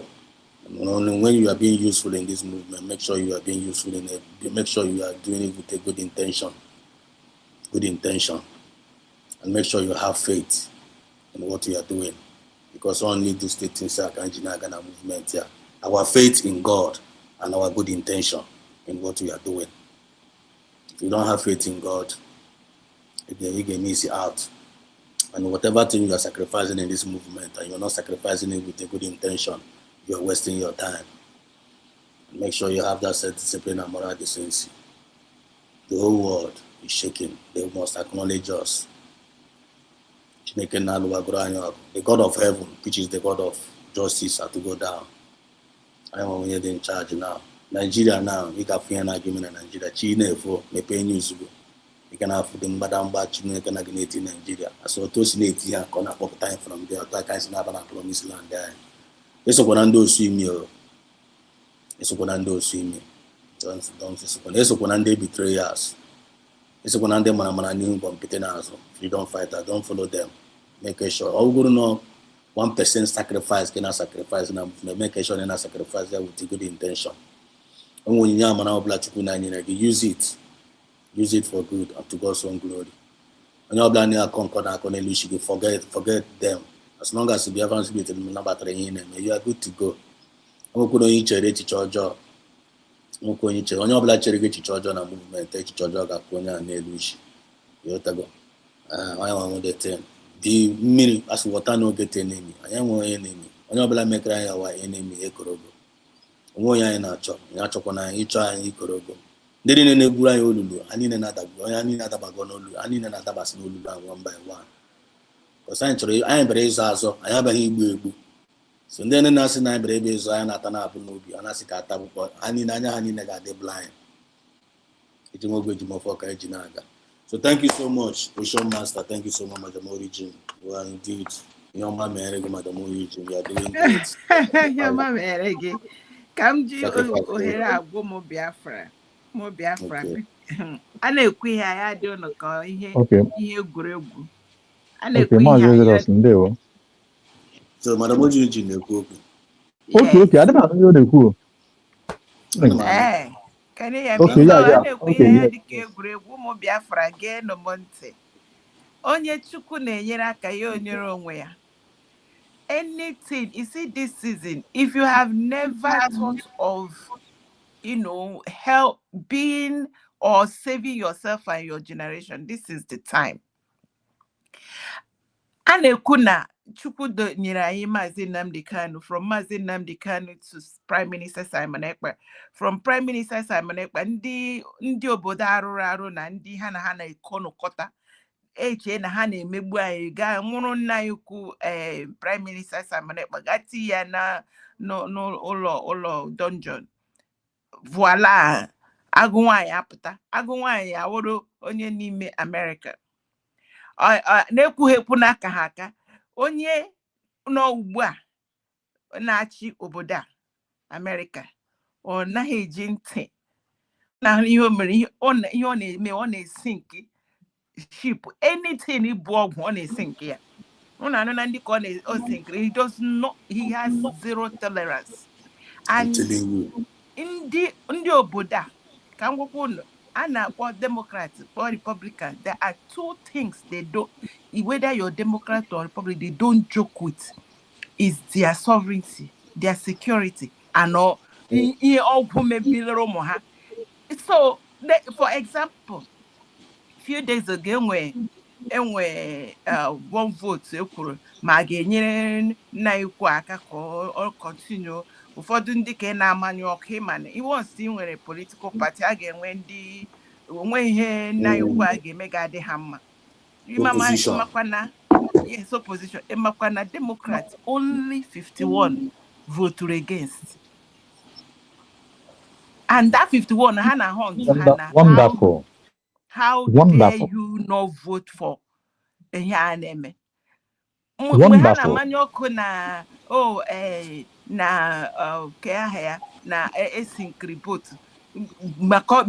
And only when you are being useful in this movement, make sure you are being useful in it. Make sure you are doing it with a good intention. Good intention. And make sure you have faith in what you are doing. Because only these things are Kanjina movement here. Our faith in God and our good intention in what we are doing. If you don't have faith in God, you can miss it out. And whatever thing you are sacrificing in this movement, and you're not sacrificing it with a good intention, you're wasting your time. Make sure you have that self-discipline and moral decency. The whole world is shaking. They must acknowledge us. The God of heaven, which is the God of justice, had to go down. I am in charge now. Nigeria now, we got free argument in Nigeria. China for me paying news. You can have the Madam Bachino can in Nigeria. So to see it here, can have time from there. I can't have an promised land there. It's a Bonando swim. It's a Bonando swim. Don't it's a Bonande betrayers. It's a Bonande Manamana new competitors. If you don't fight that, don't follow them. Make sure. All good know 1% sacrifice cannot sacrifice and make sure they not sacrifice that with good intention. And when you use it. Use it for good and to God's own glory. And you're planning a concord, forget them. As long as you have spirit in number 3 you are good to go. I'm going to each job. I'm going to on your blood cherry church on a movement, take church at Konya and Nelushi. Yotago. I want the 10. The meaning as water no get enemy. I am one enemy. On your blood make our enemy a korogo. Omoya in a chop, Nachokona, each eye in Ikorogo. They didn't know Gura Olulu, I need another boy, I need another Bagonolu, I need another Basinolu one by one. Because I am brave, so I have a Hebrew. So then I say, I'm brave, so I am not an apple movie, and I see Katabu, I need Nega de blind. It's more good to Mofoka Jinaga. So thank you so much, Ocean Master. Thank you so much, Madam Origin. You are indeed, young man, Madam Origin. You are doing great. Your mama erege. Come ji ohere agwo mo Biafra. Mo Biafra. A na-ekwu ihe ya dị ụnụ ka ihe egwuregwu. A na-ekwu ihe ya. So Madam Origin na-ekwu okwu. Okay, I don't know what they cool. Can you hear me? So a na-ekwu ihe ya dị ka egwuregwu mo Biafra gee no mo ntị. Onye Chukwu na-enyere aka ya onyere onwe ya. Anything, you see, this season, if you have never thought of, help being or saving yourself and your generation, this is the time. Anekuna Chukwudo nyere anyị Maazị Nnamdi Kanu, from Maazị Nnamdi Kanu to Prime Minister Simon Ekpa, from Prime Minister Simon Ekpa, ndị obodo arụrụ arụ na ndị ha na ekonokọta. Eche na ha na-emegbu anyị gaa nwụrụ nna anyị ukwu Prime Minister Simon Ekpa gati ya na ụlọ dungeon. Voila, agụ nwaanyị apụta, agụ nwaanyị awụrụ onye n'ime America. Na-ekwughekwu n'aka ha aka onye nọ ugbu a na-achị obodo a America ọ naghị eji ntị na ihe o mere, ihe ọ na-eme, ọ na-esi nke ship, anything ibu ọgwụ ọ na-esi nke ya. Ụnụ anụ na ndị ka ọ na-esi nke, he does not, he has zero tolerance. And ndị obodo a ka m gwakwa ụnụ, a na-akpọ Democrat or Republican, there are two things they don't, whether you're Democrat or Republican, they don't joke with, is their sovereignty, their security, and all ihe ọgwụ mebiri ụmụ ha. So for example, few days ago enwe one vote ekwuru ma ga-enyere nna ikwu aka ka ọ continue. Ụfọdụ ndị ka na-amanye ọkụ ịmana iwonsi nwere political party a ga-enwe ndị onwe ihe nna ikwu a ga-eme ga-adị ha mma. Ịmakwana yes, opposition. Ịmakwana Democrats only 51 voted against. And that 51 ha na hunt ha na wonderful. How dare you not vote for Wonderful.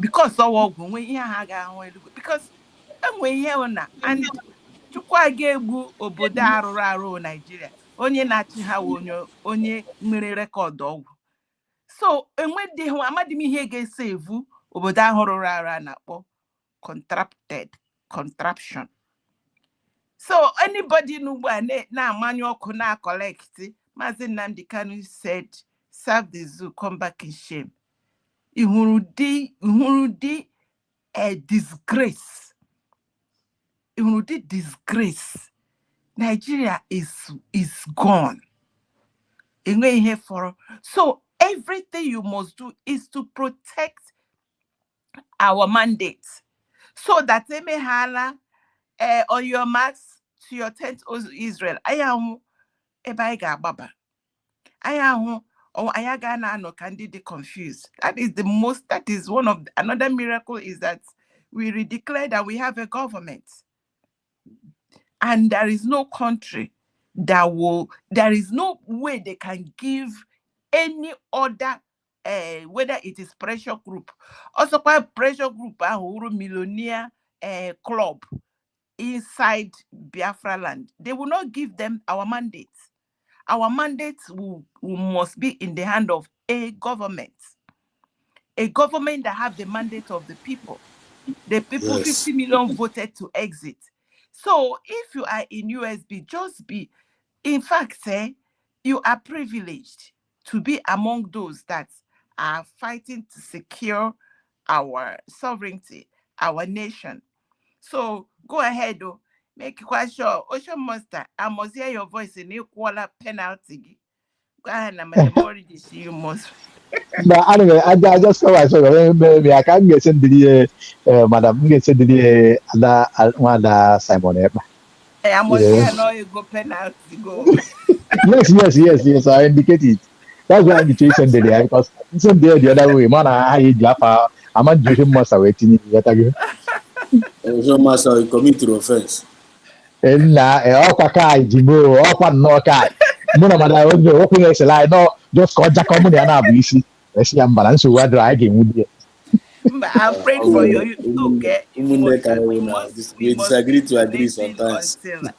Because and chukwa ga-egbu obodo arụrụ arụ Nigeria onye na-achị ha onye nwere rekọd ọgwụ so enwedịghị amadị m ihe ga-ese evu obodo ahụ rụrụ arụ a na-akpọ contraption. So anybody n'ugbo a na-amanye ọkụ na-collect, Maazị Nnamdi Kanu said, serve the zoo, come back in shame. Ihurudi a disgrace. Ihurudi disgrace. Nigeria is gone. So everything you must do is to protect our mandate, so that they may hala on your marks to your tent, O Israel. Ayahu ebaiga baba. Ayahu or ayagana no candidate confused. That is one of another miracle is that we redeclare that we have a government. And there is no country there is no way they can give any other, whether it is pressure group, also quite pressure group, millionaire club inside Biafra land. They will not give them our mandate. Our mandate must be in the hand of a government that have the mandate of the people. The people, yes. 50 million voted to exit. So if you are in USB, just be, in fact, you are privileged to be among those that are fighting to secure our sovereignty, our nation. So go ahead, make it quite sure. Ocean Monster, I must hear your voice in equal penalty. Go ahead, I'm already see you most. But anyway, I just saw maybe I can't get into the Madam gets into the other Simon. I must know you go penalty go. Yes. I indicate it. That's why I'm chasing the day because some day the other way, man, I Jaffa. I'm not doing much waiting. So master, you commit to offense. And Okakai, Jimbo, Opan Nokai. Mona Mada, open a lie. No, just call Jacob and I'll be easy. Let's see, I'm balanced with what I can with you. I'm praying for you to get. We disagree to agree sometimes. Until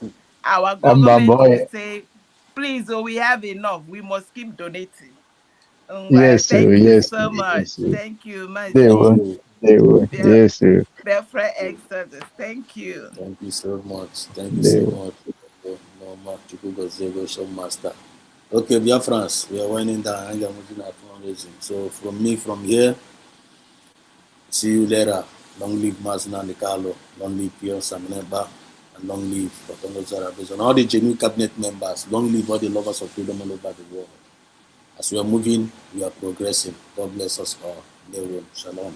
our government will say, please, we have enough. We must keep donating. Yes, thank you yes, so much. Yes, thank you, my They will. Yes, sir. Biafra Exodus. Thank you. Thank you so much. Thank you so much. No, Master. Okay, Biafrans, we are winding down. I'm moving at fundraising. So from here, see you later. Long live Mazna Nikalo, long live Pierre Samaneba, and long live Batongo Zarabes, and all the genuine cabinet members. Long live all the lovers of freedom all over the world. As we are moving, we are progressing. God bless us all. Shalom.